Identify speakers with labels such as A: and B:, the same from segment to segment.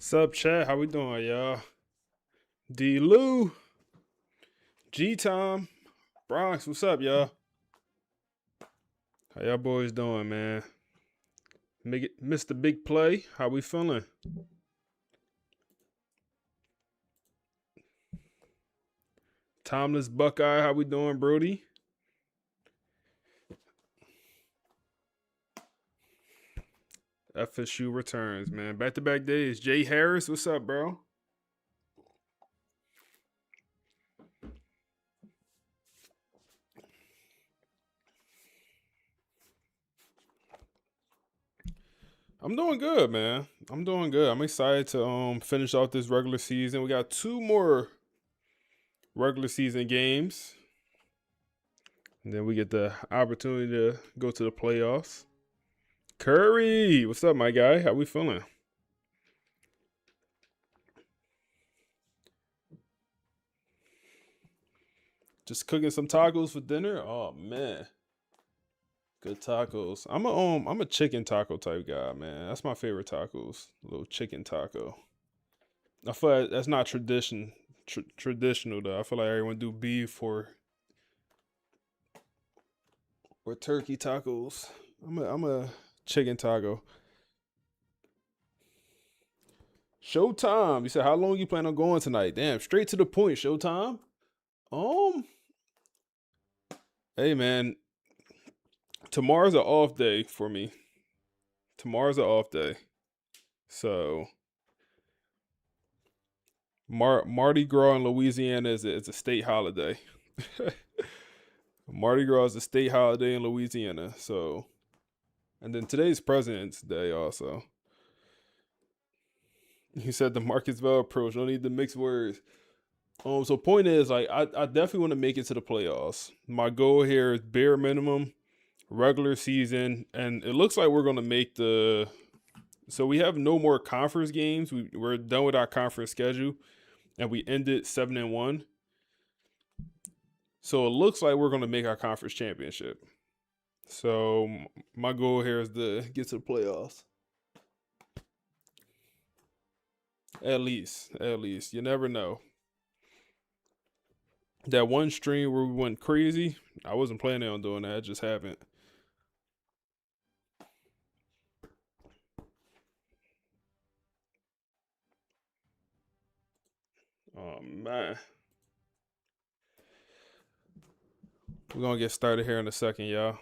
A: Sup, chat? How we doing, y'all? D. Lou, G. Tom, Bronx. What's up, y'all? How y'all boys doing, man? Mr. Big Play. How we feeling? Timeless Buckeye. How we doing, Brody? FSU returns, man. Back-to-back days. Jay Harris. What's up, bro? I'm doing good, man. I'm doing good. I'm excited to finish off this regular season. We got 2 more regular season games. And then we get the opportunity to go to the playoffs. Curry, what's up, my guy? How we feeling? Just cooking some tacos for dinner. Oh man, good tacos. I'm a chicken taco type guy, man. That's my favorite tacos. A little chicken taco. I feel like that's not traditional though. I feel like everyone do beef or turkey tacos. I'm a chicken taco. Showtime. You said how long you plan on going tonight? Damn, straight to the point. Showtime. Um, hey man, tomorrow's an off day for me. Tomorrow's an off day. So Mardi Gras in Louisiana is a state holiday. Mardi Gras is a state holiday in Louisiana. So, and then today's President's Day also. He said the Marcus Bell approach. No need to mix words. So point is, like, I definitely want to make it to the playoffs. My goal here is bare minimum regular season, and it looks like we're gonna make the. So we have no more conference games. We're done with our conference schedule, and we ended 7-1. So it looks like we're gonna make our conference championship. So my goal here is to get to the playoffs. At least. You never know. That one stream where we went crazy, I wasn't planning on doing that. It just happened. Oh man. We're gonna get started here in a second, y'all.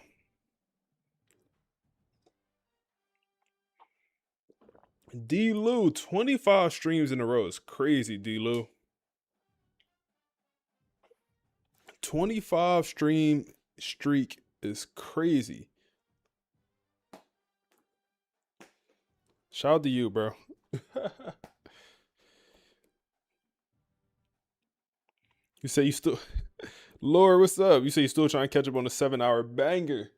A: D Lou, 25 streams in a row is crazy, D Lou. 25 stream streak is crazy. Shout out to you, bro. You say you still Lord, what's up? You say you still trying to catch up on the 7-hour banger.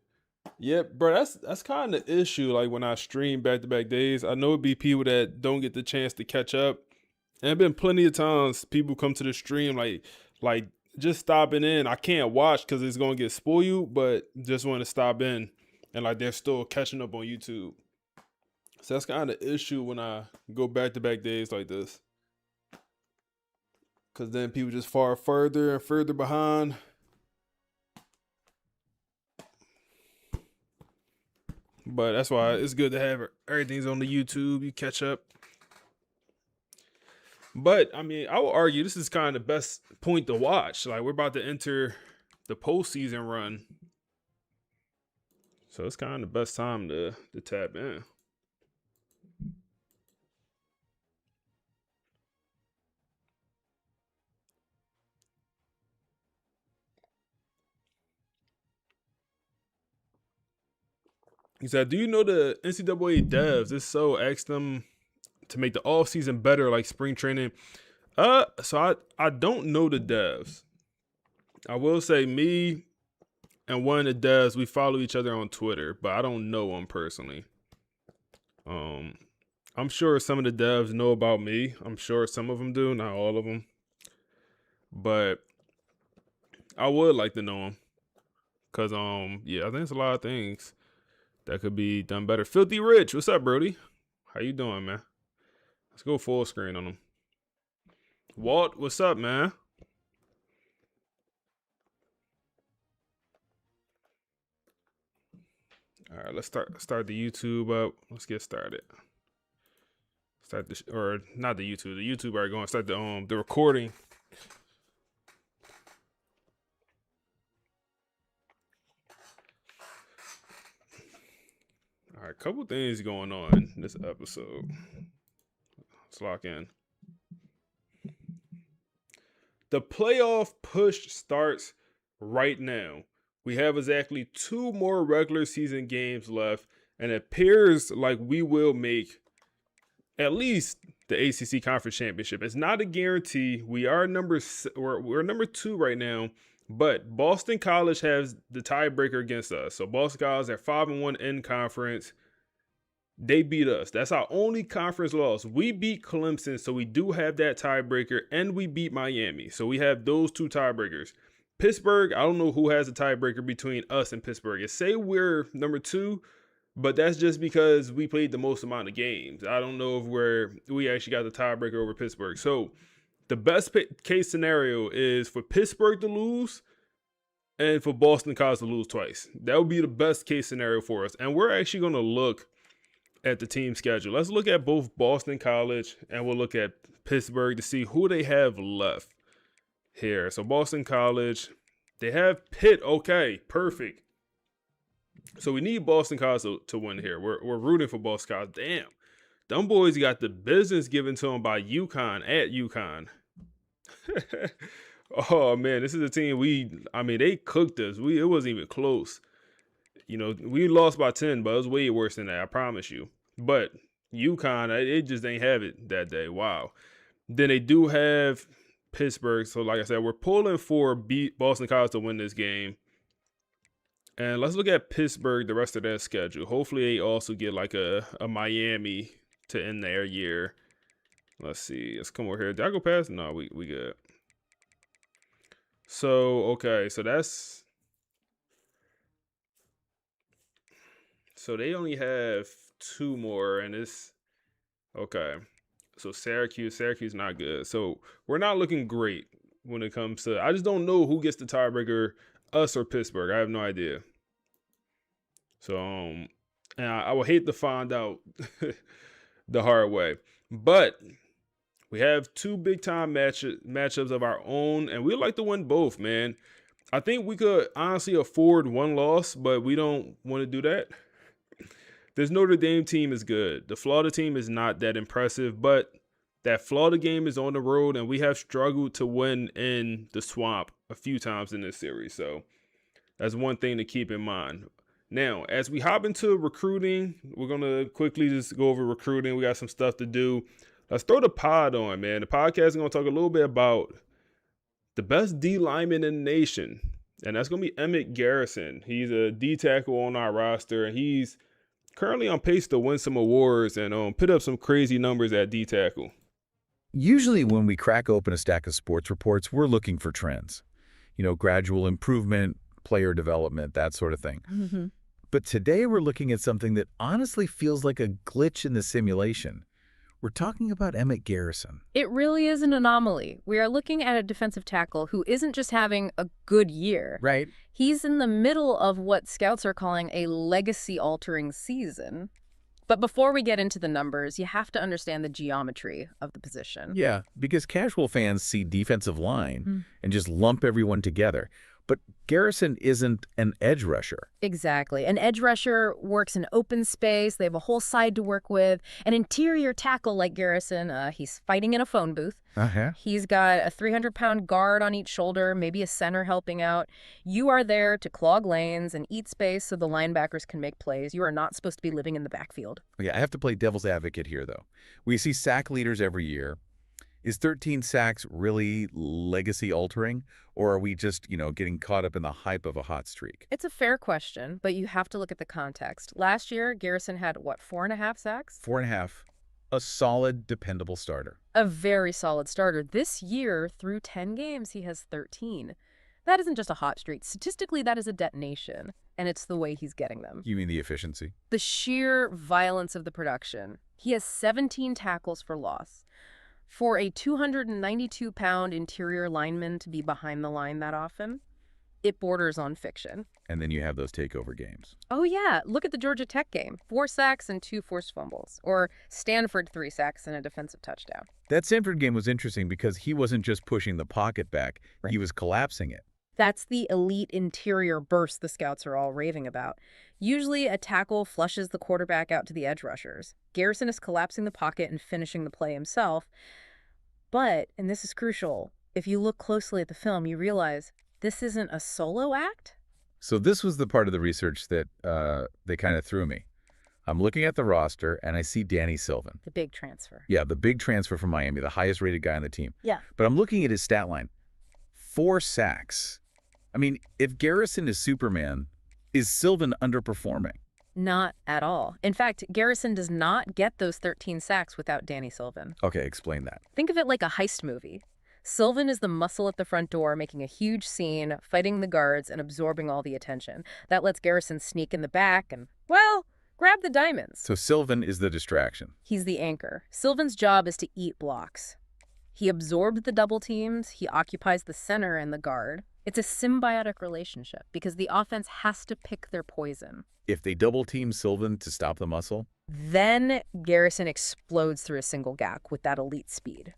A: Yep, bro, that's kind of the issue. Like when I stream back-to-back days, I know it'd be people that don't get the chance to catch up. And been plenty of times people come to the stream like just stopping in. I can't watch because it's gonna get spoiled, but just want to stop in and like they're still catching up on YouTube. So that's kind of the issue when I go back-to-back days like this. Cause then people just far further and further behind. But that's why it's good to have everything's on the YouTube. You catch up. But I mean, I will argue this is kind of the best point to watch. Like we're about to enter the postseason run, so it's kind of the best time to tap in. He said, "Do you know the NCAA devs? If so, ask them to make the off season better, like spring training." So I don't know the devs. I will say me and one of the devs, we follow each other on Twitter, but I don't know them personally. I'm sure some of the devs know about me. I'm sure some of them do, not all of them. But I would like to know them. Cause yeah, I think there's a lot of things that could be done better. Filthy Rich, what's up, Brody? How you doing, man? Let's go full screen on him. Walt, what's up, man? All right, let's start the YouTube up. Let's get started. Start the or not the YouTube. The YouTube are going to start the recording. All right, couple things going on in this episode. Let's lock in. The playoff push starts right now. We have exactly 2 more regular season games left, and it appears like we will make at least the ACC Conference Championship. It's not a guarantee. We are we're number 2 right now, but Boston College has the tiebreaker against us. So Boston College are 5-1 in conference. They beat us. That's our only conference loss. We beat Clemson, so we do have that tiebreaker, and we beat Miami. So we have those 2 tiebreakers. Pittsburgh, I don't know who has a tiebreaker between us and Pittsburgh. It say we're number 2, but that's just because we played the most amount of games. I don't know if we actually got the tiebreaker over Pittsburgh. So the best case scenario is for Pittsburgh to lose and for Boston College to lose twice. That would be the best case scenario for us. And we're actually going to look at the team schedule. Let's look at both Boston College and we'll look at Pittsburgh to see who they have left here. So Boston College, they have Pitt. Okay, perfect. So we need Boston College to win here. We're rooting for Boston College. Damn, them boys got the business given to them by UConn at UConn. Oh man, this is a team they cooked us. It wasn't even close. You know, we lost by 10, but it was way worse than that, I promise you. But UConn, it just ain't have it that day. Wow. Then they do have Pittsburgh. So like I said, we're pulling for Boston College to win this game. And let's look at Pittsburgh, the rest of their schedule. Hopefully they also get like a Miami to end their year. Let's see. Let's come over here. Did I go past? No, we good. So, okay. So they only have 2 more, and it's okay. So Syracuse not good. So we're not looking great when it comes to. I just don't know who gets the tiebreaker, us or Pittsburgh. I have no idea. So and I would hate to find out the hard way, but we have 2 big time matchups of our own, and we'd like to win both, man. I think we could honestly afford 1 loss, but we don't want to do that. This Notre Dame team is good. The Florida team is not that impressive, but that Florida game is on the road, and we have struggled to win in the Swamp a few times in this series. So that's one thing to keep in mind. Now, as we hop into recruiting, we're going to quickly just go over recruiting. We got some stuff to do. Let's throw the pod on, man. The podcast is going to talk a little bit about the best D lineman in the nation, and that's going to be Emmett Garrison. He's a D tackle on our roster, and he's currently on pace to win some awards and put up some crazy numbers at D tackle.
B: Usually when we crack open a stack of sports reports, we're looking for trends. You know, gradual improvement, player development, that sort of thing.
C: Mm-hmm.
B: But today we're looking at something that honestly feels like a glitch in the simulation. We're talking about Emmett Garrison.
C: It really is an anomaly. We are looking at a defensive tackle who isn't just having a good year.
B: Right.
C: He's in the middle of what scouts are calling a legacy-altering season. But before we get into the numbers, you have to understand the geometry of the position.
B: Yeah, because casual fans see defensive line and just lump everyone together. But Garrison isn't an edge rusher.
C: Exactly. An edge rusher works in open space. They have a whole side to work with. An interior tackle like Garrison, he's fighting in a phone booth.
B: Uh-huh.
C: He's got a 300-pound guard on each shoulder, maybe a center helping out. You are there to clog lanes and eat space so the linebackers can make plays. You are not supposed to be living in the backfield.
B: Okay, I have to play devil's advocate here, though. We see sack leaders every year. Is 13 sacks really legacy-altering, or are we just, getting caught up in the hype of a hot streak?
C: It's a fair question, but you have to look at the context. Last year, Garrison had, 4.5 sacks?
B: 4.5. A solid, dependable starter.
C: A very solid starter. This year, through 10 games, he has 13. That isn't just a hot streak. Statistically, that is a detonation. and it's the way he's getting them.
B: You mean the efficiency?
C: The sheer violence of the production. He has 17 tackles for loss. For a 292-pound interior lineman to be behind the line that often, it borders on fiction.
B: And then you have those takeover games.
C: Oh, yeah. Look at the Georgia Tech game. 4 sacks and 2 forced fumbles. Or Stanford 3 sacks and a defensive touchdown.
B: That Stanford game was interesting because he wasn't just pushing the pocket back,
C: Right.
B: he was collapsing it.
C: That's the elite interior burst the scouts are all raving about. Usually, a tackle flushes the quarterback out to the edge rushers. Garrison is collapsing the pocket and finishing the play himself. But, and this is crucial, if you look closely at the film, you realize this isn't a solo act.
B: So this was the part of the research that they kind of threw me. I'm looking at the roster, and I see Danny Sylvan.
C: The big transfer.
B: Yeah, the big transfer from Miami, the highest rated guy on the team.
C: Yeah.
B: But I'm looking at his stat line. 4 sacks. I mean, if Garrison is Superman, is Sylvan underperforming?
C: Not at all. In fact, Garrison does not get those 13 sacks without Danny Sylvan.
B: Okay, explain that.
C: Think of it like a heist movie. Sylvan is the muscle at the front door, making a huge scene, fighting the guards, and absorbing all the attention. That lets Garrison sneak in the back and, well, grab the diamonds.
B: So Sylvan is the distraction.
C: He's the anchor. Sylvan's job is to eat blocks. He absorbed the double teams, he occupies the center and the guard. It's a symbiotic relationship because the offense has to pick their poison.
B: If they double team Sylvan to stop the muscle,
C: Then Garrison explodes through a single gap with that elite speed.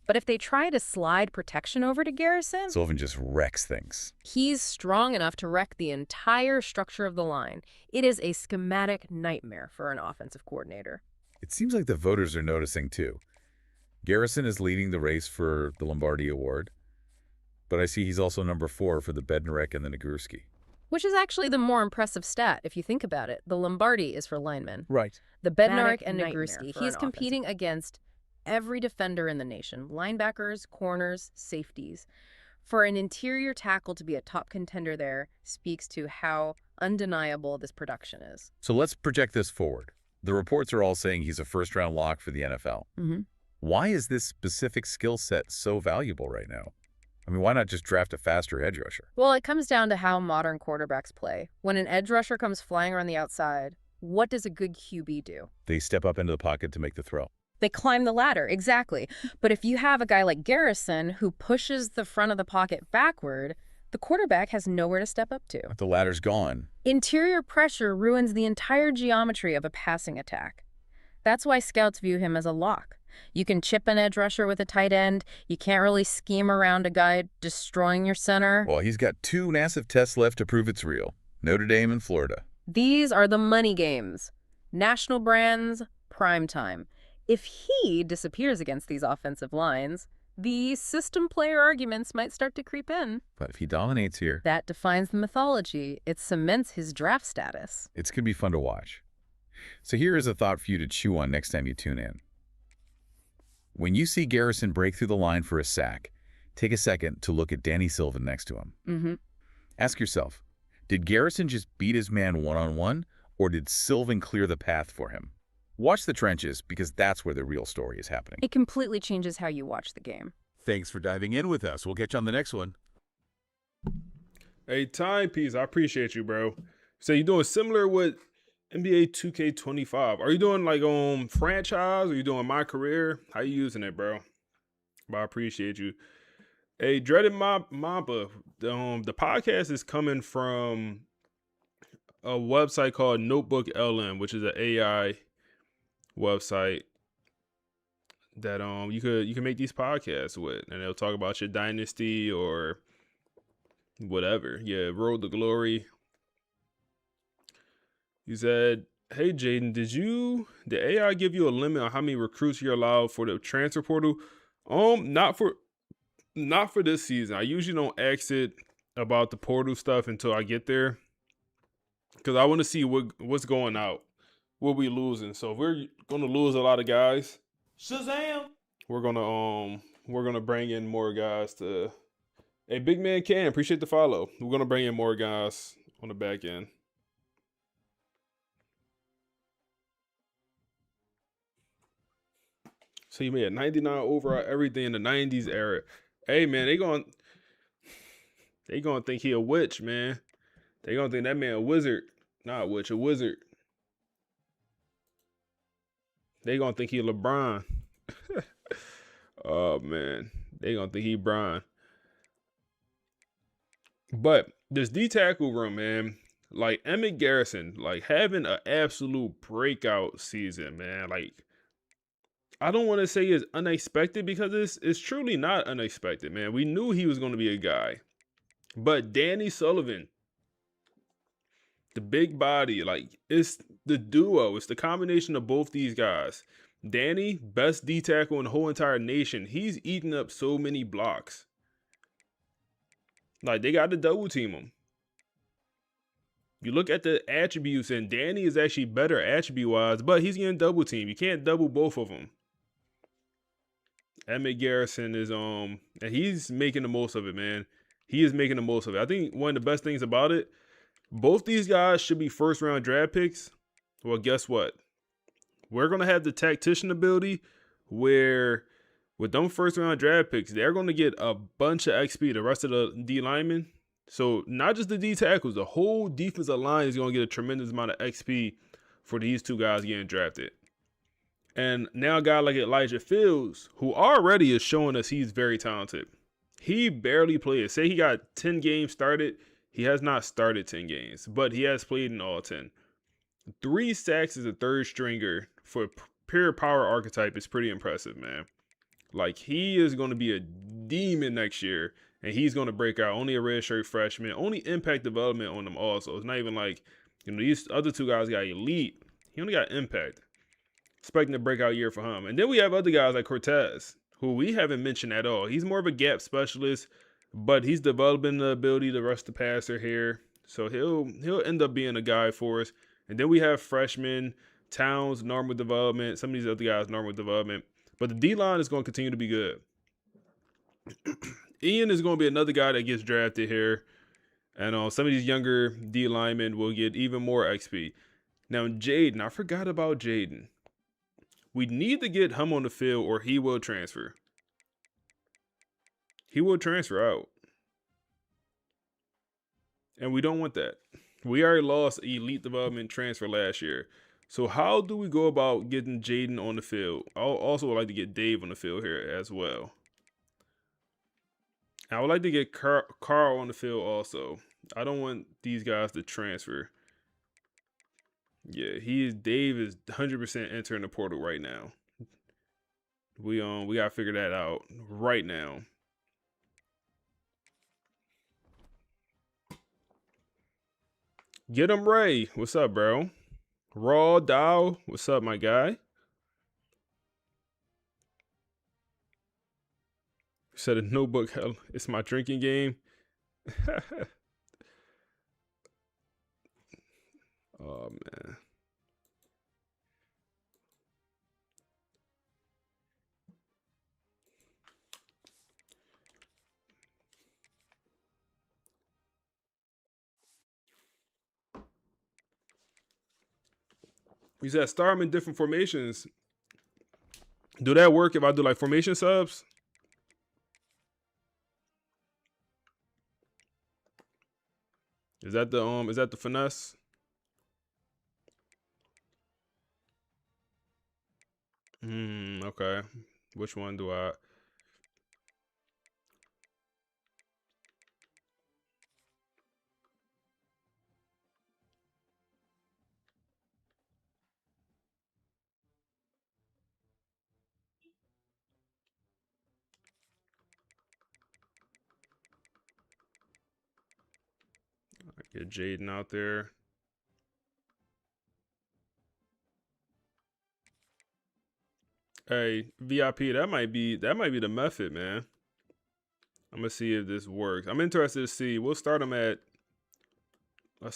C: But if they try to slide protection over to Garrison,
B: Sylvan just wrecks things.
C: he's strong enough to wreck the entire structure of the line. It is a schematic nightmare for an offensive coordinator.
B: It seems like the voters are noticing too. Garrison is leading the race for the Lombardi Award, but I see he's also number 4 for the Bednarek and the Nagurski.
C: Which is actually the more impressive stat, if you think about it. The Lombardi is for linemen.
B: Right.
C: The Bednarik
D: Schematic
C: and
D: nightmare
C: Nagurski,
D: for
C: he is
D: an
C: competing against every defender in the nation. Linebackers, corners, safeties. For an interior tackle to be a top contender there speaks to how undeniable this production is.
B: So let's project this forward. The reports are all saying he's a first-round lock for the NFL.
C: Mm-hmm.
B: Why is this specific skill set so valuable right now? I mean, why not just draft a faster edge rusher?
C: Well, it comes down to how modern quarterbacks play. When an edge rusher comes flying around the outside, what does a good QB do?
B: They step up into the pocket to make the throw.
C: They climb the ladder, exactly. But if you have a guy like Garrison who pushes the front of the pocket backward, the quarterback has nowhere to step up to.
B: But the ladder's gone.
C: Interior pressure ruins the entire geometry of a passing attack. That's why scouts view him as a lock. You can chip an edge rusher with a tight end. You can't really scheme around a guy destroying your center.
B: Well, he's got 2 massive tests left to prove it's real. Notre Dame and Florida.
C: These are the money games. National brands, prime time. If he disappears against these offensive lines, the system player arguments might start to creep in.
B: But if he dominates here,
C: That defines the mythology. It cements his draft status.
B: it's going to be fun to watch. So here is a thought for you to chew on next time you tune in. When you see Garrison break through the line for a sack, take a second to look at Danny Sylvan next to him.
C: Mm-hmm.
B: Ask yourself, did Garrison just beat his man one-on-one, or did Sylvan clear the path for him? Watch the trenches, because that's where the real story is happening.
C: It completely changes how you watch the game.
B: Thanks for diving in with us. We'll catch you on the next one.
A: Hey, Timepiece, I appreciate you, bro. So you doing similar with NBA 2K25? Are you doing like franchise? Or you doing my career? How you using it, bro? But I appreciate you. Hey, Dreaded Mamba, the podcast is coming from a website called Notebook LM, which is an AI website that you can make these podcasts with, and they'll talk about your dynasty or whatever. Yeah, Road to Glory. You said, hey Jaden, did AI give you a limit on how many recruits you're allowed for the transfer portal? Not for this season. I usually don't ask it about the portal stuff until I get there, because I want to see what's going out, what we losing. So if we're gonna lose a lot of guys,
D: Shazam!
A: we're gonna bring in more guys to. Hey, Big Man Cam, appreciate the follow. We're gonna bring in more guys on the back end. So you made a 99 overall, everything in the 90s era. Hey man, they gonna think he a witch, man. They gonna think that man a wizard. Not a witch, a wizard. They gonna think he LeBron. Oh man, they gonna think he Brian. But this D tackle room, man, like Emmett Garrison, like having an absolute breakout season, man. Like I don't want to say it's unexpected because it's truly not unexpected, man. We knew he was going to be a guy, but Danny Sullivan, the big body, like it's the duo, it's the combination of both these guys. Danny, best D tackle in the whole entire nation. He's eating up so many blocks. Like they got to double team him. You look at the attributes, and Danny is actually better attribute wise, but he's getting double team. You can't double both of them. Emmett Garrison is and he's making the most of it, man. He is making the most of it. I think one of the best things about it, both these guys should be first round draft picks. Well, guess what? We're gonna have the tactician ability where with them first round draft picks, they're gonna get a bunch of XP, the rest of the D linemen. So not just the D tackles, the whole defensive line is gonna get a tremendous amount of XP for these two guys getting drafted. And now a guy like Elijah Fields, who already is showing us he's very talented. He barely played. Say he got 10 games started. He has not started 10 games, but he has played in all 10. 3 sacks as a third stringer for pure power archetype is pretty impressive, man. Like he is going to be a demon next year, and he's going to break out. Only a redshirt freshman, only impact development on them also. It's not even like, these other two guys got elite. He only got impact. Expecting a breakout year for him. And then we have other guys like Cortez, who we haven't mentioned at all. He's more of a gap specialist, but he's developing the ability to rush the passer here. So he'll end up being a guy for us. And then we have freshmen, Towns, normal development. Some of these other guys, normal development. But the D-line is going to continue to be good. Ian is going to be another guy that gets drafted here. And some of these younger D linemen will get even more XP. Now, Jaden, I forgot about Jaden. We need to get him on the field or he will transfer. He will transfer out. And we don't want that. We already lost elite development transfer last year. So how do we go about getting Jaden on the field? I also would like to get Dave on the field here as well. I would like to get Carl on the field also. I don't want these guys to transfer. Yeah, Dave is 100% entering the portal right now. We gotta figure that out right now. Get him, Ray. What's up, bro? Raw Dow. What's up, my guy? Said a notebook. Hell, it's my drinking game. Oh man. You said start them in different formations. Do that work if I do like formation subs? Is that the finesse? Okay. Which one do I? Get Jaden out there. Hey, VIP, that might be the method, man. I'm gonna see if this works. I'm interested to see. Let's start him at a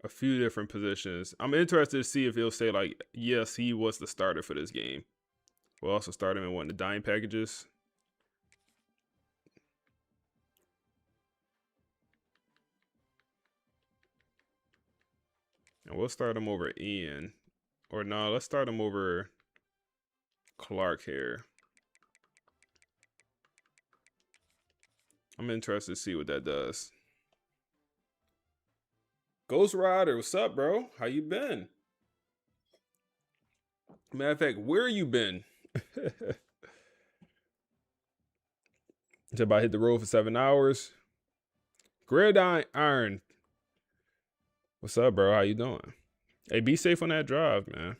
A: few different positions. I'm interested to see if he'll say like, yes, he was the starter for this game. We'll also start him in one of the dime packages. And we'll start him over Ian. Or no, let's start him over Clark here. I'm interested to see what that does. Ghost Rider, what's up, bro? How you been? Matter of fact, where you been? It's about hit the road for 7 hours. Gridiron, what's up, bro? How you doing? Hey, be safe on that drive, man.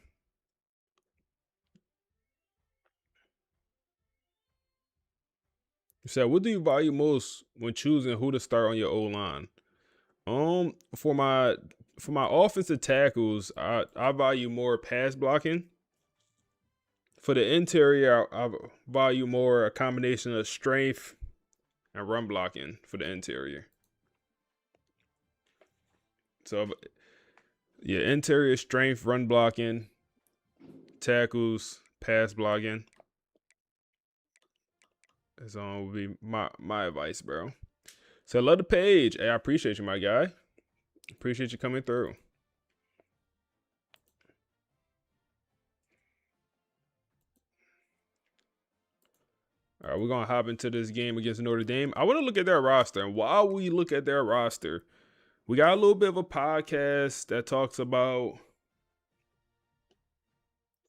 A: You said, what do you value most when choosing who to start on your O-line? For my offensive tackles, I value more pass blocking. For the interior, I value more a combination of strength and run blocking for the interior. So, yeah, interior strength, run blocking, tackles, pass blocking. That's all would be my advice, bro. So, love the page. Hey, I appreciate you, my guy. Appreciate you coming through. All right, we're going to hop into this game against Notre Dame. I want to look at their roster. And while we look at their roster, we got a little bit of a podcast that talks about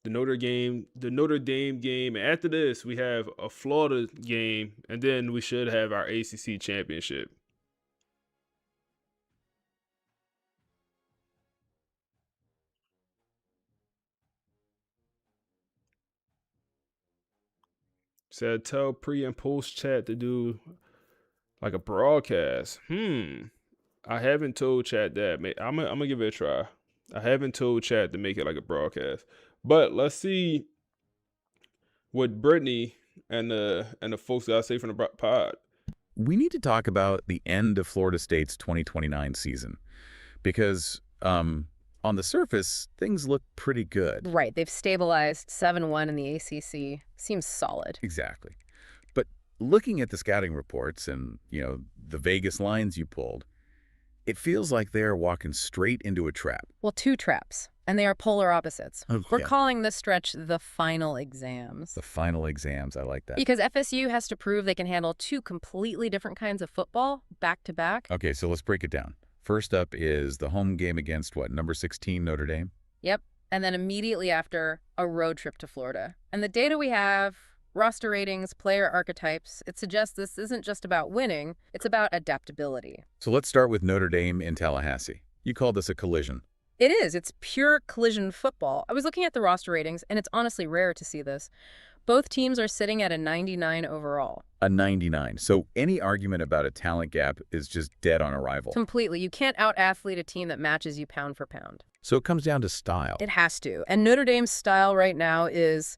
A: the Notre Dame game. And after this, we have a Florida game. And then we should have our ACC championship. Said tell pre and post chat to do like a broadcast. I haven't told chat that. I'm gonna give it a try. I haven't told chat to make it like a broadcast. But let's see what Brittany and the folks gotta say from the pod.
B: We need to talk about the end of Florida State's 2029 season because on the surface, things look pretty good.
C: Right. They've stabilized 7-1 in the ACC. Seems solid.
B: Exactly. But looking at the scouting reports and, the Vegas lines you pulled, it feels like they're walking straight into a trap.
C: Well, two traps, and they are polar opposites. We're
B: Yeah.
C: calling this stretch the final exams.
B: The final exams, I like that.
C: Because FSU has to prove they can handle two completely different kinds of football back to back.
B: Okay, so let's break it down. First up is the home game against, number 16, Notre Dame?
C: Yep. And then immediately after, a road trip to Florida. And the data we have, roster ratings, player archetypes, it suggests this isn't just about winning, it's about adaptability.
B: So let's start with Notre Dame in Tallahassee. You call this a collision.
C: It is. It's pure collision football. I was looking at the roster ratings, and it's honestly rare to see this. Both teams are sitting at a 99 overall.
B: A 99. So any argument about a talent gap is just dead on arrival.
C: Completely. You can't out-athlete a team that matches you pound for pound.
B: So it comes down to style.
C: It has to. And Notre Dame's style right now is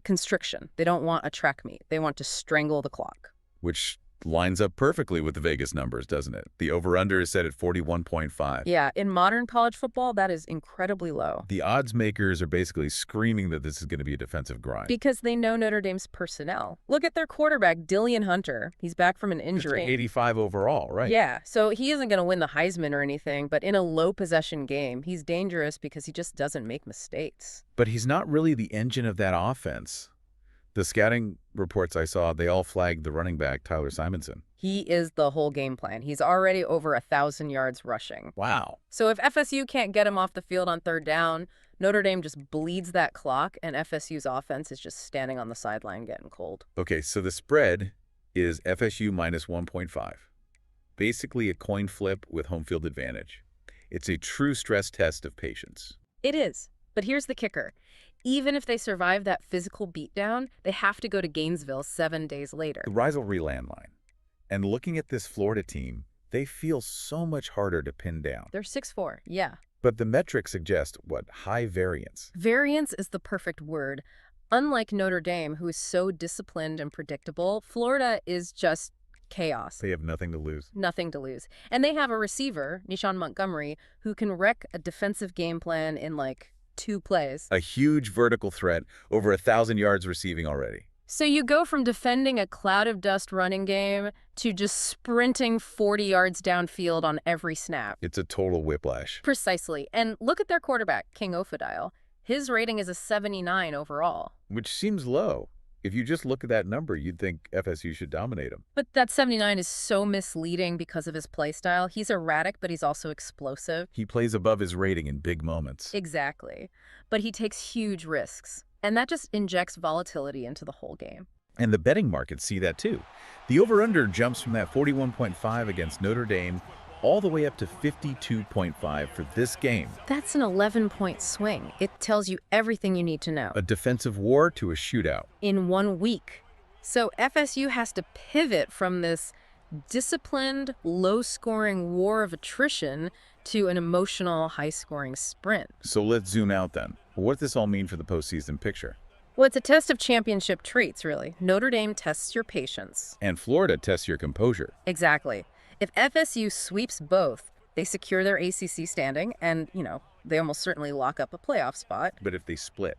C: constriction. They don't want a track meet. They want to strangle the clock.
B: Which lines up perfectly with the Vegas numbers, doesn't it? The over-under is set at 41.5.
C: Yeah, in modern college football, that is incredibly low.
B: The odds makers are basically screaming that this is going to be a defensive grind.
C: Because they know Notre Dame's personnel. Look at their quarterback, Dillian Hunter. He's back from an injury.
B: 85 overall, right?
C: Yeah, so he isn't going to win the Heisman or anything, but in a low-possession game, he's dangerous because he just doesn't make mistakes.
B: But he's not really the engine of that offense. The scouting reports I saw, they all flagged the running back, Tyler Simonson.
C: He is the whole game plan. He's already over 1,000 yards rushing.
B: Wow.
C: So if FSU can't get him off the field on third down, Notre Dame just bleeds that clock, and FSU's offense is just standing on the sideline getting cold.
B: Okay, so the spread is FSU minus 1.5. Basically a coin flip with home field advantage. It's a true stress test of patience.
C: It is. But here's the kicker. Even if they survive that physical beatdown, they have to go to Gainesville 7 days later.
B: The rivalry landline. And looking at this Florida team, they feel so much harder to pin down.
C: They're 6'4", yeah.
B: But the metrics suggest, high variance.
C: Variance is the perfect word. Unlike Notre Dame, who is so disciplined and predictable, Florida is just chaos.
B: They have nothing to lose.
C: Nothing to lose. And they have a receiver, Nishan Montgomery, who can wreck a defensive game plan in 2 plays.
B: A huge vertical threat, over 1,000 yards receiving already.
C: So you go from defending a cloud of dust running game to just sprinting 40 yards downfield on every snap.
B: It's a total whiplash.
C: Precisely. And look at their quarterback, King Ofadile. His rating is a 79 overall.
B: Which seems low. If you just look at that number, you'd think FSU should dominate him.
C: But that 79 is so misleading because of his play style. He's erratic, but he's also explosive.
B: He plays above his rating in big moments.
C: Exactly. But he takes huge risks, and that just injects volatility into the whole game.
B: And the betting markets see that too. The over-under jumps from that 41.5 against Notre Dame all the way up to 52.5 for this game.
C: That's an 11-point swing. It tells you everything you need to know.
B: A defensive war to a shootout.
C: In 1 week. So FSU has to pivot from this disciplined, low-scoring war of attrition to an emotional, high-scoring sprint.
B: So let's zoom out then. What does this all mean for the postseason picture?
C: Well, it's a test of championship traits, really. Notre Dame tests your patience.
B: And Florida tests your composure.
C: Exactly. If FSU sweeps both, they secure their ACC standing and, they almost certainly lock up a playoff spot.
B: But if they split,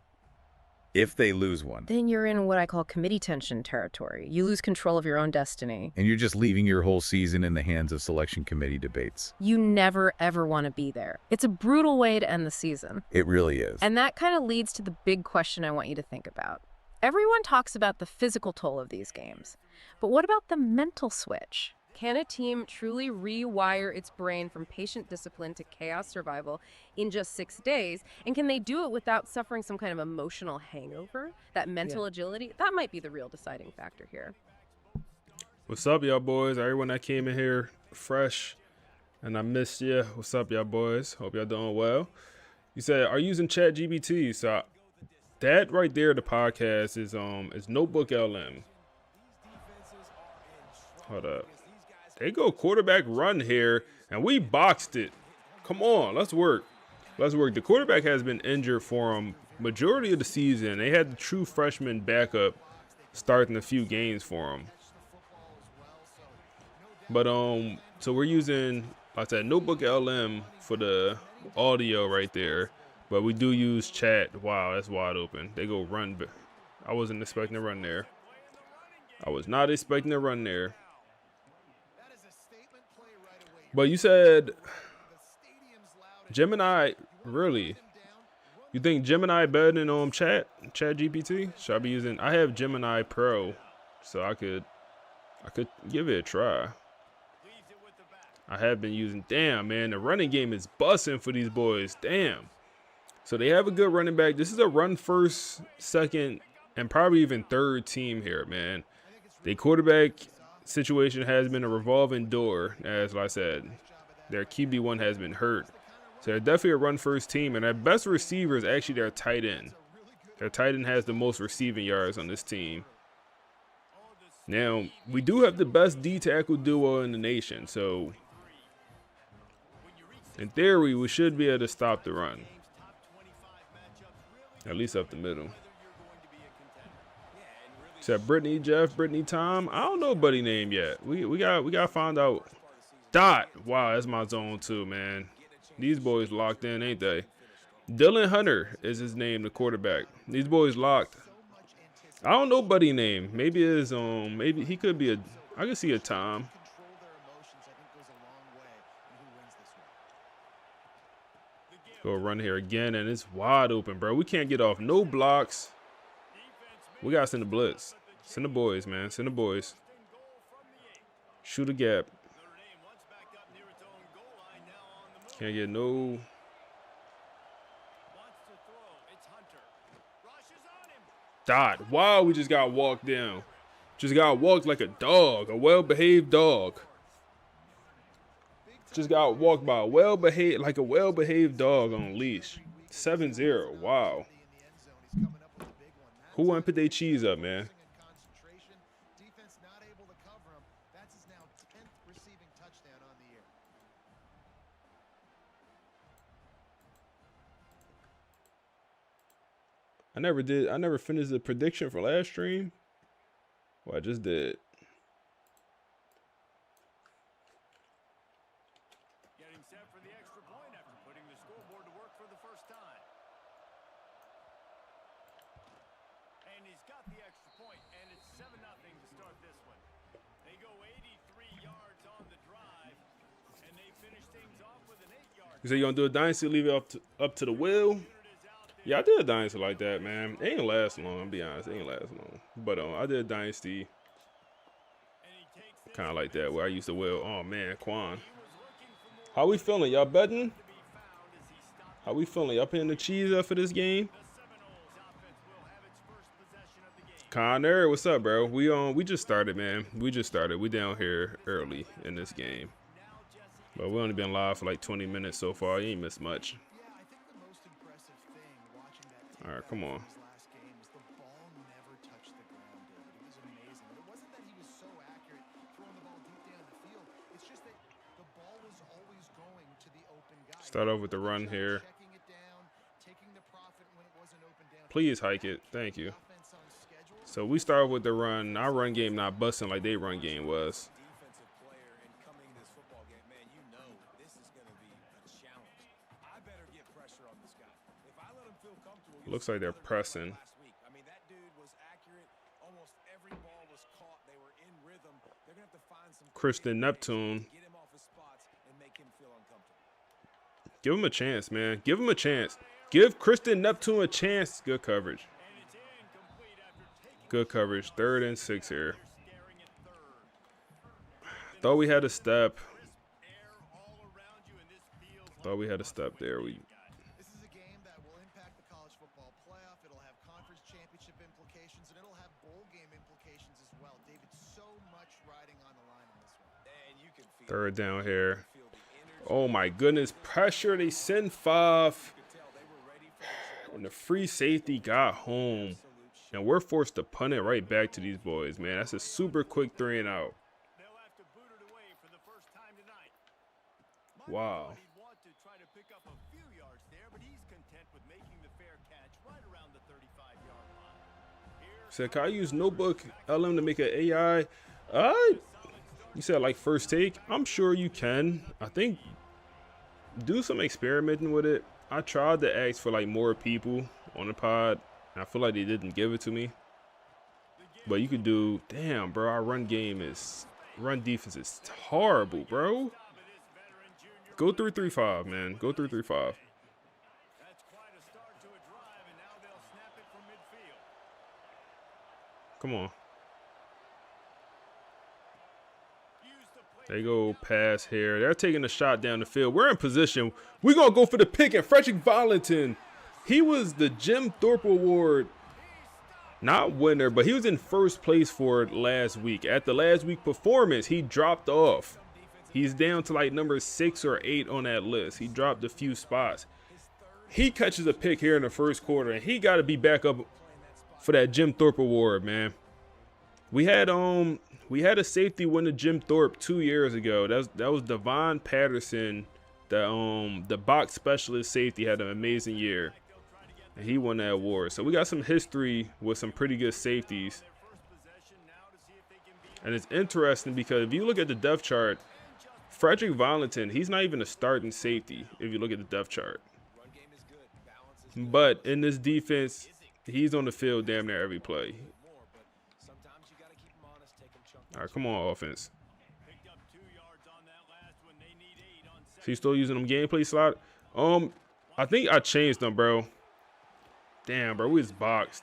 B: if they lose one,
C: Then you're in what I call committee tension territory. You lose control of your own destiny.
B: and you're just leaving your whole season in the hands of selection committee debates.
C: You never, ever want to be there. It's a brutal way to end the season.
B: It really is.
C: And that kind of leads to the big question I want you to think about. Everyone talks about the physical toll of these games. But what about the mental switch? Can a team truly rewire its brain from patient discipline to chaos survival in just 6 days? And can they do it without suffering some kind of emotional hangover? That mental agility? That might be the real deciding factor here.
A: What's up, y'all boys? Everyone that came in here fresh and I missed you. What's up, y'all boys? Hope y'all doing well. You said, are you using ChatGPT? So that right there, the podcast is Notebook LM. Hold up. They go quarterback run here, and we boxed it. Come on, let's work. Let's work. The quarterback has been injured for majority of the season. They had the true freshman backup starting a few games for him. But so we're using, like I said, Notebook LM for the audio right there. But we do use chat. Wow, that's wide open. They go run. I wasn't expecting to run there. I was not expecting to run there. But you said Gemini, really? You think Gemini better than Chat GPT? Should I be using? I have Gemini Pro, so I could give it a try. I have been using. Damn, man, the running game is busting for these boys. Damn. So they have a good running back. This is a run first, second, and probably even third team here, man. The quarterback situation has been a revolving door, as I said. Their QB1 has been hurt. So they're definitely a run-first team, and their best receiver is actually their tight end. Their tight end has the most receiving yards on this team. Now, we do have the best D-tackle duo in the nation, so in theory, we should be able to stop the run. At least up the middle. Except Brittany, Jeff, Brittany, Tom. I don't know buddy name yet. We gotta find out. Dot. Wow, that's my zone too, man. These boys locked in, ain't they? Dylan Hunter is his name, the quarterback. These boys locked. I don't know buddy name. Maybe his maybe he could be I could see a Tom. Go run here again, and it's wide open, bro. We can't get off no blocks. We gotta send the blitz. Send the boys, man. Send the boys. Shoot a gap. Can't get no. Dot. Wow, we just got walked down. Just got walked like a dog, a well-behaved dog. Just got walked by a well-behaved dog on a leash. 7-0. Wow. Who want to put their cheese up, man? I never finished the prediction for last stream. Well, I just did.
D: Getting set for the extra point after putting the scoreboard to work for the first time. And he's got the extra point, and it's 7-0 to start this one. They go 83 yards on the drive, and they finish things off with an 8-yard.
A: You say you're gonna do a dynasty, leave it up to the will. Yeah, I did a dynasty like that, man. It ain't last long. I'll be honest, it ain't last long. But I did a dynasty kind of like that where I used to will. Oh man, Quan. How we feeling? Y'all betting? How we feeling? Y'all putting the cheese up for this game? Connor, what's up, bro? We just started, man. We just started. We down here early in this game. But we only been live for like 20 minutes so far. You ain't missed much. All right, come on. Start off with the run here. Please hike it. Thank you. So we start with the run. Our run game not busting like they run game was. Looks like they're pressing. Christian Neptune. Give him a chance, man. Give him a chance. Give Christian Neptune a chance. Good coverage. Good coverage. 3rd and 6 here. Thought we had a step. Thought we had a step there.
E: This is a game that will impact the college football playoff. It'll have conference championship implications, and it'll have bowl game implications as well. David, so much riding on the line in this one. And you can feel
A: 3rd down here. Oh my goodness. Pressure. They send 5. And the free safety got home. And we're forced to punt it right back to these boys, man. That's a super quick 3 and out. Wow. Said, can I use Notebook LM to make an AI? You said like first take? I'm sure you can. I think do some experimenting with it. I tried to ask for like more people on the pod. And I feel like they didn't give it to me. But you could do, damn, bro, our run defense is horrible, bro. Go 3-3-5, man. Go 3-3-5. Come on. They go pass here. They're taking a shot down the field. We're in position. We're going to go for the pick. And Frederick Valentin, he was the Jim Thorpe Award, not winner, but he was in first place for it last week. At the last week performance, he dropped off. He's down to like number 6 or 8 on that list. He dropped a few spots. He catches a pick here in the first quarter, and he got to be back up for that Jim Thorpe Award, man. We had a safety win the Jim Thorpe 2 years ago. That was Devon Patterson. The box specialist safety had an amazing year, and he won that award. So we got some history with some pretty good safeties. And it's interesting because if you look at the depth chart, Frederick Valentin, he's not even a starting safety if you look at the depth chart. But in this defense, he's on the field damn near every play. All right, come on, offense. He's still using them gameplay slot. I think I changed them, bro. Damn, bro, we was boxed.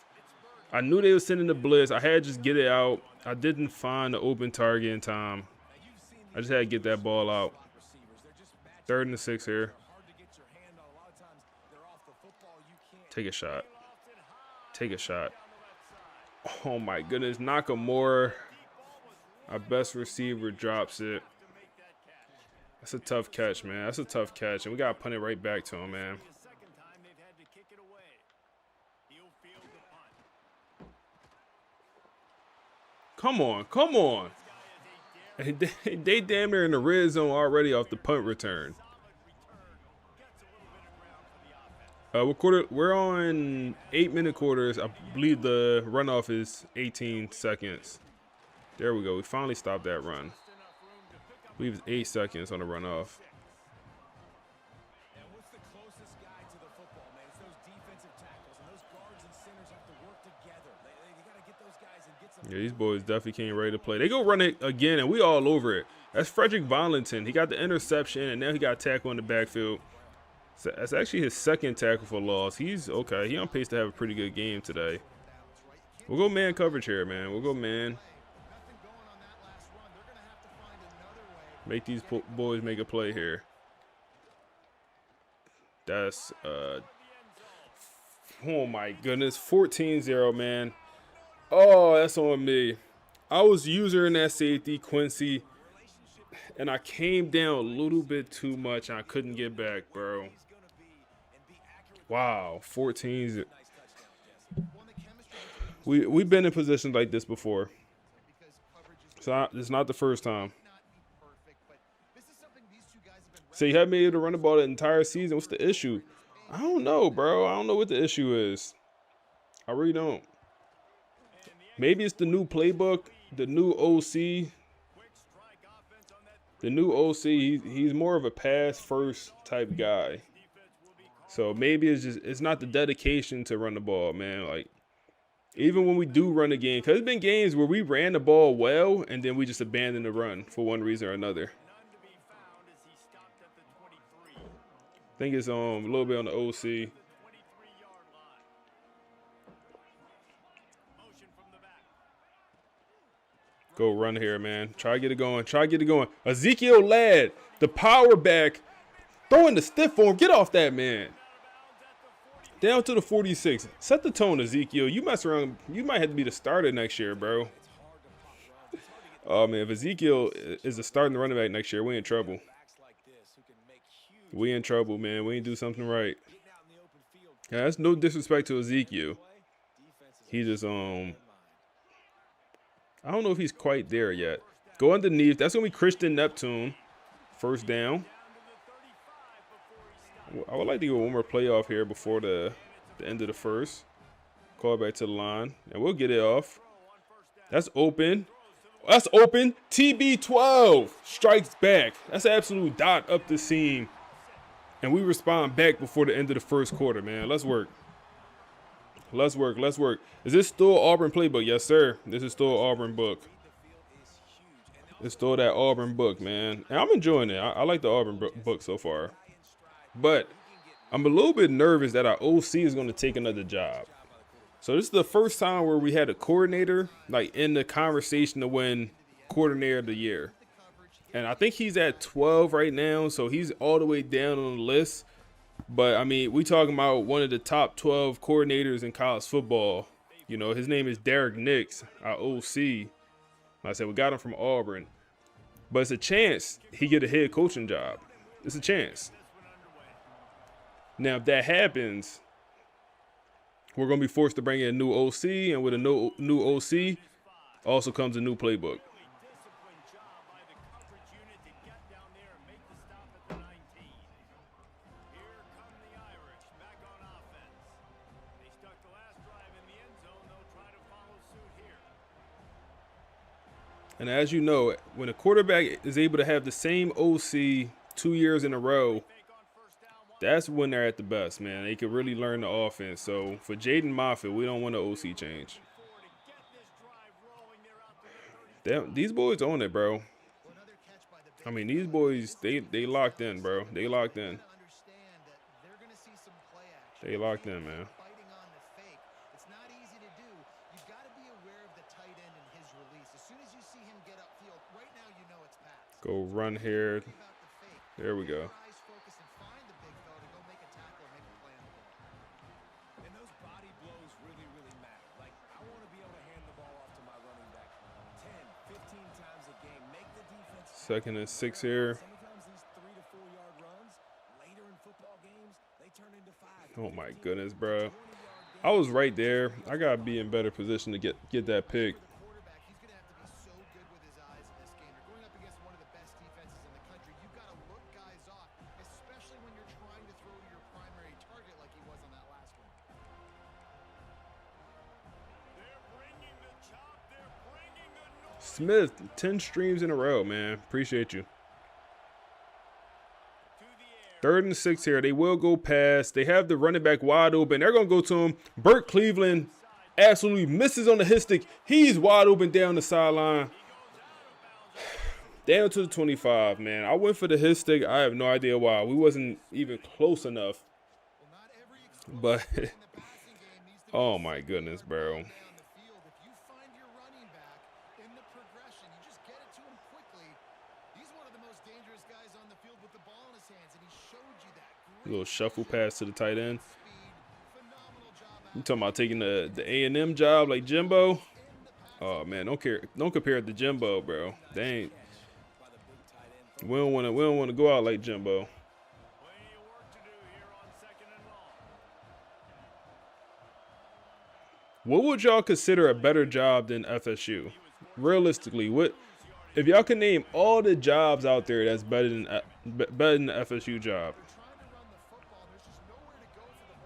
A: I knew they were sending the blitz. I had to just get it out. I didn't find the open target in time. I just had to get that ball out. 3rd and 6 here. Take a shot. Take a shot. Oh my goodness, Nakamura, our best receiver, drops it. That's a tough catch, man. That's a tough catch, and we got to punt it right back to him, man. Come on, come on. And they damn near in the red zone already off the punt return. We're on 8-minute quarters. I believe the runoff is 18 seconds. There we go. We finally stopped that run. I believe it's 8 seconds on the runoff. Yeah, these boys definitely came ready to play. They go run it again, and we all over it. That's Frederick Valentin. He got the interception, and now he got tackled in the backfield. So that's actually his second tackle for loss. He's okay. He on pace to have a pretty good game today. We'll go man coverage here, man. We'll go man. Make these boys make a play here. That's, oh my goodness, 14-0, man. Oh, that's on me. I was using that safety, Quincy, and I came down a little bit too much, and I couldn't get back, bro. Wow, 14. We've been in positions like this before. So it's not the first time. So you haven't been able to run the ball the entire season. What's the issue? I don't know, bro. I don't know what the issue is. I really don't. Maybe it's the new playbook, the new OC. The new OC, he's more of a pass first type guy. So maybe it's not the dedication to run the ball, man. Like, even when we do run the game, because there's been games where we ran the ball well and then we just abandoned the run for one reason or another. I think it's a little bit on the OC. Go run here, man. Try to get it going. Try to get it going. Ezekiel Ladd, the power back, throwing the stiff form. Get off that, man. Down to the 46. Set the tone, Ezekiel. You mess around. You might have to be the starter next year, bro. Oh, man. If Ezekiel is the starting running back next year, we in trouble. We in trouble, man. We ain't do something right. Yeah, that's no disrespect to Ezekiel. He just, I don't know if he's quite there yet. Go underneath. That's going to be Christian Neptune. First down. I would like to go one more playoff here before the end of the first. Call back to the line. And we'll get it off. That's open. That's open. TB12 strikes back. That's an absolute dot up the seam. And we respond back before the end of the first quarter, man. Let's work. Let's work. Let's work. Is this still Auburn playbook? Yes, sir. This is still Auburn book. It's still that Auburn book, man. And I'm enjoying it. I like the Auburn book so far. But I'm a little bit nervous that our OC is going to take another job. So this is the first time where we had a coordinator like in the conversation to win coordinator of the year. And I think he's at 12 right now, so he's all the way down on the list. But, I mean, we talking about one of the top 12 coordinators in college football. You know, his name is Derek Nix, our OC. Like I said, we got him from Auburn. But it's a chance he get a head coaching job. It's a chance. Now, if that happens, we're going to be forced to bring in a new OC. And with a new OC, also comes a new playbook. And as you know, when a quarterback is able to have the same OC 2 years in a row, that's when they're at the best, man. They can really learn the offense. So for Jaden Moffitt, we don't want an OC change. These boys own it, bro. I mean, these boys, they locked in, bro. They locked in. They locked in, man. Go run here. There we go. Second and 6 here. Oh my goodness, bro. I was right there. I gotta be in better position to get that pick. Smith, 10 streams in a row, man. Appreciate you. 3rd and 6 here. They will go past. They have the running back wide open. They're going to go to him. Burt Cleveland absolutely misses on the hit stick. He's wide open down the sideline. Down to the 25, man. I went for the hit stick. I have no idea why. We wasn't even close enough.
E: Well, not every
A: But,
E: explosive in the passing game needs to be
A: oh
E: a
A: my goodness,
E: superstar
A: bro.
E: all day on the field. If you find your running back in the progression, you just get it to him quickly. He's one of the most dangerous guys on the field with the ball in his hands, and he showed you that.
A: Little shuffle pass to the tight end.
E: Speed, phenomenal job
A: You talking about taking the A&M job like Jimbo? Oh man, don't compare it to Jimbo, bro. They ain't. We don't want to go out like Jimbo.
D: Plenty of work to do here on 2nd and long.
A: What would y'all consider a better job than FSU? Realistically, what if y'all can name all the jobs out there that's better than the FSU job?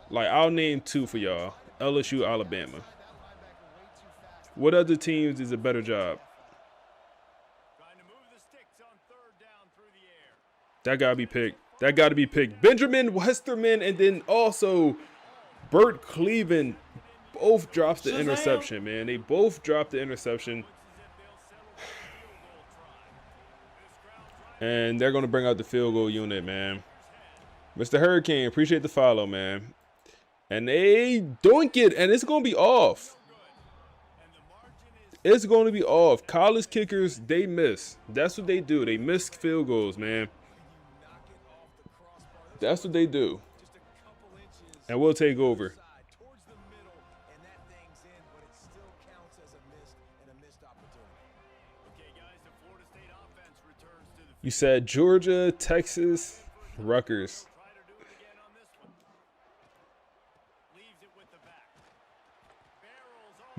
A: Like I'll name 2 for y'all: LSU, Alabama. What other teams is a better job?
D: Trying to move the sticks on 3rd down through the air.
A: That gotta be picked. That gotta be picked. Benjamin Westerman and then also Bert Cleveland both drops the interception, man. They both dropped the interception. And they're gonna bring out the field goal unit, man. Mr. Hurricane, appreciate the follow, man. And they doink it, and it's gonna be off. It's going to be off. College kickers, they miss. That's what they do. They miss field goals, man. That's what they do. And we'll take over. You said Georgia, Texas, Rutgers.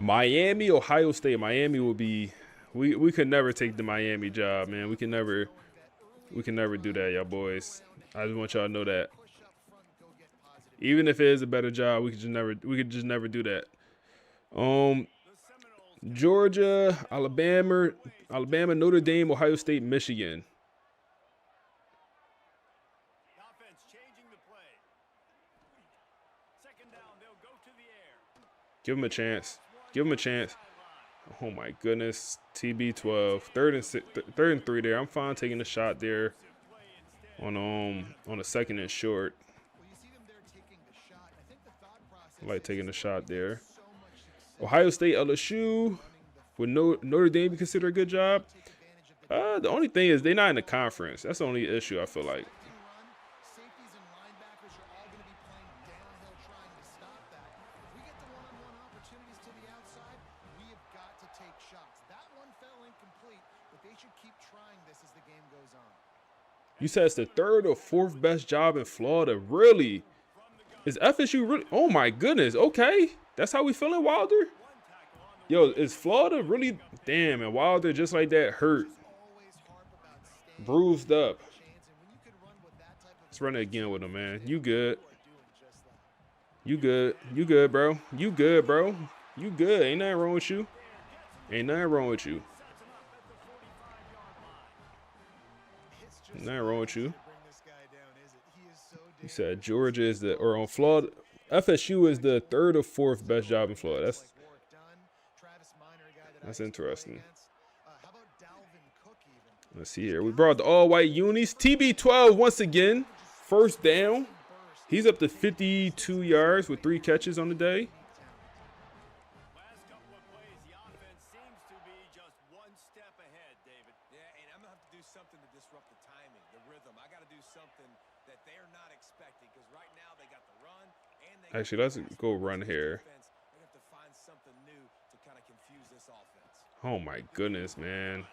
A: Miami, Ohio State. Miami will be. We could never take the Miami job, man. We can never do that, y'all boys. I just want y'all to know that. Even if it is a better job, we could just never do that. Georgia, Alabama, Notre Dame, Ohio State, Michigan. Give them a chance. Give them a chance. Oh my goodness. TB12. 3rd and 3 there. I'm fine taking the shot there on a 2nd and short. I like taking the shot there. Ohio State, LSU. Would Notre Dame be considered a good job? The only thing is they're not in the conference. That's the only issue I feel like. You said it's the 3rd or 4th best job in Florida. Really? Is FSU really? Oh my goodness. Okay. That's how we feeling, Wilder? Yo, is Florida really? Damn, and Wilder just like that hurt. Bruised up. Let's run it again with him, man. You good. You good. You good, bro. You good, bro. You good. Ain't nothing wrong with you. Ain't nothing wrong with you. Nothing wrong with you. You said Georgia is or on Florida. FSU is the 3rd or 4th best job in Florida. That's interesting. Let's see here. We brought the all-white unis. TB12 once again. 1st down. He's up to 52 yards with 3 catches on the day. Actually, let's go run here. Oh my goodness, man.
D: And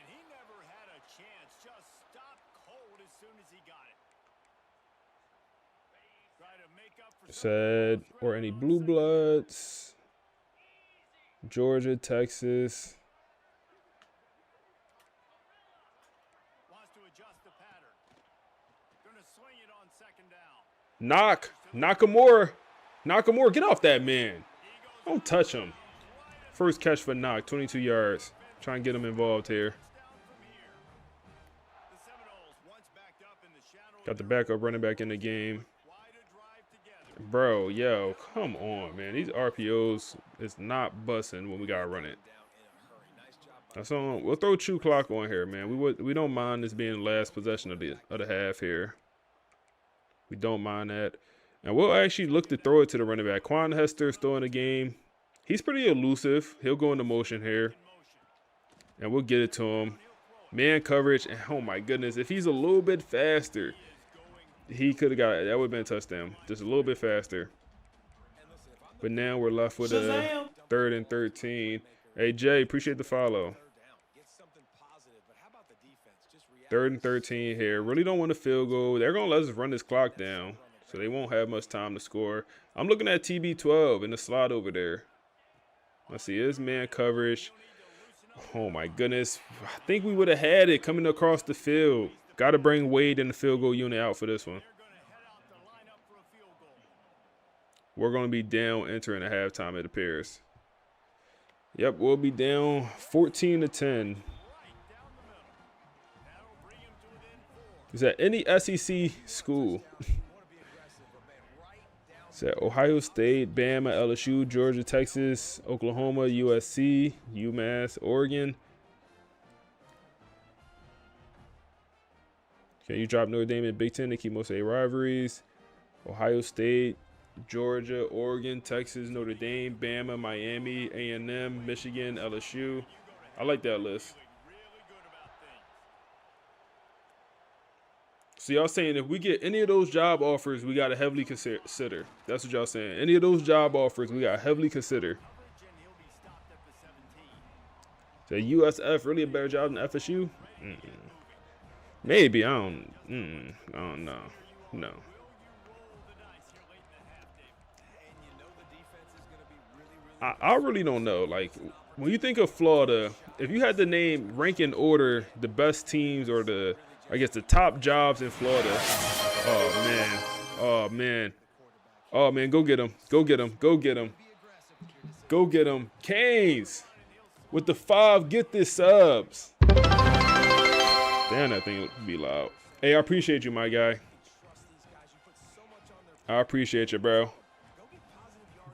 D: he never had a chance. Just stopped cold as soon as he got it. Try to make up for
A: Said, or any blue bloods. Georgia, Texas.
D: Wants to adjust the pattern. Gonna swing it on 2nd down.
A: Nakamura. Nakamura, get off that man. Don't touch him. First catch for Knock, 22 yards. Trying to get him involved here. Got the backup running back in the game. Bro, yo, come on, man. These RPOs is not busting when we got to run it. That's on. We'll throw True Clock on here, man. We don't mind this being the last possession of the half here. We don't mind that. And we'll actually look to throw it to the running back. Quan Hester still in the game. He's pretty elusive. He'll go into motion here. And we'll get it to him. Man coverage. And oh my goodness, if he's a little bit faster, he could have got it. That would have been a touchdown. Just a little bit faster. But now we're left with a 3rd and 13. Hey, Jay, appreciate the follow. 3rd and 13 here. Really don't want a field goal. They're going to let us run this clock down, so they won't have much time to score. I'm looking at TB12 in the slot over there. Let's see. This man coverage. Oh, my goodness. I think we would have had it coming across the field. Got to bring Wade and the field goal unit out for this one. We're going to be down entering a halftime, it appears. Yep, we'll be down 14-10. Is that any SEC school? Is that Ohio State, Bama, LSU, Georgia, Texas, Oklahoma, USC, UMass, Oregon? Can you drop Notre Dame in Big Ten to keep most of their rivalries? Ohio State, Georgia, Oregon, Texas, Notre Dame, Bama, Miami, A&M, Michigan, LSU. I like that list. So y'all saying if we get any of those job offers, we got to heavily consider. That's what y'all saying. Any of those job offers, we got to heavily consider. So USF really a better job than FSU? Maybe. I don't know. No. I really don't know. Like, when you think of Florida, if you had to rank in order the best teams or the top jobs in Florida. Oh man, go get him. Go get him. Canes with the 5, get this subs. Damn, that thing would be loud. Hey, I appreciate you, my guy. I appreciate you, bro.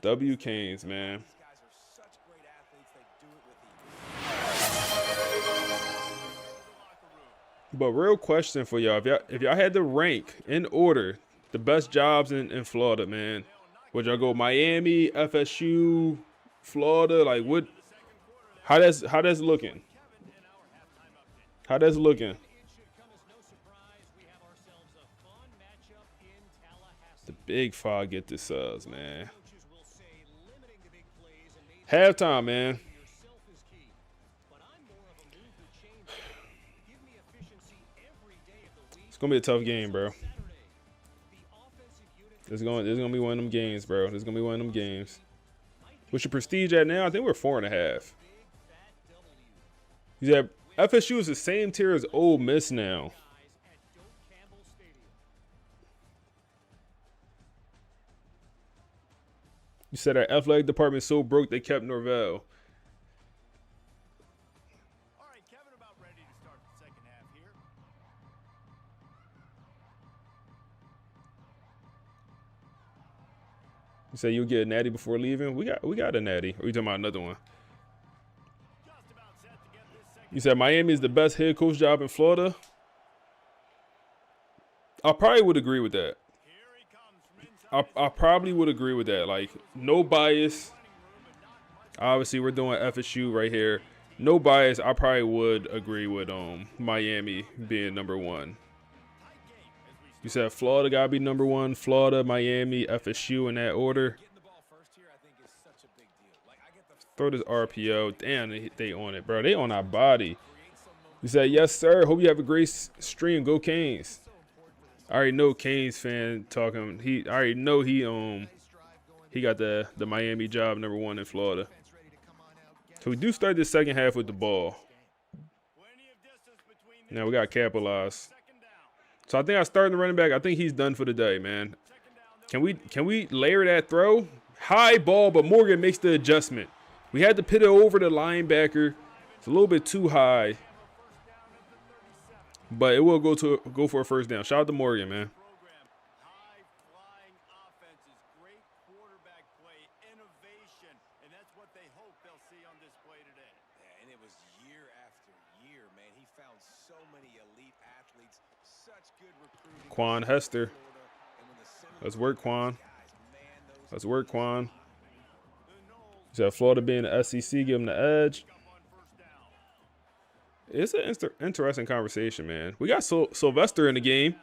A: W Canes, man. But real question for y'all, if y'all had to rank in order the best jobs in Florida, man, would y'all go Miami, FSU, Florida? Like, what? How that's looking? How that's looking? The Big 5 get the subs, man. Halftime, man. It's gonna be a tough game, bro. This is gonna be one of them games, bro. This is gonna be one of them games. What's your prestige at now? I think we're 4.5. Yeah, FSU is the same tier as Ole Miss now. You said our athletic department so broke they kept Norvell.
D: All right, Kevin, about ready to start the second half here.
A: You say you'll get a natty before leaving? We got a natty. Or are you talking about another one?
D: Just about set to get this second.
A: You said Miami is the best head coach job in Florida? I probably would agree with that.
D: Here he comes from inside.
A: I probably would agree with that. Like, no bias. Obviously, we're doing FSU right here. No bias. I probably would agree with Miami being number 1. You said Florida got to be number 1. Florida, Miami, FSU in that order. Throw this RPO. Damn, they on it, bro. They on our body. You said, yes, sir. Hope you have a great stream. Go Canes. I already know Canes fan talking. I already know he got the Miami job number 1 in Florida. So we do start this second half with the ball. Now we got to capitalize. So I think I start the running back. I think he's done for the day, man. Can we layer that throw? High ball, but Morgan makes the adjustment. We had to pit it over the linebacker. It's a little bit too high. But it will go for a first down. Shout out to Morgan, man.
D: High-flying offenses, great quarterback play, innovation, and that's what they hope they'll see on display today.
E: Yeah, And it was year after year, man. He found so many elite athletes, such good recruiting.
A: Quan Hester. Let's work, Quan. Let's work, Quan. So Florida being the SEC, give them the edge. It's an interesting conversation, man. We got Sylvester in the game.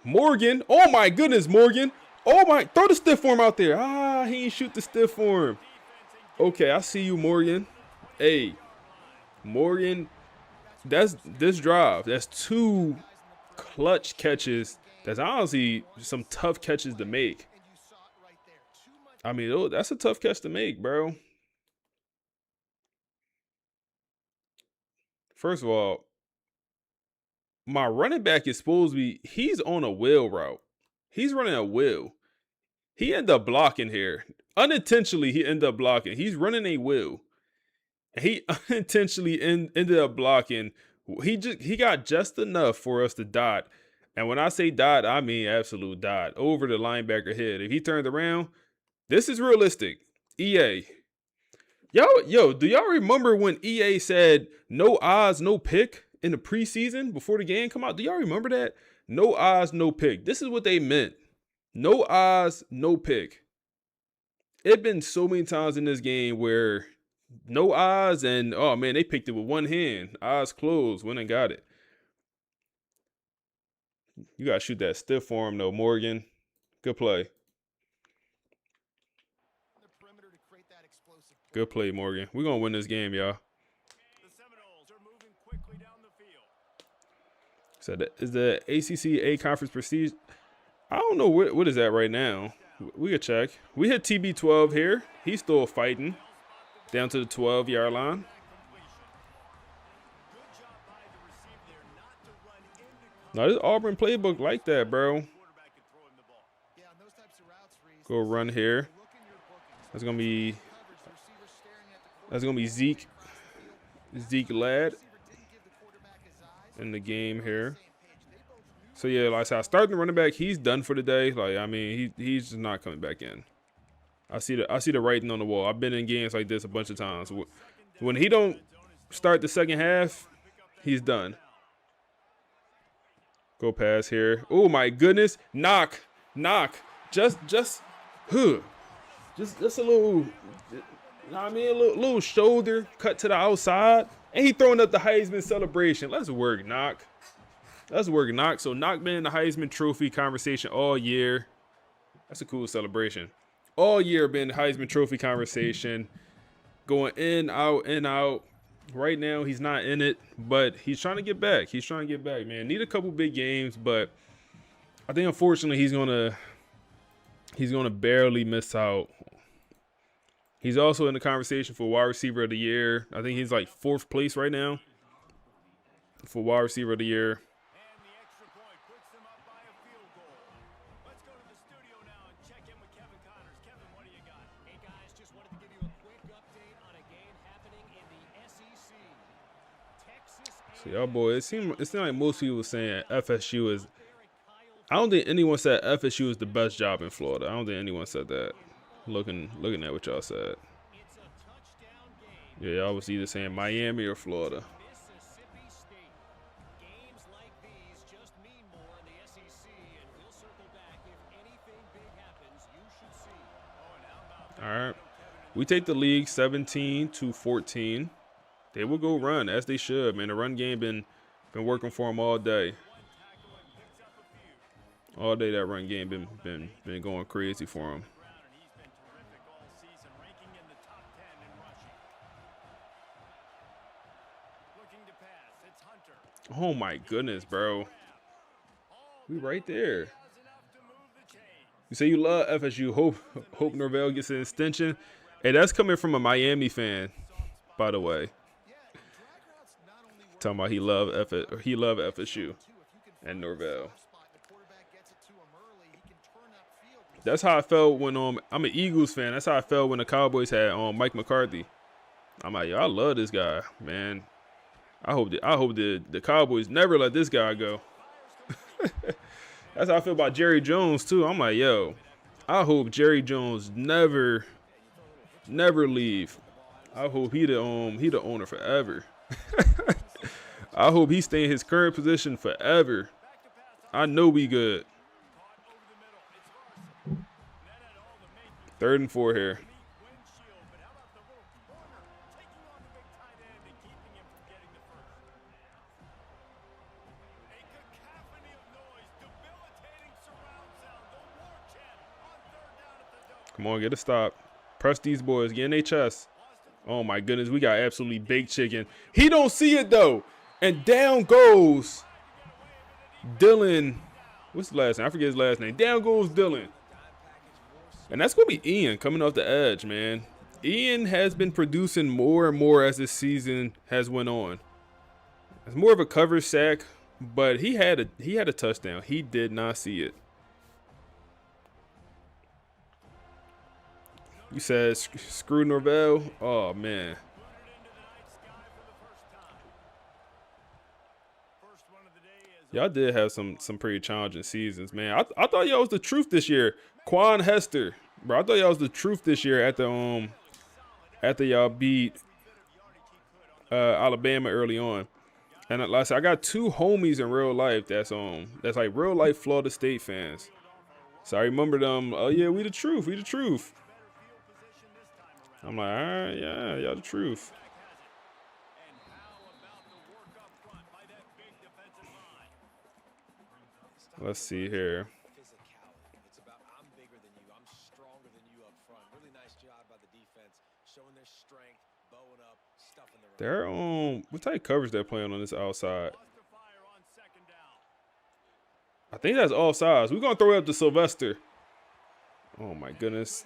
A: Morgan. Oh, my goodness, Morgan. Oh, my. Throw the stiff form out there. Ah, he ain't shoot the stiff form. Okay, I see you, Morgan. Hey, Morgan, that's this drive. That's 2 clutch catches. That's honestly some tough catches to make. I mean, that's a tough catch to make, bro. First of all, my running back is supposed to be, he's on a wheel route. He's running a wheel. He ended up blocking here. Unintentionally, he ended up blocking. He's running a wheel. He unintentionally ended up blocking. He got just enough for us to dot. And when I say dot, I mean absolute dot over the linebacker head. If he turned around, this is realistic. EA. Yo, do y'all remember when EA said no odds, no pick in the preseason before the game come out? Do y'all remember that? No odds, no pick. This is what they meant. No odds, no pick. It been so many times in this game where no odds and, oh man, they picked it with one hand. Eyes closed, went and got it. You got to shoot that stiff form though, Morgan. Good play. Good play, Morgan. We're going to win this game, y'all.
D: The Seminoles are moving quickly down the field.
A: So is the ACC conference prestige? I don't know what is that right now. We could check. We hit TB12 here. He's still fighting down to the 12-yard line. Now this Auburn playbook like that, bro. Go run here. That's gonna be Zeke Ladd in the game here. So yeah, like I said, starting the running back, he's done for the day. Like, I mean, he's just not coming back in. I see the writing on the wall. I've been in games like this a bunch of times. When he don't start the second half, he's done. Go pass here. Oh my goodness. Knock. Just a little, I mean, a little shoulder cut to the outside. And he throwing up the Heisman celebration. Let's work, Knock. So Knock been in the Heisman Trophy conversation all year. That's a cool celebration. All year been the Heisman Trophy conversation. Going in, out. Right now, he's not in it, but he's trying to get back. Man. Need a couple big games, but I think unfortunately he's gonna barely miss out. He's also in the conversation for wide receiver of the year. I think he's like 4th place right now for wide receiver of the year.
D: And the extra point puts them up by a field goal. Let's go to the studio now and check in with Kevin Connors. Kevin, what do you got?
F: Hey guys, just wanted to give you a quick update on a game happening in the SEC. Texas
A: So y'all boys, it seemed like most people were saying FSU is. I don't think anyone said FSU is the best job in Florida. I don't think anyone said that. Looking at what y'all said.
F: It's a touchdown game.
A: Yeah, y'all was either saying Miami or Florida.
F: Mississippi State. Games like these just mean more in the SEC, and we'll circle back if anything big happens. You should see.
A: All right. We take the league 17-14. They will go run as they should, man. The run game been working for them all day. All day that run game been going crazy for them. Oh my goodness, bro. We right there. You say you love FSU. Hope Norvell gets an extension. Hey, that's coming from a Miami fan, by the way. Talking about he love FSU and Norvell. That's how I felt when I'm an Eagles fan. That's how I felt when the Cowboys had Mike McCarthy. I'm like, yo, I love this guy, man. I hope the Cowboys never let this guy go. That's how I feel about Jerry Jones too. I'm like, yo, I hope Jerry Jones never leave. I hope he the owner forever. I hope he stay in his current position forever. I know we good. 3rd and 4 here. Come on, get a stop. Press these boys. Get in their chest. Oh, my goodness. We got absolutely baked chicken. He don't see it, though. And down goes Dylan. What's the last name? I forget his last name. Down goes Dylan. And that's going to be Ian coming off the edge, man. Ian has been producing more and more as this season has went on. It's more of a cover sack, but he had a touchdown. He did not see it. You said screw Norvell? Oh, man. Y'all did have some pretty challenging seasons, man. I thought y'all was the truth this year. Quan Hester, bro. I thought y'all was the truth this year after y'all beat Alabama early on. And like I said, I got 2 homies in real life that's like real life Florida State fans. So I remember them. Oh yeah, we the truth. We the truth. I'm like, all right, yeah, y'all the truth. Let's see here.
F: It's about I'm bigger than you, I'm stronger than you up front. Really nice job by the defense, showing their strength, bowing up, stuffing the run.
A: They're what type of coverage they're playing on this outside? I think that's offsides. We're gonna throw it up to Sylvester. Oh my goodness.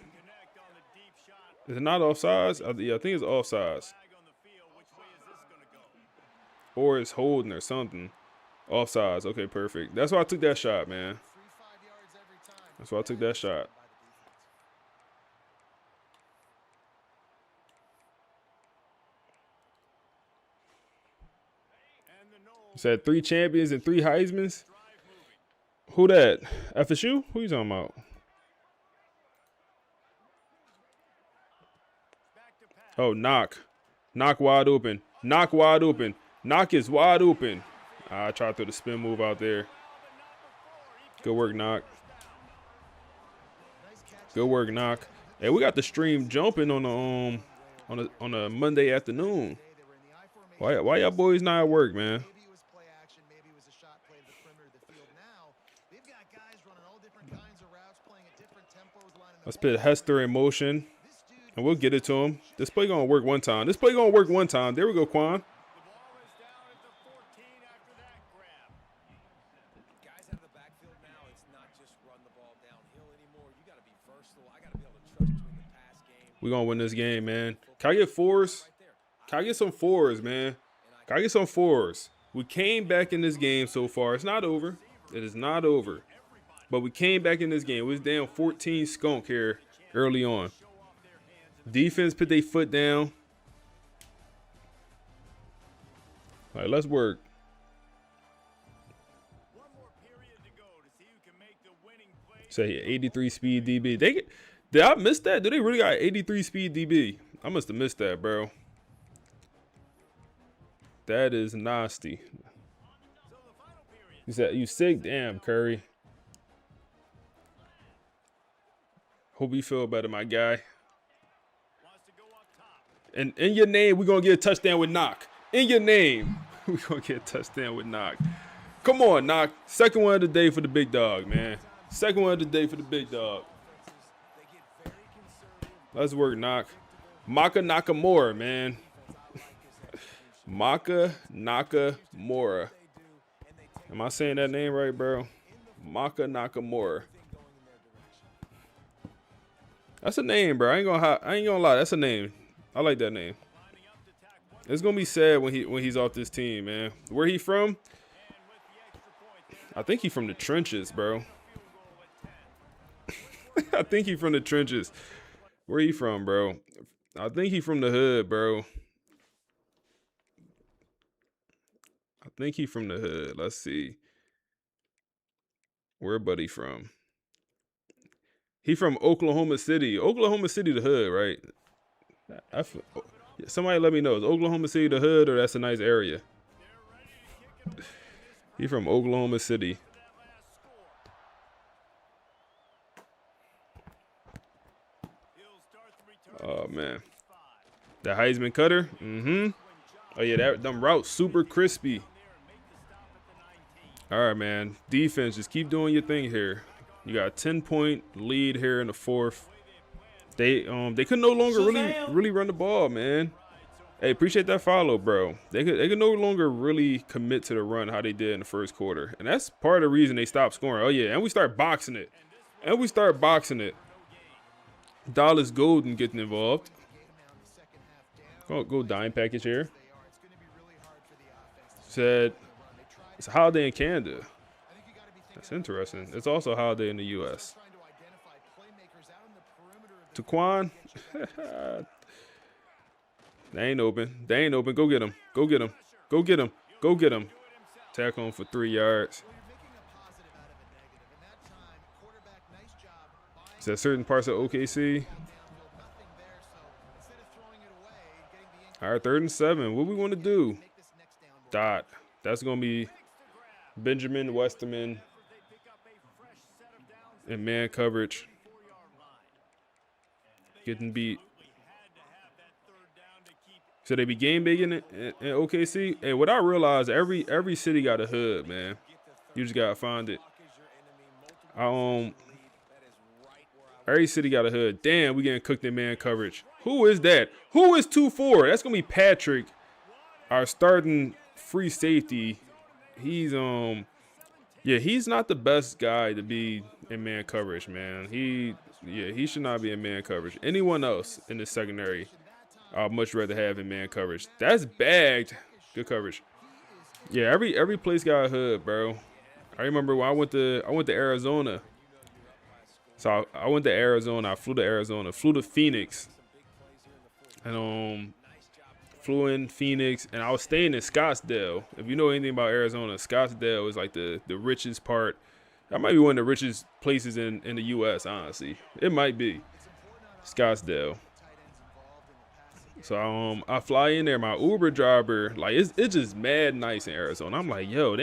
A: Is it not offsides? Yeah, I think it's offsides. Or it's holding or something. Offsides. Okay, perfect. That's why I took that shot, man. That's why I took that shot. You said 3 champions and 3 Heismans? Who that? FSU? Who you talking about? Oh, knock. Knock wide open. Knock wide open. Knock is wide open. I tried to throw the spin move out there. Good work, Knock. Good work, Knock. Hey, we got the stream jumping on a Monday afternoon. Why y'all boys not at work, man? Let's put Hester in motion. And we'll get it to him. This play gonna work one time. This play gonna work one time. There we go, Quan.
F: Guys out of the backfield now, it's not just run the ball downhill anymore. You got to be versatile. I got to be able to trust between the pass game.
A: We gonna win this game, man. Can I get 4s? Can I get some 4s, man? Can I get some 4s? We came back in this game so far. It's not over. It is not over. But we came back in this game. We was down 14 skunk here early on. Defense put their foot down. All right, let's work. Say 83 speed DB. Did I miss that? Do they really got 83 speed DB? I must have missed that, bro. That is nasty. You said you sick? Damn, Curry. Hope you feel better, my guy. And in your name, we're going to get a touchdown with Knock. In your name, we're going to get a touchdown with Knock. Come on, Knock. Second one of the day for the big dog, man. Second one of the day for the big dog. Let's work, Knock. Maka Nakamura, man. Maka Nakamura. Am I saying that name right, bro? Maka Nakamura. That's a name, bro. I ain't gonna lie. That's a name. I like that name. It's gonna be sad when he's off this team, man. Where he from? I think he from the trenches, bro. I think he from the trenches. Where he from, bro? I think he from the hood, bro. I think he from the hood. Let's see. Where buddy from? He from Oklahoma City. Oklahoma City, the hood, right? Somebody let me know. Is Oklahoma City the hood or that's a nice area? He from Oklahoma City. Oh man, the Heisman cutter. Oh yeah, them routes super crispy. All right, man. Defense, just keep doing your thing here. You got a 10-point lead here in the fourth. They could no longer really run the ball, man. Hey, appreciate that follow, bro. They could no longer really commit to the run how they did in the first quarter, and that's part of the reason they stopped scoring. Oh yeah, and we start boxing it, Dallas Golden getting involved. Go dime package here. Said it's a holiday in Canada. That's interesting. It's also a holiday in the U.S. Taquan. They ain't open. Go get him. Tackle him for 3 yards. Is that certain parts of OKC? All right, 3rd and 7. What we want to do? Dot. That's going to be Benjamin Westerman in man coverage. Getting beat. So they be game big in OKC. And what I realized, every city got a hood, man. You just gotta find it. Every city got a hood. Damn, we getting cooked in man coverage. Who is that? Who is 2-4? That's gonna be Patrick, our starting free safety. He's he's not the best guy to be in man coverage, man. He should not be in man coverage. Anyone else in the secondary, I'd much rather have in man coverage. That's bagged. Good coverage. Yeah, every place got a hood, bro. I remember when I went to Arizona. So I went to Arizona. I flew to Arizona. Flew to Phoenix. And flew in Phoenix, and I was staying in Scottsdale. If you know anything about Arizona, Scottsdale is like the richest part. That might be one of the richest places in the U.S., honestly. It might be. Scottsdale. So I fly in there. My Uber driver, like, it's just mad nice in Arizona. I'm like, yo,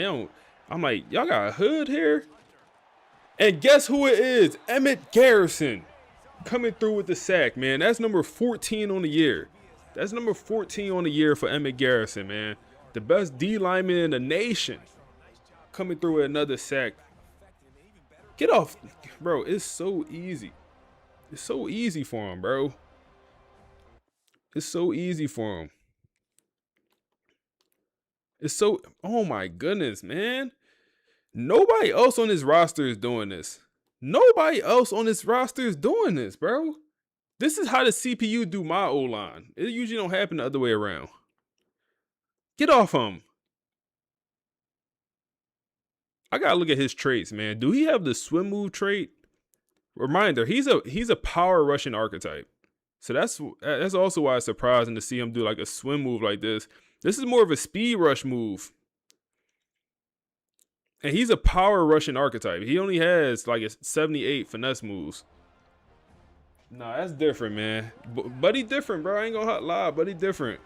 A: I'm like, y'all got a hood here? And guess who it is? Emmett Garrison coming through with the sack, man. That's number 14 on the year. That's number 14 on the year for Emmett Garrison, man. The best D lineman in the nation. Coming through with another sack. Get off. Bro, it's so easy. It's so easy for him, bro. It's so easy for him. It's so, oh my goodness, man. Nobody else on this roster is doing this. Nobody else on this roster is doing this, bro. This is how the CPU do my O-line. It usually don't happen the other way around. Get off him. I gotta look at his traits, man. Do he have the swim move trait? Reminder, he's a power rushing archetype. So that's also why it's surprising to see him do like a swim move like this. This is more of a speed rush move. And he's a power rushing archetype. He only has like a 78 finesse moves. Nah, that's different, man. Buddy different, bro. I ain't gonna lie. Buddy different.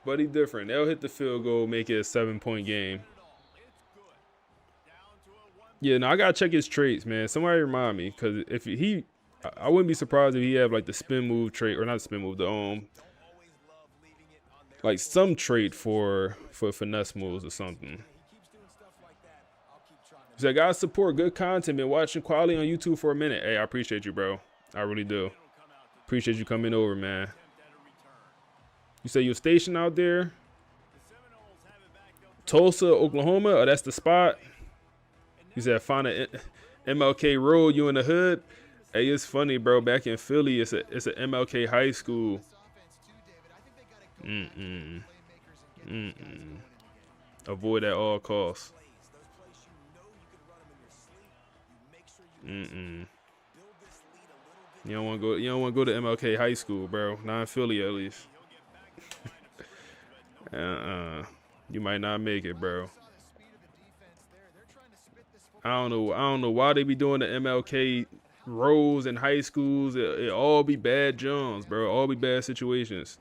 A: Buddy different. They'll hit the field goal, make it a 7-point game. Yeah, no, I gotta check his traits, man. Somebody remind me, because if I wouldn't be surprised if he had like the spin move trait, or not the spin move, the like some trait for finesse moves or something. So I gotta support good content. Been watching quality on YouTube for a minute. Hey, I appreciate you, bro. I really do. Appreciate you coming over, man. You say you're stationed out there? Tulsa, Oklahoma? Oh, that's the spot? You said find a MLK Road, you in the hood? Hey, it's funny, bro. Back in Philly, it's a MLK high school. Avoid at all costs. You don't want to go to MLK high school, bro. Not in Philly, at least. You might not make it, bro. I don't know why they be doing the MLK roles in high schools. It all be bad Jones, bro. All be bad situations.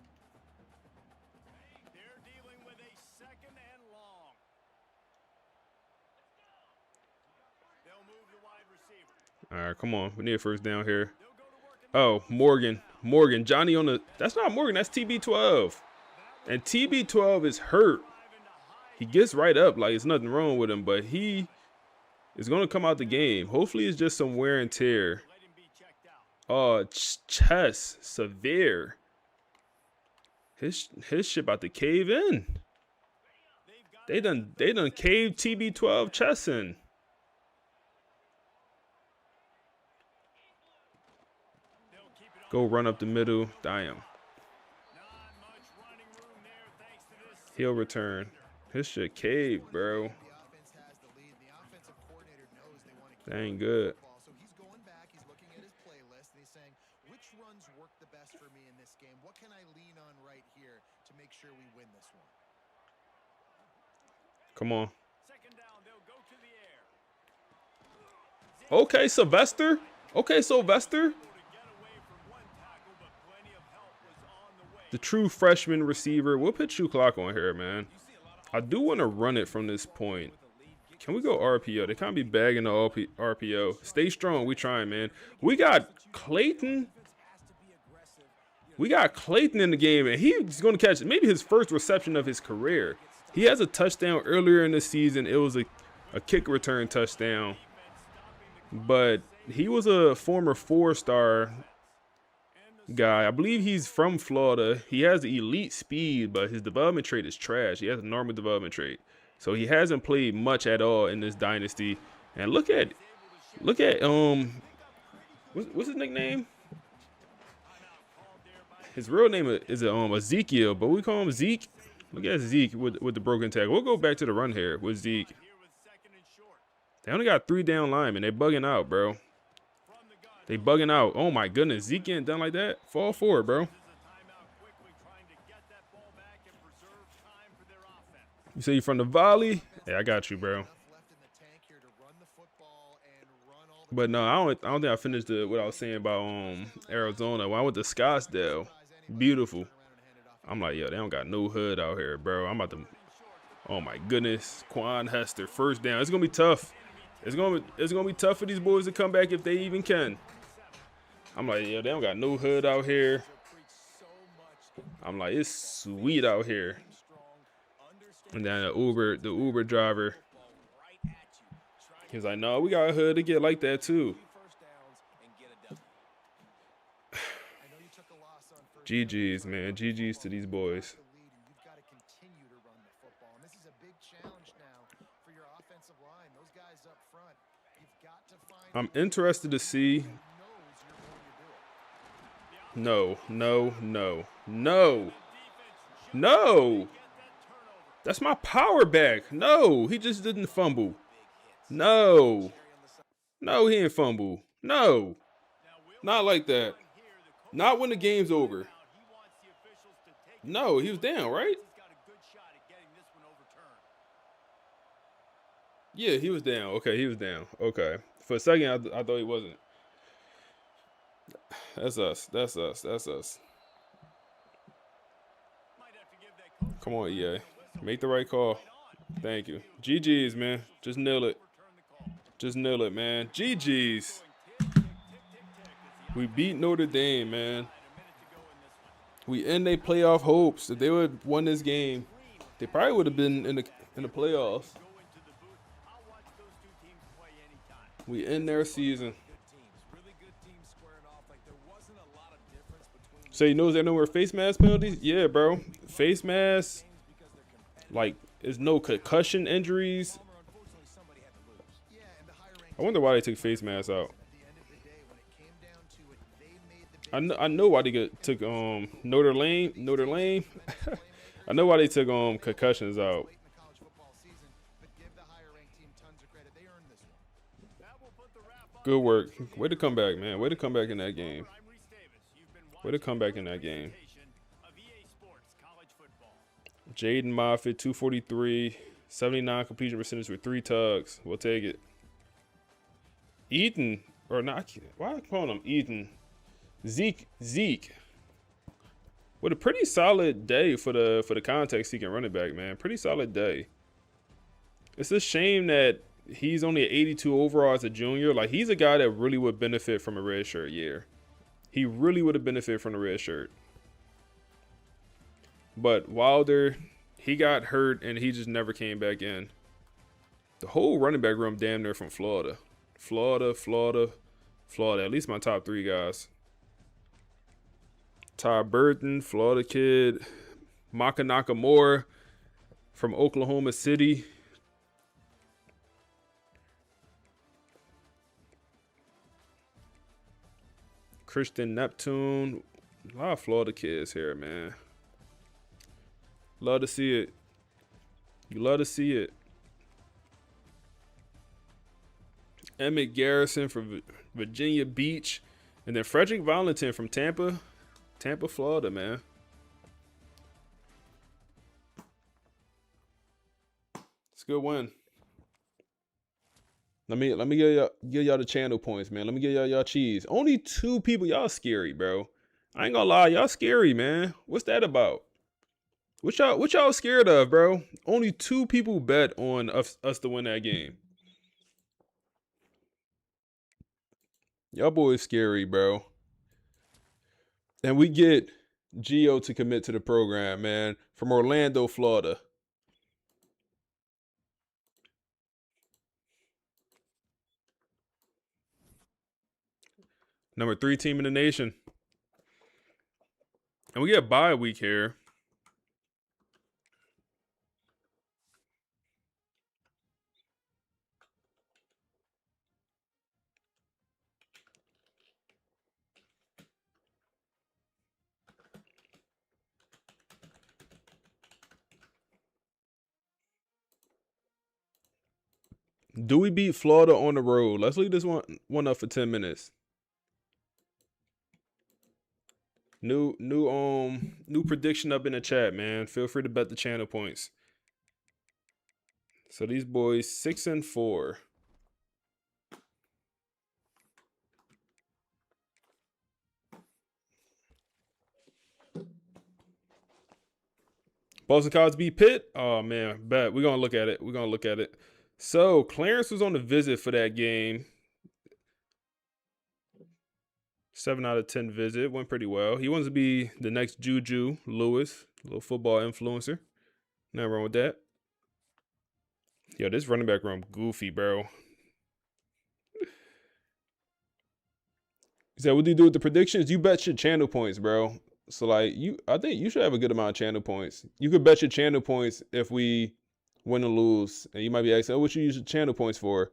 D: They're dealing with a second and long. They'll move the wide receiver.
A: All right, come on. We need a first down here.
D: They'll go to work in
A: Oh, Morgan. Johnny on the. That's not Morgan. That's TB12. And TB12 is hurt. He gets right up like it's nothing wrong with him, but he is going to come out the game. Hopefully it's just some wear and tear.
D: let him be checked out.
A: Chest severe. His shit about to cave in.
D: They've got
A: They done caved TB12 chest in.
D: they'll keep it on.
A: Go run up the middle. Damn.
D: Not much running room there thanks to this.
A: He'll return. His shit caved, bro.
E: The offense has the lead, and the offensive coordinator knows they want to keep
A: That ain't
E: the
A: good.
E: ball. So he's going back, he's looking at his playlist, and he's saying, which runs work the best for me in this game? What can I lean on right here to make sure we win this one?
A: Come on.
D: Second down, they'll go to the air.
A: Okay, Sylvester.
D: To get away from one tackle, but plenty of help was on the way.
A: The true freshman receiver. We'll put you clock on here, man. I do want to run it from this point. Can we go RPO? They can't be bagging the RPO. Stay strong. We trying, man. We got Clayton. We got Clayton in the game, and he's going to catch maybe his first reception of his career. He has a touchdown earlier in the season. It was a kick return touchdown. But he was a former 4-star guy. I believe he's from Florida. He has elite speed, but his development trait is trash. He has a normal development trait. So he hasn't played much at all in this dynasty. And look at what's his nickname? His real name is Ezekiel, but we call him Zeke. Look at Zeke with the broken tackle. We'll go back to the run here with Zeke.
D: Here with second and short.
A: They only got 3 down linemen. They bugging out, bro. They bugging out. Oh my goodness, Zeke getting done like that? Fall forward, bro.
D: This is a timeout quickly trying to get that ball back and preserve time for their offense.
A: You say you from the Valley? Yeah, I got you, bro.
E: Enough left in the tank here to run the football and run all the
A: But no, I don't think I finished what I was saying about Arizona. When I went to Scottsdale, beautiful. I'm like, yo, they don't got no hood out here, bro. I'm about to. Oh my goodness, Quan Hester, first down. It's gonna be tough. It's gonna be tough for these boys to come back if they even can. I'm like, yo, they don't got no hood out here. I'm like, it's sweet out here. And then the Uber driver, he was like, no, we got a hood to get like that too.
E: I know you took a loss on first
A: GG's, man. GG's to these boys.
E: the lead, and you've got to continue to run the football. And this is a big challenge now for your offensive line. Those guys up front, you've got to find
A: I'm interested to see.
E: who knows you're going to do it.
A: No. That's my power back. No, he just didn't fumble. No, he didn't fumble. No, not like that. Not when the game's over. No, he was down, right?
D: He's got a good shot at getting this one overturned.
A: Yeah, he was down. Okay, he was down. Okay. For a second, I thought he wasn't. That's us.
D: Might have to give that coach
A: Come on, EA. Make the right call. Thank you. GG's, man. Just nail it. Just nail it, man. GG's. We beat Notre Dame, man. We end their playoff hopes. If they would have won this game, they probably would have been in the playoffs.
D: go into the booth. I'll watch those two teams play anytime.
A: We end their season.
F: Really good teams squaring off. Like there wasn't a lot of difference between
A: So you know there no more face mask penalties? Yeah, bro. Face masks. Like, there's no concussion injuries.
F: unfortunately somebody had to lose.
E: Yeah, and the higher ranked
A: I wonder why they took face masks out.
E: at the end of the day, when it came down to it, they made the
A: I know why they took Notre Dame. I know why they took concussions out.
E: late in the college football season, but give the higher ranked team tons of credit. They earned this one.
D: That will put the wrap on.
A: Good work. Way to come back, man. Way to come back in that game.
D: I'm Reese Davis. You've been
A: Way to
D: watching
A: come back in that game.
D: of EA Sports College Football.
A: Jaden Moffitt, 243, 79 completion percentage with 3 tugs. We'll take it. Eaton or not. I can't, why am I calling him Ethan? Zeke. With a pretty solid day for the context seeking running back, man. Pretty solid day. It's a shame that he's only at 82 overall as a junior. Like, he's a guy that really would benefit from a red shirt year. He really would have benefited from the red shirt. But Wilder, he got hurt and he just never came back in. The whole running back room damn near from Florida. Florida. At least my top 3 guys. Ty Burton, Florida kid. Maka Nakamura from Oklahoma City. Christian Neptune. A lot of Florida kids here, man. Love to see it. You love to see it. Emmett Garrison from Virginia Beach. And then Frederick Valentin from Tampa, Florida, man. It's a good win. Let me give y'all the channel points, man. Let me give y'all cheese. Only 2 people. Y'all scary, bro. I ain't gonna lie, y'all scary, man. What's that about? What y'all scared of, bro? Only 2 people bet on us to win that game. Y'all boys scary, bro. And we get Gio to commit to the program, man, from Orlando, Florida. Number 3 team in the nation. And we get a bye week here. Do we beat Florida on the road? Let's leave this one up for 10 minutes. New prediction up in the chat, man. Feel free to bet the channel points. So these boys 6-4. Boston College beat Pitt. Oh man, bet we're gonna look at it. So Clarence was on the visit for that game. 7 out of 10 visit. Went pretty well. He wants to be the next Juju Lewis, a little football influencer. Nothing wrong with that. Yo, this running back room goofy, bro. He said, what do you do with the predictions? You bet your channel points, bro. So like I think you should have a good amount of channel points. You could bet your channel points if we win or lose. And you might be asking, what you use your channel points for?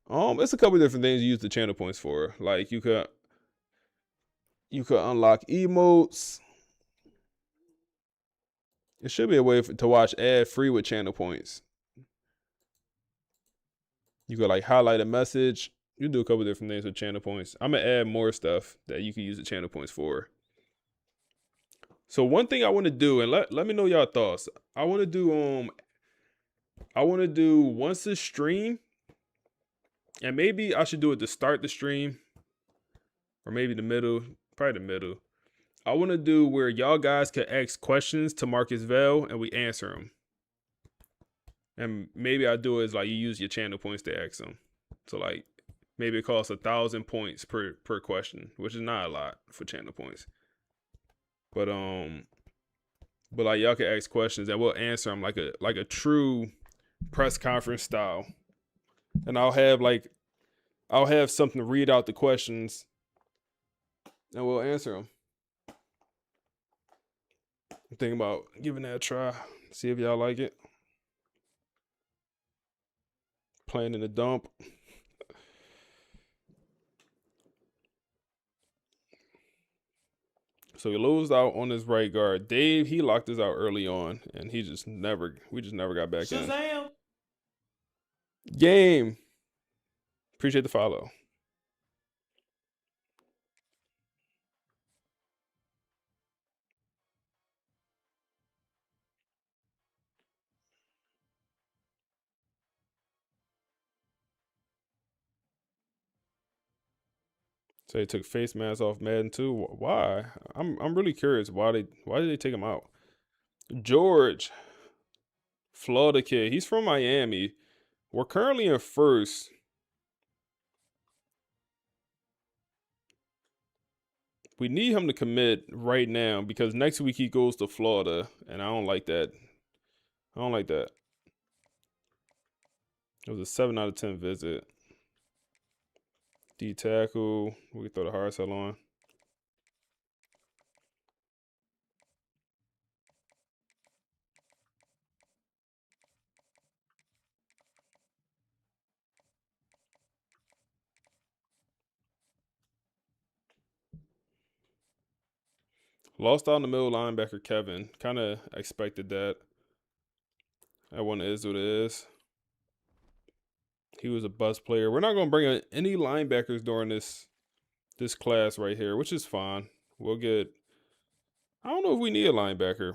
A: It's a couple different things you use the channel points for. Like you could unlock emotes. It should be a way to watch ad free with channel points. You could like highlight a message. You do a couple different things with channel points. I'm gonna add more stuff that you can use the channel points for. So one thing I want to do, and let me know y'all thoughts. I want to do once this stream, and maybe I should do it to start the stream, or maybe the middle, probably the middle. I want to do where y'all guys could ask questions to Marcus Vale and we answer them. And maybe I do it as like you use your channel points to ask them. So like maybe it costs 1,000 points per question, which is not a lot for channel points. But like y'all can ask questions and we'll answer them like a true press conference style. And I'll have something to read out the questions and we'll answer them. I'm thinking about giving that a try. See if y'all like it. Playing in the dump. So he losed out on his right guard. Dave, he locked us out early on, and we just never got back in. Game. Appreciate the follow. So they took face masks off Madden too. Why? I'm really curious. Why did they take him out? George, Florida kid. He's from Miami. We're currently in first. We need him to commit right now because next week he goes to Florida, and I don't like that. I don't like that. It was a 7 out of 10 visit. D tackle. We can throw the hard sell on. Lost out in the middle linebacker Kevin. Kind of expected that. That one is what it is. He was a bust player. We're not going to bring in any linebackers during this class right here, which is fine. We'll get. I don't know if we need a linebacker.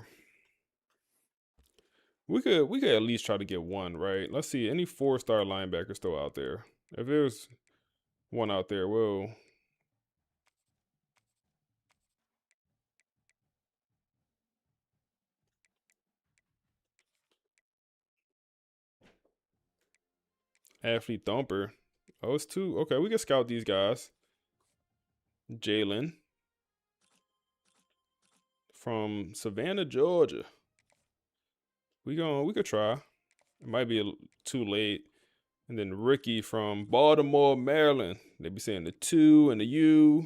A: We could at least try to get one, right? Let's see. Any 4-star linebackers still out there? If there's one out there, we'll. Athlete Thumper. Oh, it's 2. Okay, we can scout these guys. Jalen from Savannah, Georgia. We could try. It might be too late. And then Ricky from Baltimore, Maryland. They be saying the 2 and the U.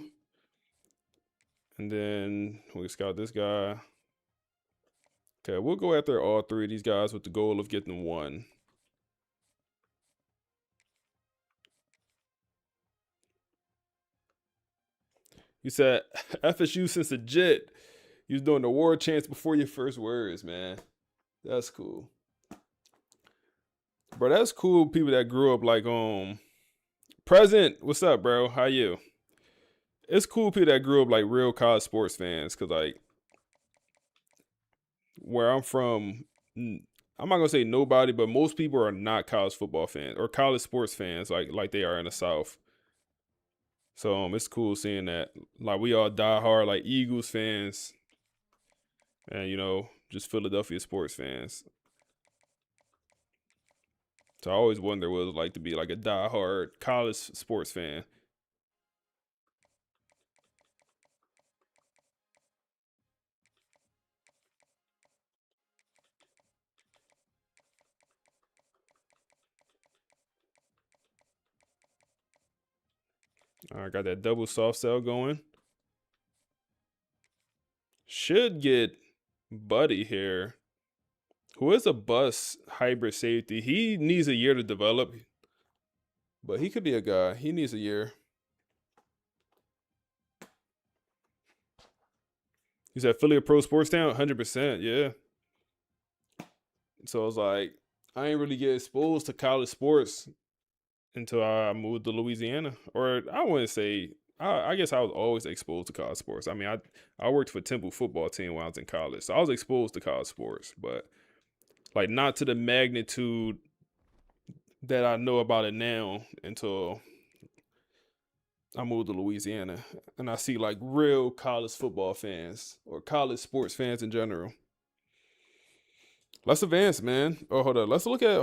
A: And then we can scout this guy. Okay, we'll go after all 3 of these guys with the goal of getting 1. You said FSU since the JIT. You was doing the war chants before your first words, man. That's cool. Bro, that's cool. People that grew up like Present. What's up, bro? How you? It's cool people that grew up like real college sports fans, cause like where I'm from, I'm not gonna say nobody, but most people are not college football fans or college sports fans like they are in the South. So it's cool seeing that. Like we all die hard like Eagles fans, and just Philadelphia sports fans. So I always wonder what it was like to be like a die-hard college sports fan. I got that double soft sell going. Should get Buddy here, who is a bust hybrid safety. He needs a year to develop, but he could be a guy. He needs a year. He said Philly a pro sports town? 100%, yeah. So I was like, I ain't really get exposed to college sports until I moved to Louisiana. Or I wouldn't say, I guess I was always exposed to college sports. I mean, I worked for Temple football team when I was in college. So I was exposed to college sports, but like not to the magnitude that I know about it now until I moved to Louisiana and I see like real college football fans or college sports fans in general. Let's advance, man. Oh, hold on. Let's look at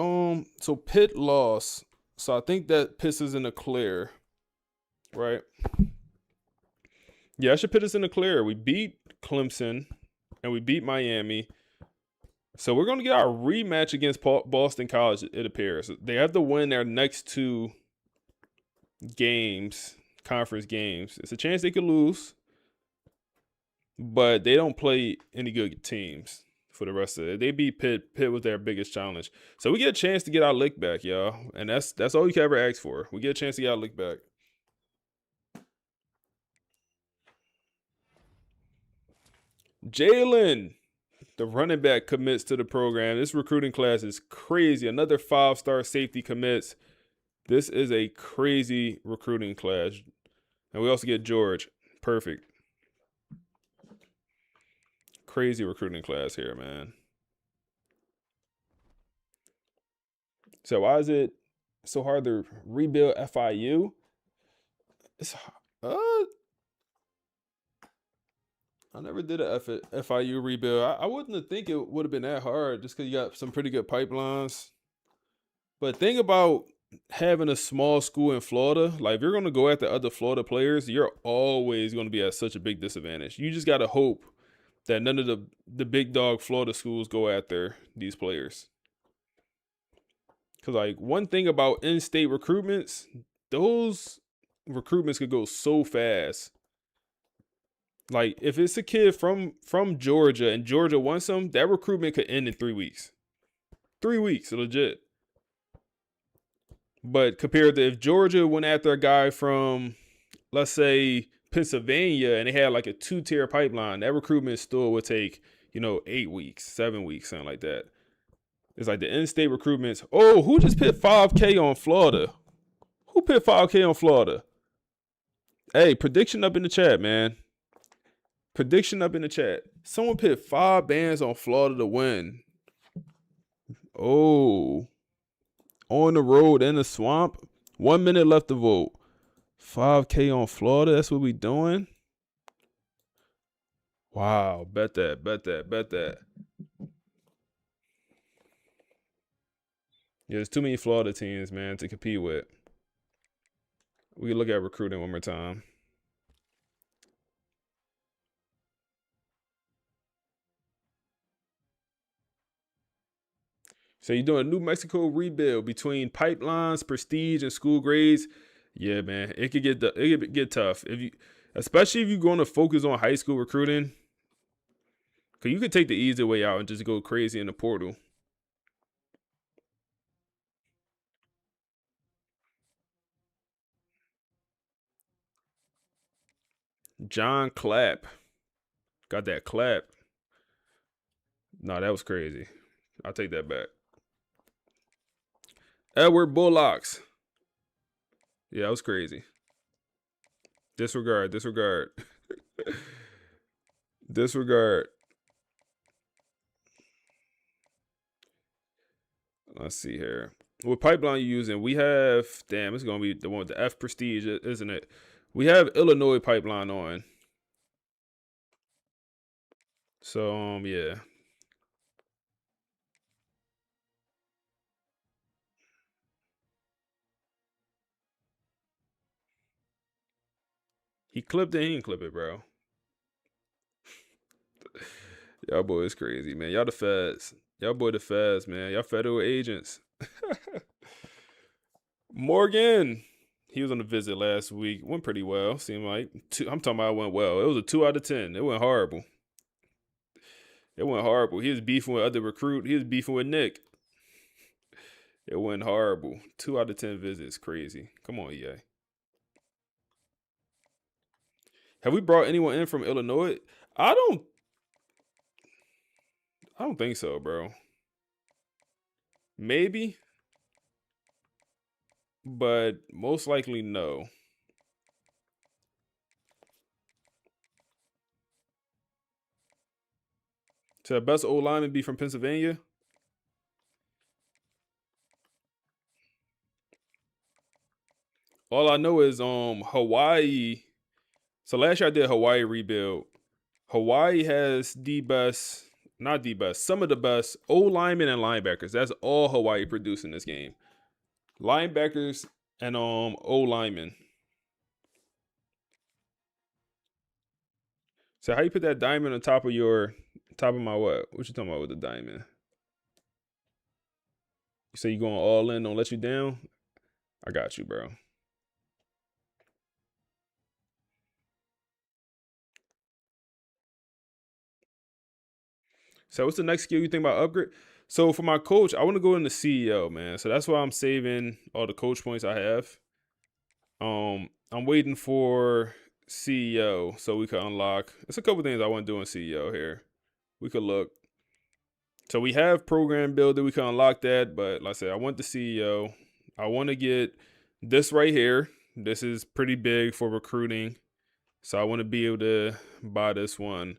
A: so Pitt lost. So I think that pisses in the clear. Right? Yeah, I should put us in the clear. We beat Clemson and we beat Miami. So we're going to get our rematch against Boston College, it appears. They have to win their next 2 games, conference games. It's a chance they could lose, but they don't play any good teams for the rest of it. They beat Pitt. Pitt was their biggest challenge. So we get a chance to get our lick back, y'all. And that's all you can ever ask for. We get a chance to get our lick back. Jalen, the running back, commits to the program. This recruiting class is crazy. Another 5-star safety commits. This is a crazy recruiting class. And we also get George. Perfect. Crazy recruiting class here, man. So why is it so hard to rebuild FIU? I never did a FIU rebuild. I wouldn't think it would have been that hard just because you got some pretty good pipelines. But think about having a small school in Florida. Like, if you're going to go after other Florida players, you're always going to be at such a big disadvantage. You just got to hope that none of the big dog Florida schools go after these players. Because, like, one thing about in-state recruitments, those recruitments could go so fast. Like, if it's a kid from Georgia and Georgia wants him, that recruitment could end in 3 weeks. 3 weeks, legit. But compared to if Georgia went after a guy from, let's say, Pennsylvania, and they had like a 2-tier pipeline, that recruitment still would take, 8 weeks, 7 weeks, something like that. It's like the in-state recruitments. Oh, who just put 5K on Florida? Who put 5K on Florida? Hey, prediction up in the chat, man. Prediction up in the chat. Someone put 5 bands on Florida to win. Oh. On the road in the swamp. 1 minute left to vote. 5K on Florida. That's what we doing. Wow. Bet that. Yeah, there's too many Florida teams, man, to compete with. We can look at recruiting one more time. So you're doing a New Mexico rebuild between pipelines, prestige, and school grades. Yeah, man, it could get tough especially if you're going to focus on high school recruiting. Cause you could take the easy way out and just go crazy in the portal. John Clapp. Got that clap. Nah, that was crazy. I'll take that back. Edward Bullocks. Yeah, that was crazy. Disregard. Disregard. Let's see here. What pipeline you using? We have, damn, it's going to be the one with the F Prestige, isn't it? We have Illinois pipeline on. So, yeah. He clipped it, he didn't clip it, bro. Y'all boys crazy, man. Y'all the feds. Y'all boy the feds, man. Y'all federal agents. Morgan. He was on a visit last week. Went pretty well, seemed like. I'm talking about it went well. It was a 2 out of 10. It went horrible. He was beefing with other recruit. He was beefing with Nick. It went horrible. 2 out of 10 visits. Crazy. Come on, EA. Have we brought anyone in from Illinois? I don't think so, bro. Maybe. But most likely no. So the best old lineman be from Pennsylvania? All I know is Hawaii. So last year I did Hawaii rebuild. Hawaii has some of the best old linemen and linebackers. That's all Hawaii produced in this game. Linebackers and old linemen. So how you put that diamond on top of my what? What you talking about with the diamond? You say you going all in, don't let you down? I got you, bro. So what's the next skill you think about upgrade? So for my coach, I want to go into CEO, man. So that's why I'm saving all the coach points I have. I'm waiting for CEO so we can unlock. There's a couple things I want to do in CEO here. We could look. So we have program builder. We can unlock that. But like I said, I want the CEO. I want to get this right here. This is pretty big for recruiting. So I want to be able to buy this one.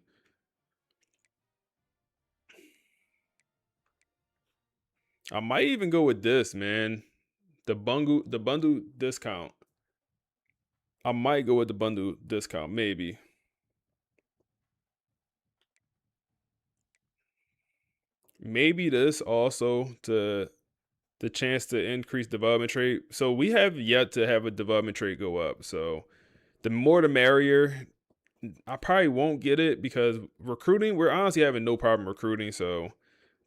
A: I might even go with this, man. The bundle discount. I might go with the bundle discount, maybe. Maybe this also to the chance to increase development trade. So we have yet to have a development trade go up. So the more the merrier. I probably won't get it because recruiting, we're honestly having no problem recruiting, so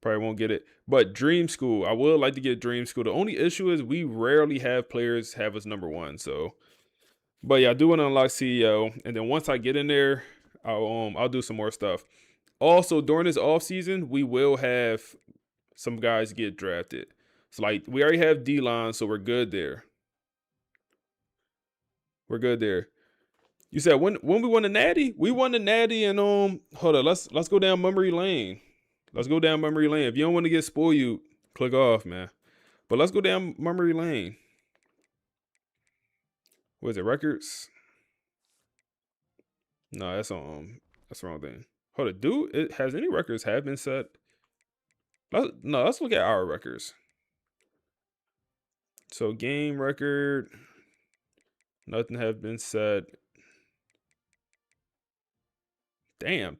A: probably won't get it. But Dream School, I would like to get Dream School. The only issue is we rarely have players have us #1. So, but yeah, I do want to unlock CEO, and then once I get in there, I'll do some more stuff. Also, during this off season, we will have some guys get drafted. So like we already have D-line, so we're good there. We're good there. You said when we won the Natty? We won the Natty and hold on, let's go down memory lane. Let's go down memory lane. If you don't want to get spoiled, click off, man. But let's go down memory lane. What is it, records? No, that's the wrong thing. Hold on, dude, has any records have been set? Let's look at our records. So game record, nothing have been set. Damn.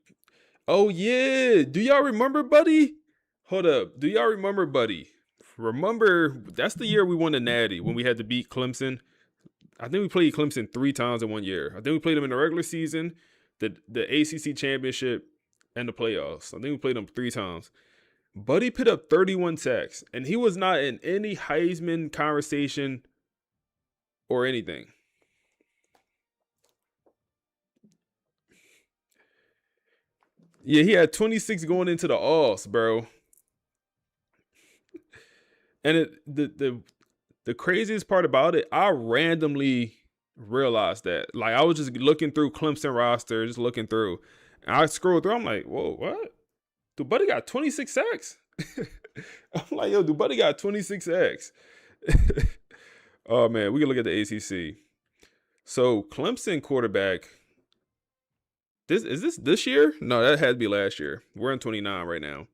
A: Oh yeah. Do y'all remember, buddy? Hold up. Do y'all remember, buddy? Remember, that's the year we won the Natty when we had to beat Clemson. I think we played Clemson 3 times in 1 year. I think we played them in the regular season, the ACC championship, and the playoffs. I think we played them 3 times. Buddy put up 31 sacks, and he was not in any Heisman conversation or anything. Yeah, he had 26 going into the Alls, bro. And the craziest part about it, I randomly realized that. Like, I was just looking through Clemson roster, just looking through. And I scrolled through, I'm like, whoa, what? Dude, Buddy got 26 sacks? I'm like, yo, dude, Buddy got 26 sacks. Oh, man, we can look at the ACC. So, Clemson quarterback. Is this year? No, that had to be last year. We're in 29 right now.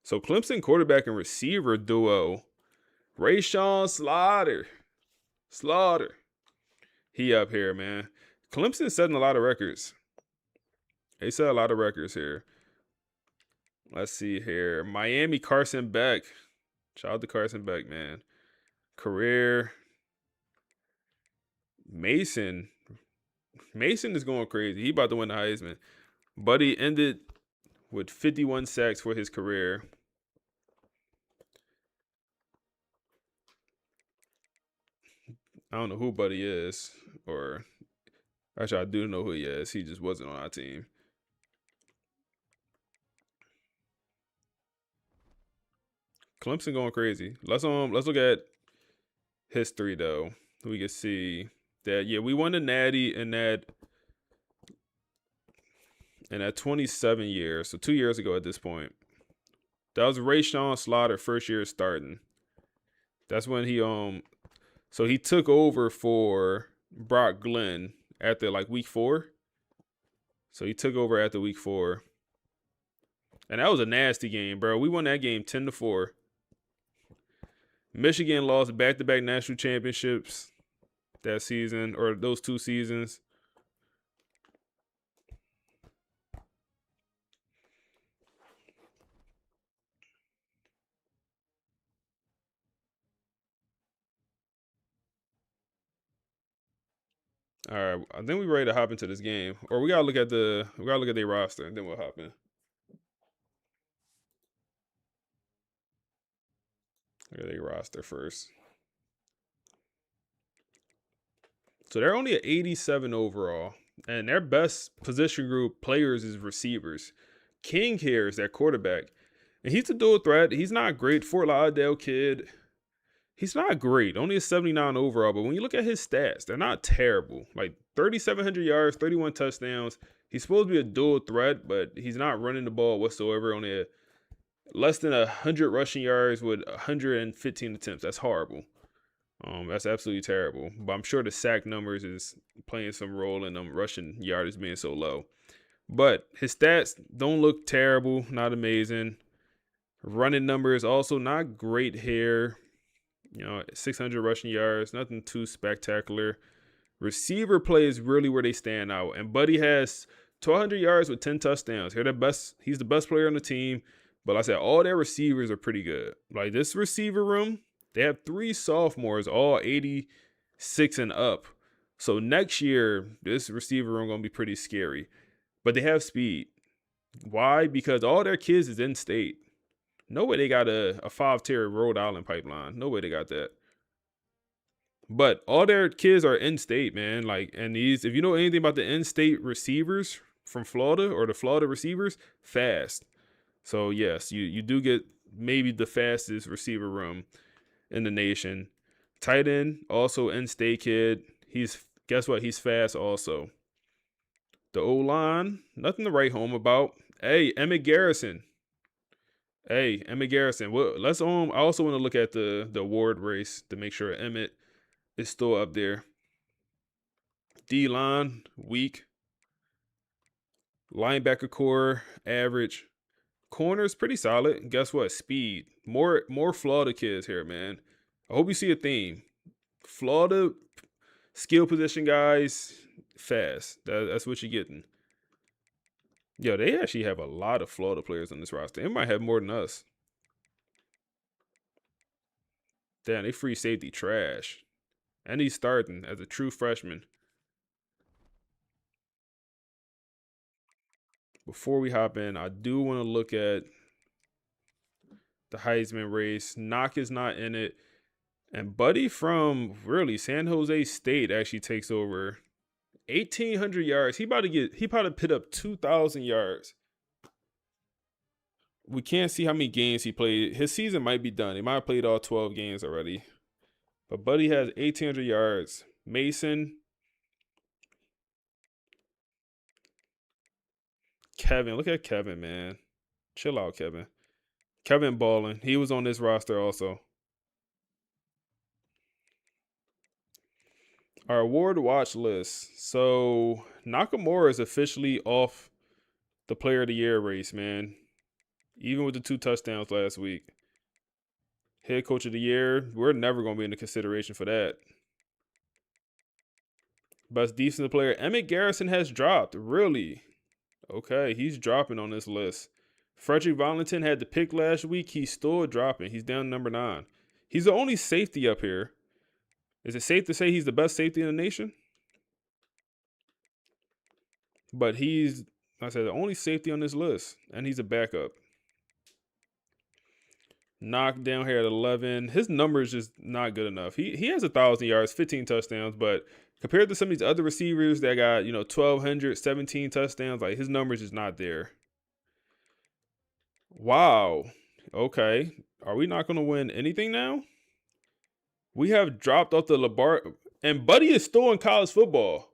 A: So Clemson quarterback and receiver duo, Rayshawn Slaughter. He up here, man. Clemson setting a lot of records. They set a lot of records here. Let's see here. Miami, Carson Beck. Shout out to Carson Beck, man. Career. Mason is going crazy. He about to win the Heisman. Buddy ended with 51 sacks for his career. I don't know who Buddy is, or actually I do know who he is. He just wasn't on our team. Clemson going crazy. Let's look at history though. We can see that we won the Natty in that 27 years. So 2 years ago at this point. That was Rayshawn Slaughter first year starting. That's when he so he took over for Brock Glenn after like week 4. So he took over after week 4. And that was a nasty game, bro. We won that game 10-4. Michigan lost back-to-back national championships that season, or those 2 seasons. All right, I think we're ready to hop into this game, or we gotta look at their roster, and then we'll hop in. Look at their roster first. So they're only at 87 overall, and their best position group players is receivers. King here is their quarterback, and he's a dual threat. He's not great. Fort Lauderdale kid. He's not great, only a 79 overall, but when you look at his stats, they're not terrible. Like 3,700 yards, 31 touchdowns. He's supposed to be a dual threat, but he's not running the ball whatsoever. Only less than 100 rushing yards with 115 attempts. That's horrible. That's absolutely terrible. But I'm sure the sack numbers is playing some role in them rushing yardage being so low. But his stats don't look terrible, not amazing. Running numbers also not great here. 600 rushing yards, nothing too spectacular. Receiver play is really where they stand out. And Buddy has 1,200 yards with 10 touchdowns. He's the best player on the team. But like I said, all their receivers are pretty good. Like this receiver room, they have 3 sophomores, all 86 and up. So next year, this receiver room going to be pretty scary. But they have speed. Why? Because all their kids is in state. No way they got a 5-tier Rhode Island pipeline. No way they got that. But all their kids are in state, man. Like, and these, if you know anything about the in-state receivers from Florida or the Florida receivers, fast. So yes, you do get maybe the fastest receiver room in the nation. Tight end, also in-state kid. Guess what? He's fast also. The O-line, nothing to write home about. Hey, Emmett Garrison. Well, let's I also want to look at the award race to make sure Emmett is still up there. D-line, weak. Linebacker core, average. Corners, pretty solid. Guess what? Speed. More Florida kids here, man. I hope you see a theme. Florida skill position guys, fast. That's what you're getting. Yo, they actually have a lot of Florida players on this roster. They might have more than us. Damn, they free safety trash. And he's starting as a true freshman. Before we hop in, I do want to look at the Heisman race. Knock is not in it. And Buddy from really San Jose State actually takes over 1,800 yards. He about to put up 2,000 yards. We can't see how many games he played. His season might be done. He might have played all 12 games already. But Buddy has 1,800 yards. Mason. Kevin. Look at Kevin, man. Chill out, Kevin. Kevin balling. He was on this roster also. Our award watch list. So Nakamura is officially off the player of the year race, man. Even with the 2 touchdowns last week. Head coach of the year, we're never going to be in the consideration for that. Best defensive player, Emmett Garrison has dropped. Really? Okay, he's dropping on this list. Frederick Valentin had the pick last week. He's still dropping. He's down number 9. He's the only safety up here. Is it safe to say he's the best safety in the nation? But he's, like I said, the only safety on this list. And he's a backup. Knocked down here at 11. His number is just not good enough. He has 1,000 yards, 15 touchdowns, but compared to some of these other receivers that got, 1,200, 17 touchdowns, like his numbers is not there. Wow. Okay. Are we not going to win anything now? We have dropped off the Labar, and Buddy is still in college football.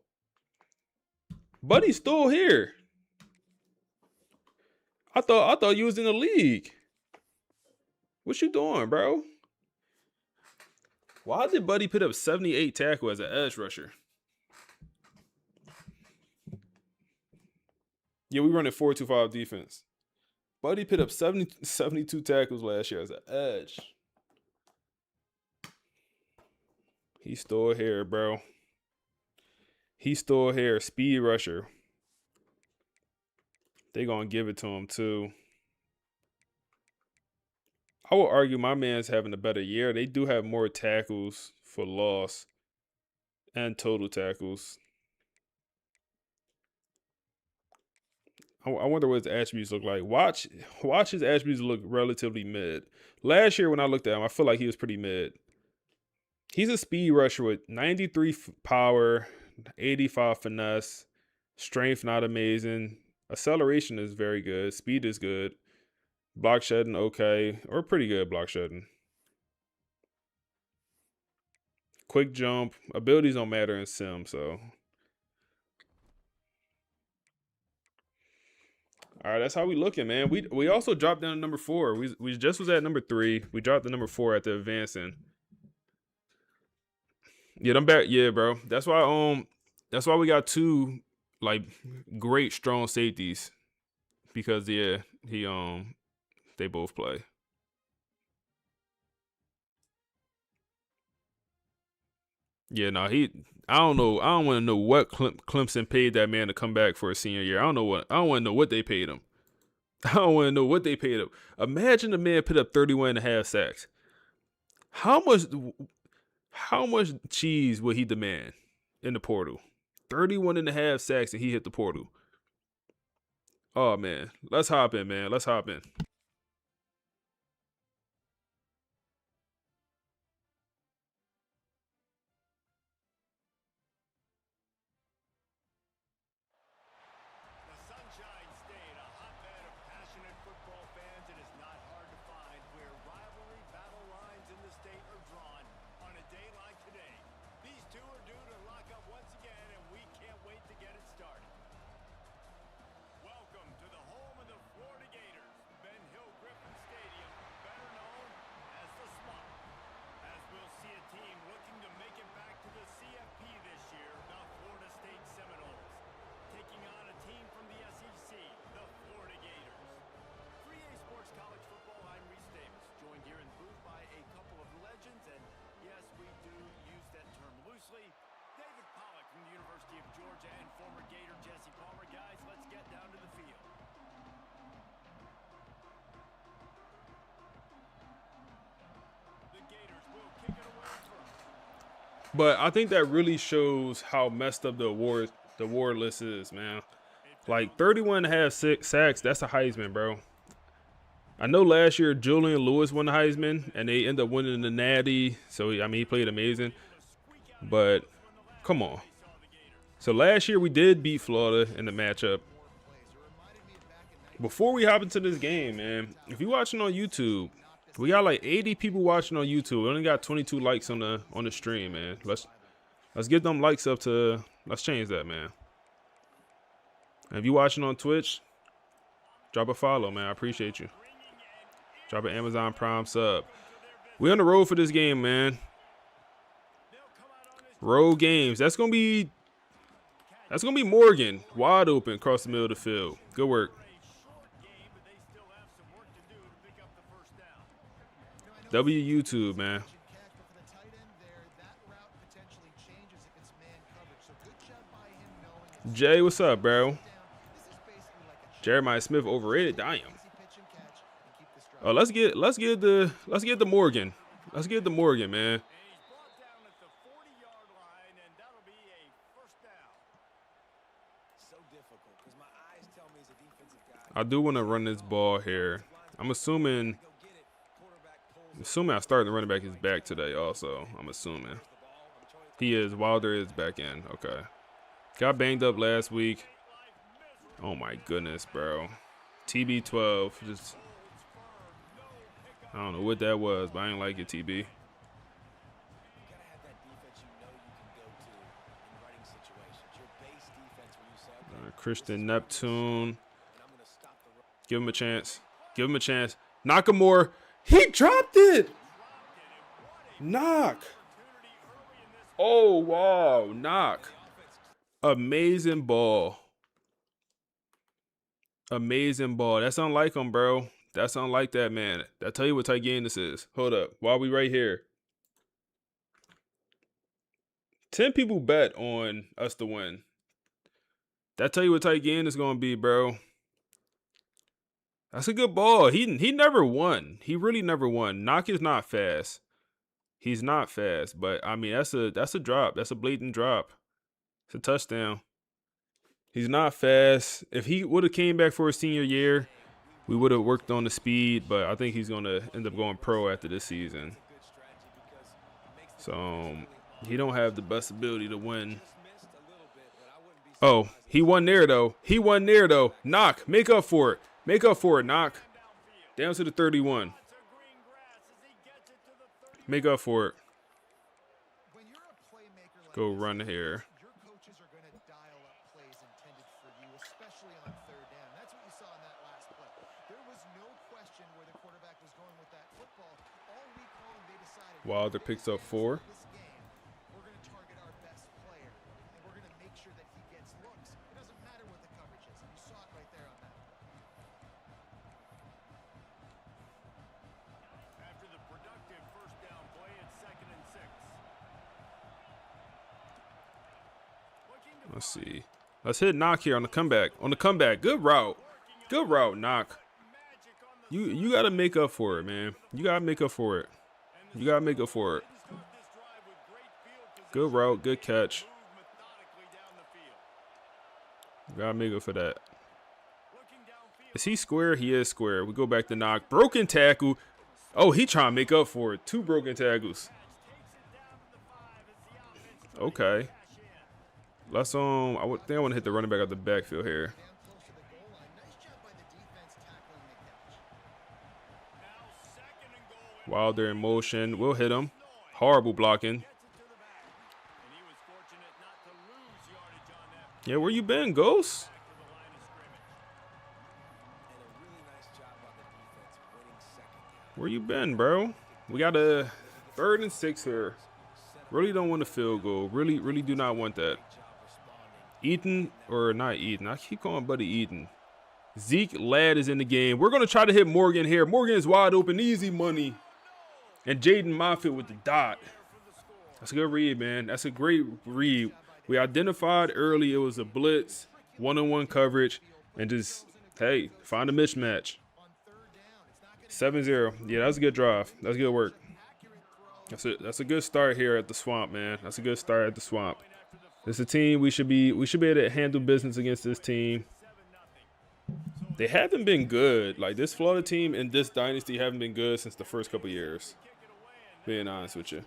A: Buddy's still here. I thought you was in the league. What you doing, bro? Why did Buddy put up 78 tackle as an edge rusher? Yeah, we run a 4-2-5 defense. Buddy put up 72 tackles last year as an edge. He's still here, bro. He's still here. Speed rusher. They gonna give it to him too. I will argue my man's having a better year. They do have more tackles for loss and total tackles. I wonder what his attributes look like. Watch his attributes look relatively mid. Last year when I looked at him, I feel like he was pretty mid. He's a speed rusher with 93 power, 85 finesse, strength not amazing. Acceleration is very good. Speed is good. Block shedding, okay. Or pretty good block shedding. Quick jump. Abilities don't matter in sim, so. All right, that's how we looking, man. We also dropped down to number 4. We just was at number 3. We dropped to number 4 at the advancing. Yeah, I'm back. Yeah, bro. That's why we got 2 like great strong safeties. Because yeah, they both play. Yeah, no, I don't know. I don't want to know what Clemson paid that man to come back for a senior year. I don't know what. I don't want to know what they paid him. I don't want to know what they paid him. Imagine the man put up 31.5 sacks. How much? How much cheese would he demand in the portal? 31.5 sacks and he hit the portal. Oh man, let's hop in, man. Let's hop in.
D: The Sunshine State, a hotbed of passionate football fans. It is not hard to find where rivalry battle lines in the state are drawn on a day like today. These two are due to lock up once again, and we can't wait to get it started. Welcome to the home of the Florida Gators, Ben Hill Griffin Stadium, better known as the Swamp. As we'll see a team looking to make it back to the CFP this year, the Florida State Seminoles, taking on a team from the SEC, the Florida Gators. 3A Sports College Football, I'm Reese Davis, joined here in the booth by a couple of legends, and yes, we do use that term loosely. David Pollack from the University of Georgia and former Gator Jesse Palmer. Guys, let's get down to the field. The Gators will kick it away first.
A: But I think that really shows how messed up the award list is, man. Like 31.5 sacks, that's a Heisman, bro. I know last year Julian Lewis won the Heisman and they ended up winning the Natty. So I mean he played amazing. But come on. So last year we did beat Florida in the matchup. Before we hop into this game, man, if you're watching on YouTube, we got like 80 people watching on YouTube. We only got 22 likes on the stream, man. Let's get them likes up to. Let's change that, man. And if you're watching on Twitch, drop a follow, man. I appreciate you. Drop an Amazon Prime sub. We on the road for this game, man. Road games. That's gonna be Morgan wide open across the middle of the field. Good work. W YouTube, man. Jay, what's up, bro? Jeremiah Smith overrated. Damn. Oh, let's get the Morgan. Let's get the Morgan, man. I do want to run this ball here. I'm assuming I started the running back is back today also. I'm assuming. He is. Wilder is back in. Okay. Got banged up last week. Oh my goodness, bro. TB12. Just I don't know what that was, but I ain't like it, TB. Christian Neptune. Give him a chance. Give him a chance. Nakamura. He dropped it. Knock. Oh, wow. Knock. Amazing ball. Amazing ball. That's unlike him, bro. That's unlike that, man. I'll tell you what type game this is. Hold up. While we right here. 10 people bet on us to win. That tell you what type game it's going to be, bro. That's a good ball. He never won. He really never won. Knock is not fast. He's not fast, but I mean that's a drop. That's a blatant drop. It's a touchdown. He's not fast. If he would have came back for his senior year, we would have worked on the speed, but I think he's going to end up going pro after this season. So he don't have the best ability to win. Oh, he won there though. He won there though. Knock, make up for it. Make up for it, Knock. Down to the 31. Make up for it. Go run here.
E: Your coaches are going to dial up plays intended for you, especially on third down. That's what you saw in that last play. There was no question where the quarterback was going with that football. All week long, they decided.
A: Wilder picks up 4.
E: This game, we're going to target our best player, and we're going to make sure that he gets looks. It doesn't matter what the coverage is. And you saw it right there on that play. After the productive first down play, it's 2nd and 6.
A: Let's see. Let's hit knock here on the comeback. On the comeback. Good route. Good route, knock. You gotta make up for it, man. You gotta make up for it. You gotta make up for it. Good route, good catch. You gotta make up for that. Is he square? He is square. We go back to knock. Broken tackle. Oh, he trying to make up for it. 2 broken tackles. Okay. Let's I think I want to hit the running back out the backfield here. Wilder in motion. We'll hit him. Horrible blocking. Yeah, where you been, Ghost? Where you been, bro? We got a 3rd and 6 here. Really don't want a field goal. Really do not want that. Eaton, or not Eaton. I keep calling Buddy Eaton. Zeke Ladd is in the game. We're going to try to hit Morgan here. Morgan is wide open. Easy money. And Jaden Moffitt with the dot. That's a good read, man. That's a great read. We identified early it was a blitz, one-on-one coverage, and just, hey, find a mismatch. 7-0. Yeah, that's a good drive. That's good work. That's a good start here at the Swamp, man. That's a good start at the Swamp. It's a team we should be able to handle business against this team. They haven't been good. Like, this Florida team and this Dynasty haven't been good since the first couple years. Being honest with you.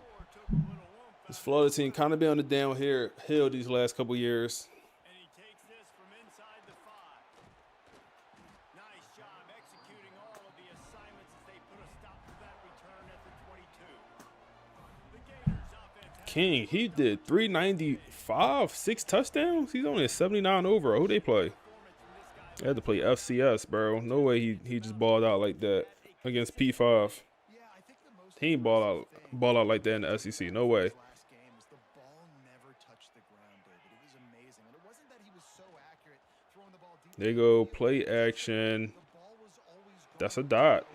A: This Florida team kind of been on the downhill these last couple years.
D: And he takes this from inside the 5. Nice job executing all of the assignments as they put a stop to that return at the 22. The Gators offense.
A: King, he did 395, 6 touchdowns. He's only a 79 over. Who they play? They had to play FCS, bro. No way he just balled out like that against P5. He ain't ball out like that in the SEC. No way. There you go. Play action. That's a dot.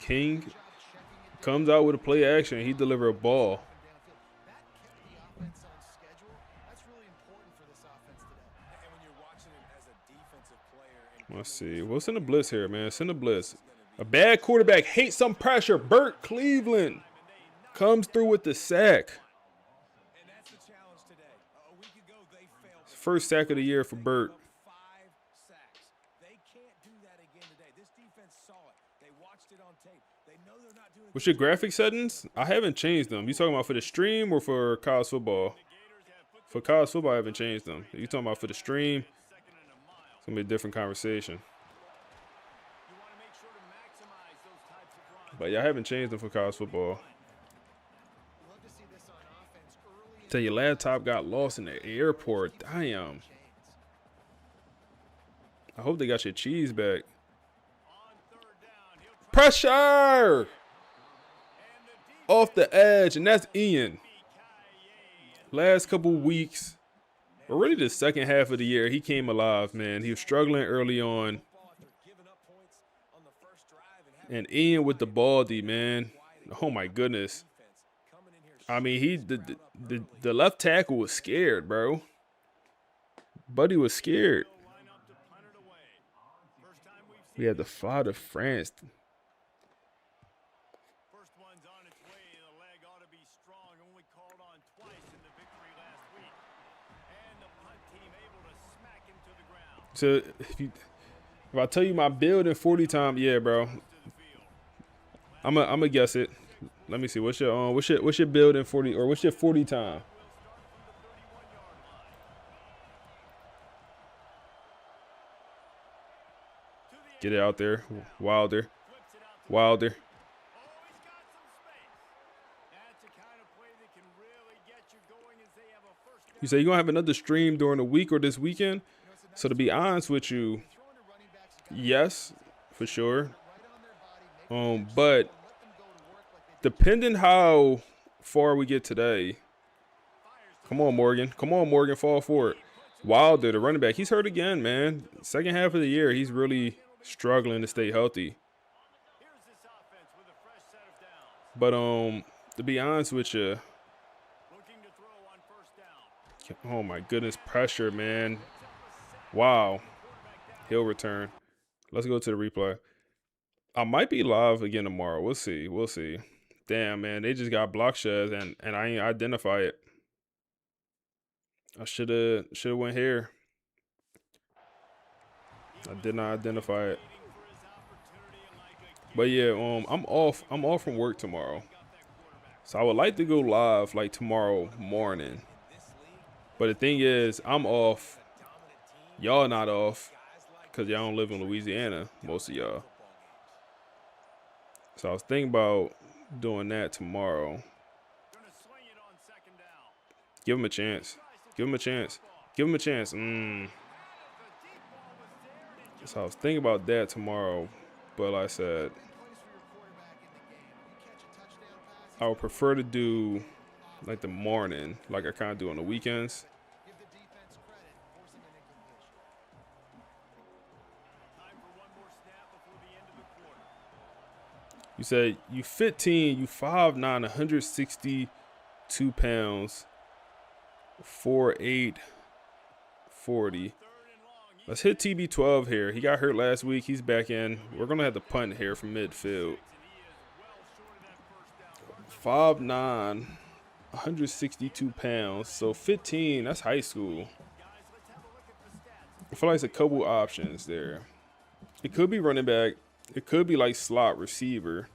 A: King comes out with a play action. He delivered a ball. Let's see. What's in the blitz here, man? It's in the blitz. A bad quarterback hates some pressure. Burt Cleveland comes through with the sack. First sack of the year for Burt. What's your graphic settings? I haven't changed them. You talking about for the stream or for college football? For college football, I haven't changed them. You talking about for the stream? It's gonna be a different conversation. But yeah, I haven't changed them for college football. Tell your laptop got lost in the airport. Damn. I hope they got your cheese back. Pressure! Off the edge, and that's Ian. Last couple weeks, or really the second half of the year, he came alive, man. He was struggling early on. And Ian with the baldy, man. Oh my goodness. I mean, the left tackle was scared, bro. Buddy was scared. We had to fly to France.
D: First one's on its way. The leg ought to be strong. Only called on twice in the victory last week. And the punt team able to smack him to the ground.
A: So if I tell you my build in 40 time, yeah, bro. I'm gonna guess it. Let me see. What's your build in 40, or what's your 40 time? Get it out there. Wilder. Wilder. You say you're going to have another stream during the week or this weekend? So to be honest with you, yes, for sure. But depending how far we get today, come on, Morgan. Come on, Morgan, fall for it. Wilder, the running back, he's hurt again, man. Second half of the year, he's really struggling to stay healthy. But to be honest with you, Oh my goodness, pressure, man. Wow. He'll return. Let's go to the replay. I might be live again tomorrow. We'll see. We'll see. Damn, man. They just got block sheds and I ain't identify it. I shoulda went here. I did not identify it. But yeah, I'm off from work tomorrow. So I would like to go live like tomorrow morning. But the thing is, I'm off. Y'all not off because y'all don't live in Louisiana, most of y'all. So I was thinking about doing that tomorrow. Give him a chance. Give him a chance. Give him a chance. So I was thinking about that tomorrow. But like I said, I would prefer to do like the morning, like I kind of do on the weekends. You said you 15, you 5'9", 162 pounds, 4'8", 40. Let's hit TB12 here. He got hurt last week. He's back in. We're going to have to punt here from midfield. 5'9", 162 pounds. So 15, that's high school. I feel like it's a couple options there. It could be running back. It could be like slot receiver.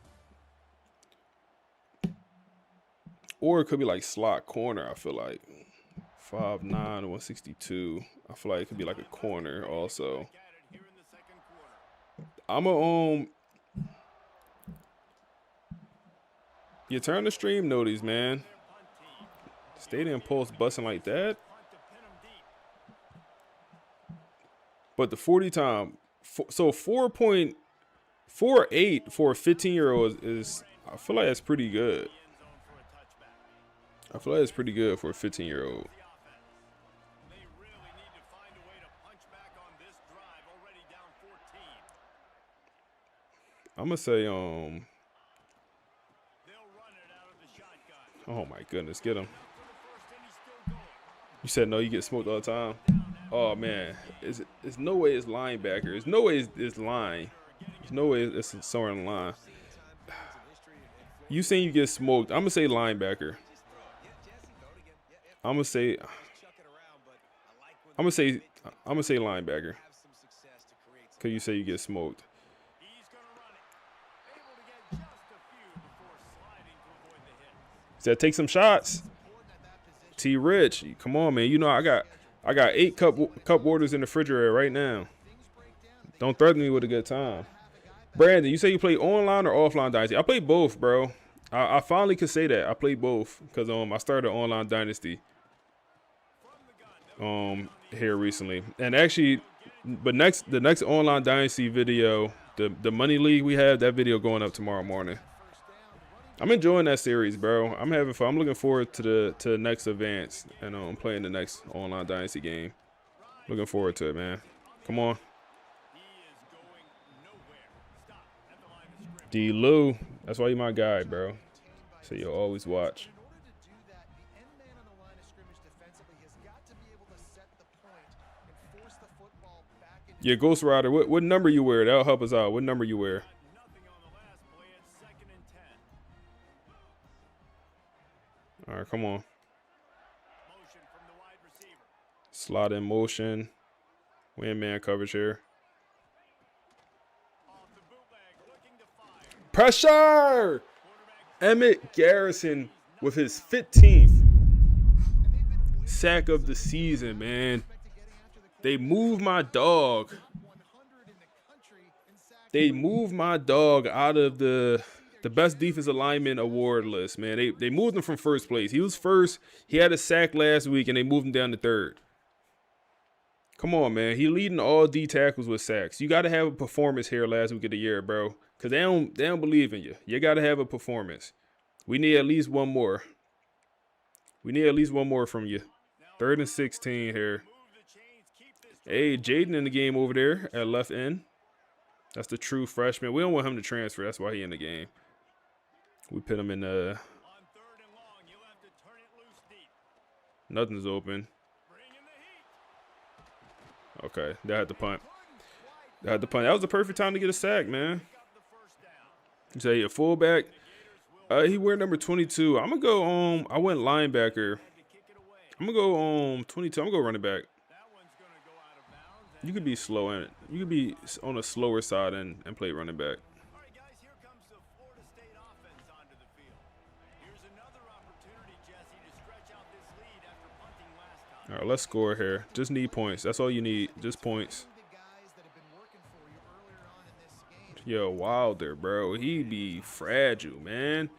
A: Or it could be like slot corner, I feel like. 5'9", 162. I feel like it could be like a corner also. I'm a you turn the stream notice, man. Stadium pulse busting like that. But the 40 time, so 4.48 for a 15-year-old is, I feel like that's pretty good. I feel like it's pretty good for a 15-year-old. I'm gonna say oh my goodness, get him. You said no, you get smoked all the time. Oh man, it's no way it's linebacker. There's no way it's line. There's no way it's somewhere in the line. You saying you get smoked? I'm gonna say linebacker. I'm gonna say linebacker. Cause you say you get smoked. Said take some shots. T Rich, come on, man. You know I got 8 cup waters in the refrigerator right now. Don't threaten me with a good time. Brandon, you say you play online or offline Dynasty? I play both, bro. I finally could say that. I play both because I started online Dynasty here recently. And actually, but the next online Dynasty video, the money league we have, that video going up tomorrow morning. I'm enjoying that series, bro. I'm having fun. I'm looking forward to the next advance, and I'm playing the next online Dynasty game. Looking forward to it, man. Come on. D. Lou, that's why you my guy, bro. So you'll always watch. Yeah, Ghost Rider, what number you wear? That'll help us out. What number you wear? All right, come on. Slot in motion. We in man coverage here. Pressure! Emmett Garrison with his 15th sack of the season, man. They moved my dog. They moved my dog out of the best defensive lineman award list, man. They moved him from first place. He was first. He had a sack last week, and they moved him down to third. Come on, man. He leading all D tackles with sacks. You got to have a performance here last week of the year, bro, because they don't believe in you. You got to have a performance. We need at least one more. We need at least one more from you. 3rd and 16 here. Hey, Jaden in the game over there at left end. That's the true freshman. We don't want him to transfer. That's why he in the game. We put him in nothing's open. Okay, they had to punt. They had to punt. That was the perfect time to get a sack, man. You say a fullback. He wear number 22. I'm gonna go I went linebacker. I'm gonna go 22. I'm gonna go running back. You could be slow in it. You could be on the slower side and play running back.
D: All right, guys, here comes the Florida State offense onto the field. Here's another opportunity, Jesse, to stretch out this lead after punting last time.
A: All right, let's score here. Just need points. That's all you need. Just points.
E: The guys that have been working for you earlier on in this game.
A: Yo, Wilder, bro. He be fragile, man.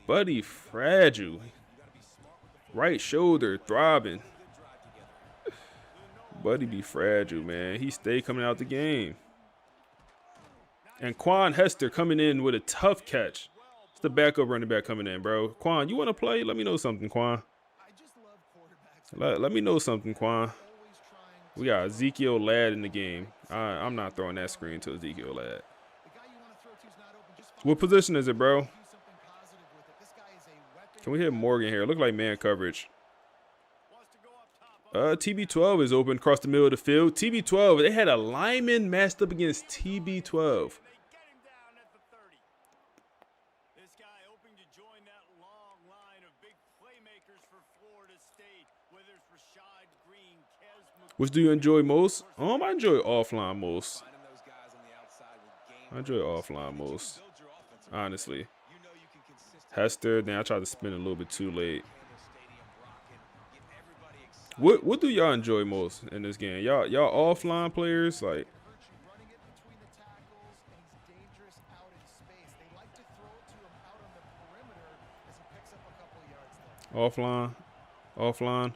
A: Buddy fragile. Right shoulder throbbing. Buddy be fragile, man. He stay coming out the game. And Quan Hester coming in with a tough catch. It's the backup running back coming in, bro. Quan, you want to play? Let me know something, Quan.
E: I just love quarterbacks.
A: Let me know something, Quan.
E: Always trying
A: We got Ezekiel Ladd in the game. I'm not throwing that screen to Ezekiel Ladd.
E: the guy you want to throw to is not open. Just
A: What position is it, bro?
E: do something positive with it. This guy is a weapon.
A: Can we hit Morgan here? Look like man coverage.
D: Wants to go up top.
A: TB12 is open across the middle of the field. TB12, they had a lineman matched up against TB12.
D: They get him down at the 30. This guy hoping to join that long line of big playmakers for Florida State, whether it's Rashad Green, Kez McCoy.
A: Which do you enjoy most? I enjoy offline most. I enjoy offline most. Honestly. Hester, then I tried to spin a little bit too late. What do y'all enjoy most in this game? Y'all offline players, like
E: Running it between the tackles, and he's dangerous out in space. They like to throw it to him out on the perimeter as he picks up a couple of yards there.
A: offline.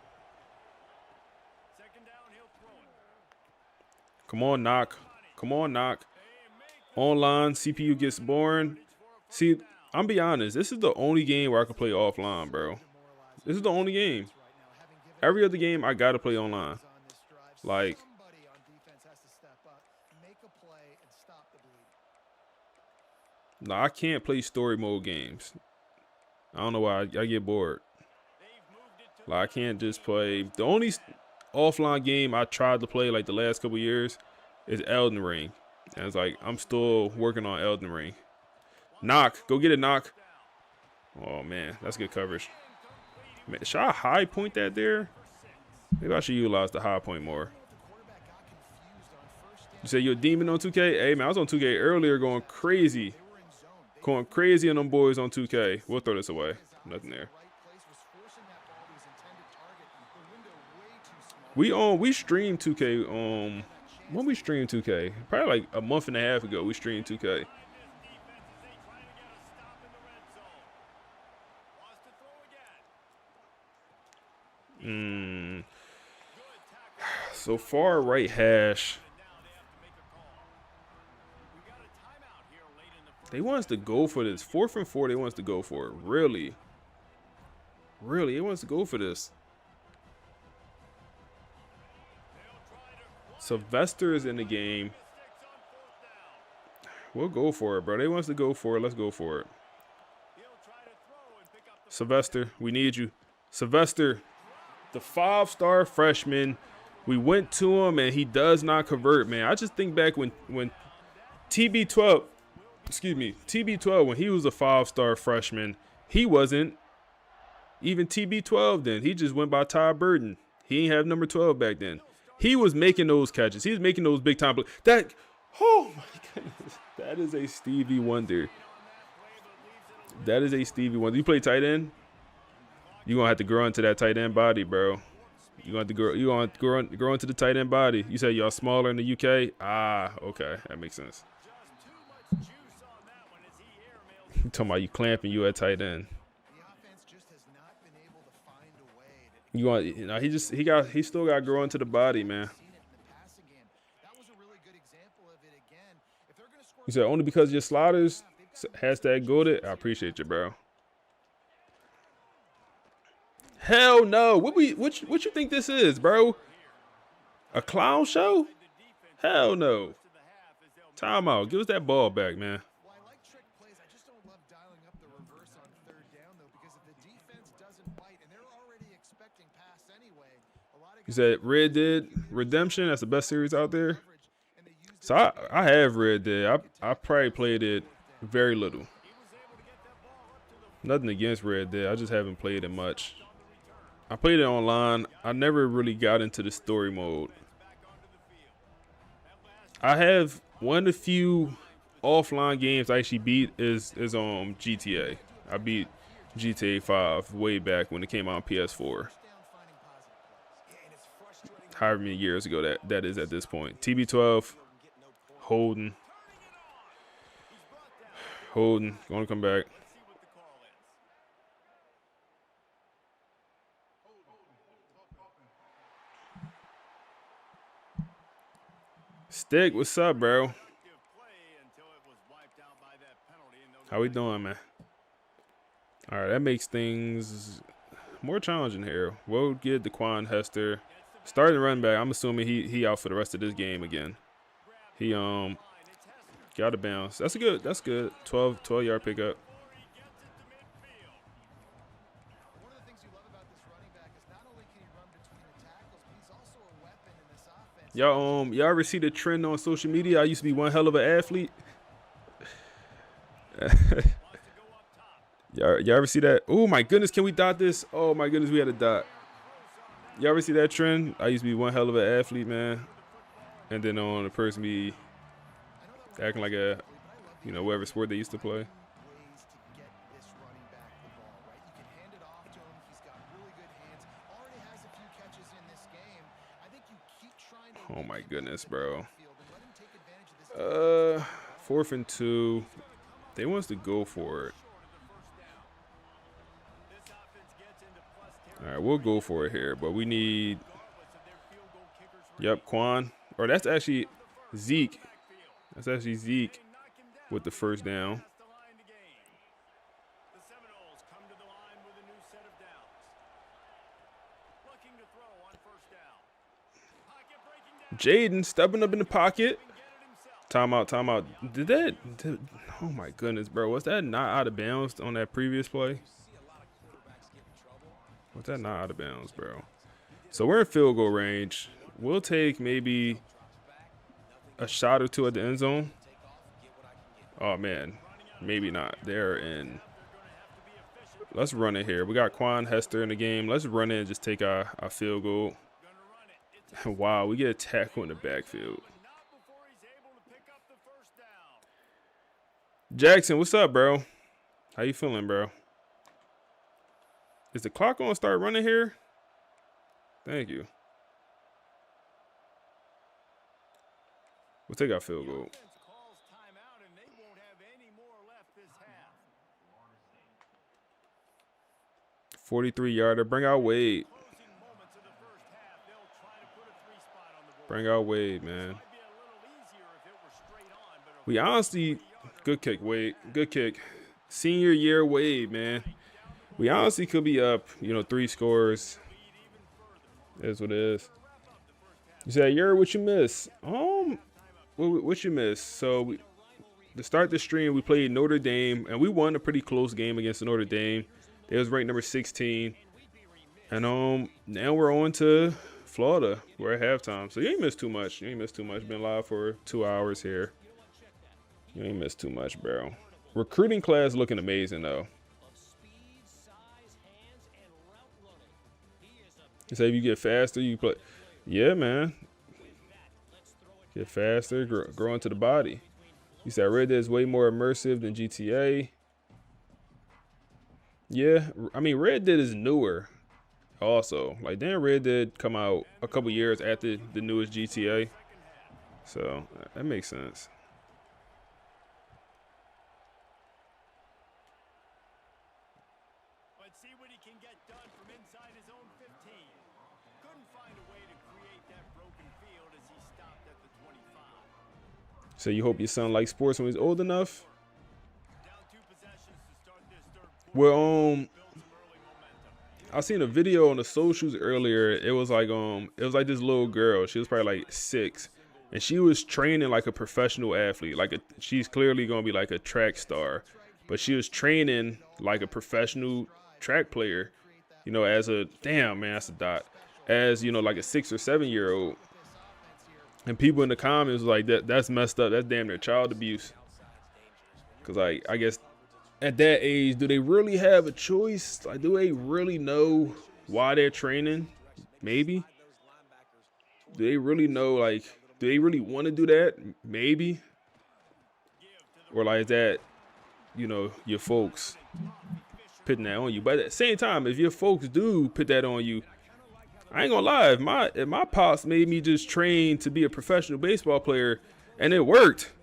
D: Second down, he'll throw it.
A: Come on, knock. Come on, knock. Online, CPU gets boring. See, I'm be honest, this is the only game where I can play offline, bro. This is the only game. Every other game, I gotta play online.
E: On this drive,
A: Like,
E: somebody on defense has to step up, make a play, and stop the bleed.
A: no, I can't play story mode games. I don't know why. I get bored. Like, I can't just play. The only offline game I tried to play like the last couple years is Elden Ring. And it's like, I'm still working on Elden Ring. Knock. Go get it, knock. Oh, man. That's good coverage. Man, should I high point that there? Maybe I should utilize the high point more. You say you're a demon on 2K? Hey, man, I was on 2K earlier going crazy. Going crazy on them boys on 2K. We'll throw this away. Nothing there. We streamed 2K when we streamed 2K, probably like a month and a half ago, we streamed 2K. So far right hash. They want us to go for this. 4th and 4, they want us to go for it. Really? Really? They want us to go for this. Sylvester is in the game. We'll go for it, bro. They want us to go for it. Let's go for it. Sylvester, we need you. Sylvester, the 5-star freshman. We went to him, and he does not convert, man. I just think back when TB12, when he was a 5-star freshman, he wasn't even TB12 then. He just went by Ty Burton. He didn't have number 12 back then. He was making those catches. He was making those big time plays. Oh my goodness, that is a Stevie Wonder. That is a Stevie Wonder. You play tight end? You're gonna have to grow into that tight end body, bro. You're gonna have to grow into the tight end body. You say y'all smaller in the UK? Ah, okay, that makes sense. You talking about you clamping you at tight end?
E: The offense just has not been able to find a way to
A: You want? He still got to grow into the body, man.
E: seen it in the passing game. That was a really good example of it again. If they're going to score
A: You said only because your sliders hashtag goated. I appreciate you, bro. Hell no. What you think this is, bro? A clown show? Hell no. Timeout. Give us that ball back, man.
E: Well, I like trick plays. I just don't love dialing up the reverse on 3rd down, though, because if the defense doesn't bite, and they're already expecting pass anyway, a lot of
A: You said Red Dead Redemption. That's the best series out there. So I have Red Dead. I probably played it very little. Nothing against Red Dead. I just haven't played it much. I played it online. I never really got into the story mode. I have one of the few offline games I actually beat is GTA. I beat GTA 5 way back when it came out on PS4. However many years ago that is at this point. TB12, Holden, gonna come back. Stick, what's up, bro? How we doing, man? All right, that makes things more challenging here. We'll get Daquan Hester. Starting running back, I'm assuming he out for the rest of this game again. He got a bounce. That's good. 12-yard pickup.
E: One of the things you love about this running back is not only can he run between the tackles, but he's also a weapon in this offense.
A: Y'all ever see the trend on social media? I used to be one hell of an athlete. Y'all ever see that? Oh my goodness, can we dot this? Oh my goodness, we had a dot. Y'all ever see that trend? I used to be one hell of an athlete, man. And then on the person be acting like a, whatever sport they used to play.
E: Ways to get this running back the ball, right? You can hand it off to him. He's got really good hands. Already has a few catches in this game. I think you keep trying to
A: Oh my goodness, bro.
E: field and let him take advantage of this.
A: 4th and 2. They want us to go for it. All right, we'll go for it here, but we need. Yep, Quan. Or that's actually Zeke. That's actually Zeke with the first down. Jaden stepping up in the pocket. Timeout. Oh my goodness, bro. Was that not out of bounds on that previous play? Was that not out of bounds, bro? So we're in field goal range. We'll take maybe a shot or two at the end zone. Oh man, maybe not. They're in. Let's run it here. We got Quan Hester in the game. Let's run it and just take our field goal. Wow, we get a tackle in the backfield. Jackson, what's up, bro? How you feeling, bro? Is the clock gonna start running here? Thank you. We'll take our field goal. 43-yarder. Bring out Wade. Bring out Wade, man. We honestly, good kick, Wade. Good kick. Senior year Wade, man. We honestly could be up, 3 scores. That's what it is. You said, what you miss? What you miss? So, to start the stream, we played Notre Dame, and we won a pretty close game against Notre Dame. They was ranked number 16. And now we're on to Florida. We're at halftime. So, you ain't missed too much. Been live for 2 hours here. You ain't missed too much, bro. Recruiting class looking amazing, though. You say if you get faster, you play. Yeah, man. Get faster, grow into the body. You said Red Dead is way more immersive than GTA. Yeah, I mean, Red Dead is newer also. Like, didn't Red Dead come out a couple years after the newest GTA? So, that makes sense.
D: Let's see what he can get done from inside his own 15. Couldn't find a way to create that broken field as he stopped at the 25.
A: So you hope your son likes sports when he's old enough?
D: Down 2 possessions to start this third quarter.
A: Well,
D: Build some early momentum.
A: I seen a video on the socials earlier. It was like this little girl. She was probably like 6, and she was training like a professional athlete. She's clearly gonna be like a track star, but she was training like a professional track player. As a damn man, that's a dot. as, you know, like a 6 or 7-year-old. And people in the comments was like, that's messed up. That's damn near child abuse. Because, like, I guess at that age, do they really have a choice? Like, do they really know why they're training? Maybe. Do they really know, like, do they really want to do that? Maybe. Or, like, is that, you know, your folks putting that on you? But at the same time, if your folks do put that on you, I ain't gonna lie, if my pops made me just train to be a professional baseball player and it worked,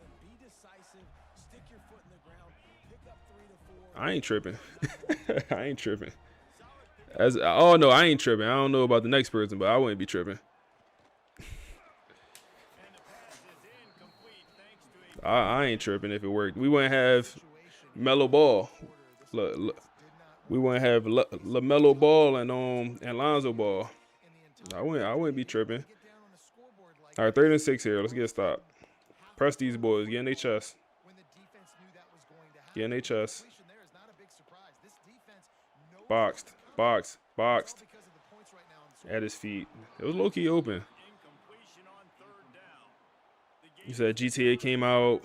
A: I ain't tripping. I ain't tripping. Oh no, I ain't tripping. I don't know about the next person, but I wouldn't be tripping. I ain't tripping if it worked. We wouldn't have Mellow Ball. We wouldn't have LaMelo Ball and Lonzo Ball. I wouldn't be tripping. All right, 3rd and 6 here. Let's get stopped. Press these boys. Get in their chest. Get in their chest. Boxed. At his feet. It was low-key open. You said GTA came out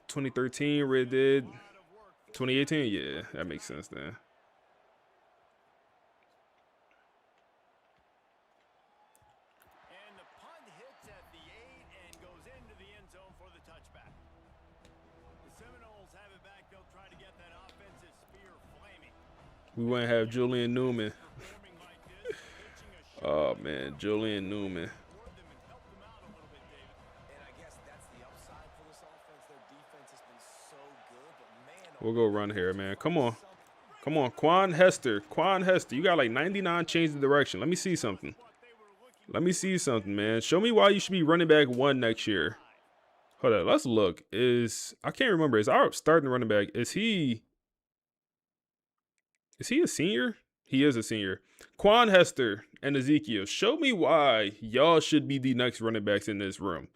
A: 2013. Red did 2018. Yeah, that makes sense then. We wouldn't have Julian Newman. Oh, man. Julian Newman. We'll go run here, man. Come on. Come on. Quan Hester. You got like 99 change of direction. Let me see something. Man. Show me why you should be running back 1 next year. Hold on. Let's look. I can't remember. Is our starting running back, is he a senior? He is a senior. Quan Hester and Ezekiel, show me why y'all should be the next running backs in this room.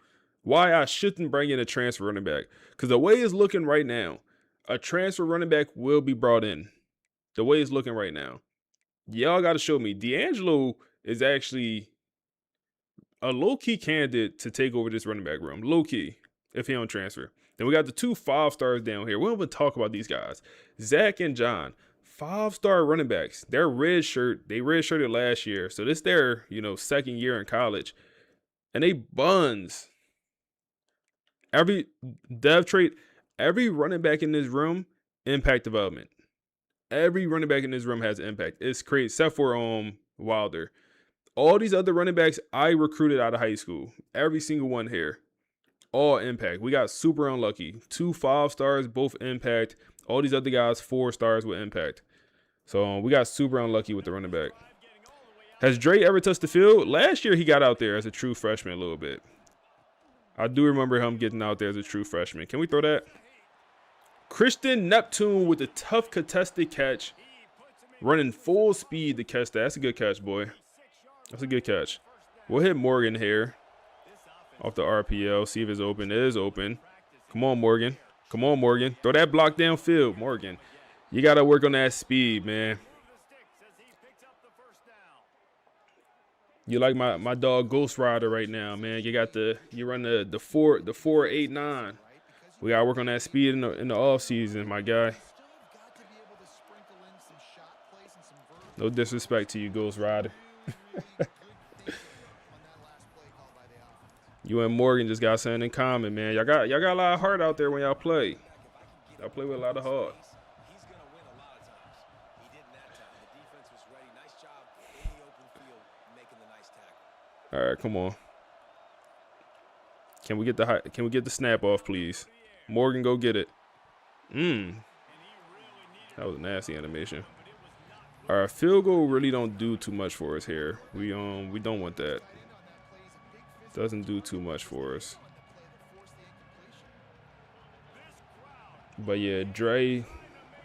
A: Why I shouldn't bring in a transfer running back. Because the way it's looking right now, a transfer running back will be brought in. The way it's looking right now. Y'all got to show me. D'Angelo is actually a low-key candidate to take over this running back room. Low-key, if he don't transfer. Then we got the 2 5-stars down here. We don't even talk about these guys. Zach and John. 5-star running backs. They're redshirt. They redshirted last year. So this their, you know, 2nd year in college. And they buns. Every dev trait, every running back in this room, impact development. Every running back in this room has impact. It's crazy, except for Wilder. All these other running backs I recruited out of high school. Every single one here. All impact. We got super unlucky. 2 5-stars, both impact. All these other guys, 4 stars with impact. So we got super unlucky with the running back. Has Dre ever touched the field? Last year he got out there as a true freshman a little bit. I do remember him getting out there as a true freshman. Can we throw that? Christian Neptune with a tough contested catch. Running full speed to catch that. That's a good catch, boy. That's a good catch. We'll hit Morgan here. Off the RPL. See if it's open. It is open. Come on, Morgan. Throw that block downfield, Morgan. You got to work on that speed, man. You like my dog Ghost Rider right now, man. You run the 4.89. We got to work on that speed in the off season, my guy. No disrespect to you, Ghost Rider. You and Morgan just got something in common, man. Y'all got a lot of heart out there when y'all play. Y'all play with a lot of heart.
F: He's going to win a lot of times. He didn't that time. The defense was ready. Nice job in the open field making the nice tackle.
A: All right, come on. Can we get the snap off, please? Morgan, go get it. That was a nasty animation. All right, field goal really don't do too much for us here. We don't want that. Doesn't do too much for us. But yeah, Dre,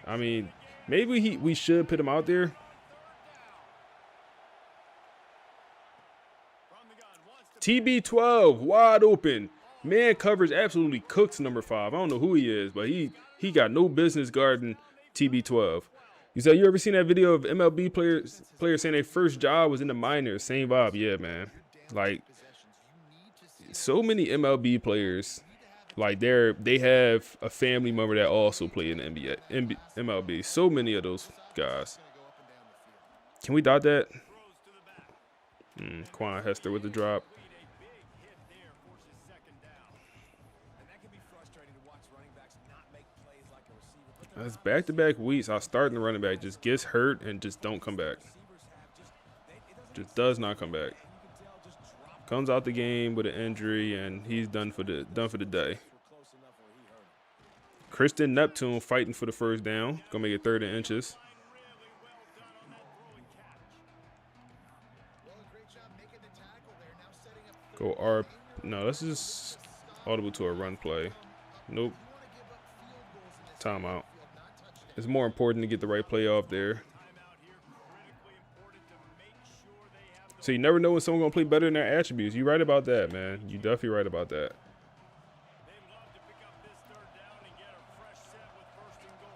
A: I mean, maybe we should put him out there. TB12 wide open. Man coverage absolutely cooks number 5. I don't know who he is, but he got no business guarding TB12. You said you ever seen that video of MLB players saying their first job was in the minors? Same vibe, yeah, man. Like so many MLB players, like they have a family member that also play in the MLB. So many of those guys. Can we dot that? Quan Hester with the drop. That's back-to-back weeks. Our starting running back just gets hurt and just don't come back. Just does not come back. Comes out the game with an injury and he's done for the day. Kristen Neptune fighting for the first down. Gonna make it 3rd and inches. Go R. No, this is audible to a run play. Nope. Timeout. It's more important to get the right play off there. So you never know when someone's gonna play better than their attributes. You're right about that, man. You definitely right about that.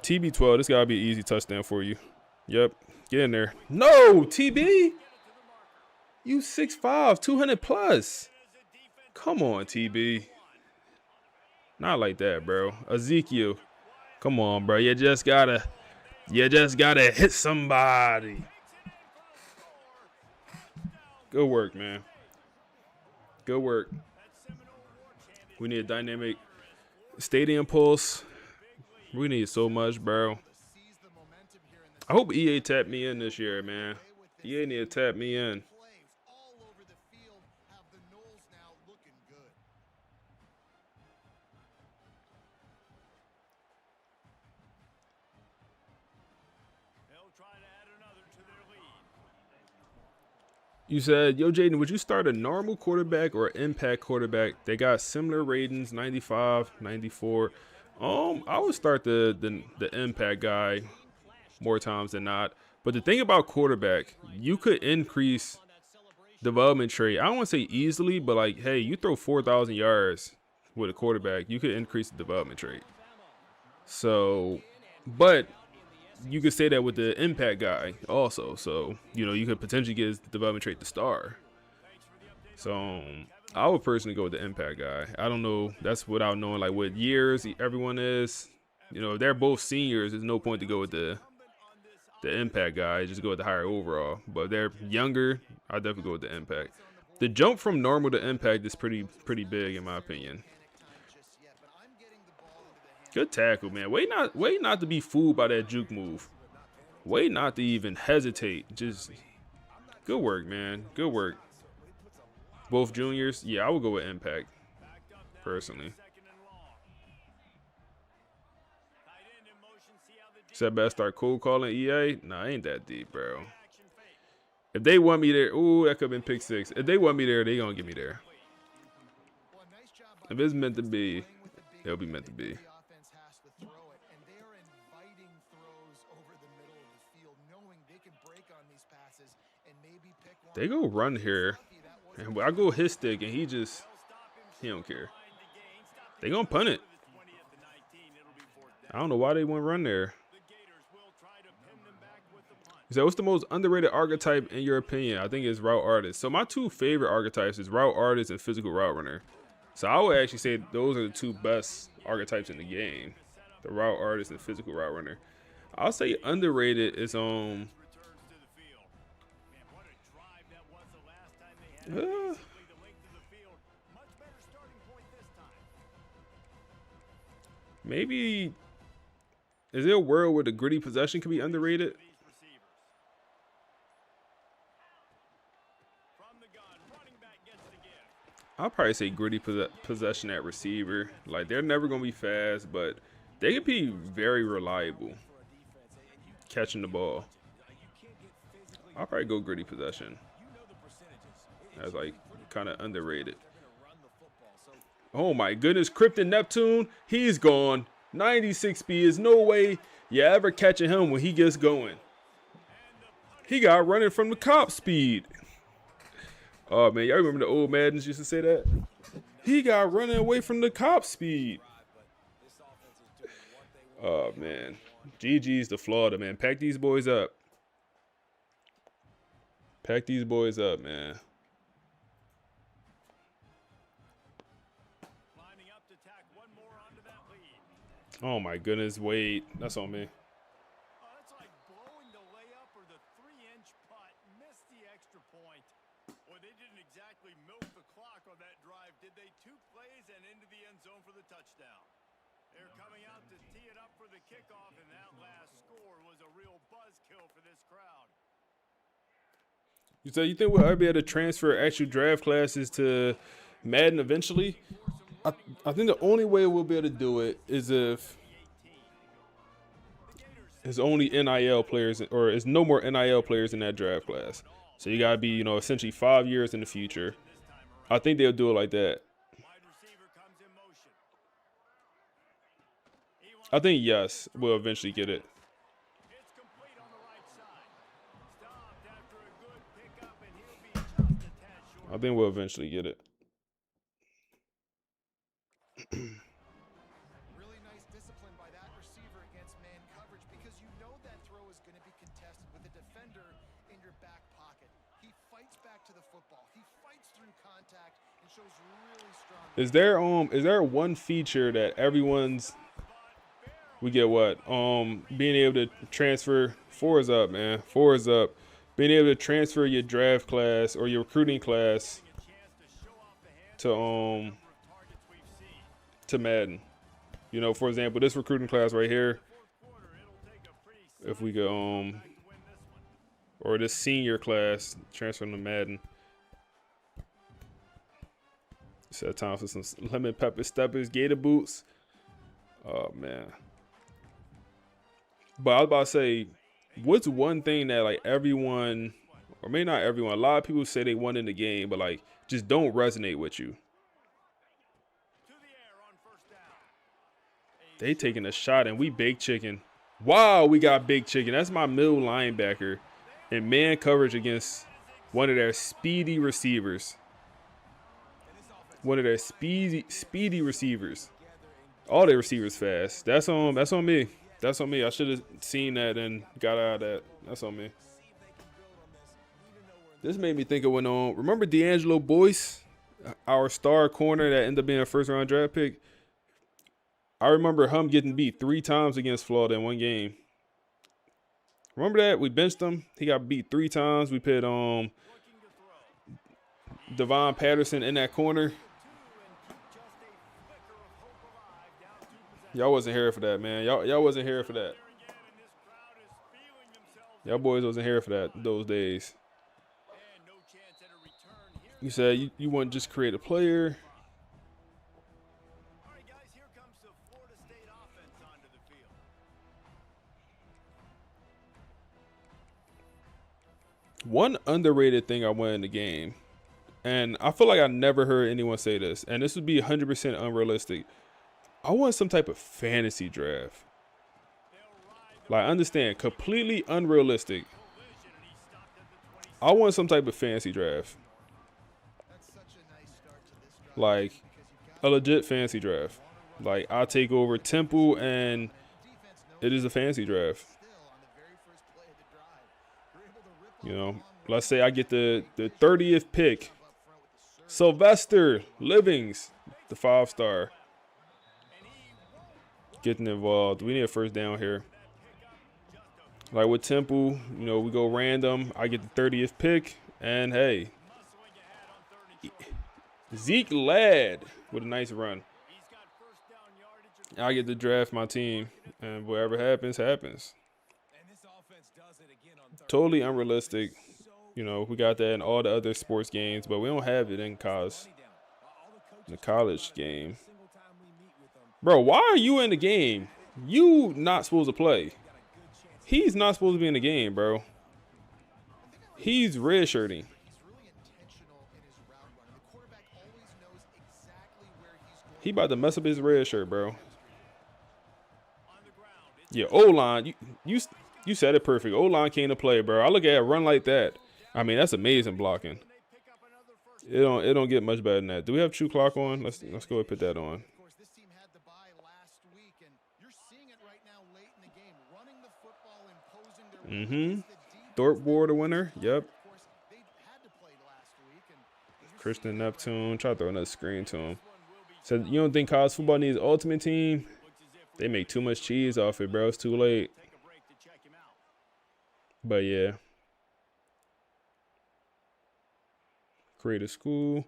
A: TB12, this gotta be an easy touchdown for you. Yep, get in there. No, TB. You 6'5", 200 plus. Come on, TB. Not like that, bro. Ezekiel. Come on, bro. You just gotta hit somebody. Good work, man. Good work. We need a dynamic stadium pulse. We need so much, bro. I hope EA tapped me in this year, man. EA need to tap me in. You said, yo, Jaden, would you start a normal quarterback or impact quarterback? They got similar ratings, 95, 94. I would start the impact guy more times than not. But the thing about quarterback, you could increase development trait. I don't want to say easily, but like, hey, you throw 4,000 yards with a quarterback, you could increase the development trait. So, but you could say that with the impact guy also. So, you know, you could potentially get his development trait to star. So, I would personally go with the impact guy. I don't know. That's without knowing like what years everyone is. You know, if they're both seniors, there's no point to go with the impact guy. Just go with the higher overall. But if they're younger, I'd definitely go with the impact. The jump from normal to impact is pretty big in my opinion. Good tackle, man. Wait not to be fooled by that juke move. Wait not to even hesitate. Just good work, man. Good work. Both juniors. Yeah, I would go with impact, personally. Said best start cold calling EA. Nah, ain't that deep, bro. If they want me there, ooh, that could have been pick 6. If they want me there, they gonna get me there. If it's meant to be, it'll be meant to be. They go run here, and I go his stick, and he don't care. They gonna punt it. I don't know why they wouldn't run there. So what's the most underrated archetype in your opinion? I think it's route artist. So my 2 favorite archetypes is route artist and physical route runner. So I would actually say those are the 2 best archetypes in the game. The route artist and physical route runner. I'll say underrated is maybe, is there a world where the gritty possession can be underrated? I'll probably say gritty possession at receiver. Like, they're never going to be fast, but they can be very reliable catching the ball. I'll probably go gritty possession. That's like kind of underrated. Oh my goodness, Krypton Neptune, he's gone. 96 speed. There's no way you ever catching him when he gets going. He got running from the cop speed. Oh man, y'all remember the old Maddens used to say that? He got running away from the cop speed. Oh man. GG's to Florida, man. Pack these boys up. Pack these boys up, man.
D: Lining up to tack one more onto that lead.
A: Oh my goodness, Wade. That's on me.
D: Oh, that's like blowing the layup or the 3-inch putt. Missed the extra point. Well, they didn't exactly milk the clock on that drive, did they? 2 plays and into the end zone for the touchdown. They're coming out to tee it up for the kickoff, and that last score was a real buzzkill for this crowd.
A: So you think we'll ever be able to transfer actual draft classes to Madden eventually? I think the only way we'll be able to do it is if it's only NIL players, or it's no more NIL players in that draft class. So you gotta be, you know, essentially 5 years in the future. I think they'll do it like that.
D: Wide receiver comes in motion.
A: I think yes, we'll eventually get it.
D: It's complete on the right side. Stopped after a good pickup, and he'll be just a tad short.
A: I think we'll eventually get it.
E: Really nice discipline by that receiver against man coverage, because you know that throw is going to be contested with a defender in your back pocket. He fights back to the football. He fights through contact and shows really strong.
A: Is there one feature that everyone's we get what? Being able to transfer 4 is up, man. 4 is up. Being able to transfer your draft class or your recruiting class to Madden. You know, for example, this recruiting class right here. If we go or this senior class, transfer to Madden. Set time for some lemon pepper steppers, gator boots. Oh man. But I was about to say, what's one thing that like everyone, or maybe not everyone, a lot of people say they want in the game, but like just don't resonate with you. They taking a shot and we baked chicken. Wow, we got baked chicken. That's my middle linebacker in man coverage against one of their speedy receivers. One of their speedy receivers. All their receivers fast. That's on me. That's on me. I should have seen that and got out of that. That's on me. This made me think of when remember D'Angelo Boyce, our star corner that ended up being a first-round draft pick. I remember him getting beat 3 times against Florida in one game. Remember that? We benched him. He got beat 3 times. We put Devon Patterson in that corner. Y'all wasn't here for that, man. Y'all wasn't here for that. Y'all boys wasn't here for that those days. You said you want to just create a player.
D: All right, guys, here comes the Florida State offense onto the field.
A: One underrated thing I want in the game, and I feel like I never heard anyone say this, and this would be 100% unrealistic. I want some type of fantasy draft. Like, understand, completely unrealistic. I want some type of fantasy draft. Like, a legit fantasy draft. Like, I take over Temple, and it is a fantasy draft. You know, let's say I get the 30th pick. Sylvester Livings, the 5-star. Getting involved. We need a first down here. Like with Temple, you know, we go random. I get the 30th pick. And hey, Zeke Ladd with a nice run. I get to draft my team. And whatever happens, happens. Totally unrealistic. You know, we got that in all the other sports games, but we don't have it in the college game. Bro, why are you in the game? You not supposed to play. He's not supposed to be in the game, bro. He's redshirting. He about to mess up his red shirt, bro. Yeah, O-line, you said it perfect. O-line came to play, bro. I look at a run like that. I mean, that's amazing blocking. It don't get much better than that. Do we have true clock on? Let's go ahead and put that on. Mm-hmm. Thorpe Ward, the winner. Yep.
E: Of course, they had to play last week, and
A: Christian Neptune. Try to throw another screen to him. So you don't think college football needs Ultimate Team? They make too much cheese off it, bro. It's too late. But yeah. Create a school.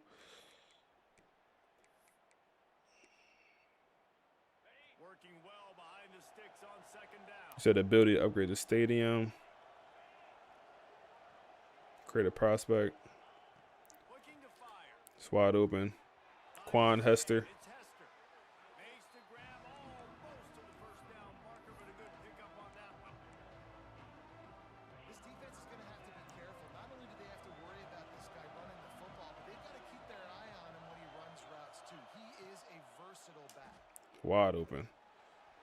D: Working well behind the sticks on second down.
A: Said ability to upgrade the stadium. Create a prospect.
D: Looking to fire.
A: It's wide open. Quan Hester.
D: It's Hester. Makes the grab almost to the first down marker, but a good pickup on that one.
E: this defense is going to have to be careful. Not only do they have to worry about this guy running the football, but they've got to keep their eye on him when he runs routes too. He is a versatile back.
A: Wide open.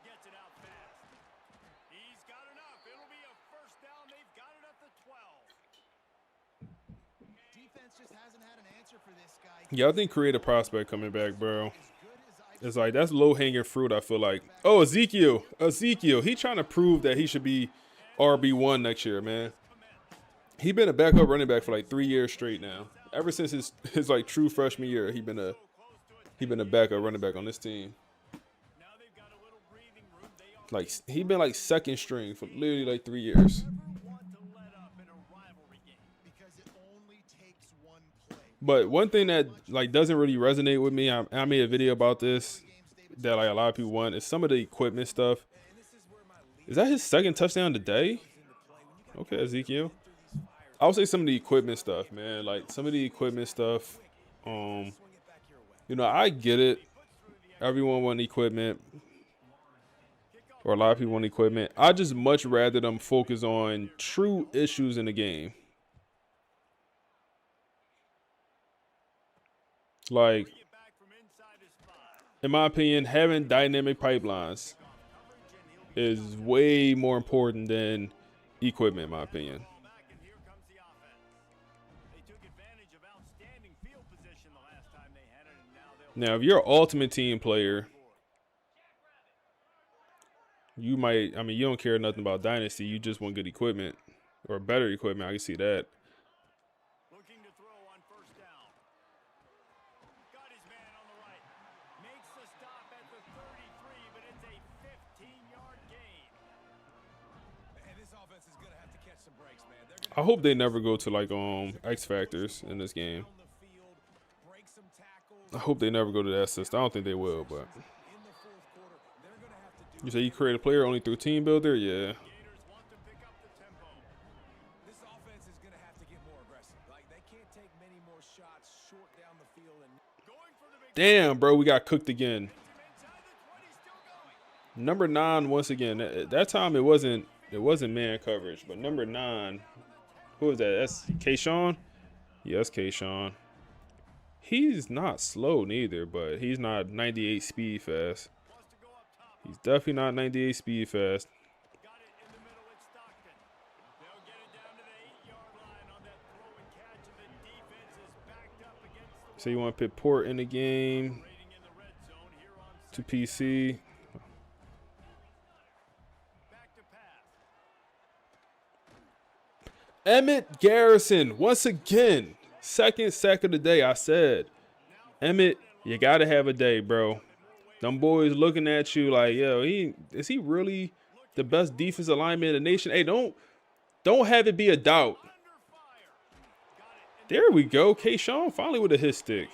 D: Gets it out fast. He's got enough. It'll be a first down. They've got it at the 12.
E: Defense just hasn't had an answer for this guy.
A: Yeah, I think create a prospect coming back, bro. It's like that's low hanging fruit. I feel like. Oh, Ezekiel. He trying to prove that he should be RB1 next year, man. He been a backup running back for like 3 years straight now. Ever since his like true freshman year, he been a backup running back on this team.
D: Now they've got a little breathing room. They are
A: Like he been like second string for literally like 3 years.
D: never want to let up in a rivalry game.
E: Because it only takes one play.
A: But one thing that like doesn't really resonate with me, I made a video about this that like a lot of people want, is some of the equipment stuff. Is that his second touchdown today? Okay, Ezekiel. I would say some of the equipment stuff, man. Like some of the equipment stuff. You know, I get it. Everyone want equipment, or a lot of people want equipment. I just much rather them focus on true issues in the game. Like,
D: Get back from inside his spot.
A: in my opinion, having dynamic pipelines is way more important than equipment, in my opinion.
D: Ball back, and here comes the offense. They took advantage of outstanding field position the last time they had it, and now they'll
A: Now, if you're an ultimate team player, you might, I mean, you don't care nothing about Dynasty. You just want good equipment or better equipment. I can see that.
D: looking to throw on first down. Got his man on the right. Makes the stop at the 33, but it's a 15-yard gain.
F: And this offense is going to have to catch some breaks, man. They're
A: I
F: going
A: hope they never go to like X Factors in this game.
F: on the field, break some tackles.
A: I hope they never go to that system. I don't think they will, but
F: In the fourth quarter, they're going to have to do
A: you say you create a player only through Team Builder? Yeah.
D: Gators want to pick up the tempo.
F: This offense is going to have to get more aggressive. Like, they can't take many more shots short down the field. And
D: Going for the big
A: Damn, bro, we got cooked again.
D: inside the 20, still going.
A: Number 9 once again. That time it wasn't man coverage, but number 9, who is that? That's Kayshawn? Yes, Kayshawn. He's not slow neither, but he's not 98 speed fast.
D: Wants to go up top.
A: He's definitely not 98 speed fast.
D: Got it in the middle. It's Stockton. They'll get it down to the 8-yard line on that throw and catch, and the defense is backed up against the
A: So you want to put Port in the game
D: rating in the red zone here on
A: to PC.
D: back to pass.
A: Emmett Garrison, once again, second sack of the day. I said, Emmett, you got to have a day, bro. Them boys looking at you like, yo, is he really the best defensive lineman in the nation? Hey, don't have it be a doubt. There we go. Kayshawn finally with a hit stick.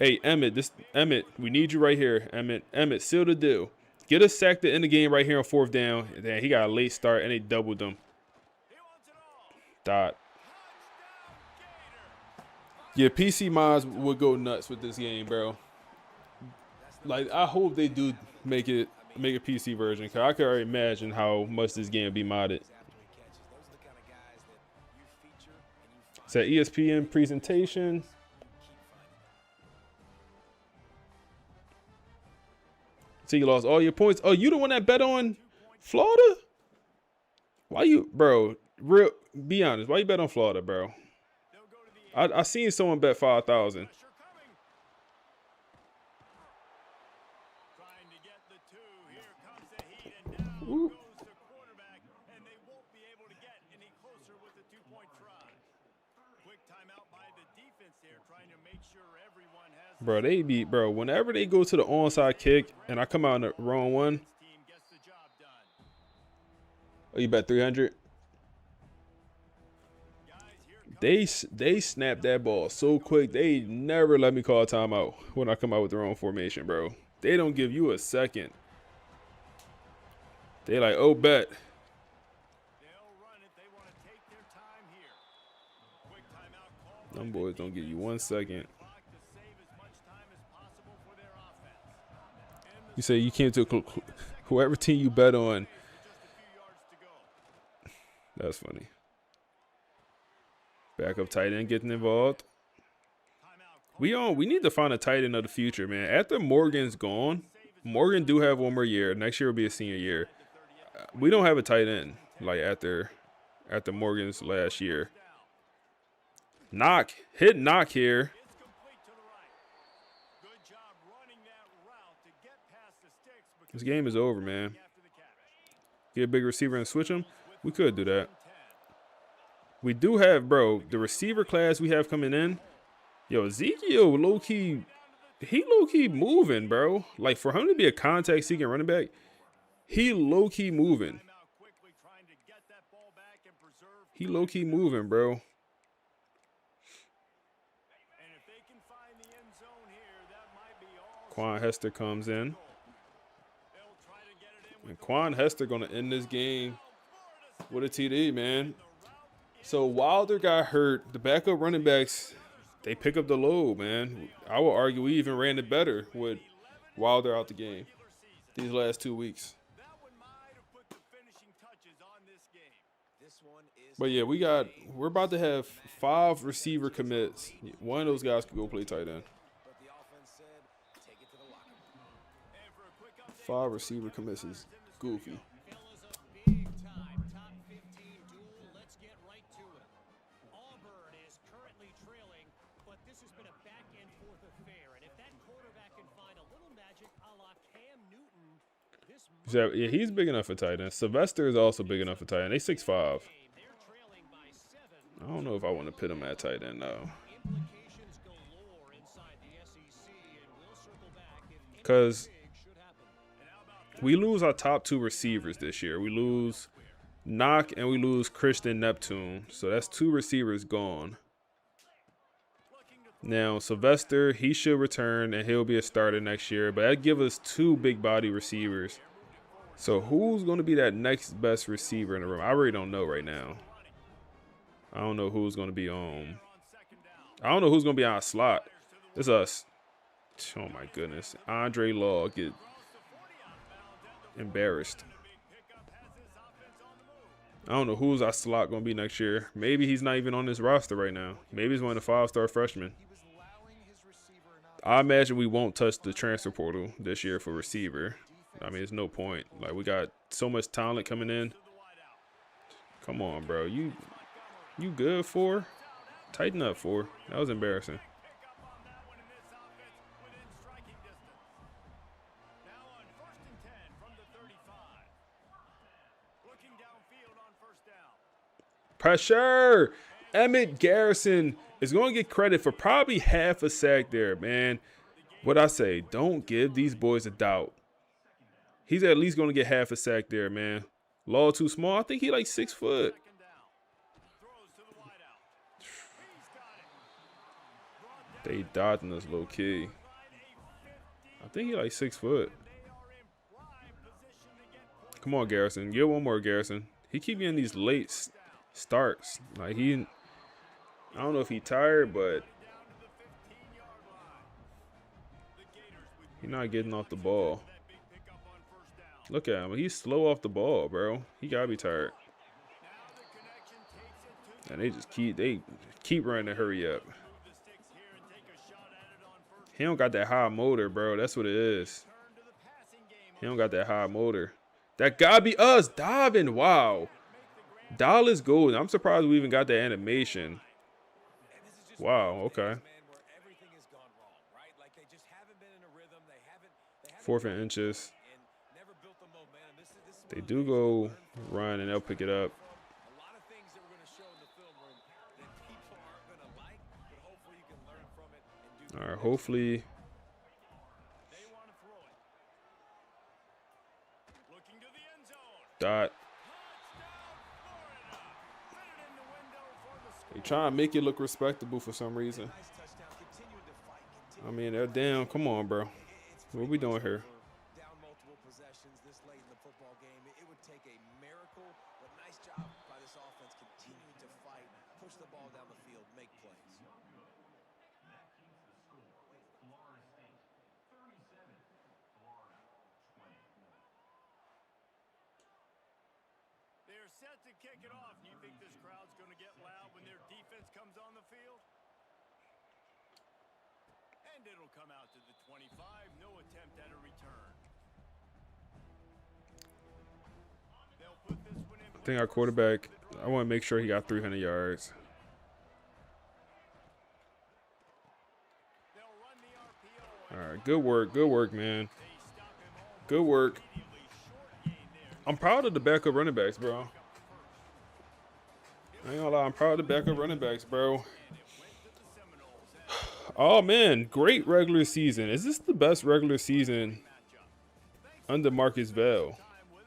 A: Hey, Emmett, we need you right here. Emmett, seal the deal. Get us sacked to end the game right here on 4th down. Damn, he got a late start, and they doubled him. Dot. Yeah, PC mods would go nuts with this game, bro. Like, I hope they do make a PC version, because I can already imagine how much this game would be modded. It's that ESPN presentation. So you lost all your points. Oh, you the one that bet on Florida? Why you, bro? Be honest. Why you bet on Florida, bro? I seen someone bet 5,000.
D: Pressure coming. Trying to get the 2. Here comes the heat, and down goes the quarterback, and they won't be timeout by the defense there, trying to make sure everyone has
A: Bro, they beat, bro. Whenever they go to the onside kick and I come out in the wrong one,
D: team gets the job done.
A: oh, you bet 300. They snap that ball so quick. They never let me call a timeout when I come out with the wrong formation, bro. They don't give you a second. They like, oh, bet.
D: They'll run it. They want to take their time here. Quick timeout call.
A: Them boys don't give you 1 second.
D: Clock to save as much time as possible for their offense.
A: You say you came to whoever team you bet on.
D: Just a few yards to go.
A: That's funny. Backup tight end getting involved. We need to find a tight end of the future, man. After Morgan's gone, Morgan do have 1 more year. Next year will be a senior year. We don't have a tight end like after Morgan's last year. Knock here.
D: It's complete to the right. Good job running that route to get past the sticks. Because
A: This game is over, man.
D: after the catch.
A: Get a big receiver and switch him. We could do that. We do have, bro, the receiver class we have coming in. Yo, Ezekiel low-key, he low-key moving, bro. Like, for him to be a contact-seeking running back, he low-key moving.
D: Timeout quickly trying to get that ball back and preserve.
A: He low-key moving, bro.
D: And if they can find the end zone here, that might be all.
A: Quan Hester comes in.
D: They'll try to get it in
A: And Quan Hester going to end this game with a TD, man. So Wilder got hurt. The backup running backs, they pick up the load, man. I would argue we even ran it better with Wilder out the game these last 2 weeks.
D: That one might have put the finishing touches on this game.
E: This one is
A: But yeah, we're about to have 5 receiver commits. One of those guys could go play tight end.
E: but the offense said, take it to the locker room.
D: And for a quick update,
A: 5 receiver commits is goofy.
F: Fellas, a big time top 15 duel. Let's get right to it. Auburn is currently trailing, but this has been a back and forth affair. And if that quarterback can find a little magic a la Cam Newton, this
A: So, yeah, he's big enough for tight end. Sylvester is also big enough for tight end. They 6'5".
F: game, they're trailing by 7.
A: I don't know if I want to pit him at tight end though.
F: Implications galore inside the SEC, and we'll circle back if anything
A: 'Cause
F: big should happen.
A: we lose our top 2 receivers this year. We lose Knock and we lose Christian Neptune. So that's 2 receivers gone. Now, Sylvester, he should return and he'll be a starter next year. But that gives us 2 big body receivers. So who's going to be that next best receiver in the room? I really don't know right now. I don't know who's going to be on. I don't know who's going to be on our slot. It's us. Oh, my goodness. Andre Law get embarrassed. I don't know who's our slot going to be next year. Maybe he's not even on this roster right now. Maybe he's one of the 5-star freshmen.
E: He was allowing his receiver an
A: I imagine we won't touch the transfer portal this year for receiver. I mean, there's no point. Like, we got so much talent coming in. Come on, bro. You good, 4? Tighten up, 4. That was embarrassing.
D: pick up on that one in this offense within striking distance. Now on 1st and 10 from the 35. Looking downfield on 1st down.
A: Pressure! Emmett Garrison is going to get credit for probably half a sack there, man. What I say, don't give these boys a doubt. He's at least going to get half a sack there, man. Law too small. I think he like 6 foot.
D: 2nd down. Throws to the wideout. He's got it.
A: They dodging us low key. I think he like 6 foot.
D: They are in prime position to get points.
A: Come on, Garrison. Get one more, Garrison. He keep getting these late starts. Like I don't know if he tired, but
D: Down to the 15-yard line. The Gators with
A: he not getting off the ball.
D: that big pickup on 1st down.
A: Look at him. He's slow off the ball, bro. He gotta be tired.
D: Now the connection takes it to
A: And they keep running to hurry up.
D: move the sticks here and take a shot at it on 1st.
A: He don't got that high motor, bro. That's what it is.
D: Turn to the passing game.
A: He don't got that high motor. That gotta be us. Diving. Wow. Doll is golden. I'm surprised we even got that animation. Wow, okay.
E: Man, where everything has gone wrong, right? Like they just haven't been in a rhythm. They haven't
A: 4th and inches.
E: and never built the momentum. This is
A: They do go run and they'll pick it up.
E: a lot of things that we're going to show in the film room that people aren't going to
A: All right, hopefully.
D: They want to throw it. Looking to the end zone.
A: Dot.
D: Touchdown, Florida. Fit it in the window for the score.
A: They trying to make it look respectable for some reason.
E: Nice touchdown. Continuing to fight.
A: I mean, they're down. Come on, bro. What we doing here?
E: Down multiple possessions this late in the football game. It would take a miracle, but nice job by this offense continuing to fight, push the ball down the field, make plays.
D: They're set to kick it off. Do you think this crowd's going to get loud when their defense comes on the field? And it'll come out to the 25. No attempt at a return. They'll put this one in.
A: I think our quarterback, I want to make sure he got 300 yards.
D: They'll run the RPO.
A: All right, good work. Good work, man.
D: They stop him almost
A: Good work.
D: immediately. Short gain there.
A: I'm proud of the backup running backs, bro. I ain't gonna lie, I'm proud of the backup running backs, bro. Oh, man, great regular season. Is this the best regular season under Marcus Vale?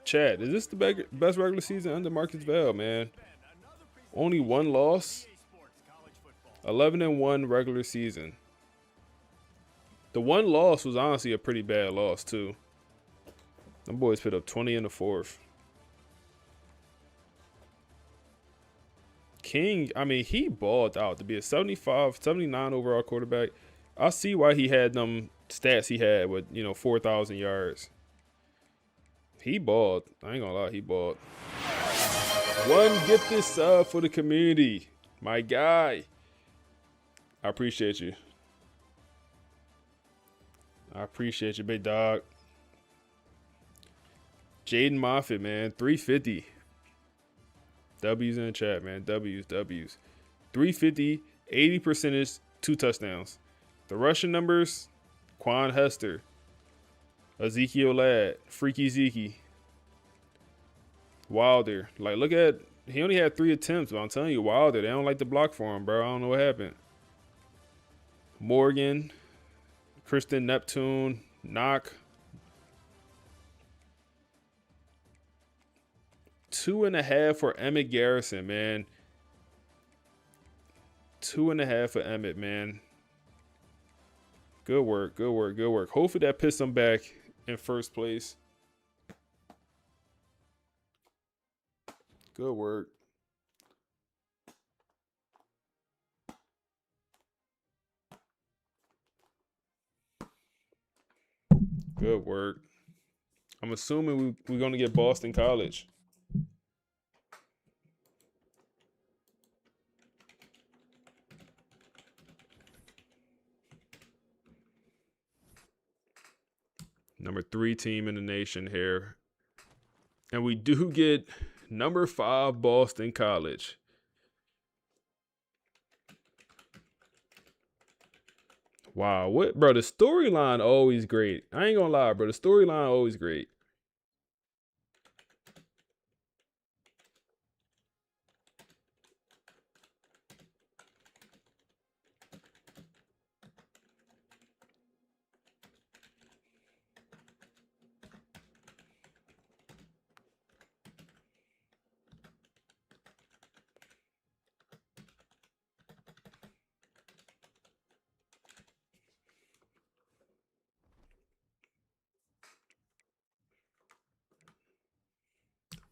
A: Chad, is this the best regular season under Marcus Vale, man? Only one loss. 11-1 regular season. The one loss was honestly a pretty bad loss, too. Them boys put up 20 in the fourth. King, I mean, he balled out to be a 75, 79 overall quarterback. I see why he had them stats he had with, 4,000 yards. He balled. I ain't gonna lie, he balled. One gifted sub for the community. My guy. I appreciate you. I appreciate you, big dog. Jaden Moffitt, man, 350. W's in the chat, man. W's. 350, 80 percentage, 2 touchdowns. The rushing numbers, Quan Hester, Ezekiel Ladd, Freaky Zeke, Wilder. Like, look at, he only had 3 attempts, but I'm telling you, Wilder, they don't like to block for him, bro. I don't know what happened. Morgan, Kristen Neptune, Knock. 2.5 for Emmett Garrison, man. 2.5 for Emmett, man. Good work, good work, good work. Hopefully that puts him back in first place. Good work. Good work. I'm assuming we're going to get Boston College. Number 3 team in the nation here. And we do get number 5 Boston College. Wow, what, bro, the storyline always great. I ain't gonna lie, bro, the storyline always great.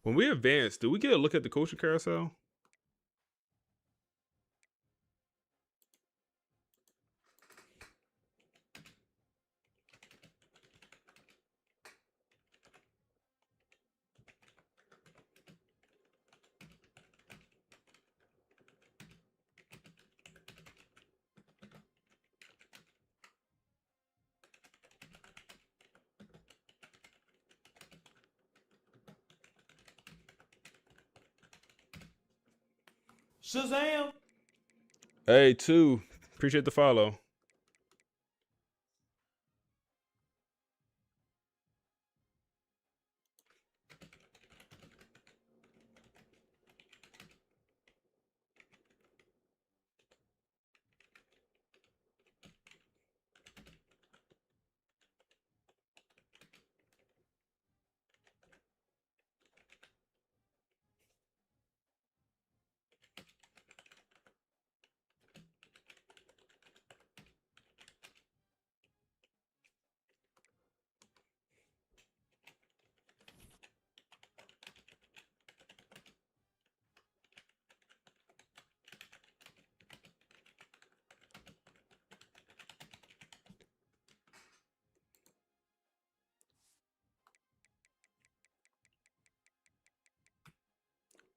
A: When we advance, do we get a look at the coaching carousel?
G: Shazam!
A: Hey, 2, appreciate the follow.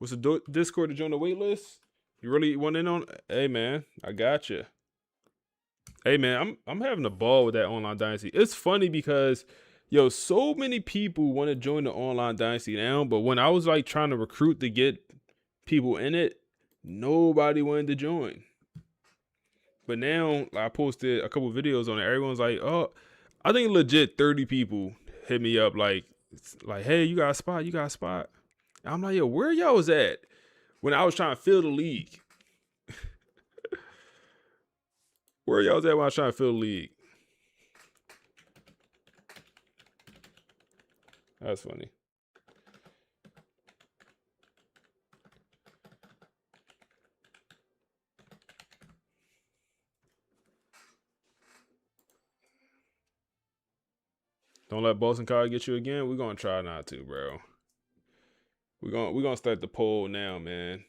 A: What's the Discord to join the wait list? You really want in on? Hey man, I got you. Hey man, I'm having a ball with that online dynasty. It's funny because yo, so many people want to join the online dynasty now, but when I was like trying to recruit to get people in it, nobody wanted to join. But now I posted a couple videos on it. Everyone's like, oh, I think legit 30 people hit me up like, hey, you got a spot? You got a spot? And I'm like, yo, where y'all was at when I was trying to fill the league? Where y'all was at when I was trying to fill the league? That's funny. Don't let Boston College get you again. We're gonna try not to, bro. We're gonna start the poll now, man.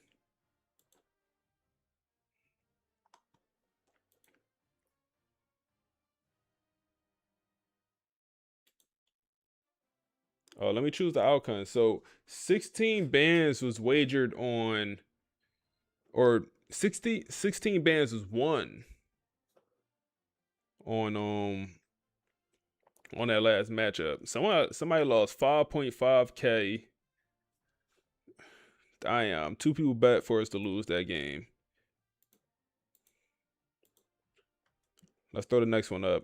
A: Oh, let me choose the outcome. So 16 bands was wagered on, or 16 bands was won on that last matchup. Somebody lost 5.5K. Damn, 2 people bet for us to lose that game. Let's throw the next one up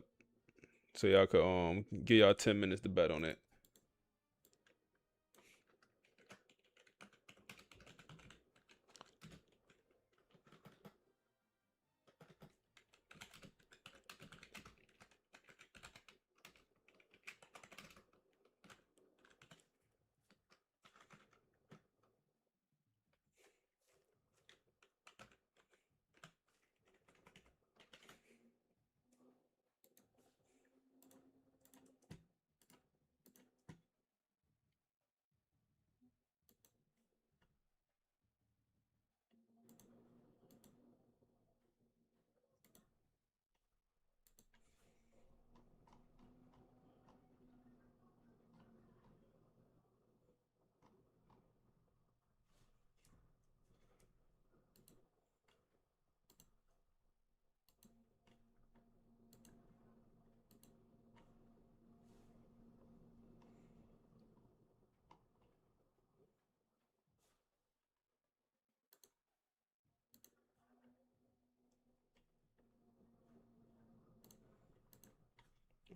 A: so y'all could give y'all 10 minutes to bet on it.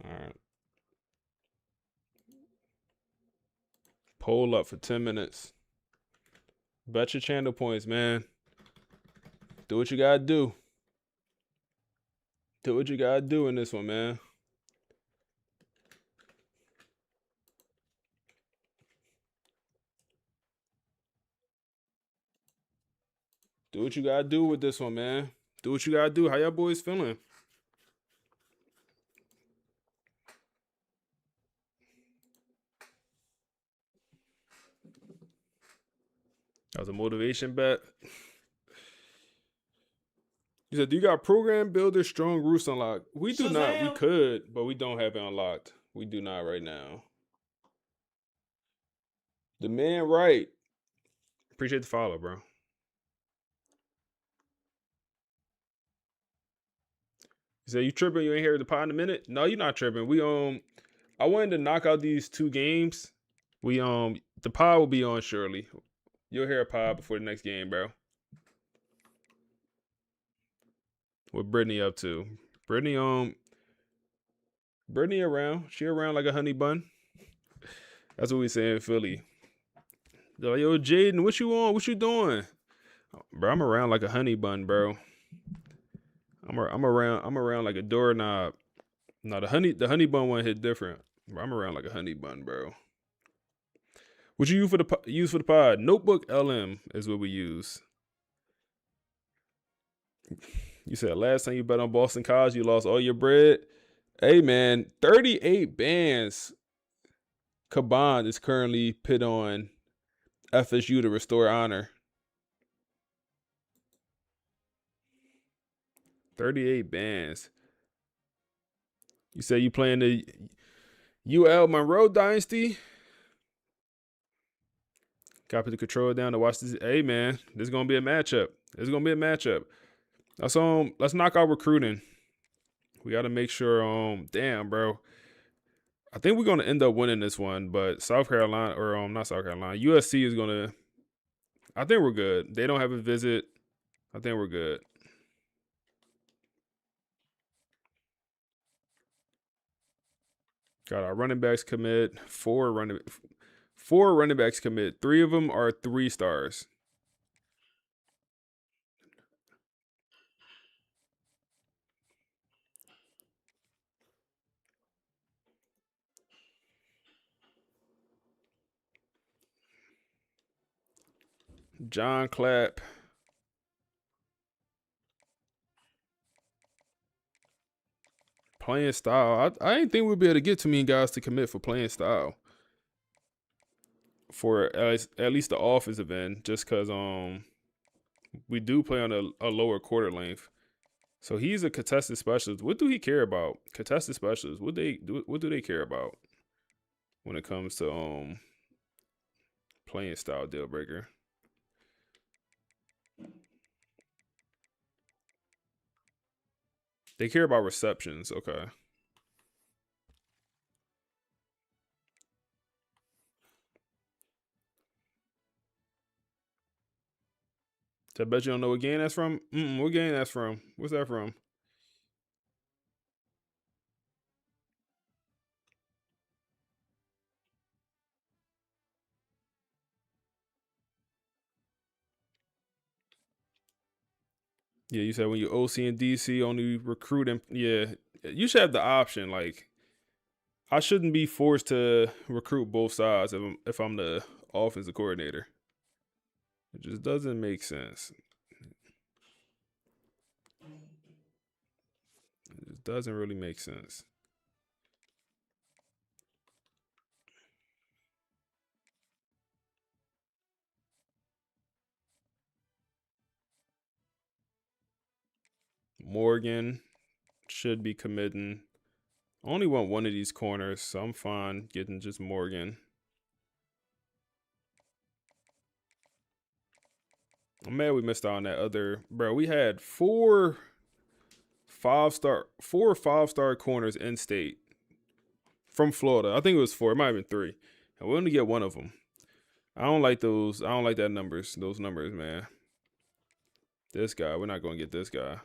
A: All right. Poll up for 10 minutes. Bet your channel points, man. Do what you gotta do. Do what you gotta do in this one, man. Do what you gotta do with this one, man. Do what you gotta do. How y'all boys feeling? That was a motivation bet. You said, do you got program builder strong roots unlocked? We do not. We could, but we don't have it unlocked. We do not right now. The man right. Appreciate the follow, bro. You said, you tripping? You ain't here at the pod in a minute? No, you're not tripping. I wanted to knock out these 2 games. The pod will be on surely. You'll hear a pod before the next game, bro. What Brittany up to? Brittany around. She around like a honey bun. That's what we say in Philly. They're like, yo, Jaden, what you on? What you doing? Bro, I'm around like a honey bun, bro. I'm around like a doorknob. No, the honey bun one hit different. Bro, I'm around like a honey bun, bro. What you use for the pod? Notebook LM is what we use. You said last time you bet on Boston College, you lost all your bread. Hey man, 38 bands combined is currently put on FSU to restore honor. 38 bands. You say you playing the UL Monroe Dynasty? Got to put the controller down to watch this. Hey, man, this is going to be a matchup. Let's knock out recruiting. We got to make sure, damn, bro. I think we're going to end up winning this one, but South Carolina, or not South Carolina, USC is going to, I think we're good. They don't have a visit. I think we're good. Got our running backs commit. Four running backs commit. 3 of them are 3 stars. John Clapp. Playing style. I didn't think we'd be able to get too many guys to commit for playing style. For at least the offensive end, just because we do play on a lower quarter length. So he's a contested specialist. What do he care about? Contested specialists. What do they care about when it comes to playing style deal breaker? They care about receptions. Okay. I bet you don't know what game that's from? What game that's from? What's that from? Yeah, you said when you OC and DC only recruiting. Yeah, you should have the option. Like, I shouldn't be forced to recruit both sides if I'm the offensive coordinator. It just doesn't make sense. It just doesn't really make sense. Morgan should be committing. I only want one of these corners, so I'm fine getting just Morgan. I'm mad we missed out on that other. Bro, we had 4 5-star corners in state from Florida. I think it was 4. It might have been 3. And we only get one of them. I don't like those. I don't like those numbers, man. This guy, we're not going to get this guy.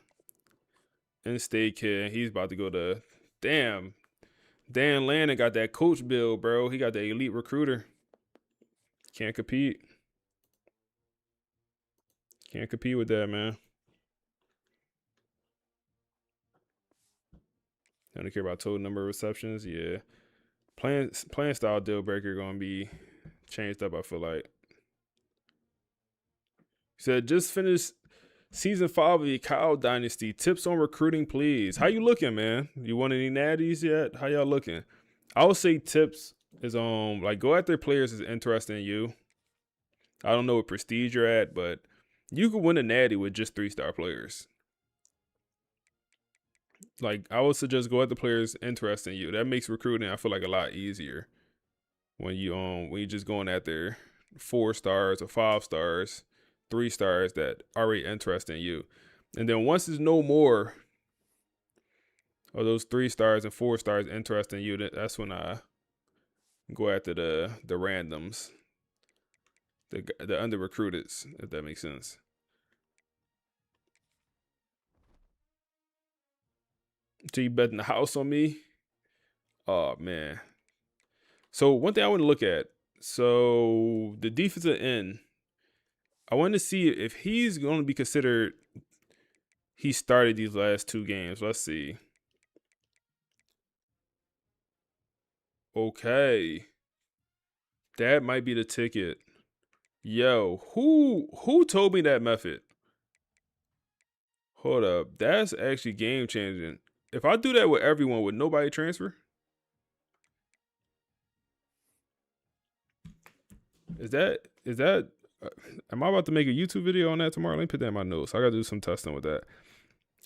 A: In-state kid, he's about to go to, damn, Dan Lannon got that coach bill, bro. He got the elite recruiter. Can't compete. Can't compete with that, man. I don't care about total number of receptions. Yeah. Playing style deal breaker going to be changed up, I feel like. He said, just finished Season 5 of the Kyle Dynasty. Tips on recruiting, please. How you looking, man? You want any natties yet? How y'all looking? I would say tips is like go after players is interested in you. I don't know what prestige you're at, but you could win a natty with just 3-star players. Like I would suggest go after players interested in you. That makes recruiting, I feel like, a lot easier when you just going after 4 stars or 5 stars. 3 stars that already interested in you. And then once there's no more of those 3 stars and 4 stars interested in you, that's when I go after the randoms, the under recruiteds, if that makes sense. So you betting the house on me? Oh man. So one thing I want to look at. So the defensive end. I want to see if he's going to be considered. He started these last 2 games. Let's see. Okay. That might be the ticket. Yo, who told me that method? Hold up. That's actually game changing. If I do that with everyone, would nobody transfer? Is that am I about to make a YouTube video on that tomorrow? Let me put that in my notes. I gotta do some testing with that.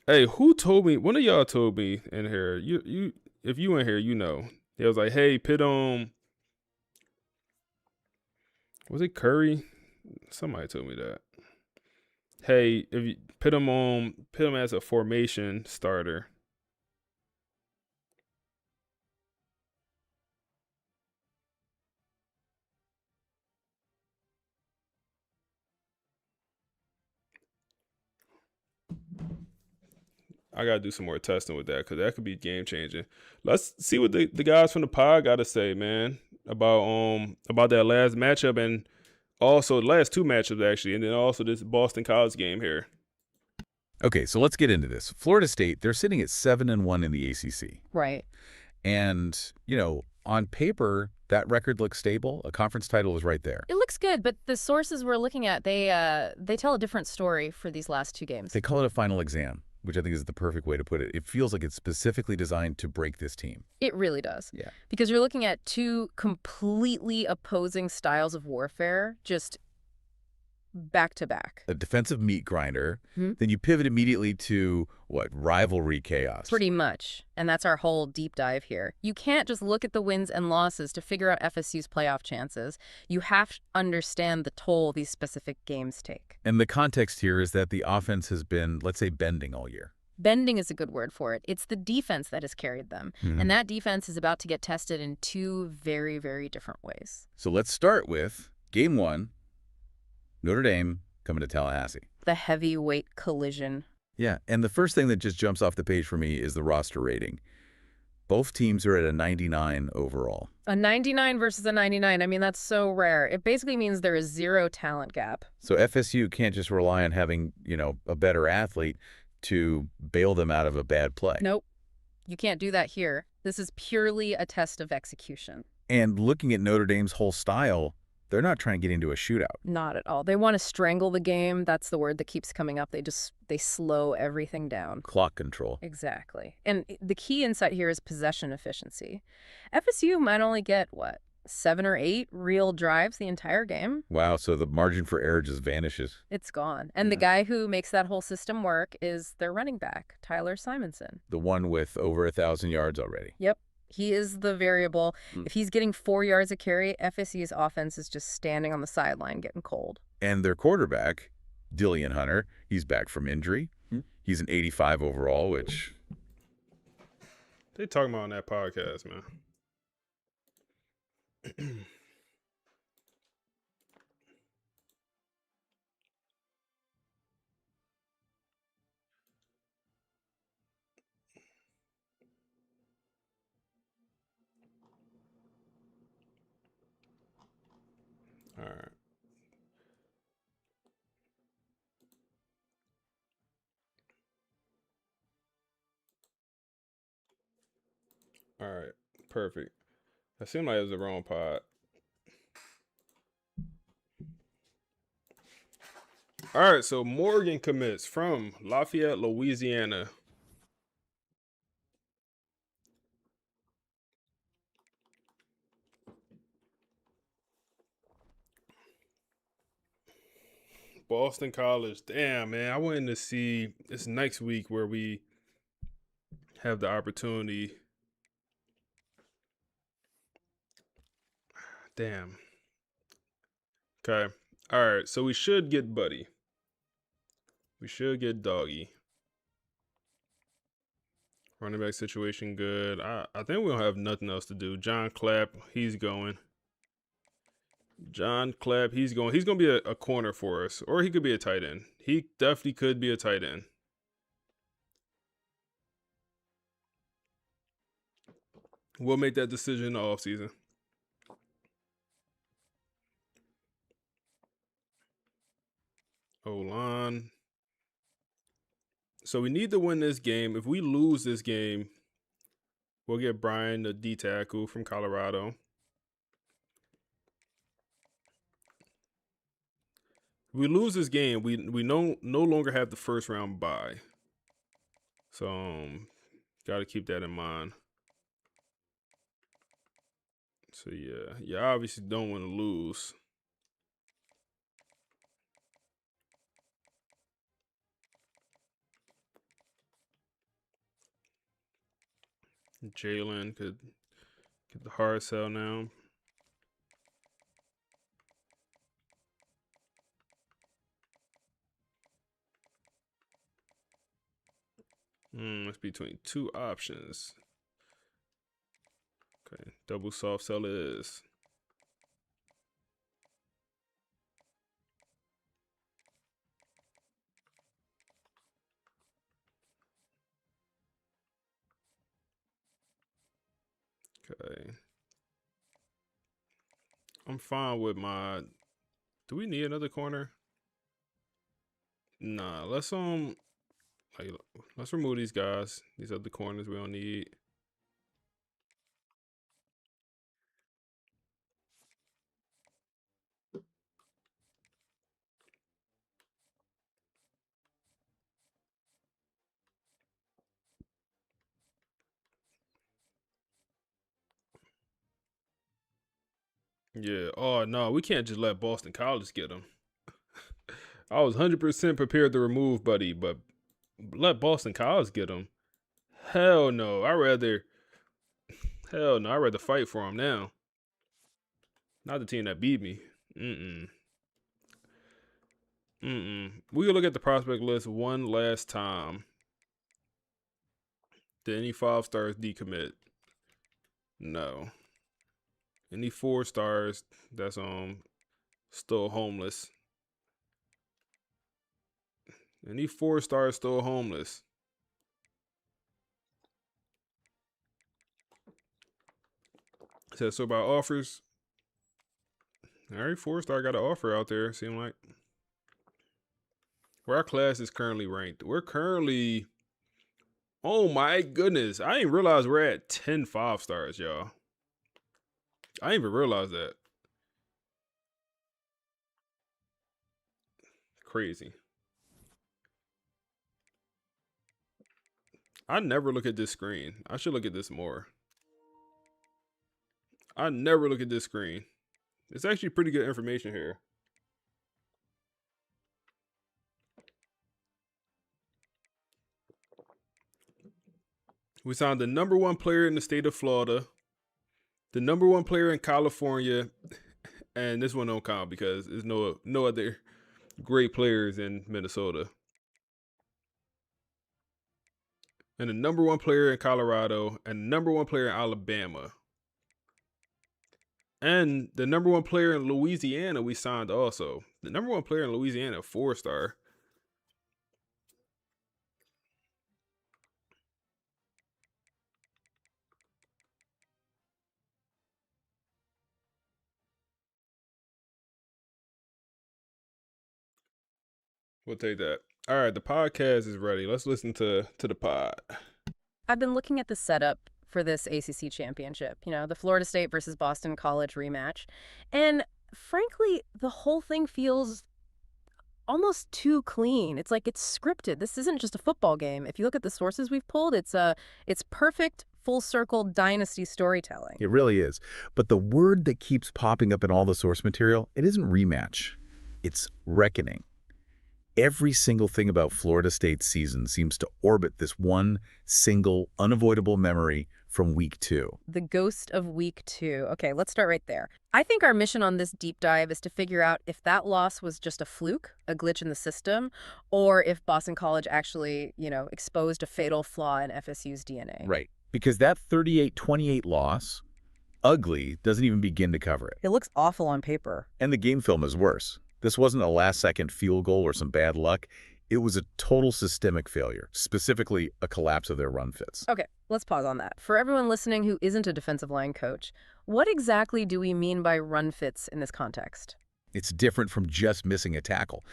A: Hey, who told me? One of y'all told me in here. You if you in here, you know. It was like, hey, put Was it Curry? Somebody told me that. Hey, if you put him as a formation starter. I gotta do some more testing with that because that could be game changing. Let's see what the guys from the pod gotta say, man, about that last matchup and also the last two matchups actually, and then also this Boston College game here.
B: Okay, so let's get into this. Florida State, they're sitting at 7-1 in the ACC.
C: Right.
B: And, on paper, that record looks stable. A conference title is right there.
C: It looks good, but the sources we're looking at, they tell a different story for these last two games.
B: They call it a final exam, which I think is the perfect way to put it. It feels like it's specifically designed to break this team.
C: It really does.
B: Yeah.
C: Because you're looking at two completely opposing styles of warfare, just back to back.
B: A defensive meat grinder,
C: Hmm?
B: then you pivot immediately to, rivalry chaos.
C: Pretty much. And that's our whole deep dive here. You can't just look at the wins and losses to figure out FSU's playoff chances. You have to understand the toll these specific games take.
B: And the context here is that the offense has been, let's say, bending all year.
C: Bending is a good word for it. It's the defense that has carried them.
B: Mhm.
C: And that defense is about to get tested in two very, very different ways.
B: So let's start with Game 1, Notre Dame coming to Tallahassee.
C: The heavyweight collision.
B: Yeah, and the first thing that just jumps off the page for me is the roster rating. Both teams are at a 99 overall.
C: A 99 versus a 99. I mean, that's so rare. It basically means there is zero talent gap.
B: So FSU can't just rely on having, a better athlete to bail them out of a bad play.
C: Nope. You can't do that here. This is purely a test of execution.
B: And looking at Notre Dame's whole style, they're not trying to get into a shootout.
C: Not at all. They want to strangle the game. That's the word that keeps coming up. They slow everything down.
B: Clock control.
C: Exactly. And the key insight here is possession efficiency. FSU might only get, 7 or 8 real drives the entire game?
B: Wow, so the margin for error just vanishes.
C: It's gone. And the guy who makes that whole system work is their running back, Tyler Simonson.
B: The one with over 1,000 yards already.
C: Yep. He is the variable. If he's getting 4 yards a carry, FSU's offense is just standing on the sideline getting cold.
B: And their quarterback, Dillian Hunter, he's back from injury. He's an 85 overall, which...
A: They talking about on that podcast, man. All right. All right. Perfect. That seemed like it was the wrong pod. All right. So Morgan commits from Lafayette, Louisiana. Boston College. Damn, man. I wanted to see this next week where we have the opportunity. Damn. Okay. All right. So we should get Buddy. We should get Doggy. Running back situation good. I think we don't have nothing else to do. John Clapp, he's going. John Clapp, he's going. He's going to be a corner for us. Or he could be a tight end. He definitely could be a tight end. We'll make that decision in the offseason. O-line. So we need to win this game. If we lose this game, we'll get Brian, the D tackle from Colorado. If we lose this game, we no longer have the first round bye. So got to keep that in mind. So yeah, you obviously don't want to lose. Jalen could get the hard sell now. It's between two options. Okay, double soft sell is. Okay. I'm fine with my. Do we need another corner? Nah, like, let's remove these guys. These other corners we don't need. Yeah. Oh no, we can't just let Boston College get him. I was 100% prepared to remove Buddy, but let Boston College get him. Hell no. Hell no. I'd rather fight for him now. Not the team that beat me. Mm-mm. We can look at the prospect list one last time. Did any 5 stars decommit? No. Any 4 stars that's still homeless? Any 4 stars still homeless? So about offers. All right, 4-star got an offer out there, seem like. Where our class is currently ranked. We're currently, oh my goodness. I didn't realize we're at 10 5-stars, y'all. I didn't even realize that. Crazy. I never look at this screen. I should look at this more. I never look at this screen. It's actually pretty good information here. We signed the #1 player in the state of Florida, the #1 player in California, and this one don't count because there's no other great players in Minnesota. And the #1 player in Colorado, and the #1 player in Alabama. And the #1 player in Louisiana we signed also. The #1 player in Louisiana, 4-star. We'll take that. All right, the podcast is ready. Let's listen to the pod.
C: I've been looking at the setup for this ACC championship, the Florida State versus Boston College rematch. And frankly, the whole thing feels almost too clean. It's like it's scripted. This isn't just a football game. If you look at the sources we've pulled, it's perfect full circle dynasty storytelling.
B: It really is. But the word that keeps popping up in all the source material, it isn't rematch. It's reckoning. Every single thing about Florida State's season seems to orbit this one single, unavoidable memory from week 2.
C: The ghost of week 2. Okay, let's start right there. I think our mission on this deep dive is to figure out if that loss was just a fluke, a glitch in the system, or if Boston College actually, exposed a fatal flaw in FSU's DNA.
B: Right. Because that 38-28 loss, ugly, doesn't even begin to cover it.
C: It looks awful on paper.
B: And the game film is worse. This wasn't a last-second field goal or some bad luck. It was a total systemic failure, specifically a collapse of their run fits.
C: Okay, let's pause on that. For everyone listening who isn't a defensive line coach, what exactly do we mean by run fits in this context?
B: It's different from just missing a tackle.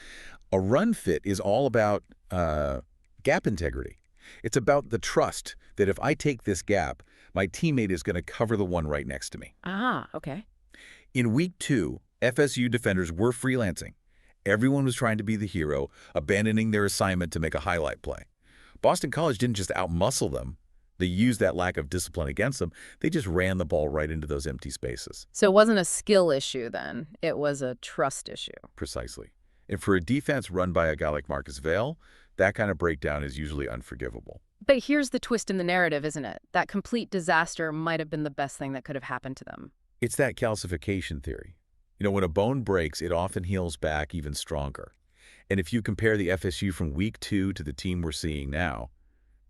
B: A run fit is all about gap integrity. It's about the trust that if I take this gap, my teammate is going to cover the one right next to me.
C: Ah, okay.
B: In week 2, FSU defenders were freelancing. Everyone was trying to be the hero, abandoning their assignment to make a highlight play. Boston College didn't just outmuscle them. They used that lack of discipline against them. They just ran the ball right into those empty spaces.
C: So it wasn't a skill issue then. It was a trust issue.
B: Precisely. And for a defense run by a guy like Marcus Vale, that kind of breakdown is usually unforgivable.
C: But here's the twist in the narrative, isn't it? That complete disaster might have been the best thing that could have happened to them.
B: It's that calcification theory. When a bone breaks, it often heals back even stronger. And if you compare the FSU from week 2 to the team we're seeing now,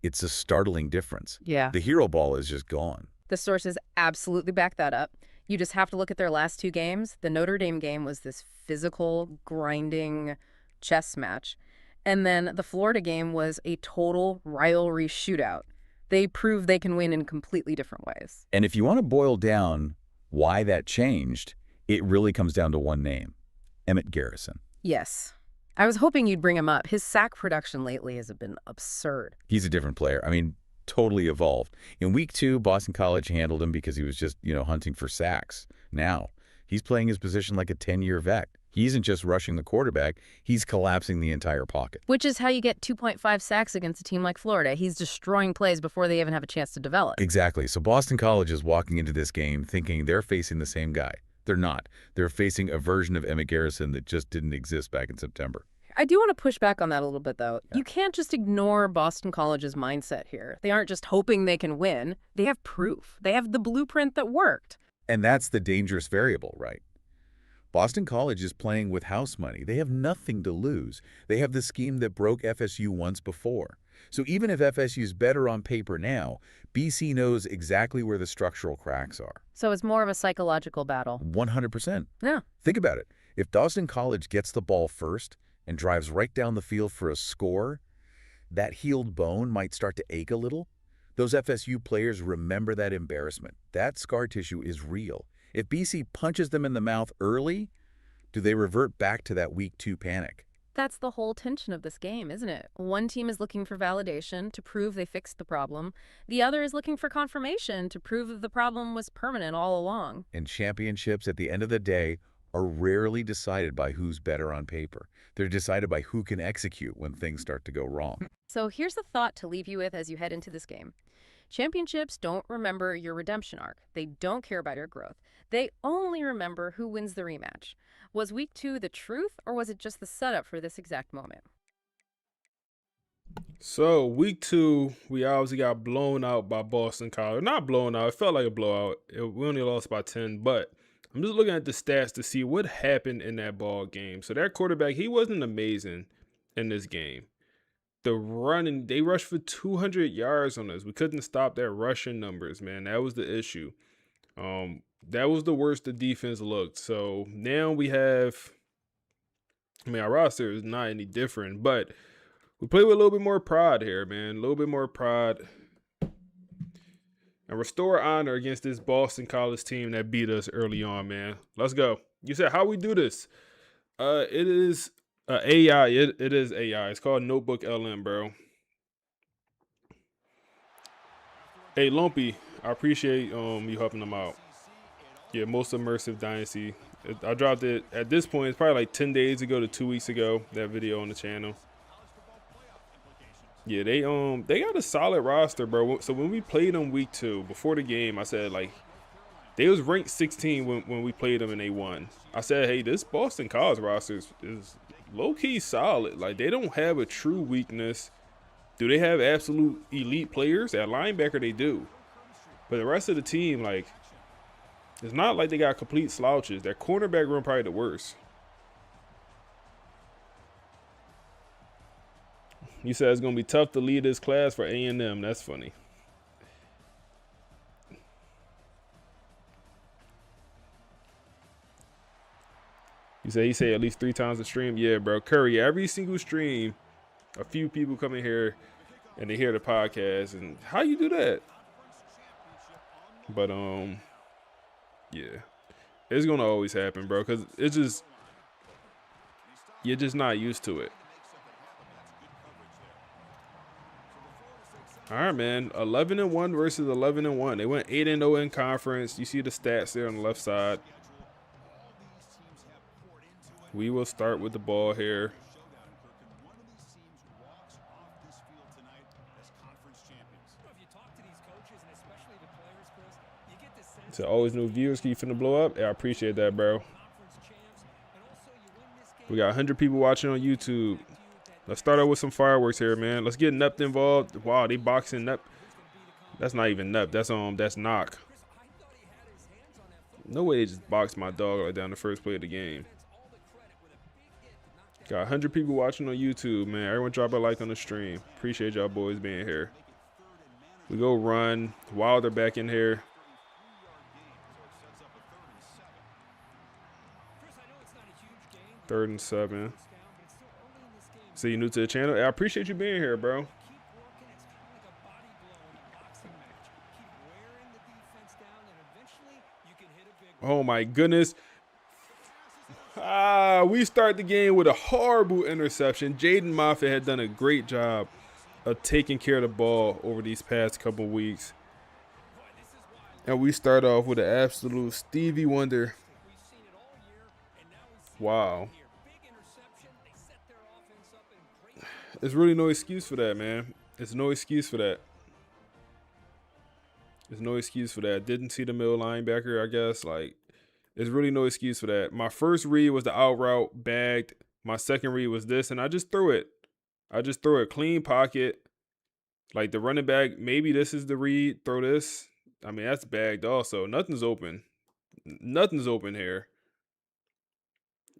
B: It's a startling difference.
C: Yeah.
B: The hero ball is just gone.
C: The sources absolutely back that up. You just have to look at their last two games. The Notre Dame game was this physical, grinding chess match. And then the Florida game was a total rivalry shootout. They prove they can win in completely different ways.
B: And if you want to boil down why that changed, it really comes down to one name, Emmett Garrison.
C: Yes. I was hoping you'd bring him up. His sack production lately has been absurd.
B: He's a different player. I mean, totally evolved. In week 2, Boston College handled him because he was just, hunting for sacks. Now, he's playing his position like a 10-year vet. He isn't just rushing the quarterback, he's collapsing the entire pocket.
C: Which is how you get 2.5 sacks against a team like Florida. He's destroying plays before they even have a chance to develop.
B: Exactly. So Boston College is walking into this game thinking they're facing the same guy. They're not. They're facing a version of Emmett Garrison that just didn't exist back in September.
C: I do want to push back on that a little bit, though. Yeah. You can't just ignore Boston College's mindset here. They aren't just hoping they can win. They have proof. They have the blueprint that worked.
B: And that's the dangerous variable, right? Boston College is playing with house money. They have nothing to lose. They have the scheme that broke FSU once before. So even if FSU is better on paper now, BC knows exactly where the structural cracks are.
C: So it's more of a psychological battle.
B: 100%.
C: Yeah.
B: Think about it. If Boston College gets the ball first and drives right down the field for a score, that healed bone might start to ache a little. Those FSU players remember that embarrassment. That scar tissue is real. If BC punches them in the mouth early, do they revert back to that week 2 panic?
C: That's the whole tension of this game, isn't it? One team is looking for validation to prove they fixed the problem. The other is looking for confirmation to prove that the problem was permanent all along.
B: And championships, at the end of the day, are rarely decided by who's better on paper. They're decided by who can execute when things start to go wrong.
C: So here's a thought to leave you with as you head into this game. Championships don't remember your redemption arc. They don't care about your growth. They only remember who wins the rematch. Was week 2 the truth, or was it just the setup for this exact moment?
A: So week 2, we obviously got blown out by Boston College. Not blown out. It felt like a blowout. We only lost by 10, but I'm just looking at the stats to see what happened in that ball game. So that quarterback, he wasn't amazing in this game. The running, they rushed for 200 yards on us. We couldn't stop that rushing numbers, man. That was the issue. That was the worst the defense looked. So now we have, our roster is not any different, but we play with a little bit more pride here, man. A little bit more pride. And restore honor against this Boston College team that beat us early on, man. Let's go. You said, how we do this? It is AI. It is AI. It's called Notebook LM, bro. Hey, Lumpy, I appreciate you helping them out. Yeah, most immersive Dynasty. I dropped it at this point. It's probably like 10 days ago to 2 weeks ago. That video on the channel. Yeah, they got a solid roster, bro. So when we played them week 2 before the game, I said like they was ranked 16 when we played them and they won. I said, hey, this Boston College roster is low key solid. Like they don't have a true weakness. Do they have absolute elite players? At linebacker, they do. But the rest of the team, like, it's not like they got complete slouches. Their cornerback room probably the worst. You said it's going to be tough to lead this class for A&M. That's funny. You say he say at least 3 times a stream? Yeah, bro. Curry, every single stream, a few people come in here and they hear the podcast. And how you do that? But, yeah. It's going to always happen, bro, because it's just, you're just not used to it. All right, man. 11-1 versus 11-1. They went 8-0 in conference. You see the stats there on the left side. We will start with the ball here. So always new viewers. Can you finna blow up? Yeah, I appreciate that, bro. We got 100 people watching on YouTube. Let's start out with some fireworks here, man. Let's get Nup involved. Wow, they boxing Nup. That's not even Nup. That's knock. No way they just boxed my dog like that in the first play of the game. Got 100 people watching on YouTube, man. Everyone drop a like on the stream. Appreciate y'all boys being here. We go run. Wilder back in here. Third and 7. So you new to the channel? I appreciate you being here, bro. Oh my goodness. We start the game with a horrible interception. Jaden Moffitt had done a great job of taking care of the ball over these past couple weeks. And we start off with an absolute Stevie Wonder. Wow. There's really no excuse for that, man. There's no excuse for that. There's no excuse for that. Didn't see the middle linebacker, I guess. Like, there's really no excuse for that. My first read was the out route, bagged. My second read was this, and I just threw it. I just threw a clean pocket. Like the running back, maybe this is the read. Throw this. I mean, that's bagged also. Nothing's open. Nothing's open here.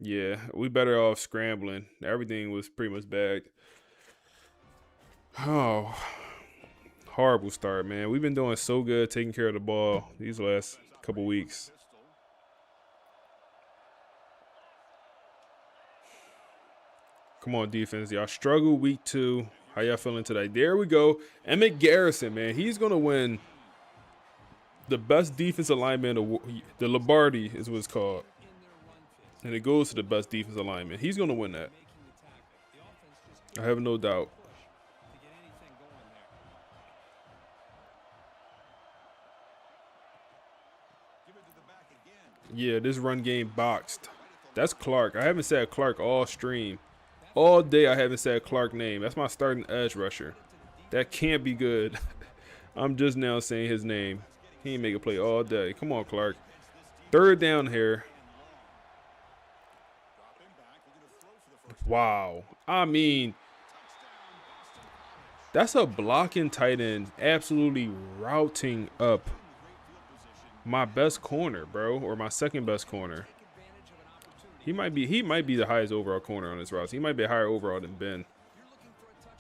A: Yeah, we better off scrambling. Everything was pretty much bagged. Oh, horrible start, man. We've been doing so good taking care of the ball these last couple weeks. Come on, defense. Y'all struggle week 2. How y'all feeling today? There we go. Emmett Garrison, man. He's going to win the best defensive lineman. The Lombardi is what it's called. And it goes to the best defensive lineman. He's going to win that. I have no doubt. Yeah, this run game boxed. That's Clark. I haven't said Clark all stream. All day I haven't said Clark name. That's my starting edge rusher. That can't be good. I'm just now saying his name. He ain't make a play all day. Come on, Clark. Third down here. Wow. I mean, that's a blocking tight end absolutely routing up my best corner, bro, or my second best corner. He might be the highest overall corner on this roster. He might be higher overall than Ben.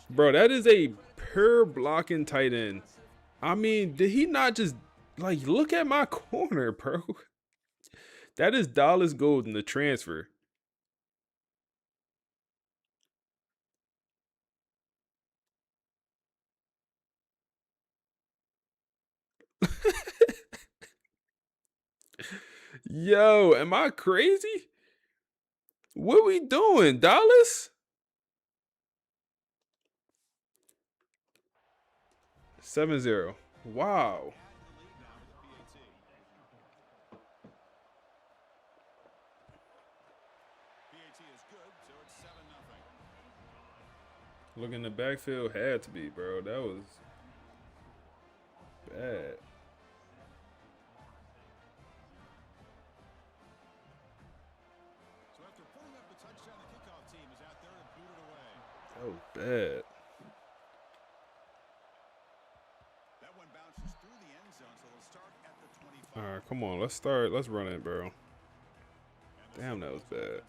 A: Bro, that is a pure blocking tight end. I mean, did he not just, like, look at my corner, bro? That is Dallas Golden, the transfer. Yo, am I crazy? What we doing, Dallas? 7-0. Wow. Look in the backfield, had to be, bro. That was bad.
E: So after putting up the touchdown, the kickoff team is out there to boot it away.
A: That was bad.
E: That one bounces through the end zone, so they'll start at the 25.
A: All right, come on. Let's start. Let's run it, bro. Damn, that was bad.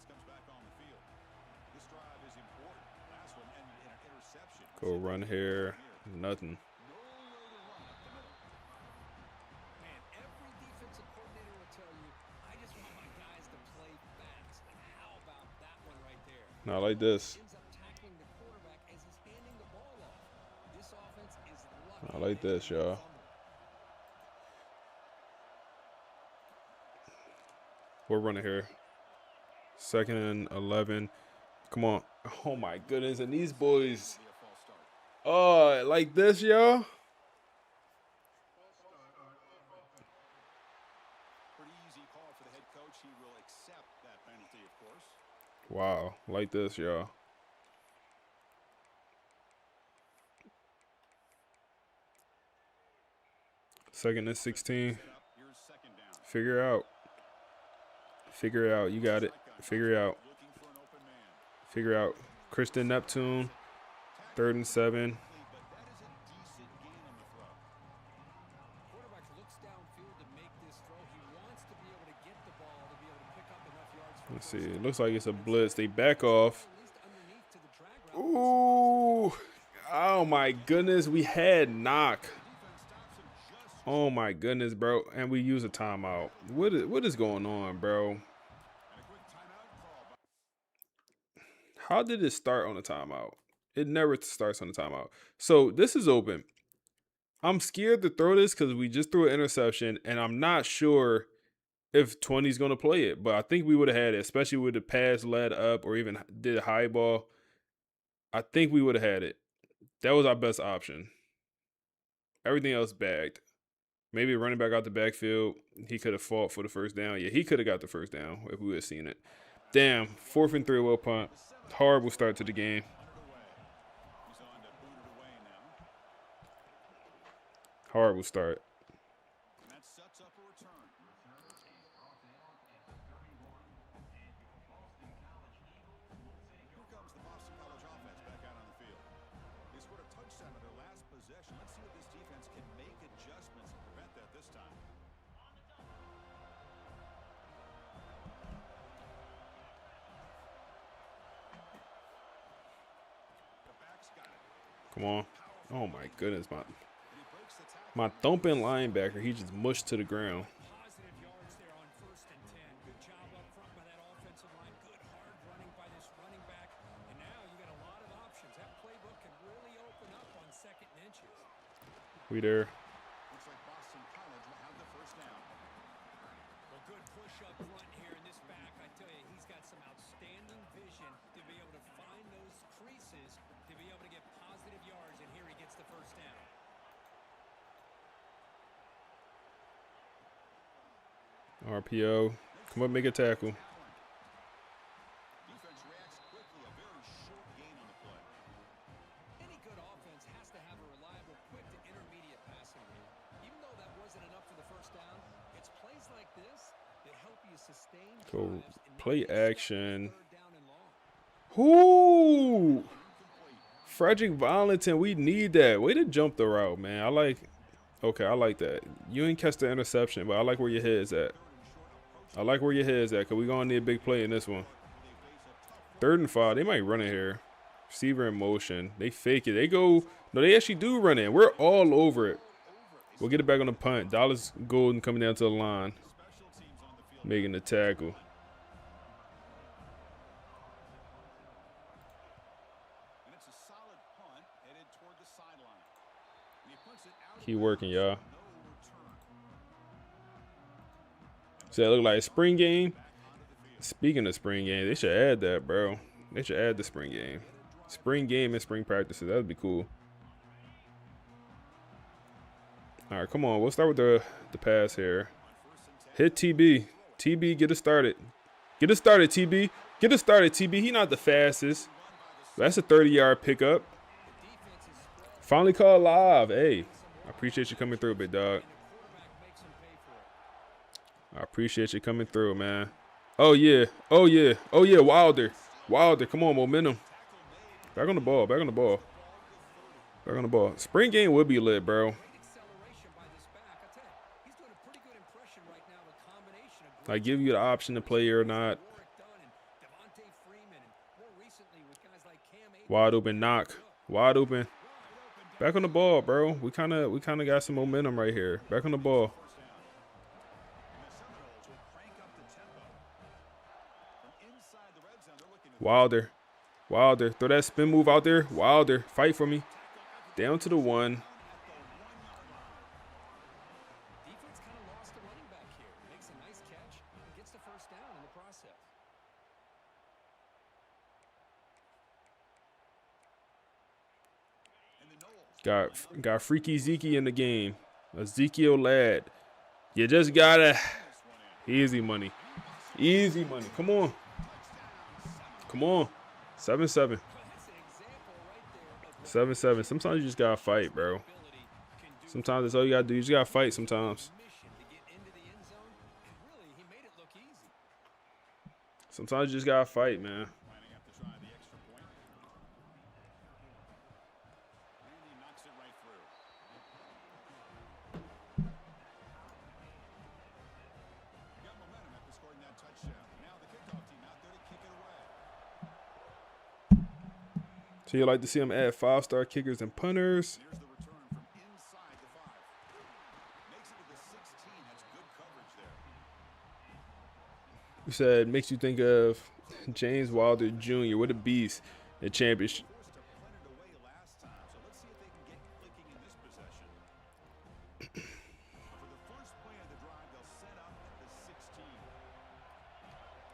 A: Go run here. Nothing. Not like this. Not like this, y'all. We're running here. 2nd and 11. Come on. Oh my goodness. And these boys. Oh, like this, y'all.
E: Pretty easy call for the head coach. He will accept that penalty, of course.
A: Wow. Like this, y'all. Second and 16. Figure out. Figure it out. You got it. Figure it out. Figure out. Christian Neptune. 3rd and 7. Let's see. It looks like it's a blitz. They back off. Ooh. Oh, my goodness. We had knock. Oh my goodness, bro. And we use a timeout. What is going on, bro? How did it start on a timeout? It never starts on a timeout. So this is open. I'm scared to throw this because we just threw an interception, and I'm not sure if 20's going to play it. But I think we would have had it, especially with the pass led up or even did a high ball. I think we would have had it. That was our best option. Everything else bagged. Maybe running back out the backfield, he could have fought for the first down. Yeah, he could have got the first down if we would have seen it. Damn, 4th and 3, well punt. Horrible start to the game. Horrible start. Come on. Oh my goodness, my thumping linebacker, he just mushed to the ground.
F: Positive yards there on 1st and 10. Good job up front by that offensive line. Good hard running by this running back. And now you got a lot of options. That playbook can really open up on 2nd and inches.
A: We there.
E: Looks like Boston College will have the first down.
F: Well, good push up front here in this back. I tell you, he's got some outstanding vision to be able to find those creases, to be able to get positive yards, and here he gets the first down.
A: RPO. Come up, make a tackle.
E: Defense reacts quickly. A very short gain on the play.
F: Any good offense has to have a reliable, quick to intermediate passing game. Even though that wasn't enough for the first down, it's plays like this that help you sustain
A: So
F: drives and
A: play
F: make it stop
A: action.
F: 3rd down and long.
A: Whoo! Frederick Valentin, we need that. Way to jump the route, man. I like that. You ain't catch the interception, but I like where your head's at. Because we're going to need a big play in this one. 3rd and 5. They might run it here. Receiver in motion. They fake it. They go. No, they actually do run it. We're all over it. We'll get it back on the punt. Dallas Golden coming down to the line. Making the tackle.
E: And it's a solid punt headed toward the sideline. And he punts it out.
A: Keep working, y'all.
E: No return.
A: So that look like a spring game. Speaking of spring game, they should add that, bro. They should add the spring game. Spring game and spring practices. That would be cool. All right, come on. We'll start with the pass here. Hit TB. TB, get it started. Get it started, TB. Get it started, TB. He not the fastest. That's a 30-yard pickup. Finally called live. Hey, I appreciate you coming through, big dog. I appreciate you coming through, man. Oh, yeah. Oh, yeah. Oh, yeah. Wilder. Wilder. Come on, momentum. Back on the ball. Back on the ball. Back on the ball. Spring game would be lit, bro. I give you the option to play or not. Wide open knock. Wide open. Back on the ball, bro. We kind of got some momentum right here. Back on the ball. Wilder. Wilder. Throw that spin move out there. Wilder. Fight for me. Down to the 1.
F: Defense kind of lost the running back here. Makes a nice catch and gets the first down in the process.
A: Got Freaky Zeke in the game. Ezekiel Ladd. You just gotta. Easy money. Easy money. Come on. Come on. 7-7. 7-7. Sometimes you just gotta fight, bro. Sometimes that's all you gotta do. You just gotta fight sometimes. Sometimes you just gotta fight, man. So you like to see them add 5-star kickers and punters. You said makes you think of James Wilder Jr. What a beast. The championship.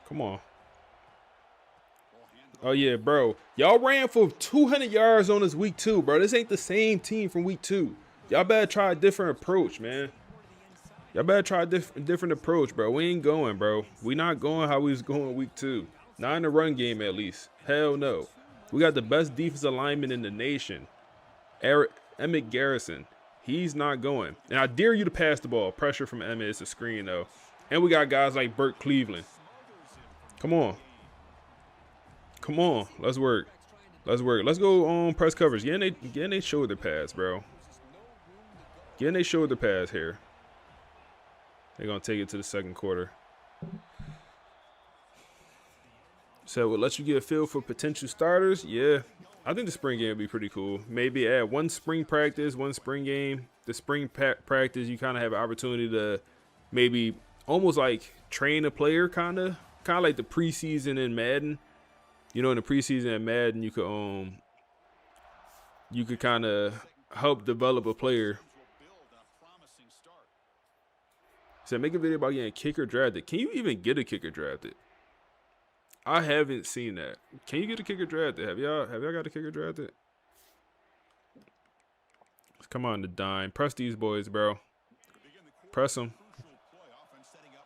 A: Come on. Oh, yeah, bro. Y'all ran for 200 yards on us week 2, bro. This ain't the same team from week 2. Y'all better try a different approach, man. Y'all better try a different approach, bro. We ain't going, bro. We not going how we was going week 2. Not in the run game, at least. Hell no. We got the best defensive lineman in the nation. Emmett Garrison. He's not going. And I dare you to pass the ball. Pressure from Emmett. It's a screen, though. And we got guys like Burt Cleveland. Come on. Come on. Let's work. Let's work. Let's go on press coverage. Getting they shoulder pads, bro. Getting they shoulder pads here. They're going to take it to the second quarter. So we'll let you get a feel for potential starters. Yeah. I think the spring game would be pretty cool. Maybe add one spring practice, one spring game. The spring practice, you kind of have an opportunity to maybe almost like train a player, kind of like the preseason in Madden. You know, in the preseason in Madden, you could kind of help develop a player. So make a video about getting a kicker drafted. Can you even get a kicker drafted? I haven't seen that. Can you get a kicker drafted? Have y'all got a kicker drafted? Come on, the dime. Press these boys, bro. Press them.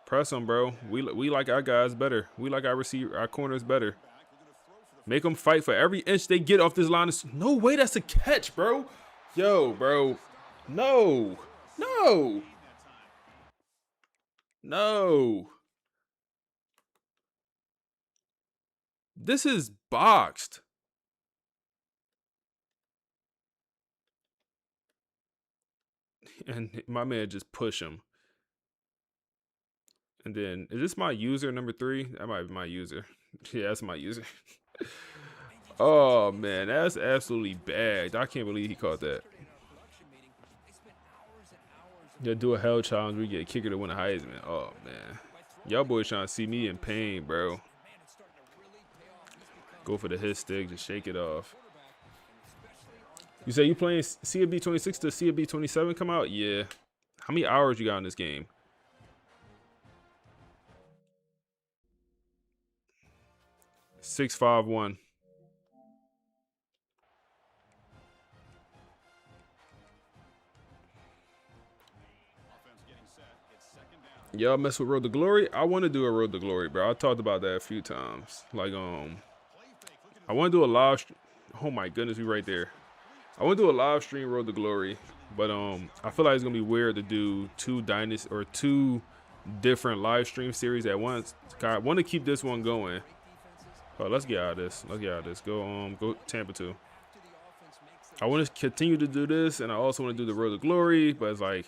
A: Press them, bro. We like our guys better. We like our corners better. Make them fight for every inch they get off this line. No way, that's a catch, bro. Yo, bro. No. No. No. This is boxed. And my man just push him. And then, is this my user number 3? That might be my user. Yeah, that's my user. Oh, man, that's absolutely bad. I can't believe he caught that. Yeah, do a hell challenge. We get a kicker to win a Heisman. Oh, man. Y'all boys trying to see me in pain, bro. Go for the hit stick. Just shake it off. You say you playing CFB 26 to CFB 27 come out? Yeah. How many hours you got in this game? $651. Y'all mess with Road to Glory? I want to do a Road to Glory, bro. I talked about that a few times. Like, I want to do a live. Oh my goodness, we right there. I want to do a live stream Road to Glory, but I feel like it's gonna be weird to do two different live stream series at once. I want to keep this one going. Oh, let's get out of this. Let's get out of this. Go Tampa 2. I want to continue to do this, and I also want to do the Road to Glory, but it's like,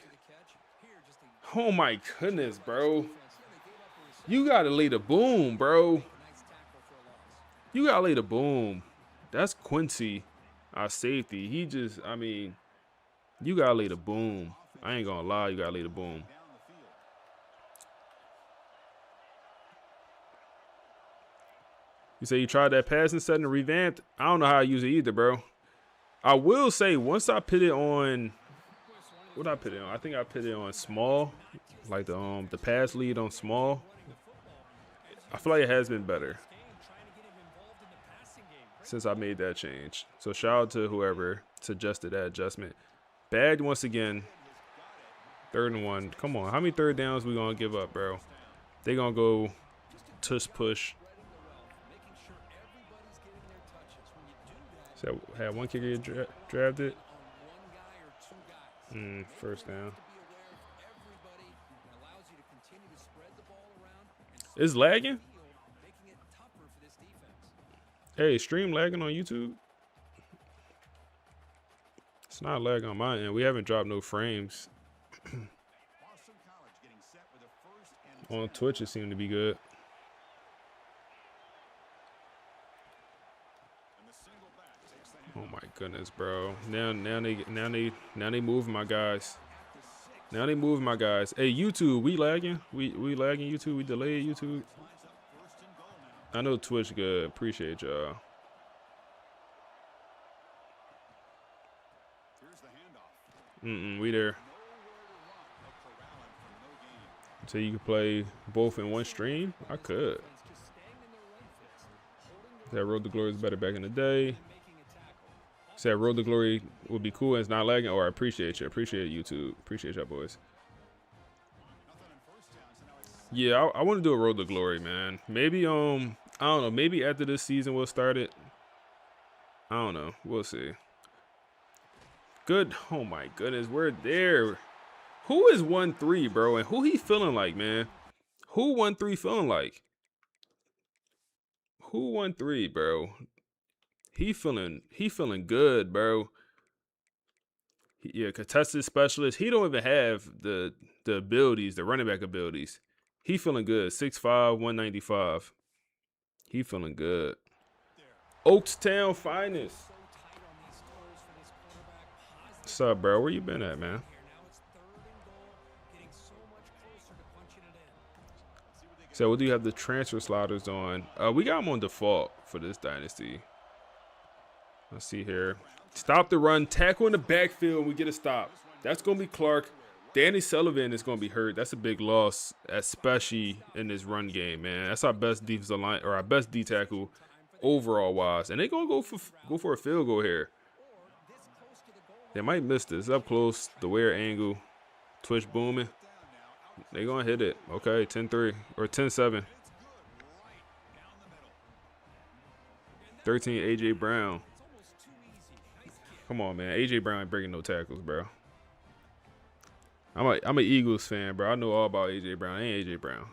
A: oh my goodness, bro. You gotta lay the boom, bro. You gotta lay the boom. That's Quincy, our safety. He just, I mean, you gotta lay the boom. I ain't gonna lie, you gotta lay the boom. You say you tried that passing setting revamped? I don't know how I use it either, bro. I will say, once I put it on, what did I put it on? I think I put it on small, like the pass lead on small. I feel like it has been better since I made that change. So shout out to whoever suggested that adjustment. Bagged once again. 3rd and 1. Come on, how many third downs we gonna give up, bro? They gonna go tush push. So had one kicker get drafted. First down. It's lagging? Hey, stream lagging on YouTube? It's not lagging on my end. We haven't dropped no frames. On Twitch, it seemed to be good. Oh my goodness, bro. Now they move my guys. Now they move my guys. Hey, YouTube, we lagging? We lagging YouTube? We delayed YouTube? I know Twitch good. Appreciate y'all. We there. So you can play both in one stream? I could. That Road to Glory is better back in the day. Said Road to Glory would be cool and it's not lagging. Or I appreciate you. Appreciate YouTube. Appreciate y'all boys. Yeah, I want to do a Road to Glory, man. Maybe I don't know. Maybe after this season we'll start it. I don't know. We'll see. Good. Oh my goodness, we're there. Who is 1-3, bro? And who he feeling like, man? Who 1-3 feeling like? Who 1-3, bro? He feeling good, bro. Yeah, contested specialist. He don't even have the abilities, the running back abilities. He feeling good. 6'5", 195. He feeling good. Oakstown finest. What's up, bro? Where you been at, man? So what do you have the transfer sliders on? We got them on default for this dynasty. Let's see here. Stop the run, tackle in the backfield, and we get a stop. That's gonna be Clark. Danny Sullivan is gonna be hurt. That's a big loss, especially in this run game, man. That's our best defensive line or our best D tackle overall wise, and they gonna go for a field goal here. They might miss this up close. The weird angle, Twitch booming. They gonna hit it. Okay, 10-3 or 10-7. 13 AJ Brown. Come on, man. AJ Brown ain't breaking no tackles, bro. I'm an Eagles fan, bro. I know all about AJ Brown. Ain't AJ Brown.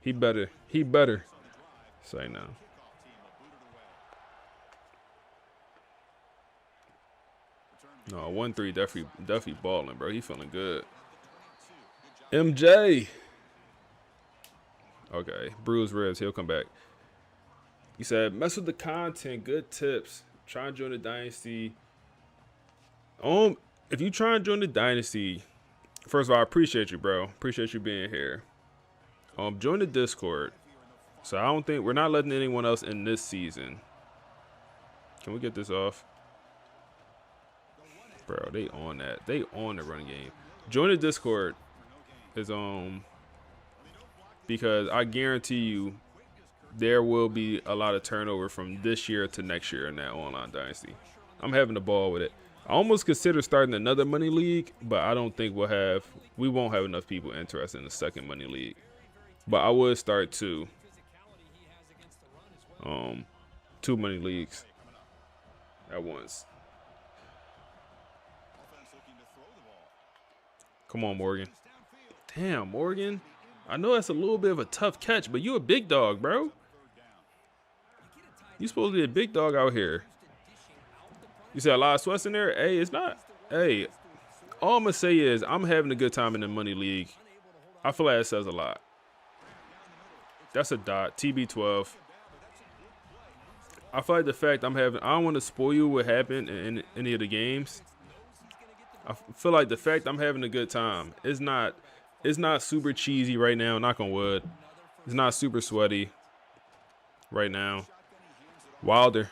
A: He better. He better. Say no. No, 1-3 definitely balling, bro. He feeling good. MJ. Okay, bruised ribs. He'll come back. He said, mess with the content. Good tips. Try and join the dynasty. If you try and join the dynasty, first of all, I appreciate you, bro. Appreciate you being here. Join the Discord. So I don't think we're not letting anyone else in this season. Can we get this off? Bro, they on that. They on the run game. Join the Discord is because I guarantee you there will be a lot of turnover from this year to next year in that online dynasty. I'm having the ball with it. I almost consider starting another money league, but I don't think we won't have enough people interested in the second money league. But I would start two money leagues at once. Come on, Morgan. Damn, Morgan. I know that's a little bit of a tough catch, but you a big dog, bro. You supposed to be a big dog out here. You see a lot of sweats in there? Hey, it's not. Hey, all I'm going to say is I'm having a good time in the money league. I feel like that says a lot. That's a dot. TB12. I feel like the fact I don't want to spoil you what happened in any of the games. I feel like the fact I'm having a good time. It's not super cheesy right now, knock on wood. It's not super sweaty right now. Wilder.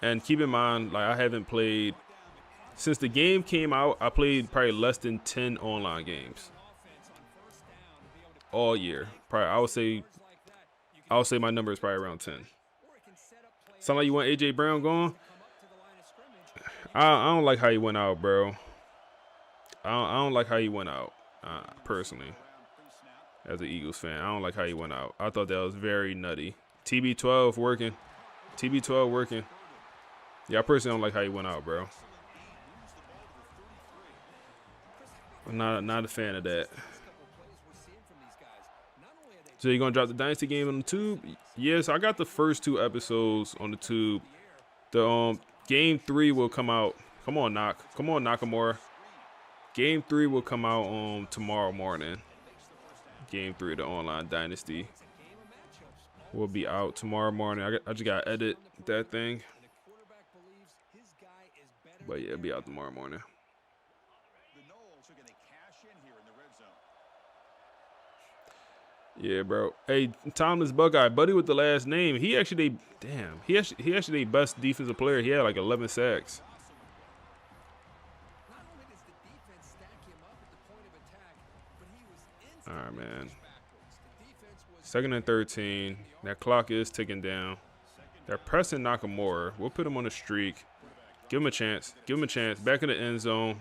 A: And keep in mind, like I haven't played since the game came out. I played probably less than 10 online games all year. Probably I would say my number is probably around 10. Sound like you want AJ Brown gone? I don't like how he went out, bro. I don't like how he went out. Personally, as an Eagles fan, I don't like how he went out. I thought that was very nutty. TB12 working. TB12 working. Yeah, I personally don't like how he went out, bro. I'm not a fan of that. So you gonna drop the Dynasty game on the tube? Yes, I got the first 2 episodes on the tube. The game 3 will come out. Come on, Nakamura. Game 3 will come out tomorrow morning. Game 3 of the online Dynasty will be out tomorrow morning. I just gotta edit that thing. But yeah, it'll be out tomorrow morning. Yeah, bro. Hey, Thomas Buckeye, buddy with the last name. He actually, damn, he actually the best defensive player. He had like 11 sacks.
F: Not only does the defense stack him up at the point of attack, but he was
A: All right, man.
F: backwards. The defense was
A: 2nd and 13. That clock is ticking down. They're pressing Nakamura. We'll put him on a streak. Give him a chance. Give him a chance. Back in the end zone.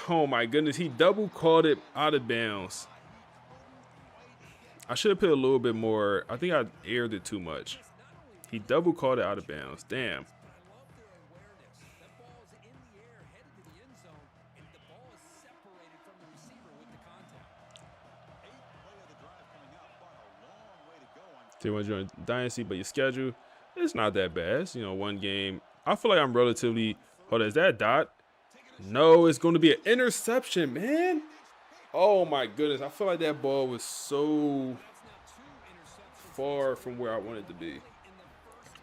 A: Oh, my goodness. He double caught it out of bounds. I should have put a little bit more. I think I aired it too much. He double caught it out of bounds. Damn.
F: that ball is in the air, headed to the end zone, and the ball is separated from the receiver with the contact.
E: 8th play of the drive coming up, but a long way to go on.
A: So you want to join Dynasty, but your schedule, it's not that bad. It's, one game. I feel like I'm relatively. Hold on, is that a dot? No, it's going to be an interception, man. Oh my goodness, I feel like that ball was so far from where I wanted to be.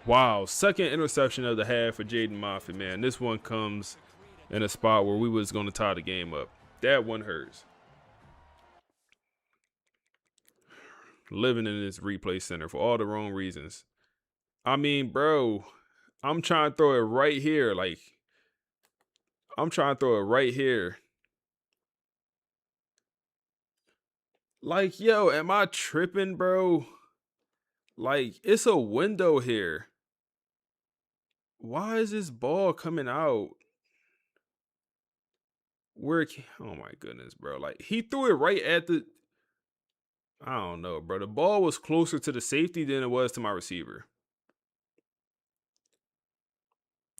A: Wow, 2nd interception of the half for Jaden Moffitt, man. This one comes in a spot where we was going to tie the game up. That one hurts. Living in this replay center for all the wrong reasons. I mean, bro, I'm trying to throw it right here. Like, I'm trying to throw it right here. Like, yo, am I tripping, bro? Like, it's a window here. Why is this ball coming out? Oh my goodness, bro. Like, he threw it right at the. I don't know, bro. The ball was closer to the safety than it was to my receiver.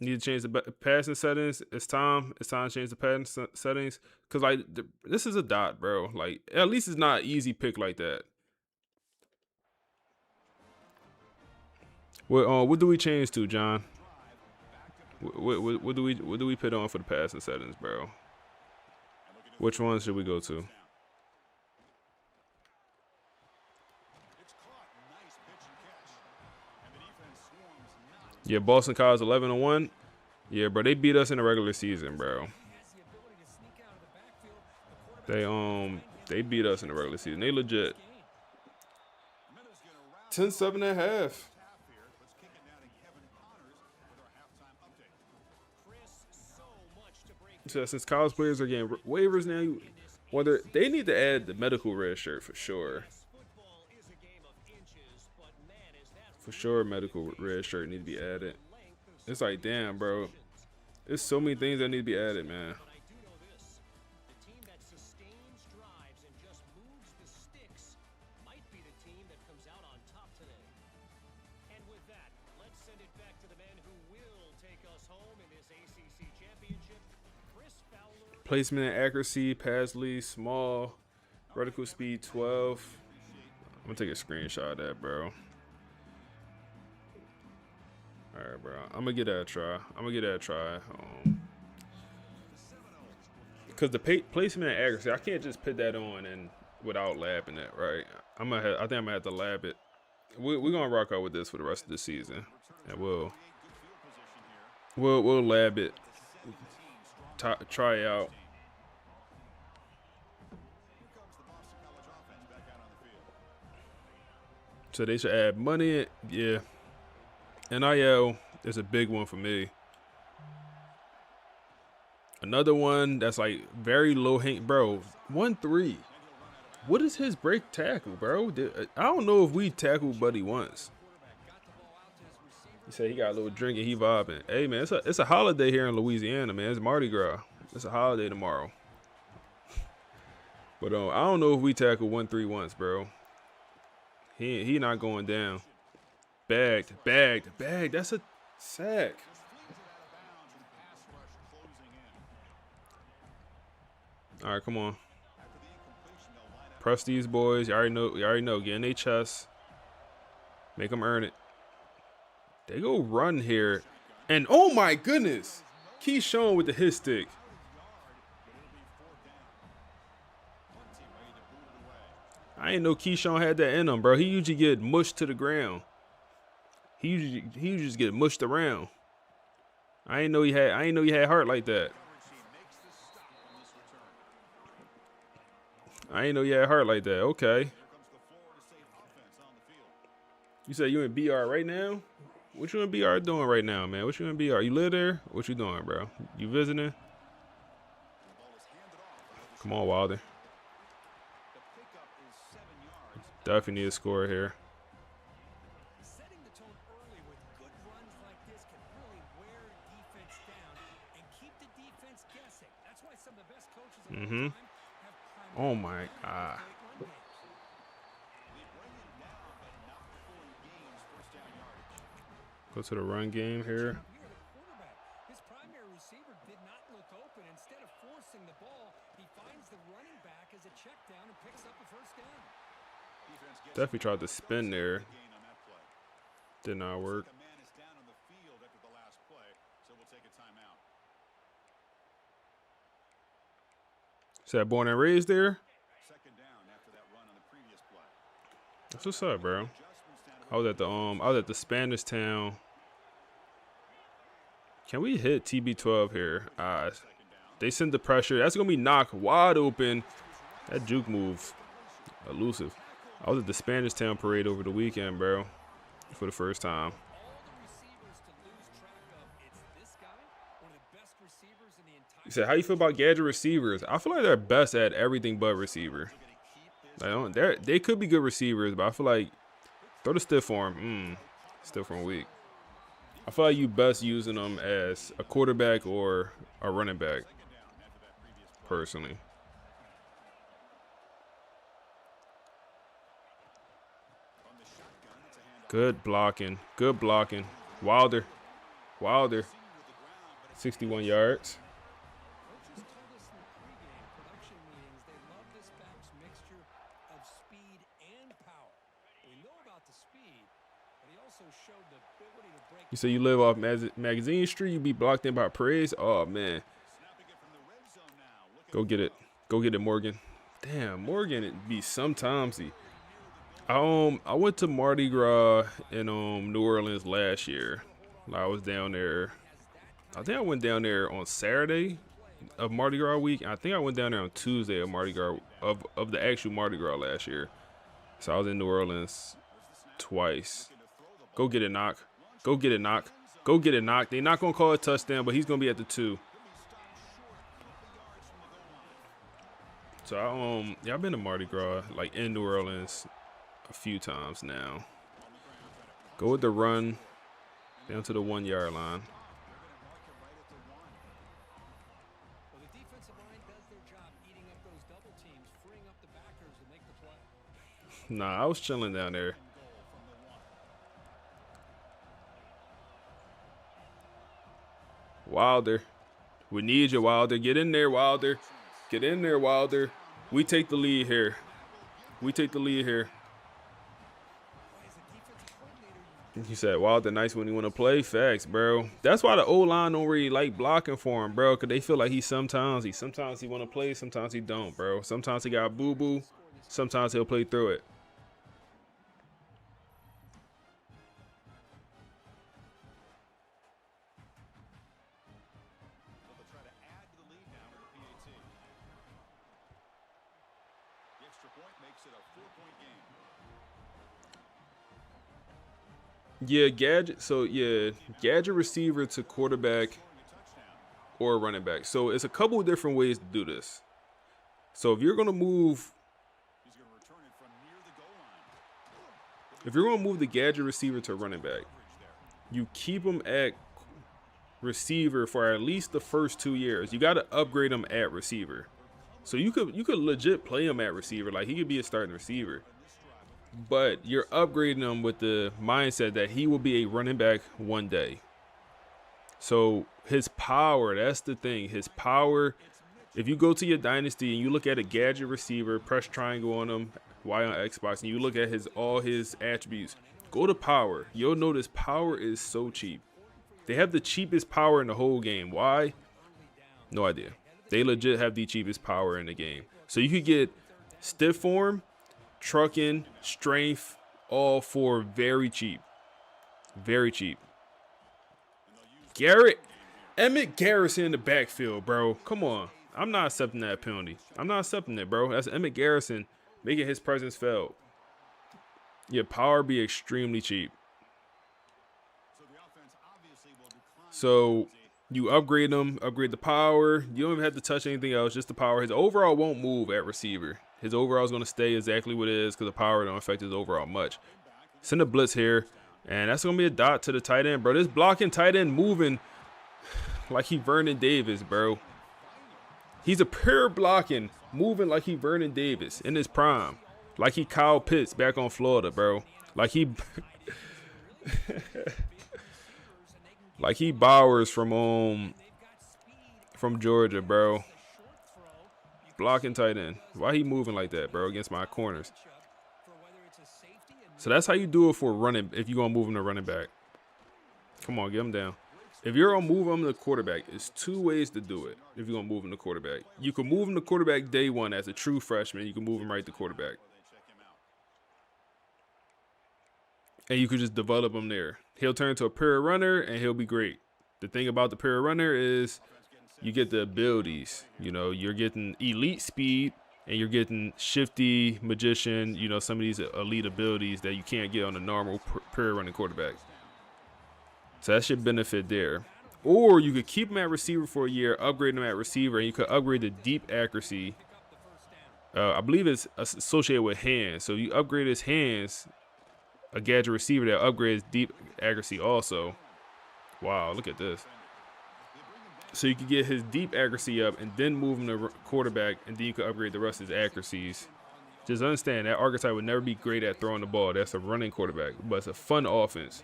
A: Need to change the passing settings. It's time. It's time to change the passing settings. Because, like, this is a dot, bro. Like, at least it's not an easy pick like that. What do we change to, John? What do we put on for the passing settings, bro? Which ones should we go to? Yeah, Boston College 11-1. Yeah, bro, they beat us in the regular season, bro. They beat us in the regular season. They legit. 10-7 at half. So since college players are getting waivers now, whether they need to add the medical red shirt for sure. For sure, medical red shirt need to be added. It's like, damn, bro. There's so many things that need to be added, man. Placement and accuracy, pass lead, small, vertical speed 12. I'm gonna take a screenshot of that, bro. All right, bro. I'm gonna get that a try. Because the placement and accuracy, I can't just put that on and without labbing it, right? I think I'm gonna have to lab it. We're gonna rock out with this for the rest of the season, and we'll lab it, try out. So they should add money. Yeah. NIL is a big one for me. Another one that's like very low hang, bro. 1-3. What is his break tackle, bro? I don't know if we tackled Buddy once. He said he got a little drink and he vibing. Hey man, it's a holiday here in Louisiana, man. It's Mardi Gras. It's a holiday tomorrow. But I don't know if we tackled 1-3 once, bro. He not going down. Bagged. That's a sack. All right, come on. Press these boys. You already know. Get in their chest. Make them earn it. They go run here. And oh my goodness. Keyshawn with the hit stick. I ain't know Keyshawn had that in him, bro. He usually get mushed to the ground. He usually just get mushed around. I ain't know he had heart like that. I ain't know he had heart like that. Okay. You said you in BR right now? What you in BR doing right now, man? What you in BR? You live there? What you doing, bro? You visiting? Come on, Wilder. Definitely need a score here.
F: Setting the tone early with good runs like this can really wear defense down and keep the defense guessing. That's why some of the best coaches of all time have
A: Oh my God. Go to the run game here.
F: His primary receiver did not look open. Instead of forcing the ball, he finds the running back as a check down and picks up a first down.
A: Definitely tried to spin there. Did not work. Is that born and raised there? That's what's up, bro. I was at the Spanish town. Can we hit TB12 here? They send the pressure. That's gonna be knocked wide open. That juke move, elusive. I was at the Spanish town parade over the weekend, bro, for the first time. You said, how you feel about Gadget receivers? I feel like they're best at everything but receiver. They could be good receivers, but I feel like throw the stiff arm. Stiff arm weak. I feel like you best using them as a quarterback or a running back, personally. Good blocking. Good blocking. Wilder. 61 yards. You say you live off Magazine Street, you be blocked in by Praise? Oh, man. Go get it. Go get it, Morgan. Damn, Morgan, it be sometimes. I went to Mardi Gras in New Orleans last year. I was down there. I think I went down there on Saturday of Mardi Gras week. I think I went down there on Tuesday of Mardi Gras, of the actual Mardi Gras last year. So I was in New Orleans twice. Go get it, Knock. Go get it, Knock. Go get it, Knock. They're not going to call it a touchdown, but he's going to be at the 2. So, yeah, I've been to Mardi Gras, like, in New Orleans a few times now. Go with the run down to the 1-yard line. Nah, I was chilling down there. Wilder. We need you, Wilder. Get in there, Wilder. Get in there, Wilder. We take the lead here. We take the lead here. You said Wilder nice when you want to play. Facts, bro. That's why the O-line don't really like blocking for him, bro, because they feel like sometimes he want to play, sometimes he don't, bro. Sometimes he got boo-boo. Sometimes he'll play through it. Yeah, Gadget. So, yeah, Gadget receiver to quarterback or running back. So, it's a couple of different ways to do this. So, if you're going to move the Gadget receiver to running back, you keep him at receiver for at least the first 2 years. You got to upgrade him at receiver. So, you could legit play him at receiver. Like, he could be a starting receiver. But you're upgrading him with the mindset that he will be a running back one day. So his power, that's the thing. His power, if you go to your Dynasty and you look at a Gadget receiver, press triangle on him, Y on Xbox, and you look at all his attributes, go to power. You'll notice power is so cheap. They have the cheapest power in the whole game. Why? No idea. They legit have the cheapest power in the game. So you could get stiff form, trucking, strength, all for very cheap. Very cheap. Emmett Garrison in the backfield, bro. Come on. I'm not accepting that penalty. I'm not accepting it, bro. That's Emmett Garrison making his presence felt. Yeah, power be extremely cheap. So you upgrade them, upgrade the power. You don't even have to touch anything else, just the power. His overall won't move at receiver. His overall is going to stay exactly what it is because the power don't affect his overall much. Send a blitz here, and that's going to be a dot to the tight end, bro. This blocking tight end moving like he Vernon Davis, bro. He's a pure blocking, moving like he Vernon Davis in his prime. Like he Kyle Pitts back on Florida, bro. Like he... like he Bowers from Georgia, bro. Blocking tight end. Why he moving like that, bro, against my corners? So that's how you do it for running, if you're going to move him to running back. Come on, get him down. If you're going to move him to quarterback, it's two ways to do it if you're going to move him to quarterback. You can move him to quarterback day one as a true freshman. You can move him right to quarterback. And you could just develop him there. He'll turn into a pure runner, and he'll be great. The thing about the pure runner is you get the abilities. You know, you're getting elite speed, and you're getting shifty, magician, you know, some of these elite abilities that you can't get on a normal pure running quarterback. So that should benefit there. Or you could keep him at receiver for a year, upgrade him at receiver, and you could upgrade the deep accuracy. I believe it's associated with hands. So you upgrade his hands, a gadget receiver that upgrades deep accuracy also. Wow, look at this. So you could get his deep accuracy up and then move him to quarterback, and then you could upgrade the rest of his accuracies. Just understand that archetype would never be great at throwing the ball. That's a running quarterback, but it's a fun offense.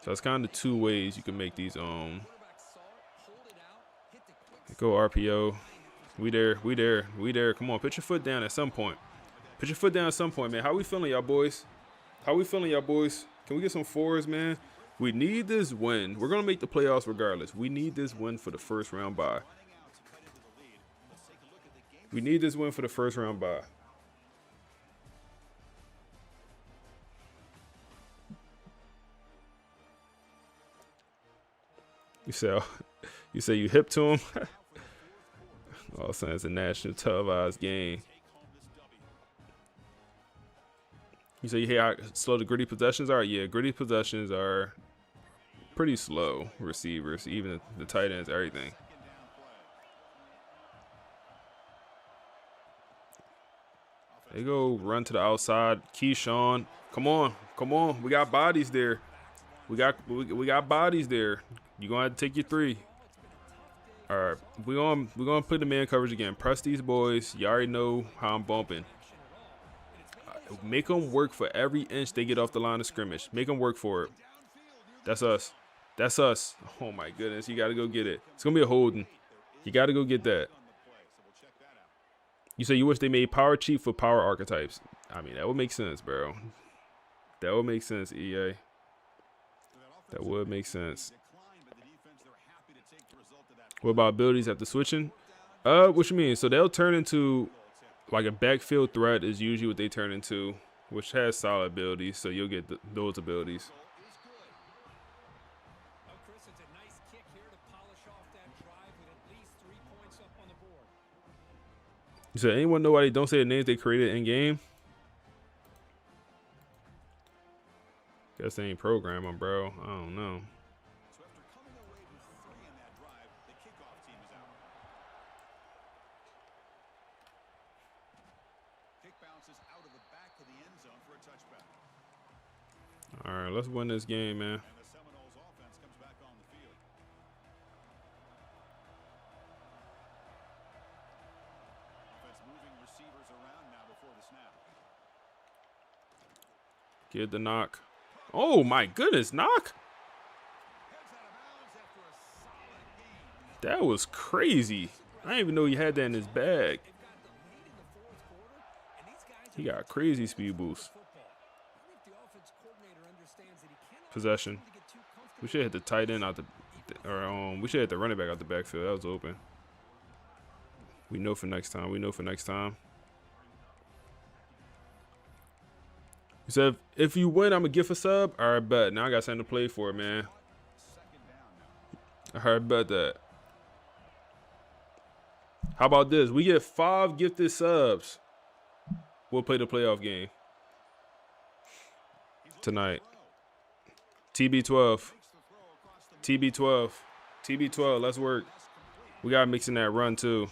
A: So it's kind of two ways you can make these. Go RPO. We there. Come on, put your foot down at some point. Put your foot down at some point, man. How we feeling, y'all boys? Can we get some fours, man? We need this win. We're going to make the playoffs regardless. We need this win for the first round bye. You say you hip to him? All of a sudden, it's a national televised game. You say you hear how slow the gritty possessions are? Yeah, gritty possessions are pretty slow. Receivers, even the tight ends, everything. They go run to the outside. Keyshawn, come on. We got bodies there. We got bodies there. You're gonna have to take your three. All right, we're gonna put the man coverage again. Press these boys. You already know how I'm bumping. Make them work for every inch they get off the line of scrimmage. Make them work for it. That's us. Oh my goodness, you gotta go get it. It's gonna be a holding. You gotta go get that. You say you wish they made power cheap for power archetypes. I mean, that would make sense, bro. That would make sense, EA. That would make sense. What about abilities after switching? What you mean? So they'll turn into like a backfield threat is usually what they turn into, which has solid abilities. So you'll get those abilities. You said anyone know why they don't say the names they created in game? Guess they ain't program them, bro. I don't know. All right, let's win this game, man. Get the knock. Oh my goodness, knock. That was crazy. I didn't even know he had that in his bag. He got a crazy speed boost. Possession. We should hit the tight end out we should hit the running back out the backfield. That was open. We know for next time. You said if you win, I'm gonna gift a sub. All right, bet. Now I got something to play for, man. All right, bet that. How about this? We get 5 gifted subs. We'll play the playoff game tonight. TB12. TB12. TB12. Let's work. We got to mix in that run, too.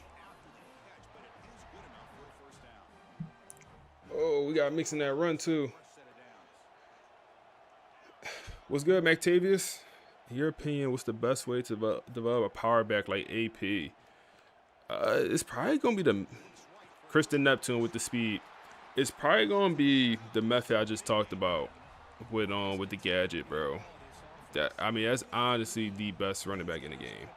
A: Oh, we got to mix in that run, too. What's good, Mactavius? In your opinion, what's the best way to develop a power back like AP? It's probably going to be the Kristen Neptune with the speed. It's probably going to be the method I just talked about with the gadget, bro. That's honestly the best running back in the game.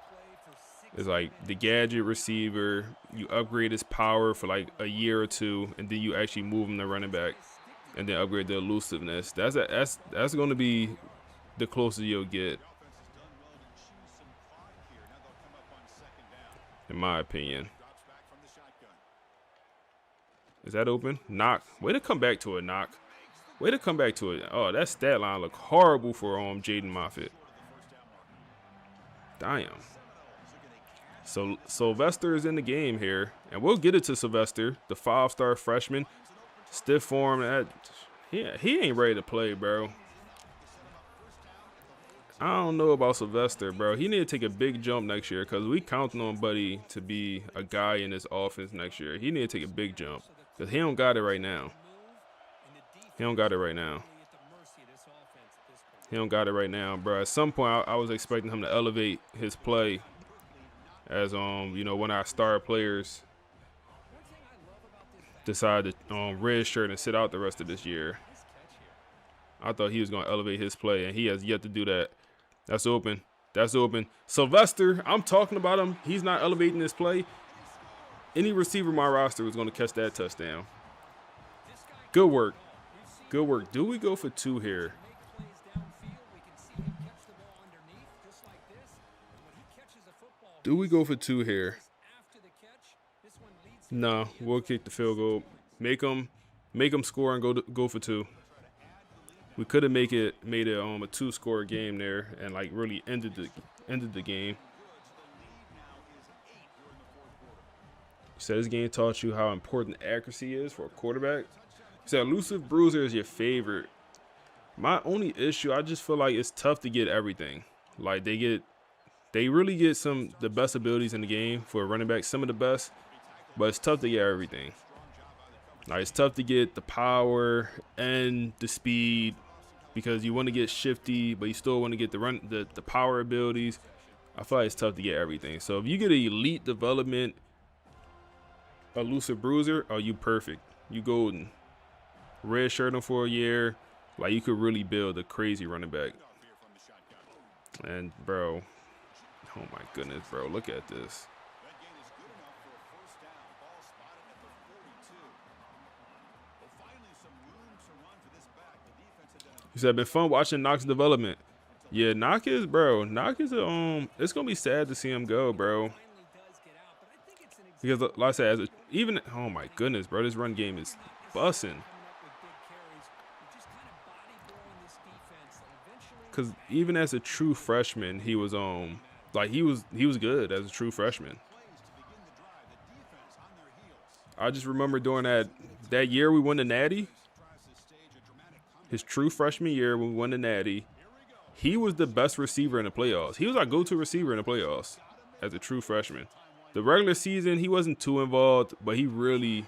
A: It's like the gadget receiver, you upgrade his power for like a year or two, and then you actually move him to running back, and then upgrade the elusiveness. That's going to be the closest you'll get, in my opinion. Is that open? Knock. Way to come back to it, knock. Way to come back to it. Oh, that stat line look horrible for Jaden Moffitt. Damn. So Sylvester is in the game here, and we'll get it to Sylvester, the 5-star freshman. Stiff form. He ain't ready to play, bro. I don't know about Sylvester, bro. He need to take a big jump next year because we counting on Buddy to be a guy in this offense next year. He need to take a big jump because he don't got it right now. He don't got it right now. He don't got it right now, bro. At some point, I was expecting him to elevate his play as one of our star players decide to redshirt and sit out the rest of this year. I thought he was going to elevate his play, and he has yet to do that. That's open. That's open. Sylvester, I'm talking about him. He's not elevating his play. Any receiver on my roster was going to catch that touchdown. Good work. Good work. Do we go for 2 here? Do we go for 2 here? No, we'll kick the field goal. Make them score and go for 2. We could have made it a 2-score game there and like really ended the game. You said this game taught you how important accuracy is for a quarterback. You said elusive bruiser is your favorite. My only issue, I just feel like it's tough to get everything. Like they really get the best abilities in the game for a running back, some of the best, but it's tough to get everything. Like it's tough to get the power and the speed because you want to get shifty, but you still want to get the power abilities. I feel like it's tough to get everything. So if you get an elite development elusive bruiser, oh, you perfect. You golden. Red shirt him for a year. Like you could really build a crazy running back. And bro, oh my goodness, bro, look at this. He said, been fun watching Knox development. Yeah, Knox is it's gonna be sad to see him go, bro. Because like I said, oh my goodness, bro, this run game is bussing. Because even as a true freshman, he was he was good as a true freshman. I just remember during that year we won the Natty. His true freshman year when we won the Natty, he was the best receiver in the playoffs. He was our go-to receiver in the playoffs as a true freshman. The regular season, he wasn't too involved, but he really,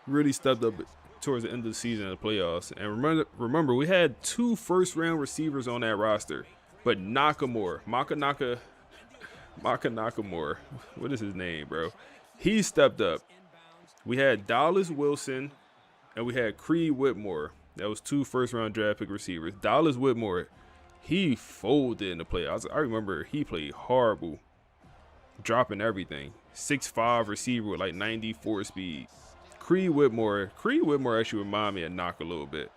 A: really stepped up towards the end of the season in the playoffs. And remember, we had 2 first-round receivers on that roster, but Nakamura, Maka Nakamura, what is his name, bro? He stepped up. We had Dallas Wilson, and we had Creed Whitmore. That was 2 first-round draft pick receivers. Dallas Whitmore, he folded in the playoffs. I remember he played horrible, dropping everything. 6'5" receiver with like 94 speed. Creed Whitmore actually remind me of Knock a little bit.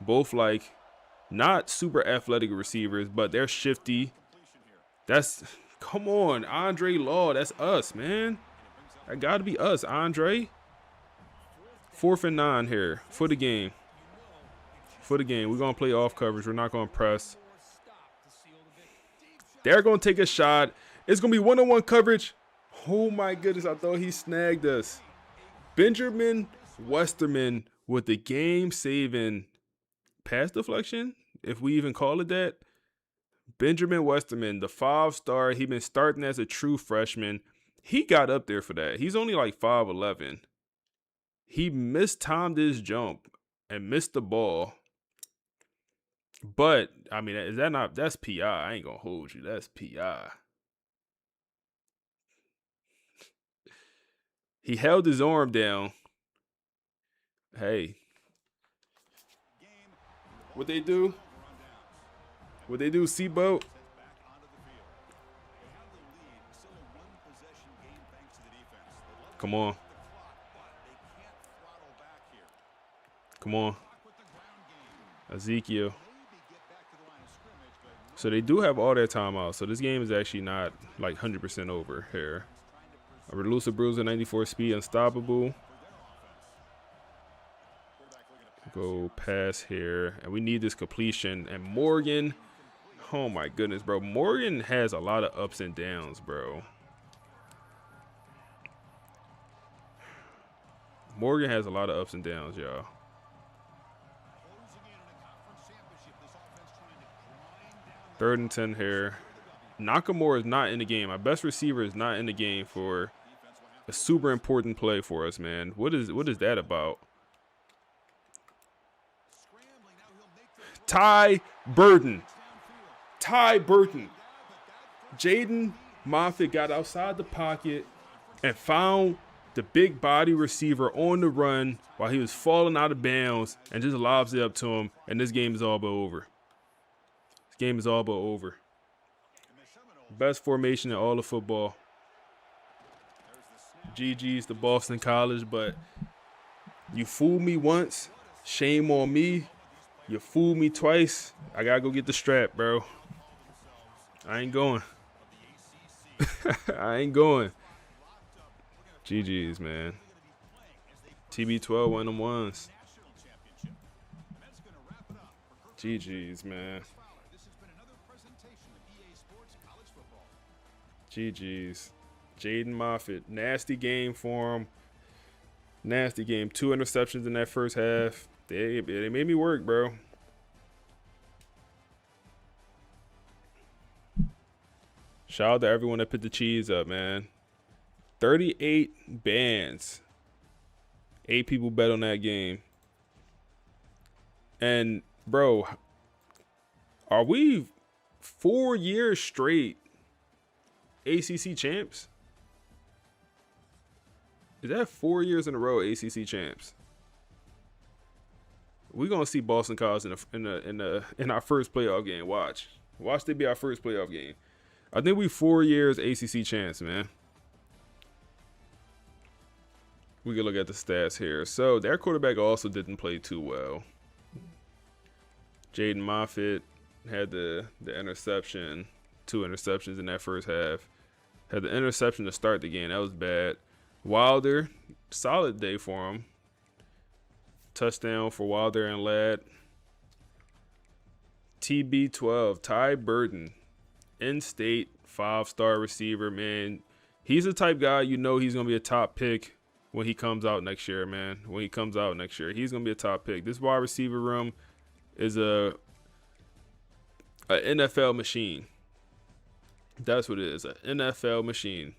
A: Both like not super athletic receivers, but they're shifty. Come on, Andre Law, that's us, man. That got to be us, Andre. 4th and 9 here for the game. We're going to play off coverage. We're not going to press. They're going to take a shot. It's going to be 1-on-1 coverage. Oh, my goodness. I thought he snagged us. Benjamin Westerman with the game-saving pass deflection, if we even call it that. Benjamin Westerman, the 5-star, he been starting as a true freshman. He got up there for that. He's only like 5'11". He mistimed his jump and missed the ball. But, I mean, is that not, that's PI. I ain't gonna hold you. That's PI. He held his arm down. Hey. What they do? What they do, Seaboat? Come on. Come on. Ezekiel. So they do have all their timeouts. So this game is actually not like 100% over here. A elusive bruiser, 94 speed, unstoppable. Go pass here. And we need this completion. And Morgan, oh my goodness, bro. Morgan has a lot of ups and downs, bro. Morgan has a lot of ups and downs, y'all. Third and 10 here. Nakamura is not in the game. Our best receiver is not in the game for a super important play for us, man. What is that about? Ty Burton. Ty Burton. Jaden Moffitt got outside the pocket and found the big body receiver on the run while he was falling out of bounds and just lobs it up to him, and this game is all but over. This game is all but over. Best formation in all of football. GG's to Boston College, but you fooled me once. Shame on me. You fooled me twice. I gotta go get the strap, bro. I ain't going. I ain't going. GG's, man. TB12, one of them ones. GG's, man. GG's. Jaden Moffitt. Nasty game for him. Nasty game. 2 interceptions in that first half. They made me work, bro. Shout out to everyone that put the cheese up, man. 38 bands. 8 people bet on that game. And, bro, are we 4 years straight ACC champs? Is that 4 years in a row ACC champs? We're gonna see Boston College in our first playoff game. Watch they be our first playoff game. I think we 4 years ACC champs, man. We can look at the stats here. So their quarterback also didn't play too well. Jaden Moffitt had the interception, 2 interceptions in that first half. Had the interception to start the game. That was bad. Wilder, solid day for him. Touchdown for Wilder and Ladd. TB12, Ty Burton, in-state 5-star receiver, man. He's the type guy you know he's going to be a top pick when he comes out next year, man. When he comes out next year, he's going to be a top pick. This wide receiver room is a NFL machine. That's what it is, an NFL machine.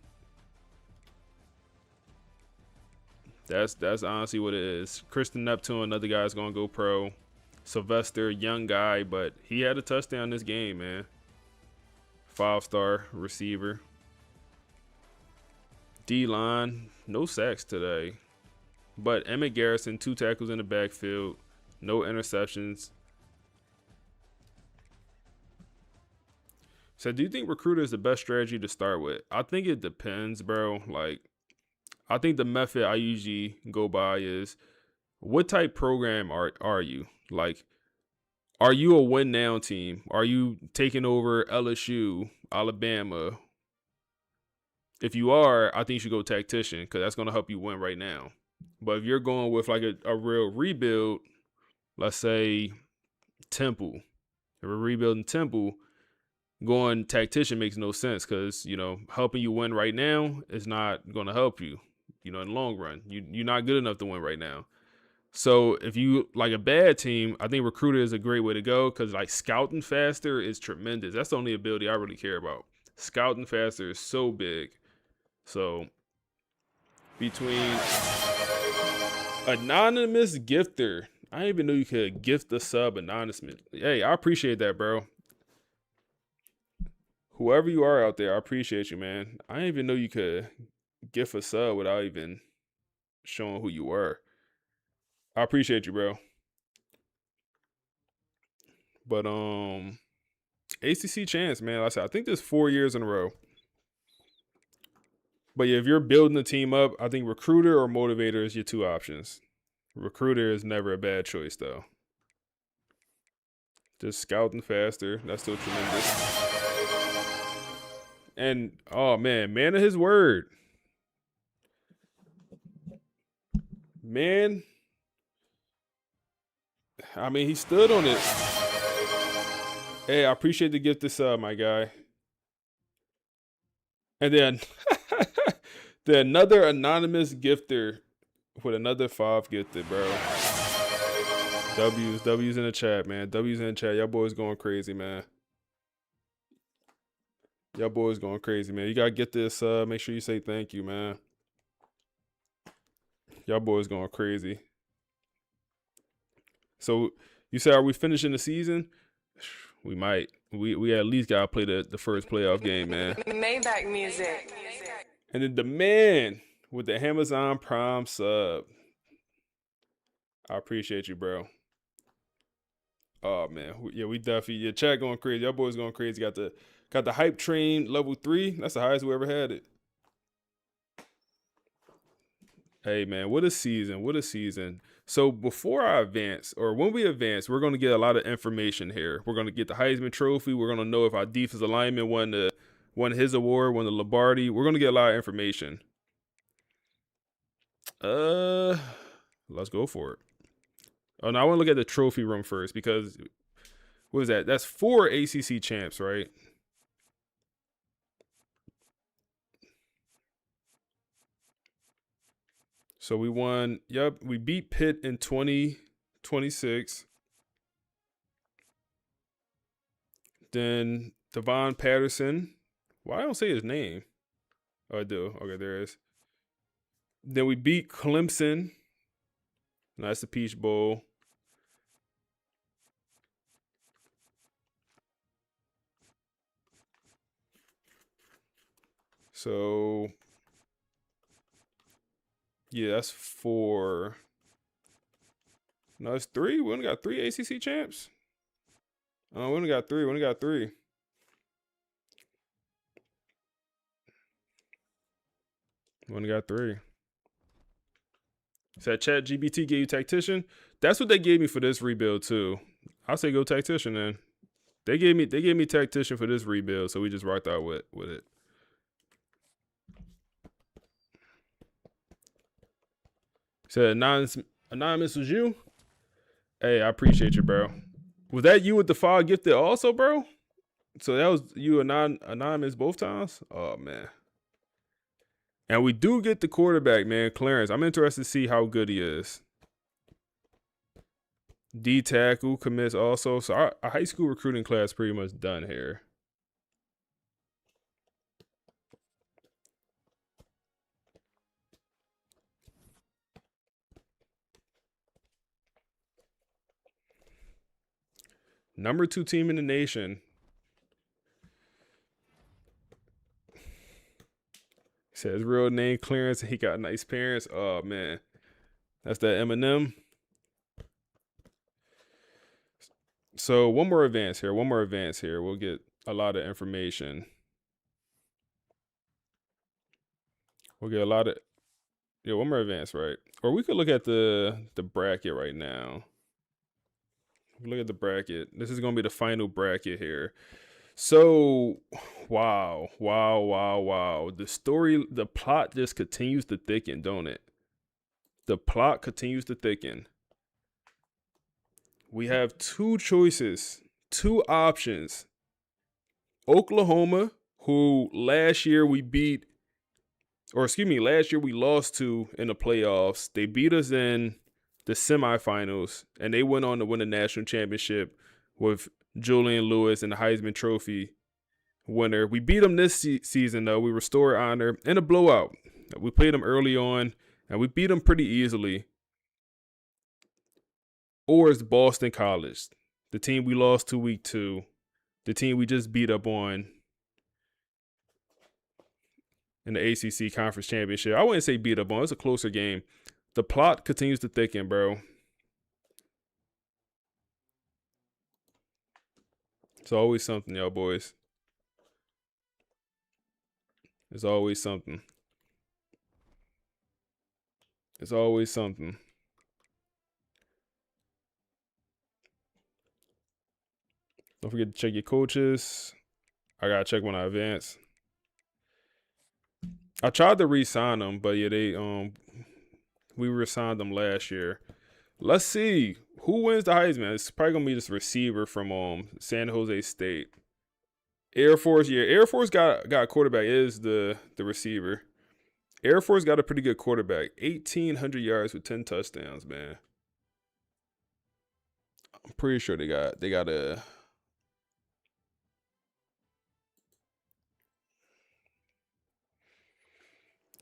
A: That's honestly what it is. Kristen Neptune, another guy's going to go pro. Sylvester, young guy, but he had a touchdown this game, man. 5-star receiver. D-line, no sacks today. But Emmett Garrison, 2 tackles in the backfield. No interceptions. So do you think recruiter is the best strategy to start with? I think it depends, bro. Like, I think the method I usually go by is, what type program are you? Like, are you a win now team? Are you taking over LSU, Alabama? If you are, I think you should go tactician, because that's going to help you win right now. But if you're going with like a real rebuild, let's say Temple, if we're rebuilding Temple, going tactician makes no sense, because, you know, helping you win right now is not going to help you. in the long run. You're not good enough to win right now. So if you like a bad team, I think recruiter is a great way to go because like scouting faster is tremendous. That's the only ability I really care about. Scouting faster is so big. So between anonymous gifter, I didn't even know you could gift a sub anonymously. Hey, I appreciate that, bro. Whoever you are out there, I appreciate you, man. I didn't even know you could gift a sub without even showing who you were. I appreciate you, bro. But ACC chance, man. Like I said, I think there's 4 years in a row. But yeah, if you're building the team up, I think recruiter or motivator is your two options. Recruiter is never a bad choice, though. Just scouting faster. That's still tremendous. And, oh, man of his word. Man. I mean, he stood on it. Hey, I appreciate the gift this my guy. And then another anonymous gifter with another 5 gifted, bro. W's in the chat, man. W's in the chat. Y'all boys going crazy, man. Y'all boys going crazy, man. You gotta get this. Make sure you say thank you, man. Y'all boys going crazy. So you say, are we finishing the season? We might. We at least gotta play the first playoff game, man.
H: Maybach music.
A: And then the man with the Amazon Prime sub. I appreciate you, bro. Oh man, we definitely your chat going crazy. Y'all boys going crazy. Got the hype train level 3. That's the highest we ever had it. Hey man, what a season! What a season! So before I advance, or when we advance, we're gonna get a lot of information here. We're gonna get the Heisman Trophy. We're gonna know if our defensive lineman won his award, won the Lombardi. We're gonna get a lot of information. Let's go for it. Oh, now I want to look at the trophy room first because what is that? That's 4 ACC champs, right? So we won. Yep, we beat Pitt in 2026. Then Devon Patterson. Why I don't say his name? Oh, I do. Okay, there it is. Then we beat Clemson. No, that's the Peach Bowl. So, yeah, that's 4. No, it's 3. We only got 3 ACC champs. Oh, we only got 3. We only got 3. We only got 3. So that Chat GBT gave you tactician. That's what they gave me for this rebuild too. I'll say go tactician then. They gave me tactician for this rebuild, so we just rocked out with it. Said anonymous was you. Hey, I appreciate you, bro. Was that you with the 5 gifted also, bro? So that was you anonymous both times? Oh man. And we do get the quarterback, man, Clarence. I'm interested to see how good he is. D tackle commits also. So our high school recruiting class pretty much done here. Number 2 team in the nation. Says real name Clarence. He got nice parents. Oh man, that's that Eminem. So one more advance here. We'll get a lot of information. We'll get a lot of one more advance, right? Or we could look at the bracket right now. Look at the bracket. This is gonna be the final bracket here. So, wow. The plot just continues to thicken, don't it? The plot continues to thicken. We have 2 choices, 2 options. Oklahoma, who last year we beat or excuse me, last year we lost to in the playoffs. They beat us in the semifinals, and they went on to win the national championship with Julian Lewis and the Heisman Trophy winner. We beat them this season, though. We restored honor in a blowout. We played them early on, and we beat them pretty easily. Or it's Boston College, the team we lost to week 2, the team we just beat up on in the ACC Conference Championship. I wouldn't say beat up on. It's a closer game. The plot continues to thicken, bro. It's always something, y'all boys. It's always something. It's always something. Don't forget to check your coaches. I gotta check when I advance. I tried to re-sign them, but yeah, we re-signed them last year. Let's see who wins the Heisman. It's probably gonna be this receiver from San Jose State. Air Force, yeah. Air Force got a quarterback. Is the receiver. Air Force got a pretty good quarterback. 1,800 yards with 10 touchdowns, man. I'm pretty sure they got a.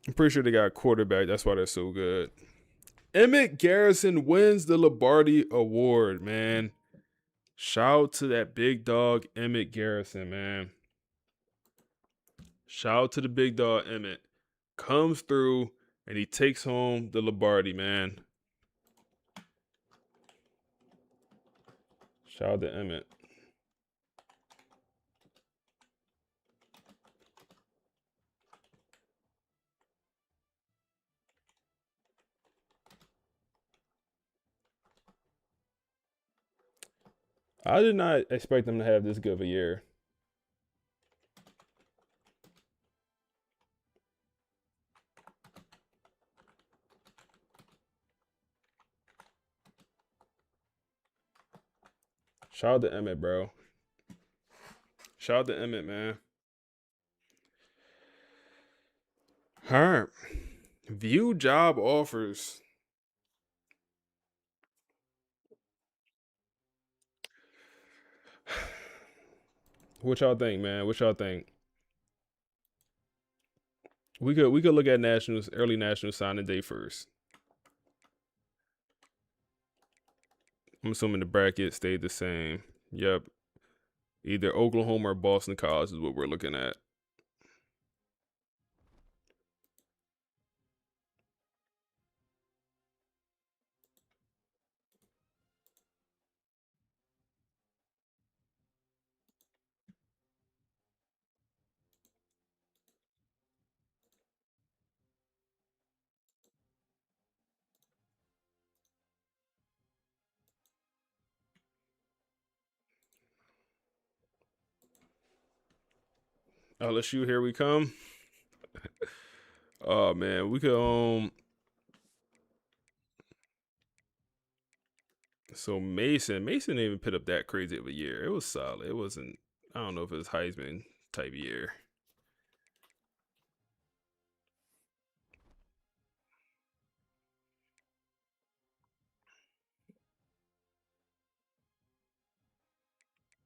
A: I'm pretty sure they got a quarterback. That's why they're so good. Emmett Garrison wins the Lombardi Award, man. Shout out to that big dog, Emmett Garrison, man. Shout out to the big dog, Emmett. Comes through, and he takes home the Lombardi, man. Shout out to Emmett. I did not expect them to have this good of a year. Shout out to Emmett, bro. Shout out to Emmett, man. All right. View job offers. What y'all think, man? What y'all think? We could look at early national signing day first. I'm assuming the bracket stayed the same. Yep. Either Oklahoma or Boston College is what we're looking at. LSU, here we come. Oh man, we could so Mason didn't even put up that crazy of a year. It was solid. It wasn't, I don't know if it was Heisman type year.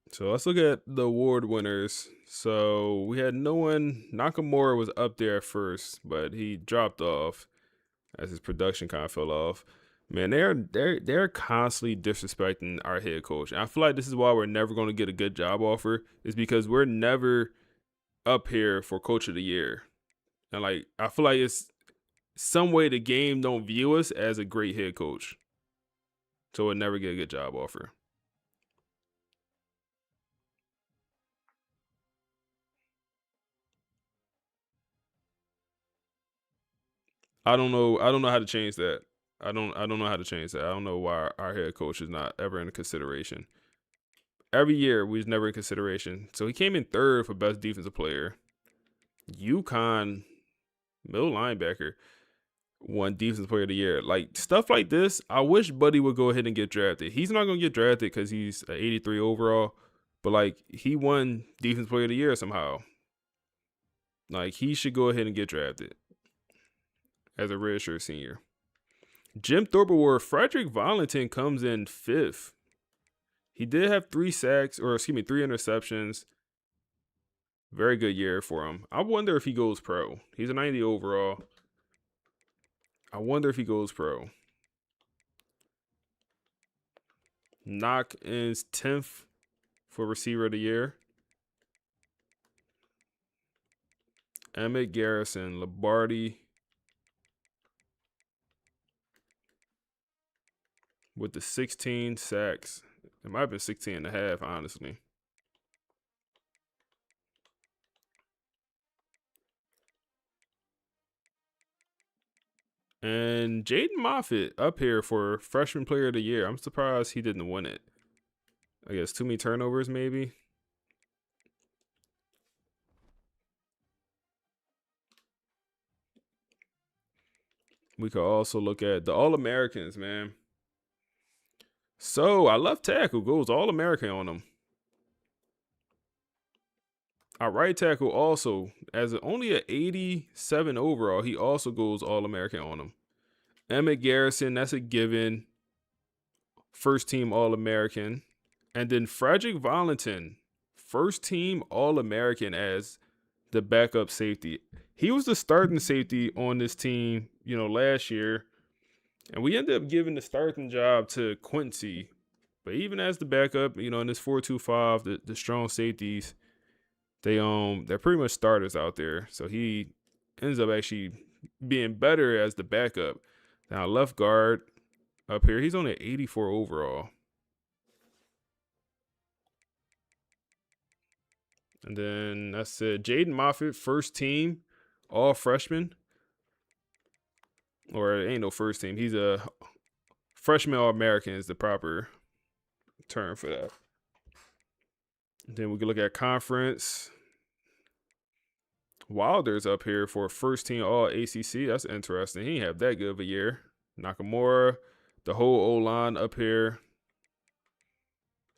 A: So let's look at the award winners. So we had no one. Nakamura was up there at first, but he dropped off as his production kind of fell off. Man, they're constantly disrespecting our head coach. And I feel like this is why we're never going to get a good job offer, is because we're never up here for coach of the year. And like I feel like it's some way the game don't view us as a great head coach. So we'll never get a good job offer. I don't know how to change that. I don't know how to change that. I don't know why our head coach is not ever in consideration. Every year we was never in consideration. So he came in third for best defensive player. UConn middle linebacker won defensive player of the year. Like stuff like this, I wish Buddy would go ahead and get drafted. He's not gonna get drafted because he's an 83 overall, but like he won defensive player of the year somehow. Like he should go ahead and get drafted. as a redshirt senior. Jim Thorpe Award, Frederick Valentin comes in 5th. He did have 3 interceptions. Very good year for him. I wonder if he goes pro. He's a 90 overall. I wonder if he goes pro. Knock is 10th for receiver of the year. Emmett Garrison, Lombardi with the 16 sacks. It might have been 16 and a half, honestly. And Jaden Moffitt up here for freshman player of the year. I'm surprised he didn't win it. I guess too many turnovers, maybe. We could also look at the All-Americans, man. So, our left tackle goes All-American on him. Our right tackle also, as only an 87 overall, he also goes All-American on him. Emmett Garrison, that's a given. First team All-American. And then Frederick Valentin, first team All-American as the backup safety. He was the starting safety on this team, last year. And we ended up giving the starting job to Quincy. But even as the backup, in this 4-2-5, the strong safeties, they're pretty much starters out there. So he ends up actually being better as the backup. Now left guard up here, he's only 84 overall. And then that's it. Jaden Moffitt, first team, all freshman. Or it ain't no first team. He's a freshman All-American is the proper term for that. Then we can look at conference. Wilder's up here for first team All ACC. That's interesting. He didn't have that good of a year. Nakamura, the whole O-line up here.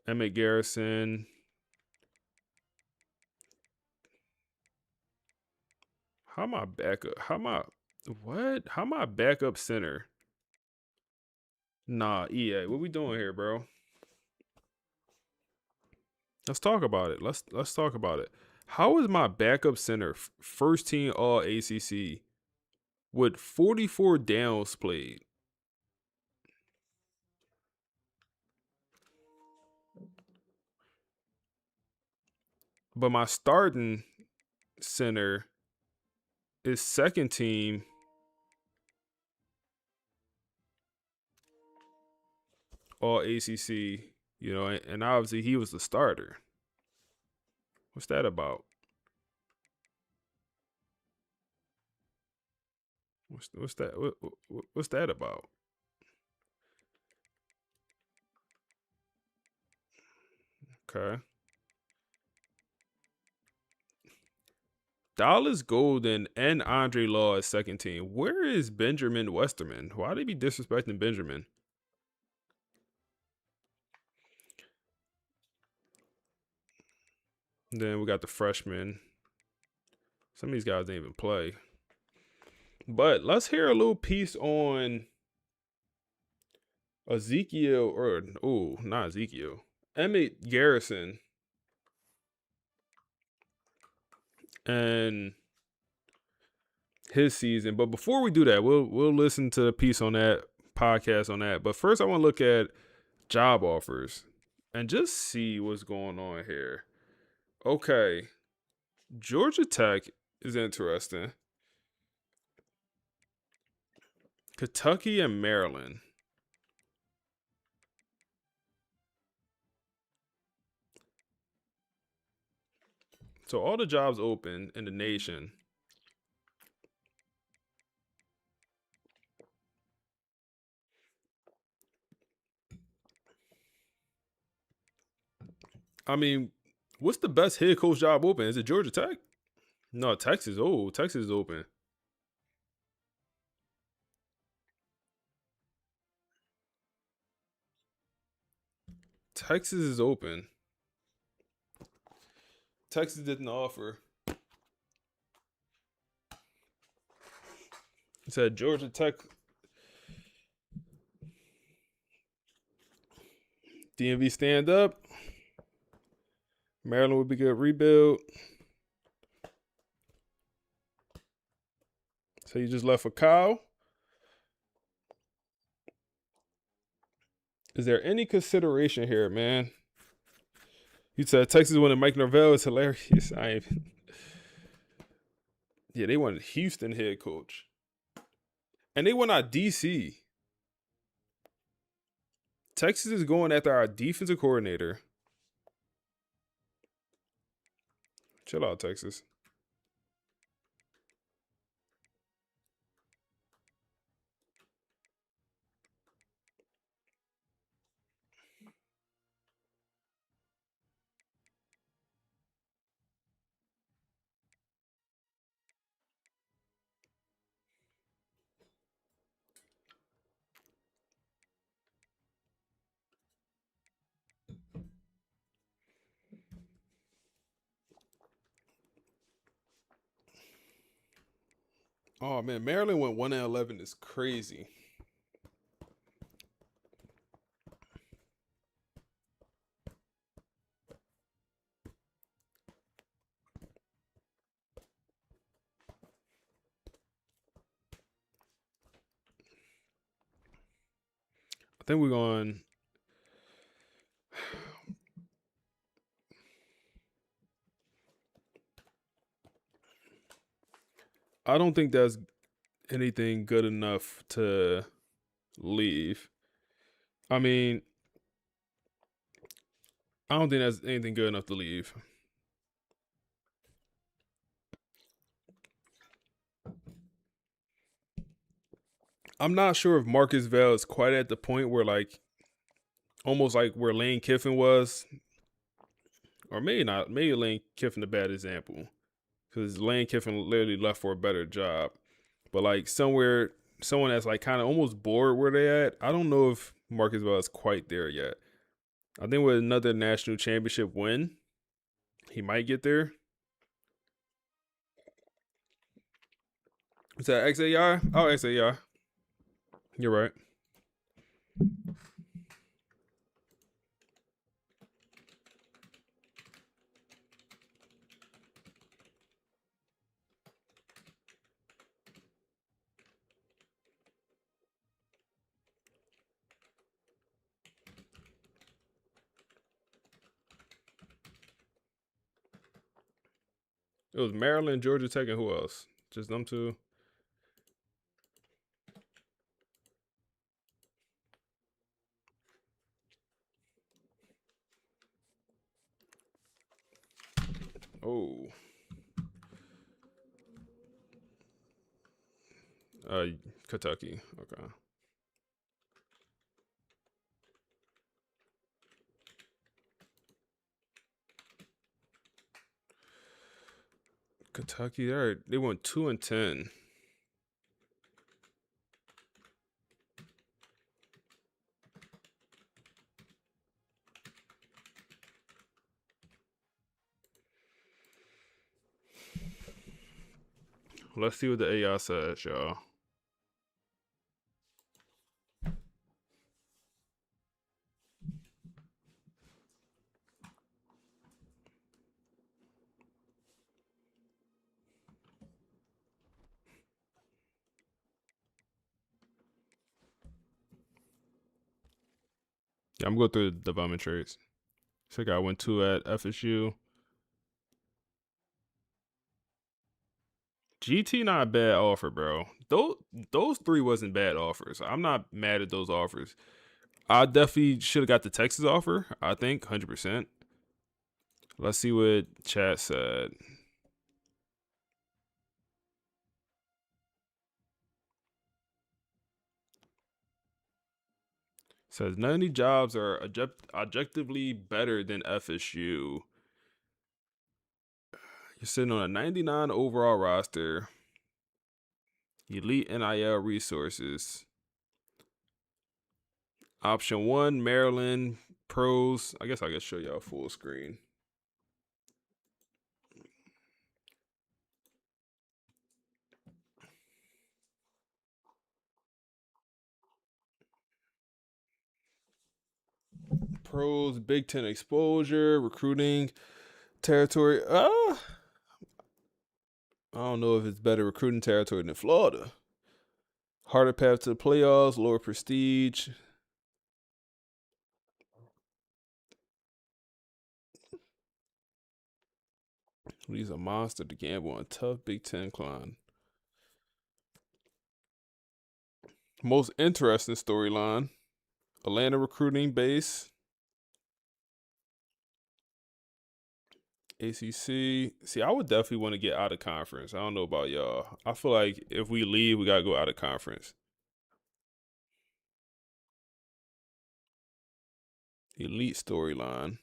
A: Emmett Garrison. How am I backup? How am I backup center? Nah, EA. What we doing here, bro? Let's talk about it. Let's talk about it. How is my backup center first team All ACC with 44 downs played? But my starting center is second team All ACC, and obviously he was the starter. What's that about? What's that? What's that about? Okay. Dallas Golden and Andre Law as second team. Where is Benjamin Westerman? Why they be disrespecting Benjamin? Then we got the freshmen. Some of these guys didn't even play. But let's hear a little piece on Emmett Garrison. And his season. But before we do that, we'll listen to a piece on that podcast on that. But first I want to look at job offers and just see what's going on here. Okay. Georgia Tech is interesting. Kentucky and Maryland. So all the jobs open in the nation. I mean, what's the best head coach job open? Is it Georgia Tech? No, Texas. Oh, Texas is open. Texas is open. Texas didn't offer. It said Georgia Tech, DMV stand up. Maryland would be good rebuild. So you just left for Kyle. Is there any consideration here, man? You said Texas winning Mike Norvell is hilarious. I ain't. Yeah, they wanted Houston head coach. And they went out DC. Texas is going after our defensive coordinator. Chill out, Texas. Oh man, Maryland went 1-11 is crazy. I think we're going. I don't think that's anything good enough to leave. I mean, I don't think that's anything good enough to leave. I'm not sure if Marcus Vale is quite at the point where, like, almost like where Lane Kiffin was, or maybe not. Maybe Lane Kiffin a bad example, because Lane Kiffin literally left for a better job. But like someone that's like kind of almost bored where they at. I don't know if Marcus Vale is quite there yet. I think with another national championship win, he might get there. Is that XAI? Oh, XAI. You're right. It was Maryland, Georgia Tech, and who else? Just them two. Oh. Kentucky. Okay. Kentucky, they went 2-10. Let's see what the AI says, y'all. Yeah, I'm going through the development traits. So I went 2 at FSU. GT not a bad offer, bro. Those 3 wasn't bad offers. I'm not mad at those offers. I definitely should have got the Texas offer. I think 100%. Let's see what chat said. Says none of these jobs are objectively better than FSU. You're sitting on a 99 overall roster. Elite NIL resources. Option 1, Maryland pros. I guess I can show y'all full screen. pros, Big Ten exposure, recruiting territory. I don't know if it's better recruiting territory than Florida. Harder path to the playoffs, lower prestige. He's a monster to gamble on. Tough Big Ten climb. Most interesting storyline. Atlanta recruiting base. ACC. See, I would definitely want to get out of conference. I don't know about y'all. I feel like if we leave, we got to go out of conference. Elite storyline.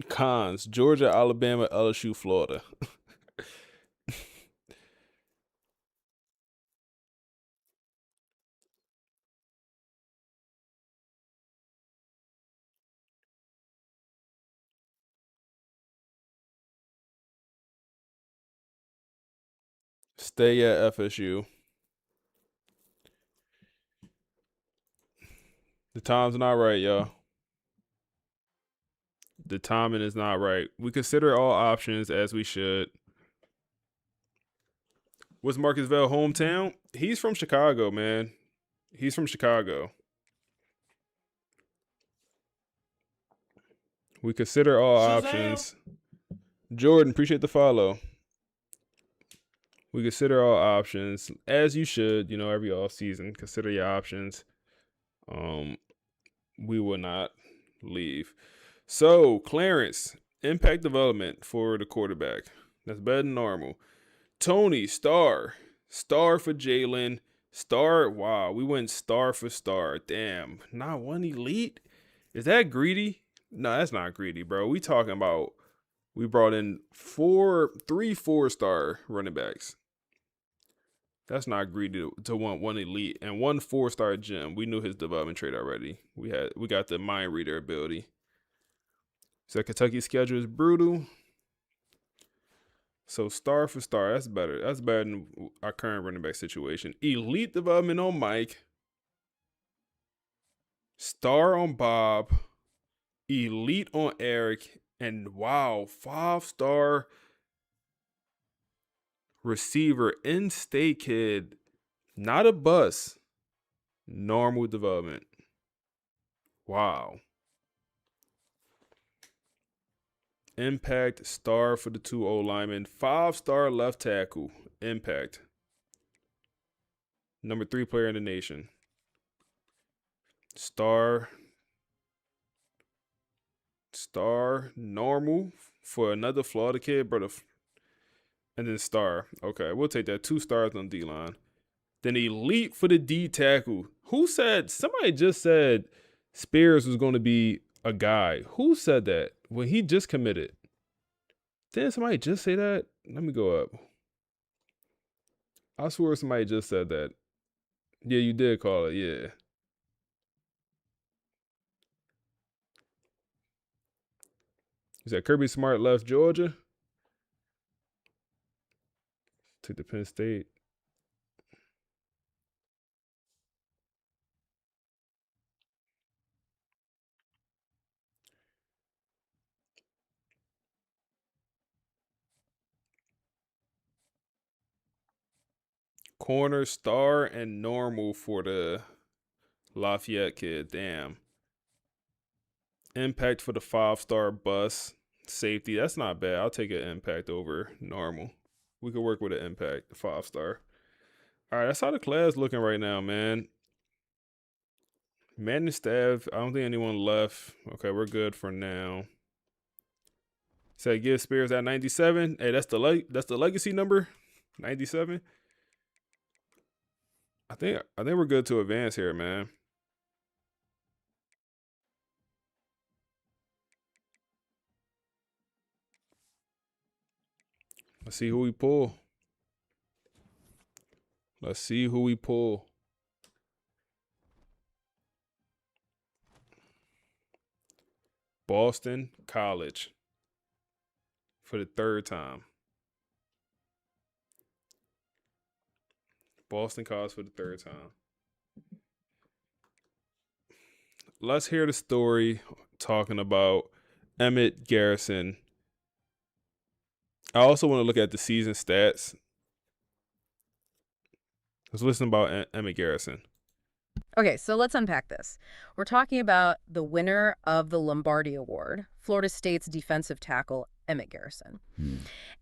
A: Cons: Georgia, Alabama, LSU, Florida. Stay at FSU. The time's not right, y'all. The timing is not right. We consider all options as we should. What's Marcus Vale hometown? He's from Chicago, man. He's from Chicago. We consider all
G: Shazam.
A: options. Jordan, appreciate the follow. We consider all options as you should. You know, every off season, consider your options. We will not leave. So, Clarence, impact development for the quarterback. That's better than normal. Tony, star for Jalen. Star, wow, we went star for star. Damn, not one elite? Is that greedy? No, that's not greedy, bro. We talking about we brought in 3 4-star running backs. That's not greedy to want one elite and 1 4-star gem. We knew his development trait already. We got the mind reader ability. So Kentucky's schedule is brutal. So star for star, that's better. That's better than our current running back situation. Elite development on Mike. Star on Bob. Elite on Eric. And wow, 5-star receiver, in-state kid. Not a bust. Normal development. Wow. Impact star for the 2 O linemen. 5-star left tackle. Impact. Number 3 player in the nation. Star normal for another Florida kid, brother. And then star. Okay, we'll take that. 2 stars on D line. Then elite for the D tackle. Who said? Somebody just said Spears was going to be a guy. Who said that when he just committed? Didn't somebody just say that? Let me go up. I swear somebody just said that. Yeah, you did call it. Yeah. Is that Kirby Smart left Georgia? Took the Penn State. Corner, star, and normal for the Lafayette kid. Damn. Impact for the 5-star bus. Safety. That's not bad. I'll take an impact over normal. We could work with an impact, 5-star. All right, that's how the class looking right now, man. Man and staff. I don't think anyone left. Okay, we're good for now. Said give Spears at 97. Hey, that's the legacy number. 97. I think we're good to advance here, man. Let's see who we pull. Let's see who we pull. Boston College for the third time. Boston College for the third time. Let's hear the story talking about Emmett Garrison. I also want to look at the season stats. Let's listen about Emmett Garrison.
C: Okay, so let's unpack this. We're talking about the winner of the Lombardi Award, Florida State's defensive tackle, Emmett Garrison.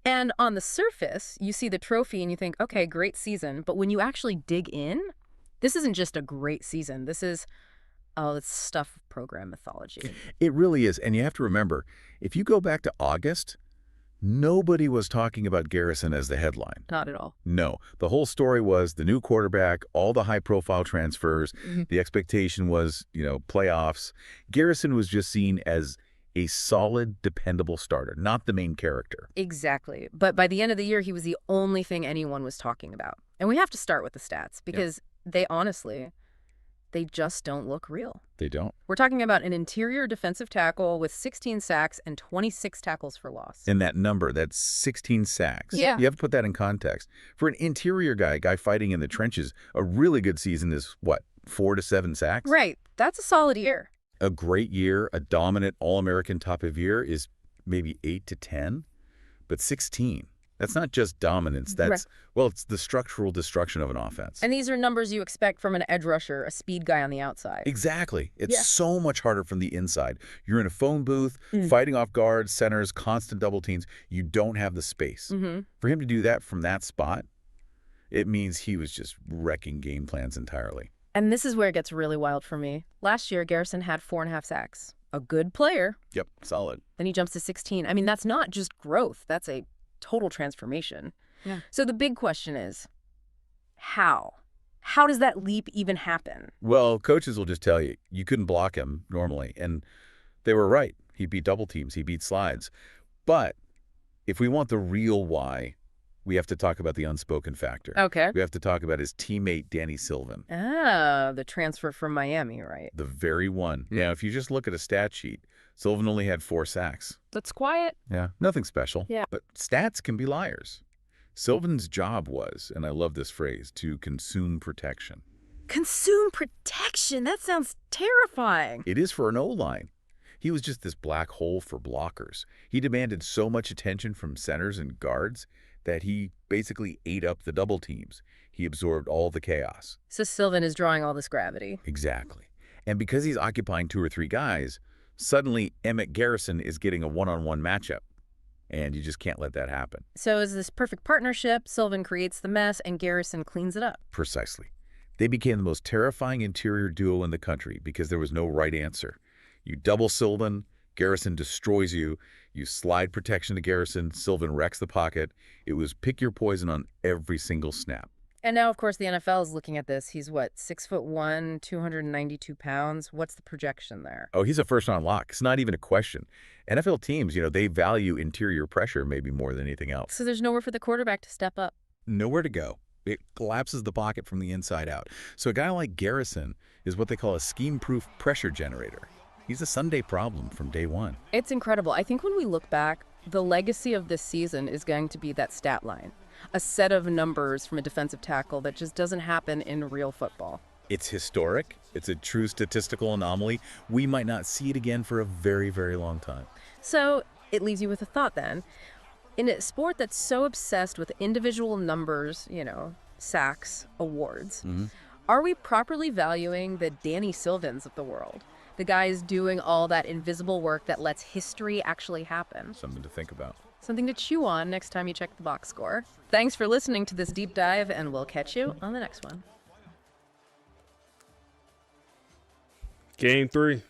C: And on the surface, you see the trophy and you think, okay, great season. But when you actually dig in, this isn't just a great season. This is, it's stuff of program mythology.
B: It really is. And you have to remember, if you go back to August, nobody was talking about Garrison as the headline.
C: Not at all.
B: No. The whole story was the new quarterback, all the high-profile transfers. The expectation was, playoffs. Garrison was just seen as a solid, dependable starter, not the main character.
C: Exactly. But by the end of the year, he was the only thing anyone was talking about. And we have to start with the stats because they just don't look real.
B: They don't.
C: We're talking about an interior defensive tackle with 16 sacks and 26 tackles for loss.
B: And that number, that's 16 sacks.
C: Yeah.
B: You have to put that in context. For an interior guy fighting in the trenches, a really good season is, 4 to 7 sacks?
C: Right. That's a solid year.
B: A great year, a dominant All-American top of year is maybe 8 to 10, but 16. That's not just dominance. That's, it's the structural destruction of an offense.
C: And these are numbers you expect from an edge rusher, a speed guy on the outside.
B: Exactly. It's so much harder from the inside. You're in a phone booth, fighting off guards, centers, constant double teams. You don't have the space. For him to do that from that spot, it means he was just wrecking game plans entirely.
C: And this is where it gets really wild for me. Last year, Garrison had 4.5 sacks. A good player.
B: Yep, solid.
C: Then he jumps to 16. I mean, that's not just growth. That's a total transformation. Yeah. So the big question is, how? How does that leap even happen?
B: Well, coaches will just tell you, you couldn't block him normally. And they were right. He beat double teams. He beat slides. But if we want the real why, we have to talk about the unspoken factor.
C: Okay.
B: We have to talk about his teammate, Danny Sylvan.
C: Ah, the transfer from Miami, right?
B: The very one. Now, if you just look at a stat sheet, Sylvan only had 4 sacks.
C: That's quiet.
B: Yeah, nothing special.
C: Yeah.
B: But stats can be liars. Sylvan's job was, and I love this phrase, to consume protection.
C: Consume protection? That sounds terrifying.
B: It is for an O-line. He was just this black hole for blockers. He demanded so much attention from centers and guards that he basically ate up the double teams. He absorbed all the chaos.
C: So Sylvan is drawing all this gravity.
B: Exactly. And because he's occupying 2 or 3 guys, suddenly Emmett Garrison is getting a one-on-one matchup. And you just can't let that happen.
C: So is this perfect partnership? Sylvan creates the mess and Garrison cleans it up.
B: Precisely. They became the most terrifying interior duo in the country because there was no right answer. You double Sylvan, Garrison destroys you. You slide protection to Garrison, Sylvan wrecks the pocket. It was pick your poison on every single snap.
C: And now, of course, the NFL is looking at this. He's 6'1", 292 pounds. What's the projection there?
B: Oh, he's a first-round lock. It's not even a question. NFL teams, they value interior pressure maybe more than anything else.
C: So there's nowhere for the quarterback to step up.
B: Nowhere to go. It collapses the pocket from the inside out. So a guy like Garrison is what they call a scheme-proof pressure generator. He's a Sunday problem from day one.
C: It's incredible. I think when we look back, the legacy of this season is going to be that stat line. A set of numbers from a defensive tackle that just doesn't happen in real football.
B: It's historic. It's a true statistical anomaly. We might not see it again for a very, very long time.
C: So it leaves you with a thought then. In a sport that's so obsessed with individual numbers, sacks, awards, are we properly valuing the Danny Sylvans of the world? The guys doing all that invisible work that lets history actually happen.
B: Something to think about.
C: Something to chew on next time you check the box score. Thanks for listening to this deep dive, and we'll catch you on the next one.
A: Game 3.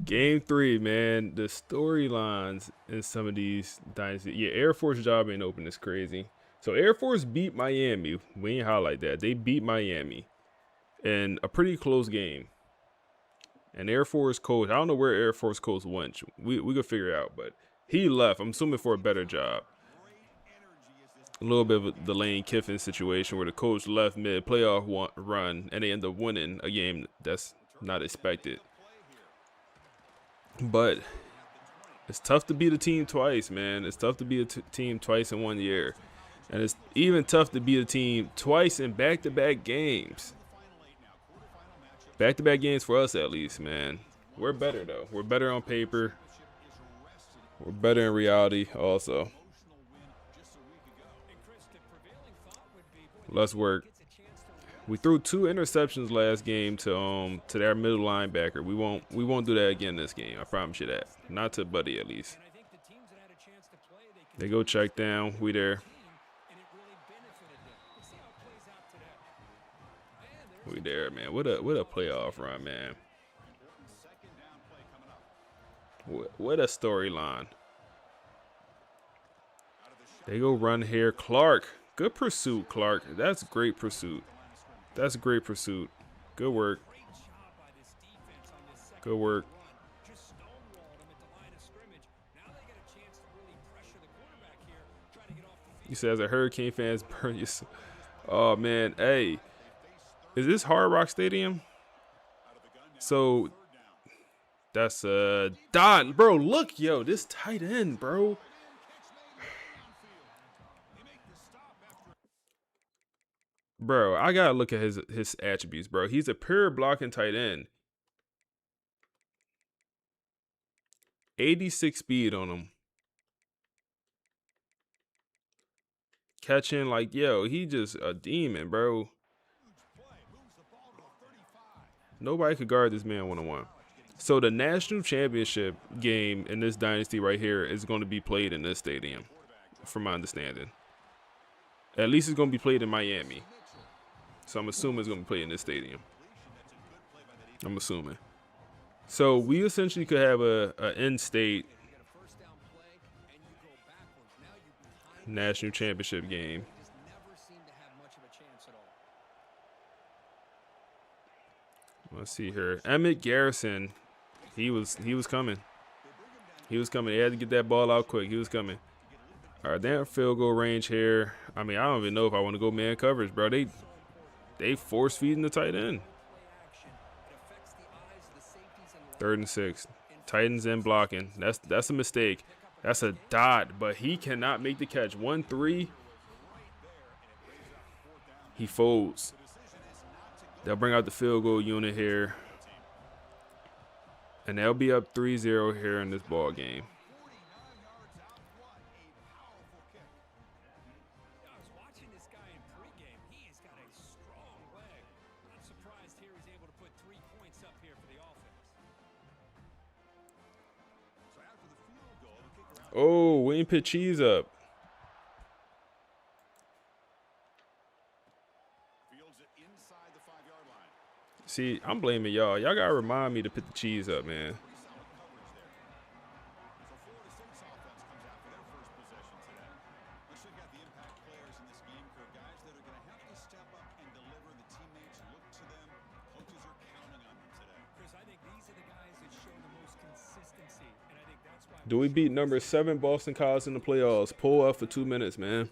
A: Game 3, man. The storylines in some of these Dynasty. Yeah, Air Force job ain't open. It's crazy. So Air Force beat Miami. We ain't highlight that. They beat Miami in a pretty close game. And Air Force coach, I don't know where Air Force coach went. We could figure it out, but he left. I'm assuming for a better job. A little bit of the Lane Kiffin situation where the coach left mid-playoff run and they end up winning a game that's not expected. But it's tough to beat a team twice, man. It's tough to beat a team twice in 1 year. And it's even tough to beat a team twice in back-to-back games. Back-to-back games for us, at least, man. We're better, though. We're better on paper. We're better in reality, also. Let's work. We threw 2 interceptions last game to their middle linebacker. We won't do that again this game. I promise you that. Not to Buddy, at least. They go check down. We there. We there, man. What a playoff run, man. What a storyline. They go run here. Clark. Good pursuit, Clark. That's great pursuit. That's great pursuit. Good work. Good work. You said as a Hurricane fans burn you. Oh man, hey. Is this Hard Rock Stadium? So that's a dot, bro. Look, yo, this tight end, bro. Bro, I gotta look at his attributes, bro. He's a pure blocking tight end. 86 speed on him. Catching like, yo, he just a demon, bro. Nobody could guard this man one-on-one. So the national championship game in this dynasty right here is going to be played in this stadium, from my understanding. At least it's going to be played in Miami. So I'm assuming it's going to be played in this stadium. I'm assuming. So we essentially could have a in-state national championship game. Let's see here. Emmett Garrison, he was coming. He was coming. He had to get that ball out quick. He was coming. All right, they're in field goal range here. I mean, I don't even know if I want to go man coverage, bro. They force feeding the tight end. 3rd and 6. Titans in blocking. That's a mistake. That's a dot, but he cannot make the catch. 1-3. He folds. They'll bring out the field goal unit here. And they'll be up 3-0 here in this ball game. Oh, William put cheese up. See, I'm blaming y'all. Y'all gotta remind me to put the cheese up, man. Do we beat number 7 Boston College in the playoffs? Pull up for 2 minutes, man.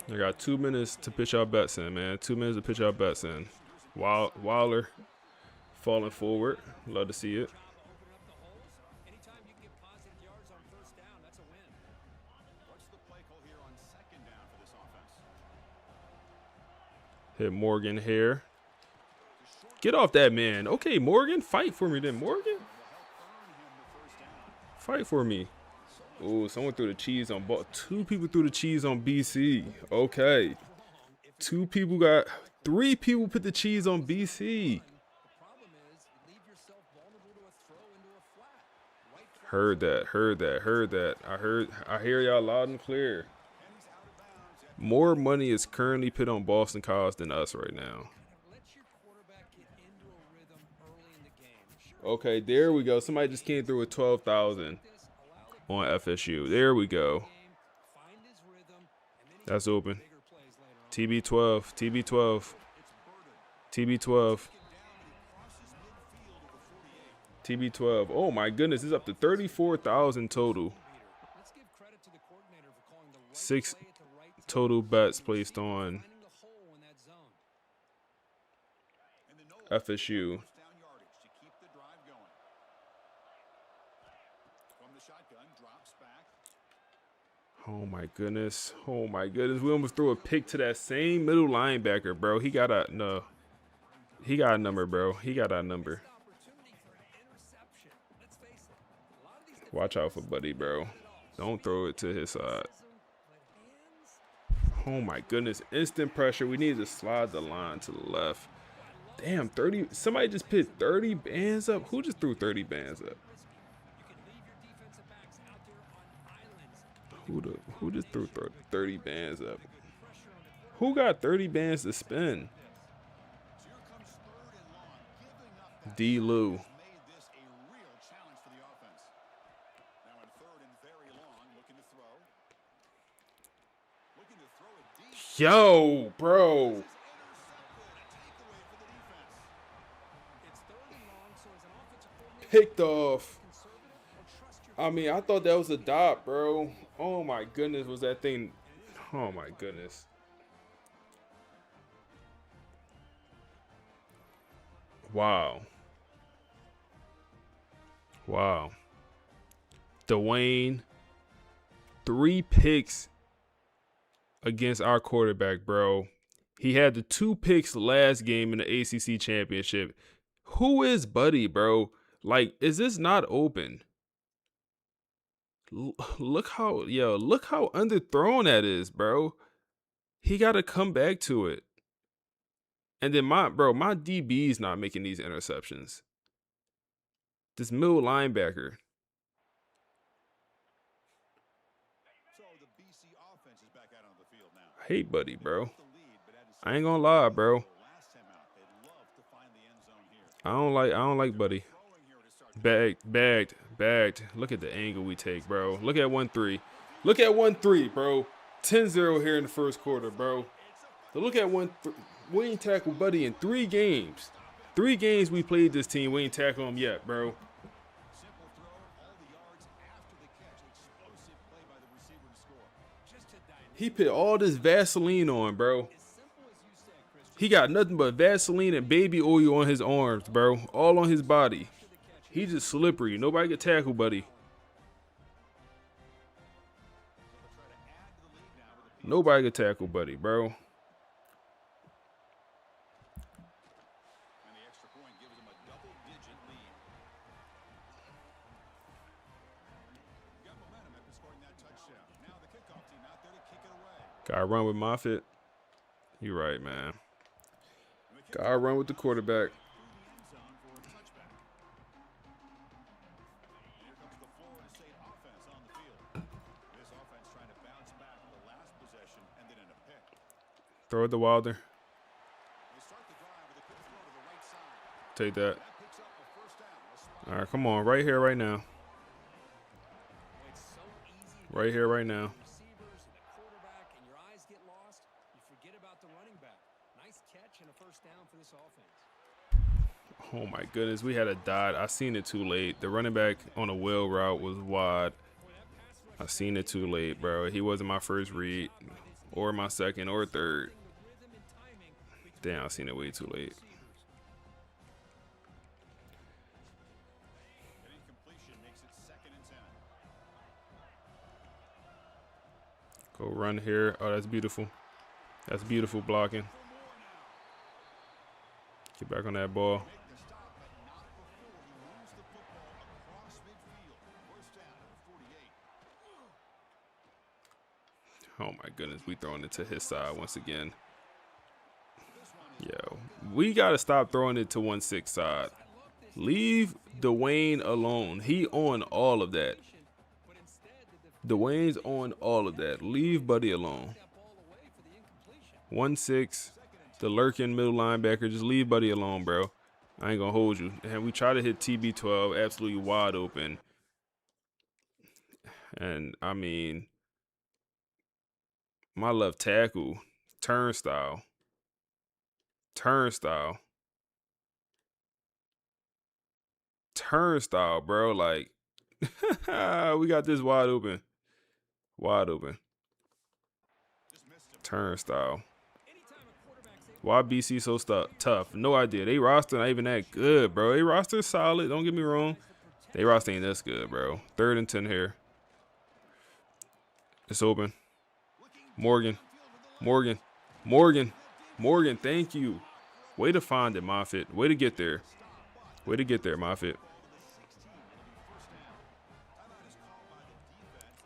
A: I got 2 minutes to pitch our bets in, man. 2 minutes to pitch our bets in. Wilder falling forward. Love to see it. Hit Morgan here. Get off that man. Okay, Morgan, fight for me then, Morgan. Fight for me. Oh, someone threw the cheese on ball. 2 people threw the cheese on BC. Okay. 3 people put the cheese on BC. Heard that. I hear y'all loud and clear. More money is currently put on Boston College than us right now. Okay, there we go. Somebody just came through with 12,000 on FSU. There we go. That's open. TB12. Oh my goodness, it's up to 34,000 total. 6 total bets placed on FSU.
E: Down yardage to keep the drive going. From the shotgun, drops back.
A: Oh my goodness. Oh my goodness. We almost threw a pick to that same middle linebacker, bro. He got a no. He got a number, bro. He got a number. Watch out for Buddy, bro. Don't throw it to his side. Oh my goodness. Instant pressure. We need to slide the line to the left. Damn, 30. Somebody just put 30 bands up. Who just threw 30 bands up? Who just threw 30 bands up? Who got 30 bands to spin? D. Lou.
E: Made this a real challenge for the offense. Now in third and very long, looking to throw. Looking to throw it deep.
A: Yo, bro.
E: Intercepted. A takeaway for the defense.
F: It's third and long, so as an offensive coordinator,
A: Picked off.
F: conservative or trust your
A: I mean, I thought that was a dot, bro. Oh my goodness, was that thing? Oh my goodness. Wow. Wow. Dwayne, 3 picks against our quarterback, bro. He had the 2 picks last game in the ACC championship. Who is Buddy, bro? Like, is this not open? Look how underthrown that is, bro. He got to come back to it. And then my DB's not making these interceptions. This middle linebacker.
E: So the BC offense is back out on the field now.
A: I hate Buddy, bro.
E: The lead, but had to
A: I ain't gonna lie, bro.
E: last time out. They'd love to find the end zone here.
A: I don't like Buddy.
E: Throwing here to start.
A: Bagged. Look at the angle we take, bro. Look at 1-3. Look at 1-3, bro. 10-0 here in the first quarter, bro. So look at 1-3. We ain't tackled Buddy in 3 games. 3 games we played this team. We ain't tackled him yet, bro.
E: Simple throw, all the yards after the catch. Explosive play by the receiver to score.
F: just to dynamic.
A: He put all this Vaseline on, bro.
F: As simple as you said, Chris.
A: He got nothing but Vaseline and baby oil on his arms, bro. All on his body. He just slippery. Nobody can tackle Buddy. Nobody can tackle Buddy, bro.
E: And the extra point gives them a double-digit lead. Got momentum after scoring that touchdown. Now the kickoff team out there to kick it away.
A: Gotta run with Moffitt. You right, man. Gotta run with the quarterback.
E: Through the end zone for a touchback. Here comes the Florida State offense on the field. This offense trying to bounce back from the last possession and then in a pick.
A: Throw it to Wilder.
E: They start the drive with a quick throw to the right side.
A: Take that.
E: That picks up a first down. A spot
A: All right, come on. Right here, right now.
F: It's so easy to
A: Right here, right now.
F: receivers and the quarterback, and your eyes get lost. You forget about the running back. Nice catch and a first down for this offense.
A: Oh, my goodness. We had a dot. I seen it too late. The running back on a wheel route was wide. I seen it too late, bro. He wasn't my first read or my second or third. Damn, I seen it way too late.
E: An incompletion makes it 2nd and 10.
A: Go run here. Oh, that's beautiful. That's beautiful blocking. Get back on that ball.
E: Make the stop, but not before he moves the football across midfield. First down at the 48.
A: Oh my goodness, we throwing it to his side once again. Yo, we gotta stop throwing it to 1-6 side. Leave Dwayne alone. He on all of that. Dwayne's on all of that. Leave Buddy alone. 1-6, the lurking middle linebacker. Just leave Buddy alone, bro. I ain't gonna hold you. And we try to hit TB12 absolutely wide open. And I mean, my left tackle, turnstile, bro. Like, we got this wide open. Turnstile. Why BC so tough? No idea. They roster not even that good, bro. They roster solid. Don't get me wrong. They roster ain't this good, bro. 3rd and 10 here. It's open. Morgan. Morgan. Morgan. Morgan. Thank you. Way to find it, Moffitt. Way to get there. Way to get there, Moffitt.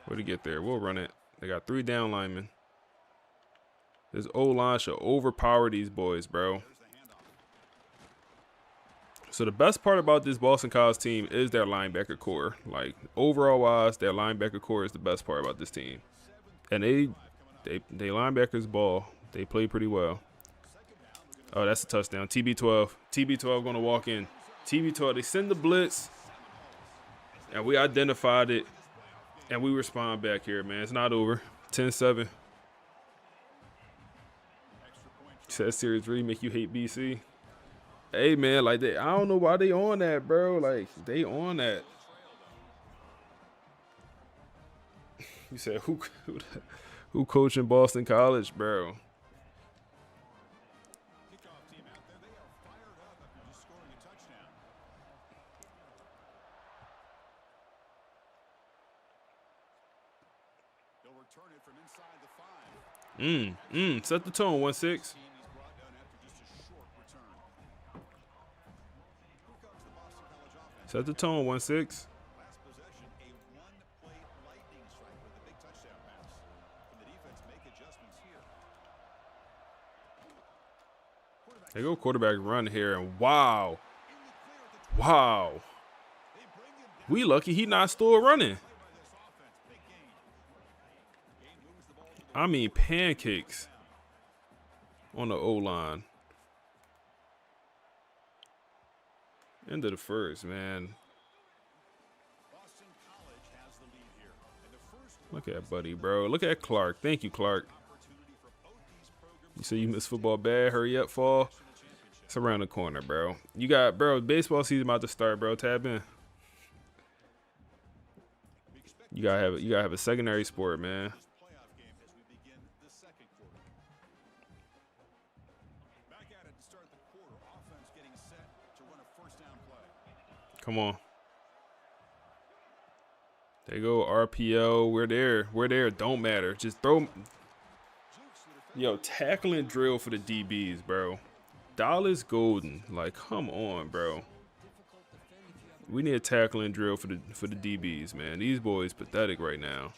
A: Way to get there. We'll run it. They got 3 down linemen. This O-line should overpower these boys, bro. So the best part about this Boston College team is their linebacker core. Like, overall wise, their linebacker core is the best part about this team. And they linebackers ball. They play pretty well. Oh, that's a touchdown. TB12. TB12 going to walk in. TB12, they send the blitz. And we identified it. And we respond back here, man. It's not over. 10-7. Says series really make you hate BC. Hey, man, like, I don't know why they on that, bro. Like, they on that. You said, who coaching Boston College, bro? Set the tone, 1-6. Set the tone, 1-6. They go quarterback run here, and wow. Wow. We lucky he not still running. I mean, pancakes on the O-line. End of the first, man. Look at Buddy, bro. Look at Clark. Thank you, Clark. You say you miss football bad. Hurry up, fall. It's around the corner, bro. You got, bro, baseball season about to start, bro. Tap in. You gotta have a secondary sport, man. Come on. There you go, RPO. We're there. We're there. Don't matter. Just throw. Yo, tackling drill for the DBs, bro. Dollars golden. Like, come on, bro. We need a tackling drill for the DBs, man. These boys pathetic right now.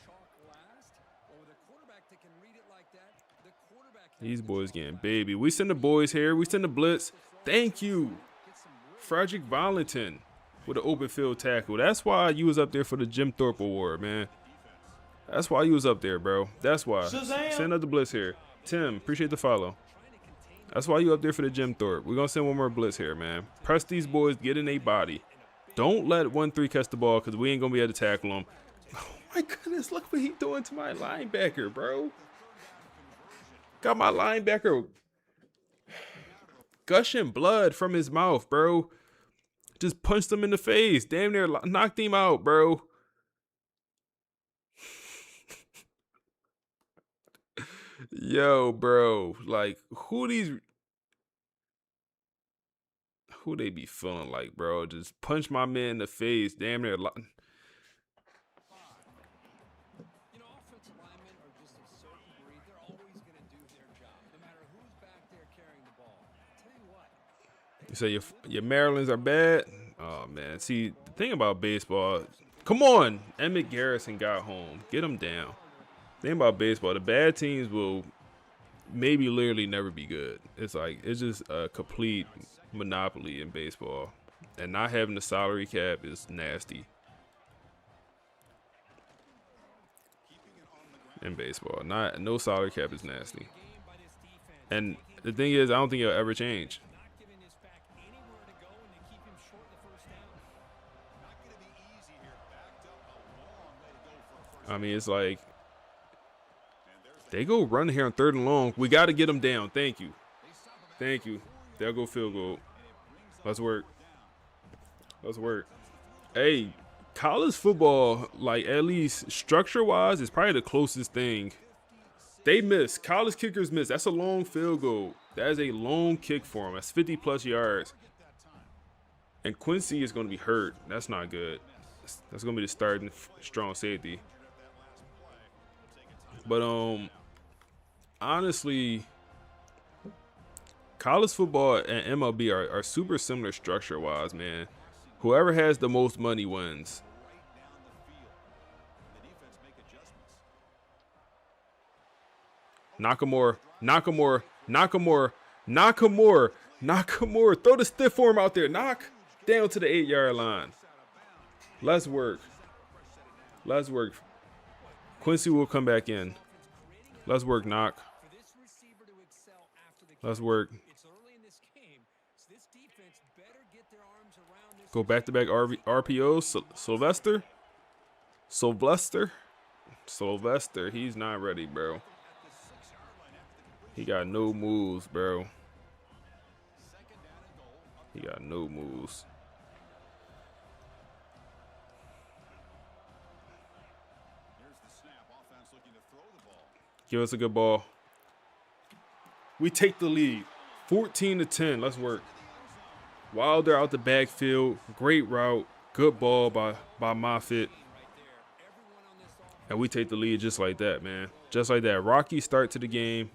A: These boys getting baby. We send the boys here. We send the blitz. Thank you, Frederick Valentin, with an open field tackle. That's why you was up there for the Jim Thorpe Award, man. That's why you was up there, bro. That's why.
G: Shazam.
A: Send out the blitz here. Tim, appreciate the follow. That's why you up there for the Jim Thorpe. We're going to send one more blitz here, man. Press these boys, get in their body. Don't let 1-3 catch the ball because we ain't going to be able to tackle them. Oh, my goodness. Look what he doing to my linebacker, bro. Got my linebacker gushing blood from his mouth, bro. Just punched him in the face. Damn near knocked him out, bro. Yo, bro. Like, who they be feeling like, bro? Just punch my man in the face. Damn near.
F: Offensive linemen are just a certain breed. They're always going to do their job, no matter who's back there carrying the ball. I'll tell you what.
A: You say your Marylands are bad? Oh, man. See, the thing about baseball, come on. Emmett Garrison got home. Get him down. The thing about baseball, the bad teams will maybe literally never be good. It's like, it's just a complete monopoly in baseball. And not having the salary cap is nasty. In baseball. No salary cap is nasty. And the thing is, I don't think it'll ever change. I mean, it's like, they go run here on 3rd and long. We got to get them down. Thank you. Thank you. They'll go field goal. Let's work. Let's work. Hey, college football, like, at least structure-wise, is probably the closest thing. They miss. College kickers miss. That's a long field goal. That is a long kick for him. That's 50+ yards. And Quincy is going to be hurt. That's not good. That's going to be the starting strong safety. But honestly, college football and MLB are super similar structure-wise, man. Whoever has the most money wins. Nakamura. Throw the stiff form out there. Knock down to the 8-yard line. Let's work. Quincy will come back in. Let's work, Knock. Let's work. Go back-to-back RPOs. Sylvester. He's not ready, bro. He got no moves, bro. He got no moves. Give us a good ball. We take the lead. 14-10. Let's work. Wilder out the backfield. Great route. Good ball by Moffitt. And we take the lead just like that, man. Just like that. Rocky start to the game.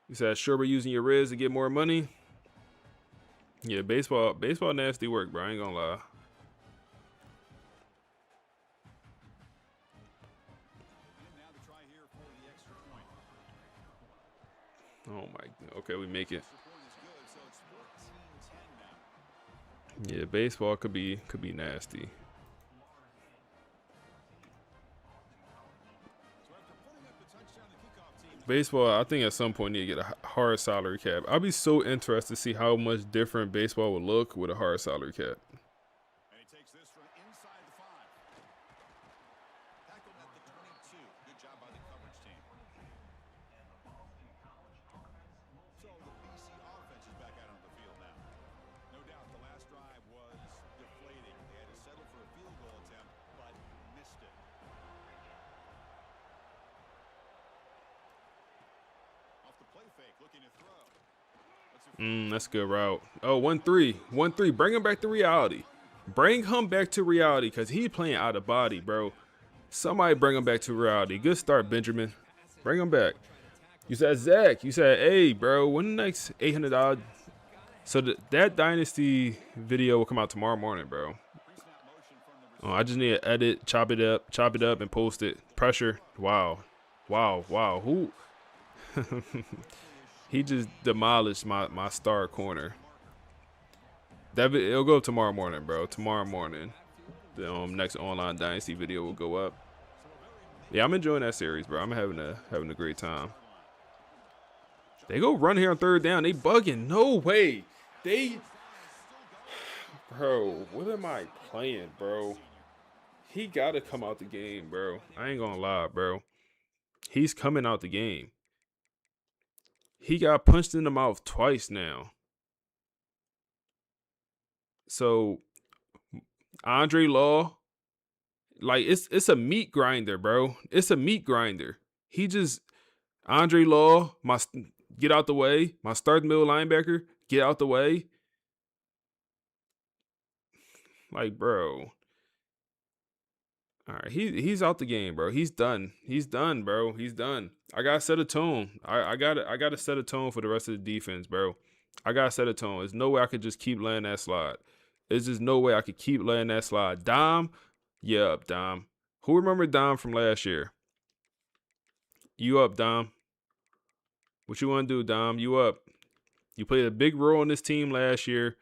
A: You said, sure, we're using your Riz to get more money. Yeah, baseball nasty work, bro. I ain't gonna lie. Oh my, okay, we make it. Yeah, baseball could be nasty. Baseball, I think at some point need to get a hard salary cap. I'll be so interested to see how much different baseball would look with a hard salary cap.
E: And he takes this from inside the 5. Tackled at the 22. Good job by the coverage team. So the BC offense is back out on the field now. No doubt the last drive was deflating. They had to settle for a field goal attempt, but missed it. Off the play fake, looking to throw.
A: That's a good route. Oh, 1-3. Bring him back to reality. Bring him back to reality because he's playing out of body, bro. Somebody bring him back to reality. Good start, Benjamin. Bring him back. You said, Zach, you said, hey, bro, when the next $800? So that Dynasty video will come out tomorrow morning, bro. Oh, I just need to edit, chop it up, and post it. Pressure. Wow. Who? He just demolished my star corner. It'll go tomorrow morning, bro. Tomorrow morning, the next online Dynasty video will go up. Yeah, I'm enjoying that series, bro. I'm having a great time. They go run here on 3rd down. They bugging. No way. Bro, what am I playing, bro? He gotta come out the game, bro. I ain't gonna lie, bro. He's coming out the game. He got punched in the mouth twice now. So Andre Law, like it's a meat grinder, bro. It's a meat grinder. Andre Law, get out the way. My starting middle linebacker, get out the way. Like, bro. All right, he's out the game, bro. He's done. He's done, bro. He's done. I gotta set a tone. I gotta set a tone for the rest of the defense, bro. I gotta set a tone. There's no way I could just keep letting that slide. There's just no way I could keep letting that slide. Dom, yeah, up, Dom. Who remember Dom from last year? You up, Dom? What you want to do, Dom? You up? You played a big role in this team last year.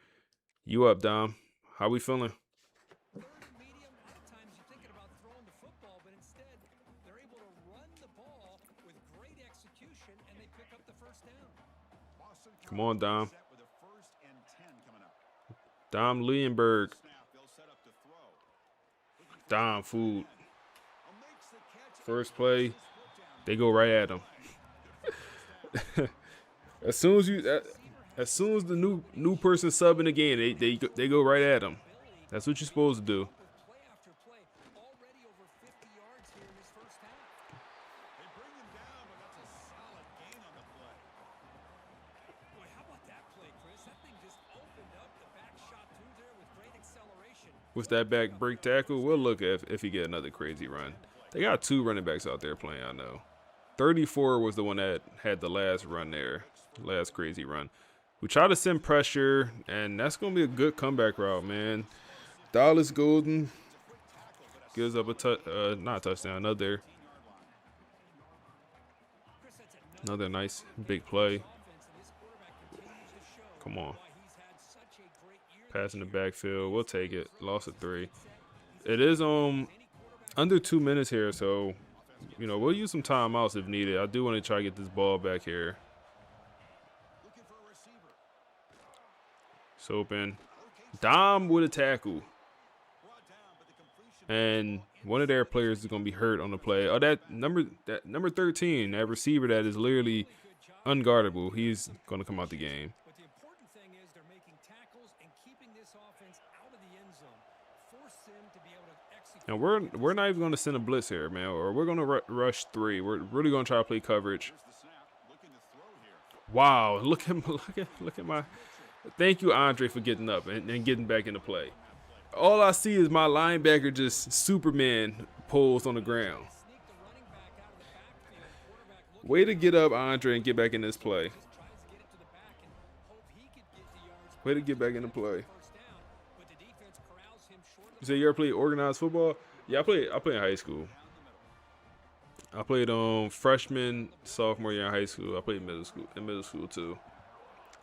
A: You up, Dom? How we feeling? Come on, Dom. Dom Leonberg. Dom food. First play, they go right at him. as soon as the new person sub in the game, they go right at him. That's what you're supposed to do. with that back break tackle. We'll look if he get another crazy run. They got 2 running backs out there playing, I know. 34 was the one that had the last run there, last crazy run. We try to send pressure, and that's going to be a good comeback route, man. Dallas Golden gives up not a touchdown, another nice big play. Come on. Pass in the backfield. We'll take it. Loss of 3. It is under 2 minutes here, so you know, we'll use some timeouts if needed. I do want to try to get this ball back here. It's open. Dom with a tackle. And one of their players is going to be hurt on the play. Oh, that number 13, that receiver that is literally unguardable. He's going to come out the game.
F: But the important thing is they're making tackles and keeping this offense out of the end zone. Force them to be able to execute.
A: And we're not even going to send a blitz here, man, or we're going to rush 3. We're really going to try to play coverage. Wow, look at my. Thank you, Andre, for getting up and getting back into play. All I see is my linebacker just Superman pulls on the ground. Way to get up, Andre, and get back in this play. Way to get back into play. You say you ever played organized football? Yeah, I played in high school. I played freshman, sophomore year in high school. I played in middle school too.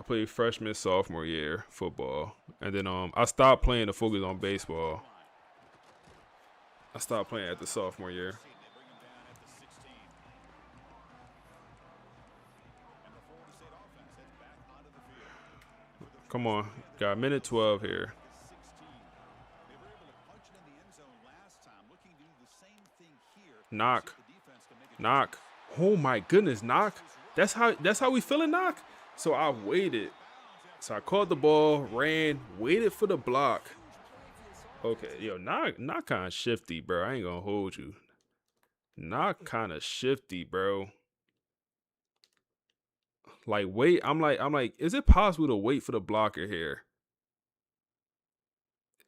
A: I played freshman, sophomore year football, and then I stopped playing to focus on baseball. I stopped playing at the sophomore year. Come on, got a minute 12 here. Knock. Oh my goodness, knock. That's how we feeling, knock. So I waited. So I caught the ball, ran, waited for the block. Okay, yo, knock kind of shifty, bro. I ain't gonna hold you. Knock kind of shifty, bro. Like, wait, I'm like, is it possible to wait for the blocker here?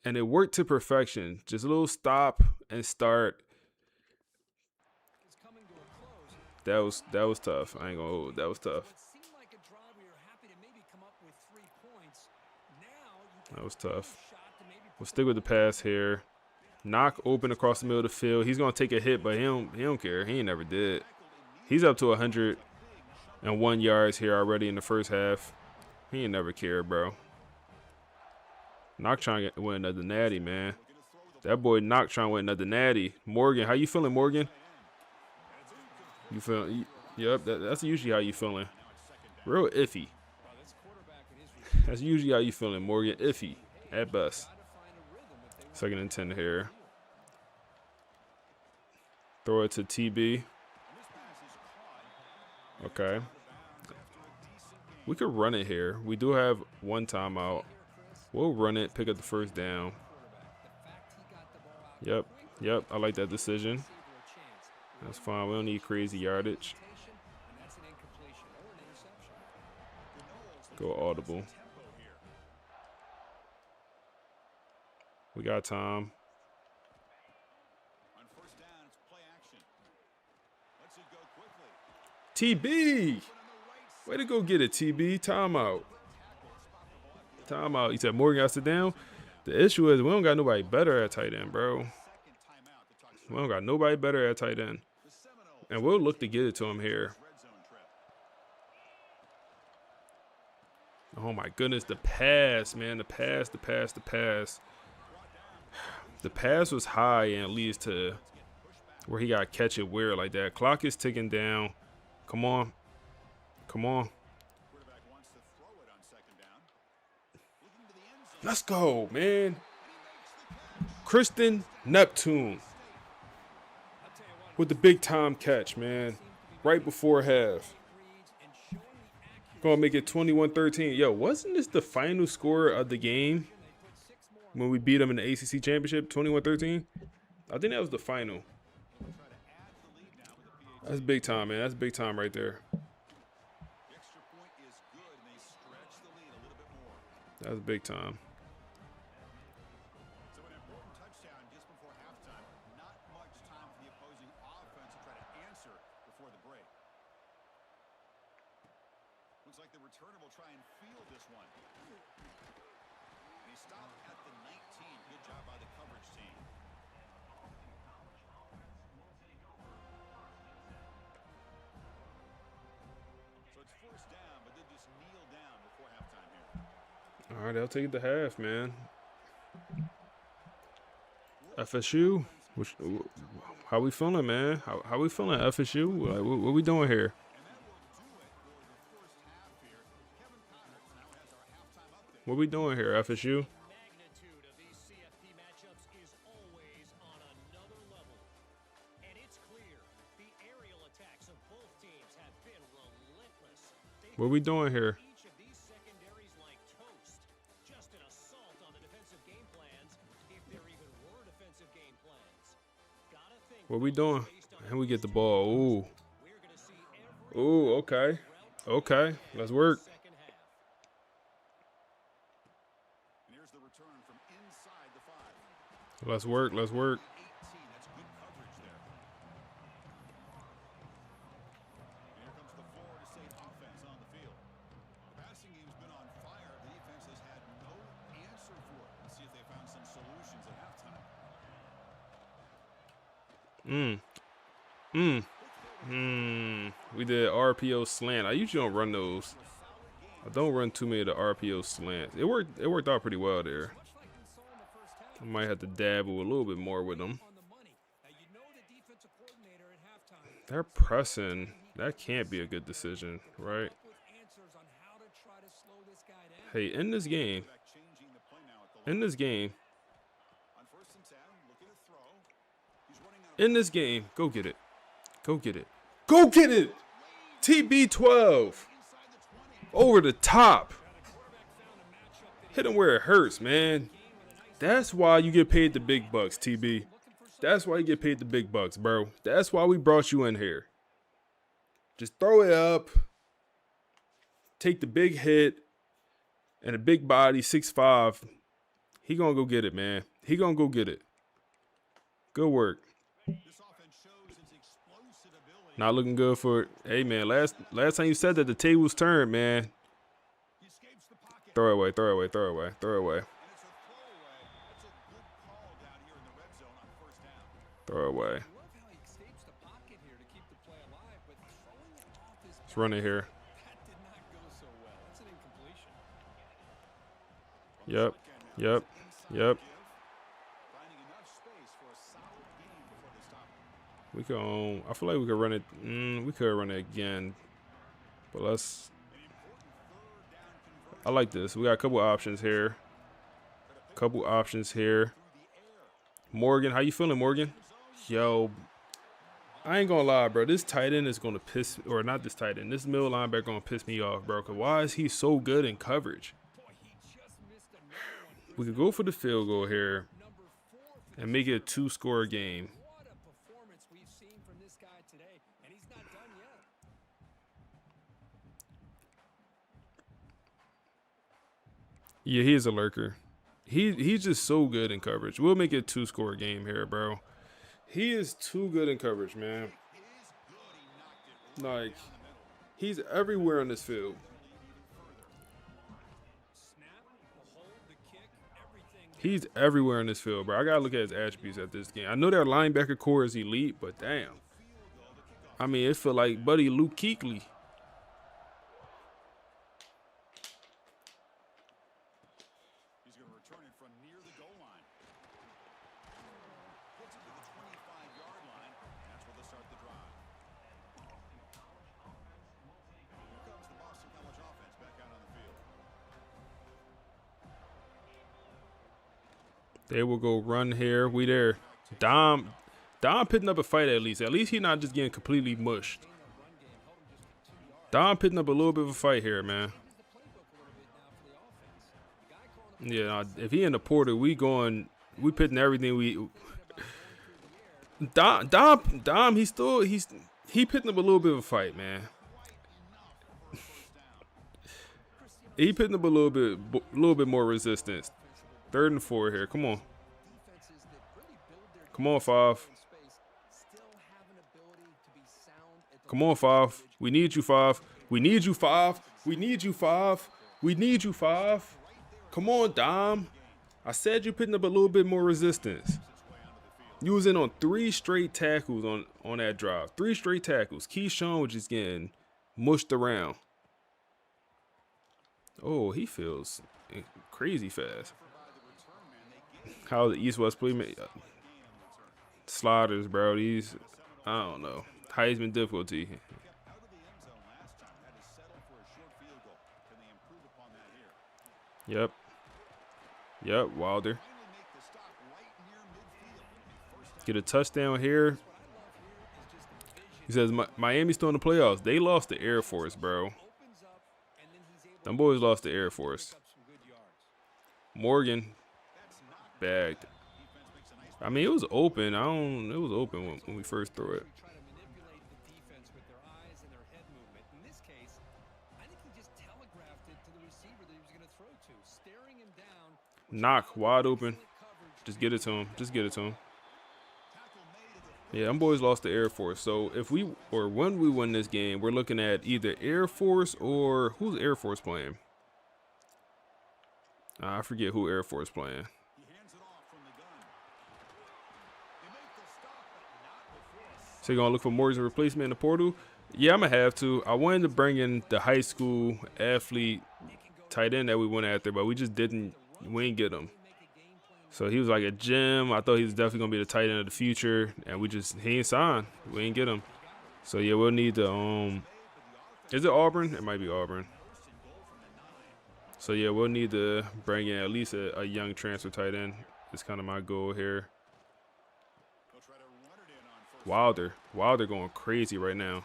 A: And it worked to perfection. Just a little stop and start. That was tough. I ain't gonna hold. That was tough. That was tough. We'll stick with the pass here. Knock open across the middle of the field. He's gonna take a hit, but he don't care. He ain't never did. He's up to 101 yards here already in the first half. He ain't never cared, bro. Knock trying to win another natty, man. That boy Knock trying to win another natty. Morgan, how you feeling, Morgan? You feel? Yep, that's usually how you feeling. Real iffy. That's usually how you feeling, Morgan. Iffy at best. 2nd and 10 here. Throw it to TB. Okay. We could run it here. We do have 1 timeout. We'll run it, pick up the first down. Yep. I like that decision. That's fine. We don't need crazy yardage. Go audible. We got time. TB! Way to go get it, TB. Timeout. You said Morgan got to sit down? The issue is we don't got nobody better at tight end, bro. We don't got nobody better at tight end. And we'll look to get it to him here. Oh, my goodness. The pass, man. The pass. The pass was high and it leads to where he got to catch it weird like that. Clock is ticking down. Come on. Let's go, man. Kristen Neptune with the big time catch, man. Right before half. Gonna make it 21-13. Yo, wasn't this the final score of the game when we beat them in the ACC championship, 21-13? I think that was the final. That's big time, man. That's big time right there. That's big time.
B: Looks like the returner will try and field this one. And he stopped at the 19. Good job by the coverage team. So it's first down, but they'll just kneel down before halftime here.
A: All right, they'll take it to half, man. FSU, how we feeling, man? How we feeling, FSU? Like, what we doing here? What we doing here, FSU?
F: Magnitude of these CFP matchups is always on another level. And it's clear the aerial attacks of both teams have been relentless.
A: What we doing here?
F: Each of these secondaries like toast. Just an assault on the defensive game plans, if there even were defensive game plans. Gotta think
A: What we doing? And we get the ball. Ooh.
F: we're gonna see every
A: Ooh, okay. Okay, let's work.
F: second half.
B: And here's the return from inside the 5.
A: Let's work. Let's work.
B: 18. That's good coverage there. And here comes the Florida State offense on the field. The passing game's been on fire. The defense has had no answer for it. Let's see if they found some solutions at halftime.
A: We did RPO slant. I usually don't run those. I don't run too many of the RPO slants. It worked out pretty well there. I might have to dabble a little bit more with them. They're pressing. That can't be a good decision, right? Hey, in this game,
B: Back changing the play now at the
A: in this game,
B: on 1st and 10, looking to throw. He's running out
A: in this game, go get it. Go get it. Go get it! TB12. Over the top. Hit him where it hurts, man. That's why you get paid the big bucks, TB. That's why you get paid the big bucks, bro. That's why we brought you in here. Just throw it up. Take the big hit. And a big body, 6'5". He gonna go get it, man. He gonna go get it. Good work.
B: this offense shows its explosive ability.
A: Not looking good for it. Hey, man, last time you said that the tables turned, man.
B: He escapes the pocket.
A: Throw it away, throw it away, throw it away, throw it away.
B: And it's a throwaway. That's a good call down here in the red zone on 1st down.
A: Throw it away.
H: Love how he escapes the pocket here to keep the play alive, but throwing it off his
A: Let's run it here.
H: that did not go so well. That's an incompletion.
A: Yep, yep, yep.
B: Finding enough space for a solid game before they stop him.
A: We can. I feel like we could run it. We could run it again, but let's. I like this. We got a couple options here. Couple options here. Morgan, how you feeling, Morgan? Yo, I ain't gonna lie, bro. This tight end is gonna piss, or not this tight end. This middle linebacker gonna piss me off, bro. Cause why is he so good in coverage? We could go for the field goal here and make it a 2-score game.
H: What a performance we've seen from this guy today, and he's not done yet.
A: Yeah, he is a lurker. He's just so good in coverage. We'll make it a 2-score game here, bro. He is too good in coverage, man. Like, he's everywhere on this field.
H: Snap, the hold, the kick, everything.
A: He's everywhere in this field, bro. I gotta look at his attributes at this game. I know their linebacker core is elite, but damn. I mean, it feel like Buddy Luke Kuechly.
B: He's going to return it from near the goal line. Gets it to the 25-yard line. That's where they start the drive. Here comes the Boston College offense back out on the field.
A: They will go run here. We there. Dom picking up a fight at least. At least he's not just getting completely mushed. Dom picking up a little bit of a fight here, man. Yeah, if he in the portal, we pitting everything we. Dom, he pitting up a little bit of a fight, man. He pitting up a little bit more resistance. 3rd and 4 here. Come on. Come on, 5. Come on, 5. We need you, 5. We need you, 5. We need you, Five. We need you, Five. Come on, Dom. I said you're putting up a little bit more resistance. You was in on 3 straight tackles on that drive. 3 straight tackles. Keyshawn was just getting mushed around. Oh, he feels crazy fast. How the East-West play sliders, bro. These, I don't know. Heisman difficulty. Yep. Yep, Wilder. Get a touchdown here. He says Miami's still in the playoffs. They lost to Air Force, bro. Them boys lost to Air Force. Morgan bagged. I mean, it was open. It was open when we first threw it. Knock wide open. Just get it to him. Just get it to him. Yeah, them boys lost to Air Force. So if we or when we win this game, we're looking at either Air Force or who's Air Force playing? I forget who Air Force playing. So you're gonna look for Morgan's replacement in the portal? Yeah, I'm gonna have to. I wanted to bring in the high school athlete tight end that we went after, but we just didn't. We didn't get him. So he was like a gem. I thought he was definitely gonna be the tight end of the future, and he ain't signed. We ain't get him. So yeah, we'll need to is it Auburn? It might be Auburn. So yeah, we'll need to bring in at least a young transfer tight end. It's kind of my goal here. Wilder going crazy right now.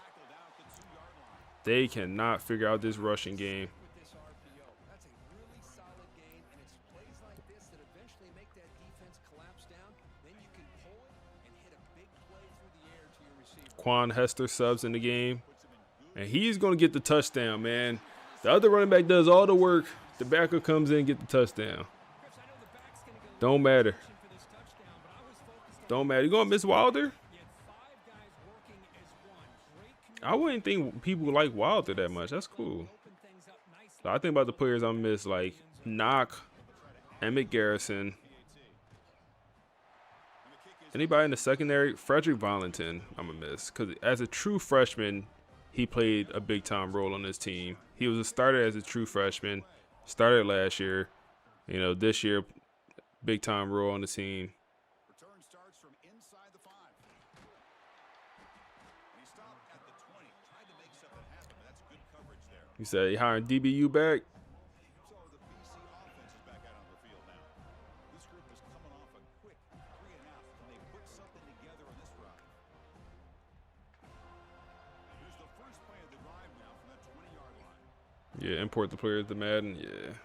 A: They cannot figure out this rushing game. Quan Hester subs in the game, and he's going to get the touchdown, man. The other running back does all the work. The backup comes in and get the touchdown. Don't matter. Don't matter. You going to miss Wilder? I wouldn't think people like Wilder that much. That's cool. So I think about the players I miss, like Knock, Emmett Garrison. Anybody in the secondary? Frederick Valentin, I'm going to miss. Because as a true freshman, he played a big-time role on this team. He was a starter as a true freshman. Started last year. You know, this year, big-time role on the team.
E: Return starts from inside the 5. He stopped at the 20. Tried to make something happen. That's good coverage there.
A: You say hiring DBU back?
E: So the BC offense is back out on the field now. This group is coming off a quick 3 and out, and they put something together on this drive. Here's the first play of the drive now from that 20-yard line.
A: Yeah, import the players to Madden. Yeah.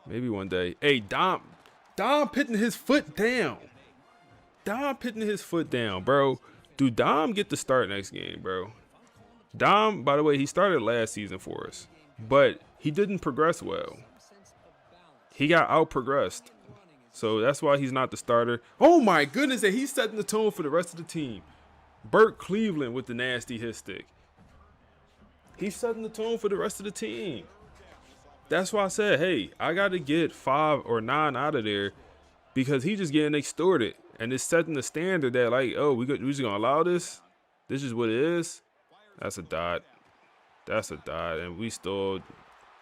A: Maybe one day. Hey, Dom putting his foot down. Dom putting his foot down, bro. Do Dom get to start next game, bro? Dom, by the way, he started last season for us, but he didn't progress well. He got out-progressed. So that's why he's not the starter. Oh, my goodness, and he's setting the tone for the rest of the team. Burt Cleveland with the nasty hit stick. He's setting the tone for the rest of the team. That's why I said, hey, I got to get 5 or 9 out of there because he's just getting extorted. And it's setting the standard that, like, oh, we just going to allow this? This is what it is? That's a dot. That's a dot. And we still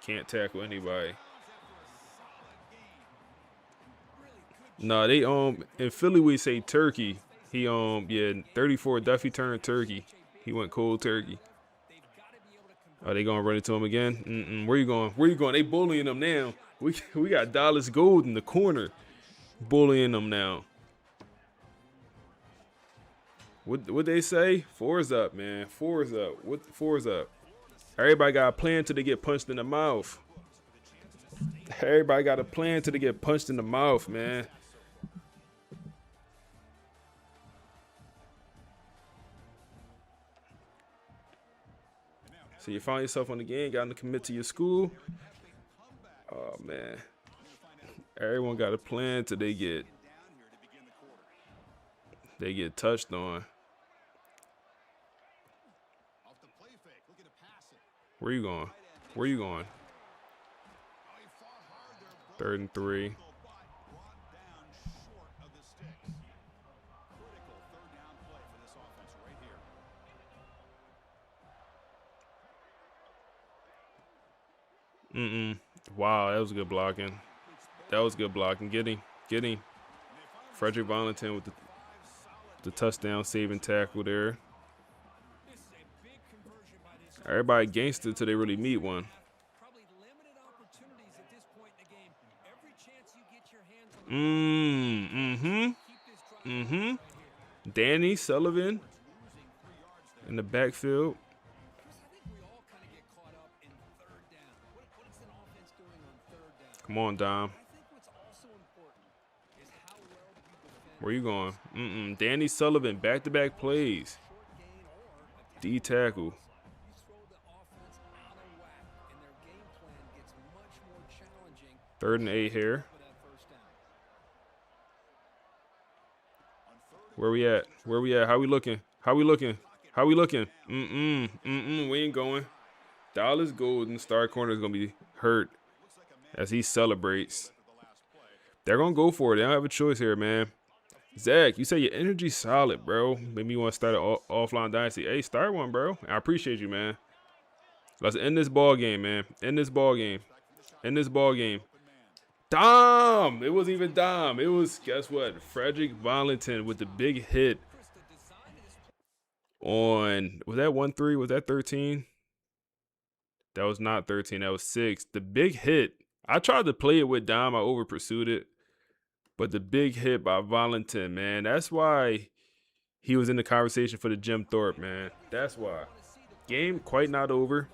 A: can't tackle anybody. No, they in Philly we say turkey. He 34 definitely turned turkey. He went cold turkey. Are they gonna run into him again? Where you going? Where you going? They bullying him now. We got Dallas Gold in the corner, bullying them now. What they say? 4's up, man. 4's up. What 4's up? Everybody got a plan till they get punched in the mouth. Everybody got a plan till they get punched in the mouth, man. So you find yourself on the game, got to commit to your school. Oh, man. Everyone got a plan till they get touched on.
E: Off the play fake, looking to pass it.
A: Where you going? Where you going? 3rd and 3. Wow, that was good blocking. That was good blocking. Get him. Get him. Frederick Valentin with the touchdown saving tackle there. Everybody gangster till they really meet one.
F: Probably limited opportunities at this point in the game. Every chance you get your hands on the keep this drive
A: Danny Sullivan in the backfield.
F: Chris, I think we all kind of get caught up in third down. What's an offense doing on third down?
A: Come on, Dom.
F: I think what's also important is how well do you defend
A: Where you going? Danny Sullivan, back-to-back plays.
F: short gain or
A: D tackle.
F: you throw the offense out of whack and their game plan gets much more challenging
A: 3rd and 8 here.
F: for that first down.
A: Where we at? Where we at? How we looking? How we looking? How we looking? We ain't going. Dallas Golden, star corner, is going to be hurt as he celebrates. They're going to go for it. They don't have a choice here, man. Zach, you say your energy's solid, bro. Maybe you want to start an offline dynasty. Hey, start one, bro. I appreciate you, man. Let's end this ball game, man. End this ball game. End this ball game. Dom! It wasn't even Dom. It was, guess what? Frederick Valentin with the big hit on, was that 1-3? Was that 13? That was not 13. That was 6. The big hit. I tried to play it with Dom. I over pursued it. But the big hit by Valentin, man. That's why he was in the conversation for the Jim Thorpe, man. That's why. Game quite not over.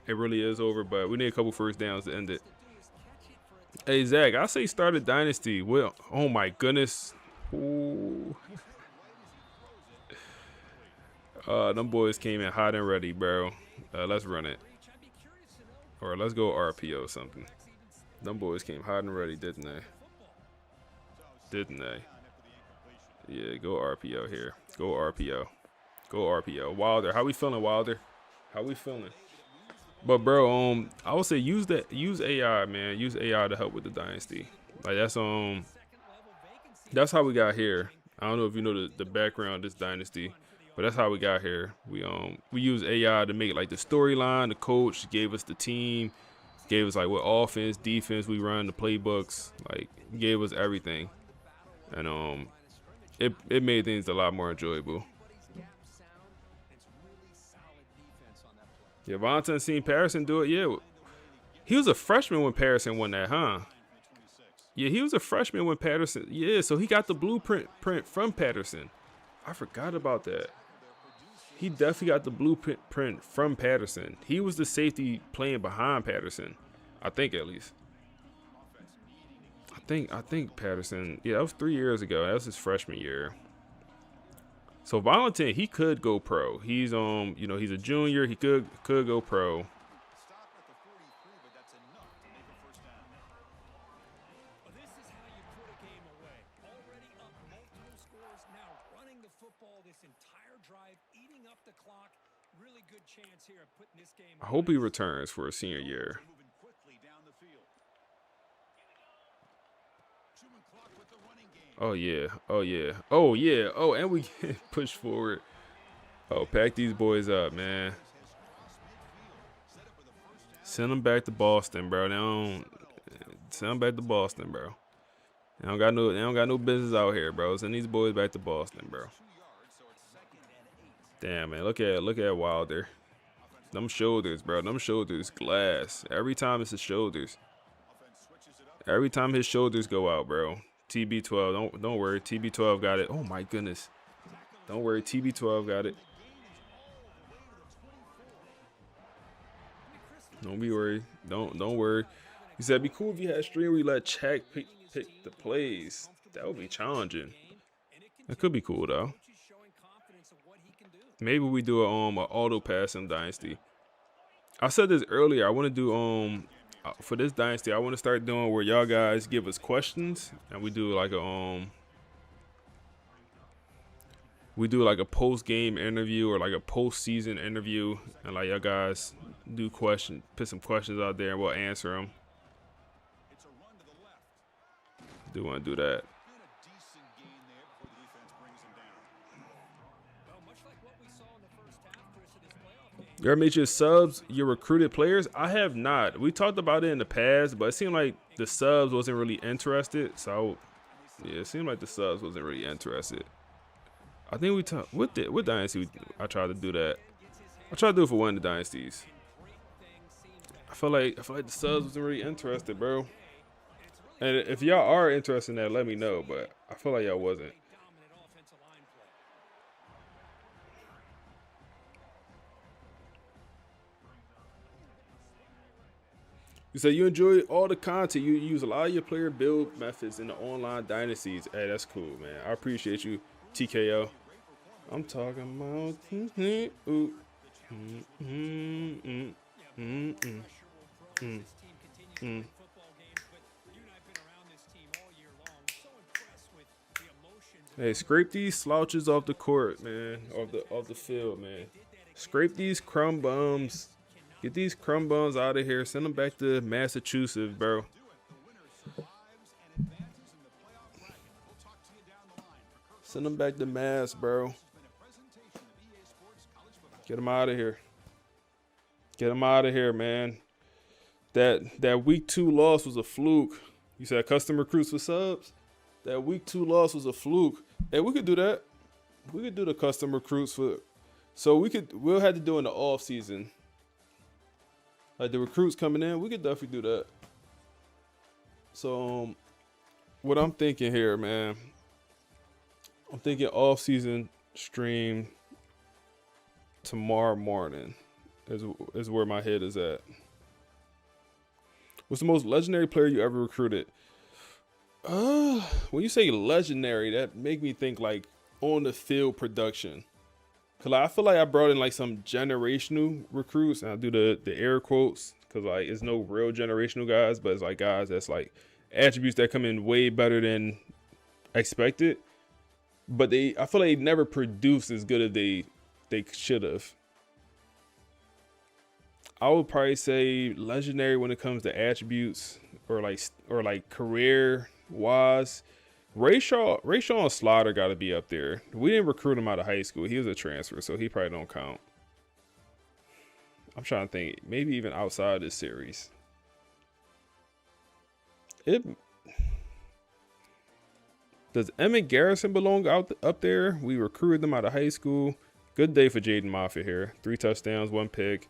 A: It really is over, but we need a couple first downs to end it. Hey, Zach, I say start a dynasty. Well, oh, my goodness. Ooh. Them boys came in hot and ready, bro. Let's run it. Or let's go RPO or something. Them boys came hot and ready, didn't they? Didn't they? Yeah, go RPO here. Go RPO. Go RPO. Wilder, how we feeling, Wilder? How we feeling? But bro, I would say use AI, man. Use AI to help with the dynasty. Like that's how we got here. I don't know if you know the background of this dynasty, but that's how we got here. We use AI to make like the storyline. The coach gave us the team, gave us like what offense, defense we run, the playbooks. Like he gave us everything, and it made things a lot more enjoyable. Yeah, Valentin seen Patterson do it. Yeah, he was a freshman when Patterson won that, huh? Yeah, he was a freshman when Patterson. Yeah, so he got the blueprint from Patterson. I forgot about that. He definitely got the blueprint from Patterson. He was the safety playing behind Patterson, I think at least. I think Patterson. Yeah, that was 3 years ago. That was his freshman year. So Valentin, he could go pro. He's he's a junior. He could go pro.
F: This is how you put a game away. Already up multiple scores, now running the football this entire drive, eating up the clock. Really good chance here of putting this game.
A: I hope he returns for a senior year. Oh yeah. Oh yeah. Oh yeah. Oh, and we push forward. Oh, pack these boys up, man. Send them back to Boston, bro. Send them back to Boston, bro. They don't got no business out here, bro. Send these boys back to Boston, bro. Damn, man. Look at Wilder. Them shoulders, bro. Them shoulders, glass. Every time it's his shoulders. Every time his shoulders go out, bro. TB12, don't worry. TB12 got it. Oh my goodness. Don't worry. TB12 got it. Don't be worried. Don't worry. He said, it'd be cool if you had a stream where you let Shaq pick the plays. That would be challenging. That could be cool though. Maybe we do a auto pass in Dynasty. I said this earlier. I want to do for this Dynasty. I want to start doing where y'all guys give us questions and we do like a we do like a post-game interview or like a post-season interview, and like y'all guys put some questions out there, and we'll answer them. Do want to do that. You ever made your subs your recruited players? I have not. We talked about it in the past, but it seemed like the subs wasn't really interested. So, yeah, it seemed like the subs wasn't really interested. I think we talked what dynasty I tried to do that. I tried to do it for one of the dynasties. I feel like the subs wasn't really interested, bro. And if y'all are interested in that, let me know. But I feel like y'all wasn't. You say you enjoy all the content. You use a lot of your player build methods in the online dynasties. Hey, that's cool, man. I appreciate you, TKO. I'm talking about ooh. Hey, scrape these slouches off the court, man. Off the field, man. Scrape these crumb bums. Get these crumb bums out of here. Send them back to Massachusetts, bro. Send them back to Mass, bro. Get them out of here. Get them out of here, man. That week 2 loss was a fluke. You said custom recruits for subs? That week 2 loss was a fluke. Hey, we could do that. We could do the custom recruits for. So we'll have to do in the off season. Like the recruits coming in, we could definitely do that. So what I'm thinking here, man, I'm thinking off season stream tomorrow morning is where my head is at. What's the most legendary player you ever recruited? When you say legendary, that make me think like on the field production. Cause I feel like I brought in like some generational recruits, and I do the air quotes because like it's no real generational guys, but it's like guys that's like attributes that come in way better than expected. But I feel like they never produced as good as they should have. I would probably say legendary when it comes to attributes or like career wise. Rayshawn Slaughter got to be up there. We didn't recruit him out of high school. He was a transfer, so he probably don't count. I'm trying to think. Maybe even outside this series. Does Emmett Garrison belong up there? We recruited them out of high school. Good day for Jaden Moffitt here. 3 touchdowns, 1 pick,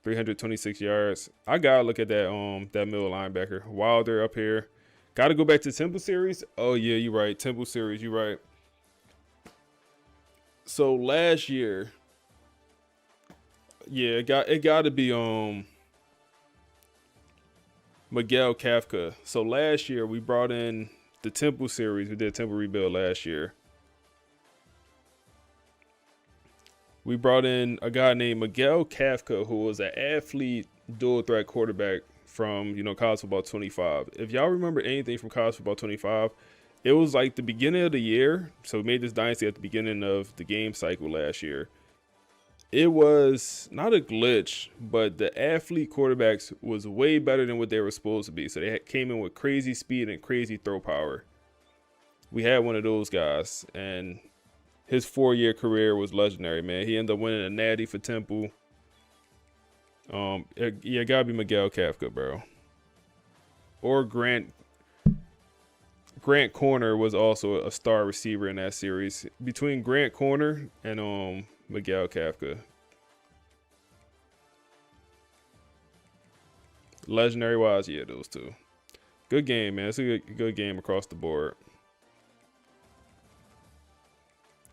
A: 326 yards. I gotta look at that middle linebacker. Wilder up here. Got to go back to Temple series. Oh yeah, you're right. Temple series, you're right. So last year, yeah, it got to be Miguel Kafka. So last year we brought in the Temple series. We did Temple rebuild last year. We brought in a guy named Miguel Kafka, who was an athlete, dual threat quarterback from, College Football 25. If y'all remember anything from College Football 25, it was like the beginning of the year. So we made this dynasty at the beginning of the game cycle last year. It was not a glitch, but the athlete quarterbacks was way better than what they were supposed to be. So they came in with crazy speed and crazy throw power. We had one of those guys, and his 4-year career was legendary, man. He ended up winning a natty for Temple. Yeah, gotta be Miguel Kafka, bro. Or Grant Corner was also a star receiver in that series. Between Grant Corner and Miguel Kafka. Legendary wise, yeah, those two. Good game, man. It's a good game across the board.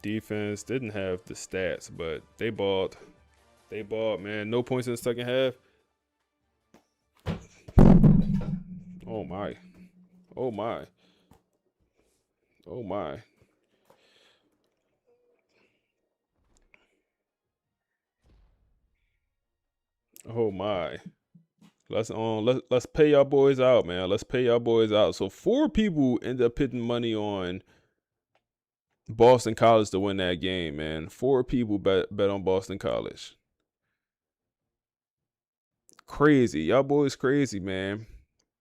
A: Defense didn't have the stats, but they balled. They balled, man. No points in the second half. Oh my. Oh my. Oh my. Oh my. Let's pay y'all boys out, man. Let's pay y'all boys out. So 4 people end up putting money on Boston College to win that game, man. 4 people bet on Boston College. Crazy. Y'all boys crazy, man.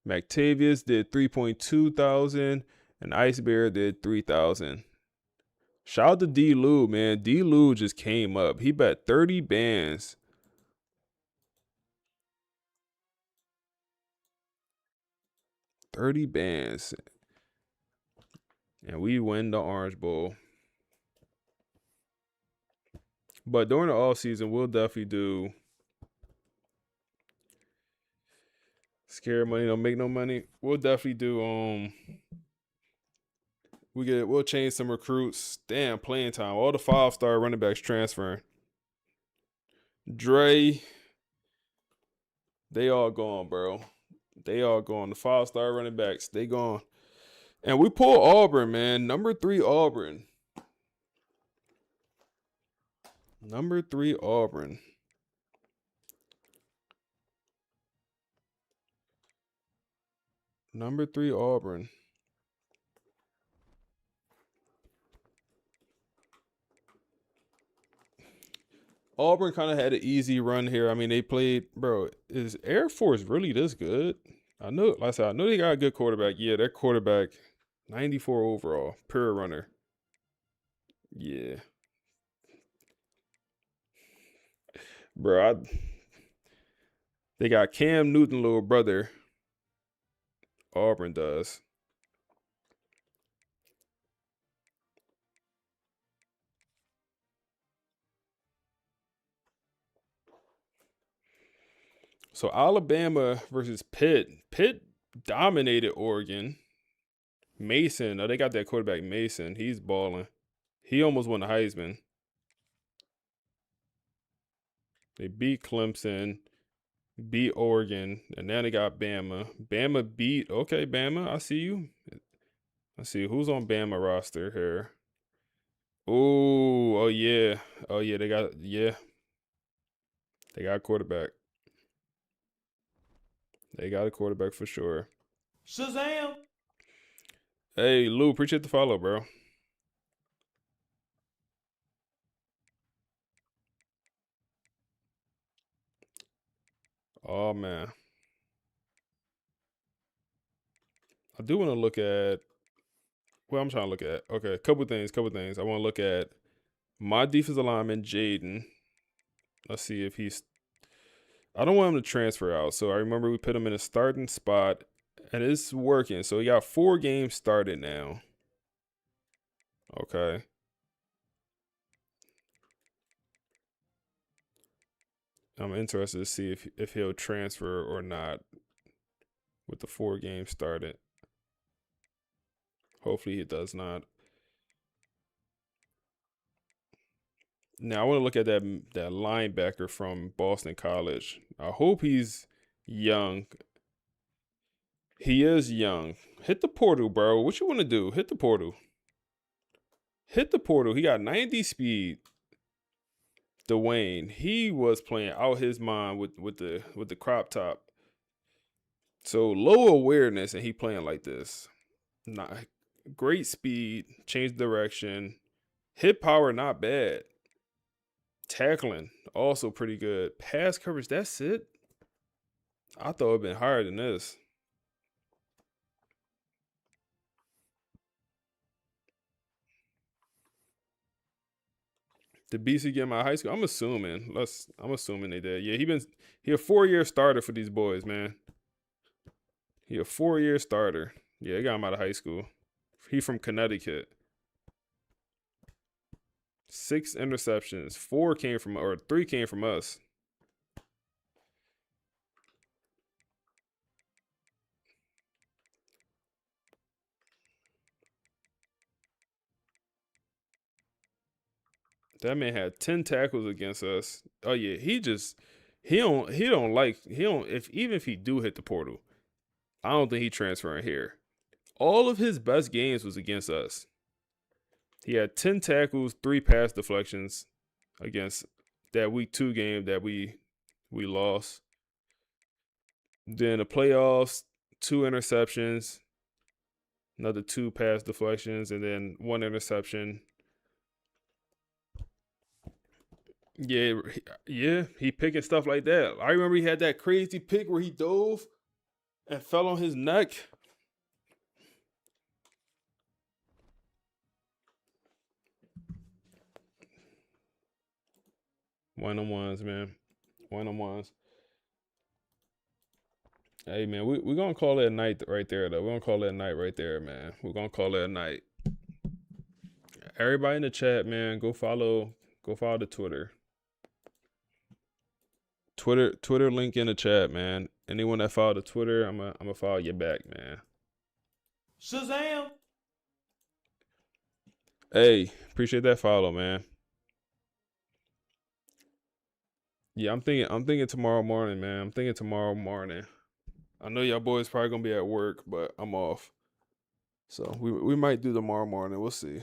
A: McTavius did 3.2 thousand and Ice Bear did 3,000. Shout out to D. Lou, man. D. Lou just came up. He bet 30 bands. And we win the Orange Bowl. But during the off season, we'll definitely do scare money, don't make no money. We'll definitely do we'll change some recruits. Damn, playing time. All the 5-star running backs transferring. Dre, they all gone, bro. They all gone. The 5-star running backs, they gone. And we pull Auburn, man. Number 3 Auburn. Number 3 Auburn. Number 3 Auburn. Auburn kind of had an easy run here. I mean, they played, bro. Is Air Force really this good? I know, like I said, I know they got a good quarterback. Yeah, their quarterback, 94 overall, pure runner. Yeah. Bro, they got Cam Newton, little brother. Auburn does. So Alabama versus Pitt. Pitt dominated Oregon. Mason, they got that quarterback Mason. He's balling. He almost won the Heisman. They beat Clemson, beat Oregon, and now they got Bama. Bama beat, okay, Bama, I see you. Let's see, who's on Bama roster here? Oh yeah. Oh, yeah, they got a quarterback. They got a quarterback for sure.
G: Shazam!
A: Hey, Lou, appreciate the follow, bro. Oh, man. I do want to look at, well, I'm trying to look at, okay, a couple things. I want to look at my defensive lineman, Jaden. Let's see if he's, I don't want him to transfer out. So I remember we put him in a starting spot, and it's working. So he got 4 games started now. Okay. I'm interested to see if he'll transfer or not with the 4 games started. Hopefully he does not. Now I want to look at that linebacker from Boston College. I hope he's young. He is young. Hit the portal, bro. What you want to do? Hit the portal. Hit the portal. He got 90 speed. Dwayne, he was playing out his mind with the crop top. So low awareness, and he playing like this. Not great speed, change direction, hit power not bad. Tackling also pretty good. Pass coverage, that's it. I thought it'd been higher than this. Did BC get my high school? I'm assuming they did. Yeah, he a 4-year starter for these boys, man. He a 4-year starter. Yeah, they got him out of high school. He from Connecticut. 6 interceptions. 3 came from us. That man had 10 tackles against us. Oh yeah, even if he do hit the portal, I don't think he transferring here. All of his best games was against us. He had 10 tackles, 3 pass deflections against that week 2 game that we lost. Then the playoffs, 2 interceptions, another 2 pass deflections, and then 1 interception. Yeah, he picking stuff like that. I remember he had that crazy pick where he dove and fell on his neck. One on ones, man. One on ones. Hey, man, we're going to call it a night right there, though. We're going to call it a night right there, man. We're going to call it a night. Everybody in the chat, man, go follow the Twitter. Twitter link in the chat, man. Anyone that follow the Twitter, I'm gonna follow you back, man.
G: Shazam!
A: Hey, appreciate that follow, man. Yeah, I'm thinking tomorrow morning, man. I'm thinking tomorrow morning. I know y'all boys probably gonna be at work, but I'm off. So we might do tomorrow morning. We'll see.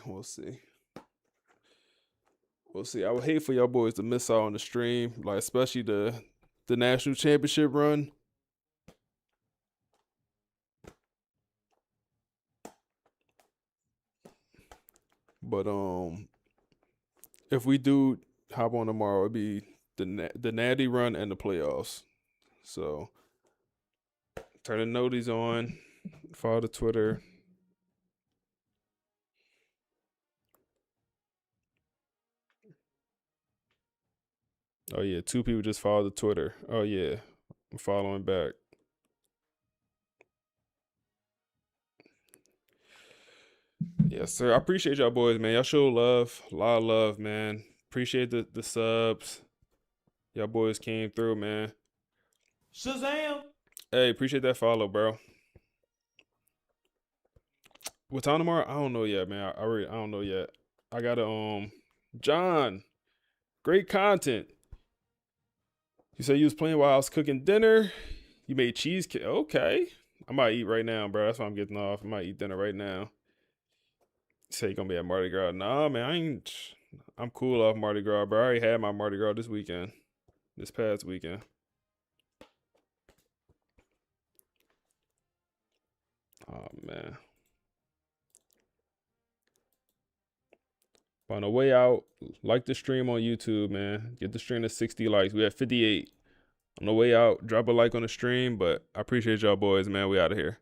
A: I would hate for y'all boys to miss out on the stream, like especially the national championship run. But if we do hop on tomorrow, it'd be the natty run and the playoffs. So turn the noties on, follow the Twitter. Oh yeah, 2 people just followed the Twitter. Oh yeah, I'm following back. Yes, sir. I appreciate y'all boys, man. Y'all show love, a lot of love, man. Appreciate the subs. Y'all boys came through, man.
G: Shazam!
A: Hey, appreciate that follow, bro. What time tomorrow? I don't know yet, man. I don't know yet. I gotta John, great content. You said you was playing while I was cooking dinner. You made cheesecake. Okay. I might eat right now, bro. That's why I'm getting off. I might eat dinner right now. You say you gonna be at Mardi Gras. Nah, man, I'm cool off Mardi Gras, bro. I already had my Mardi Gras this past weekend. Oh man. But on the way out, like the stream on YouTube, man. Get the stream to 60 likes. We at 58. On the way out, drop a like on the stream. But I appreciate y'all boys, man. We out of here.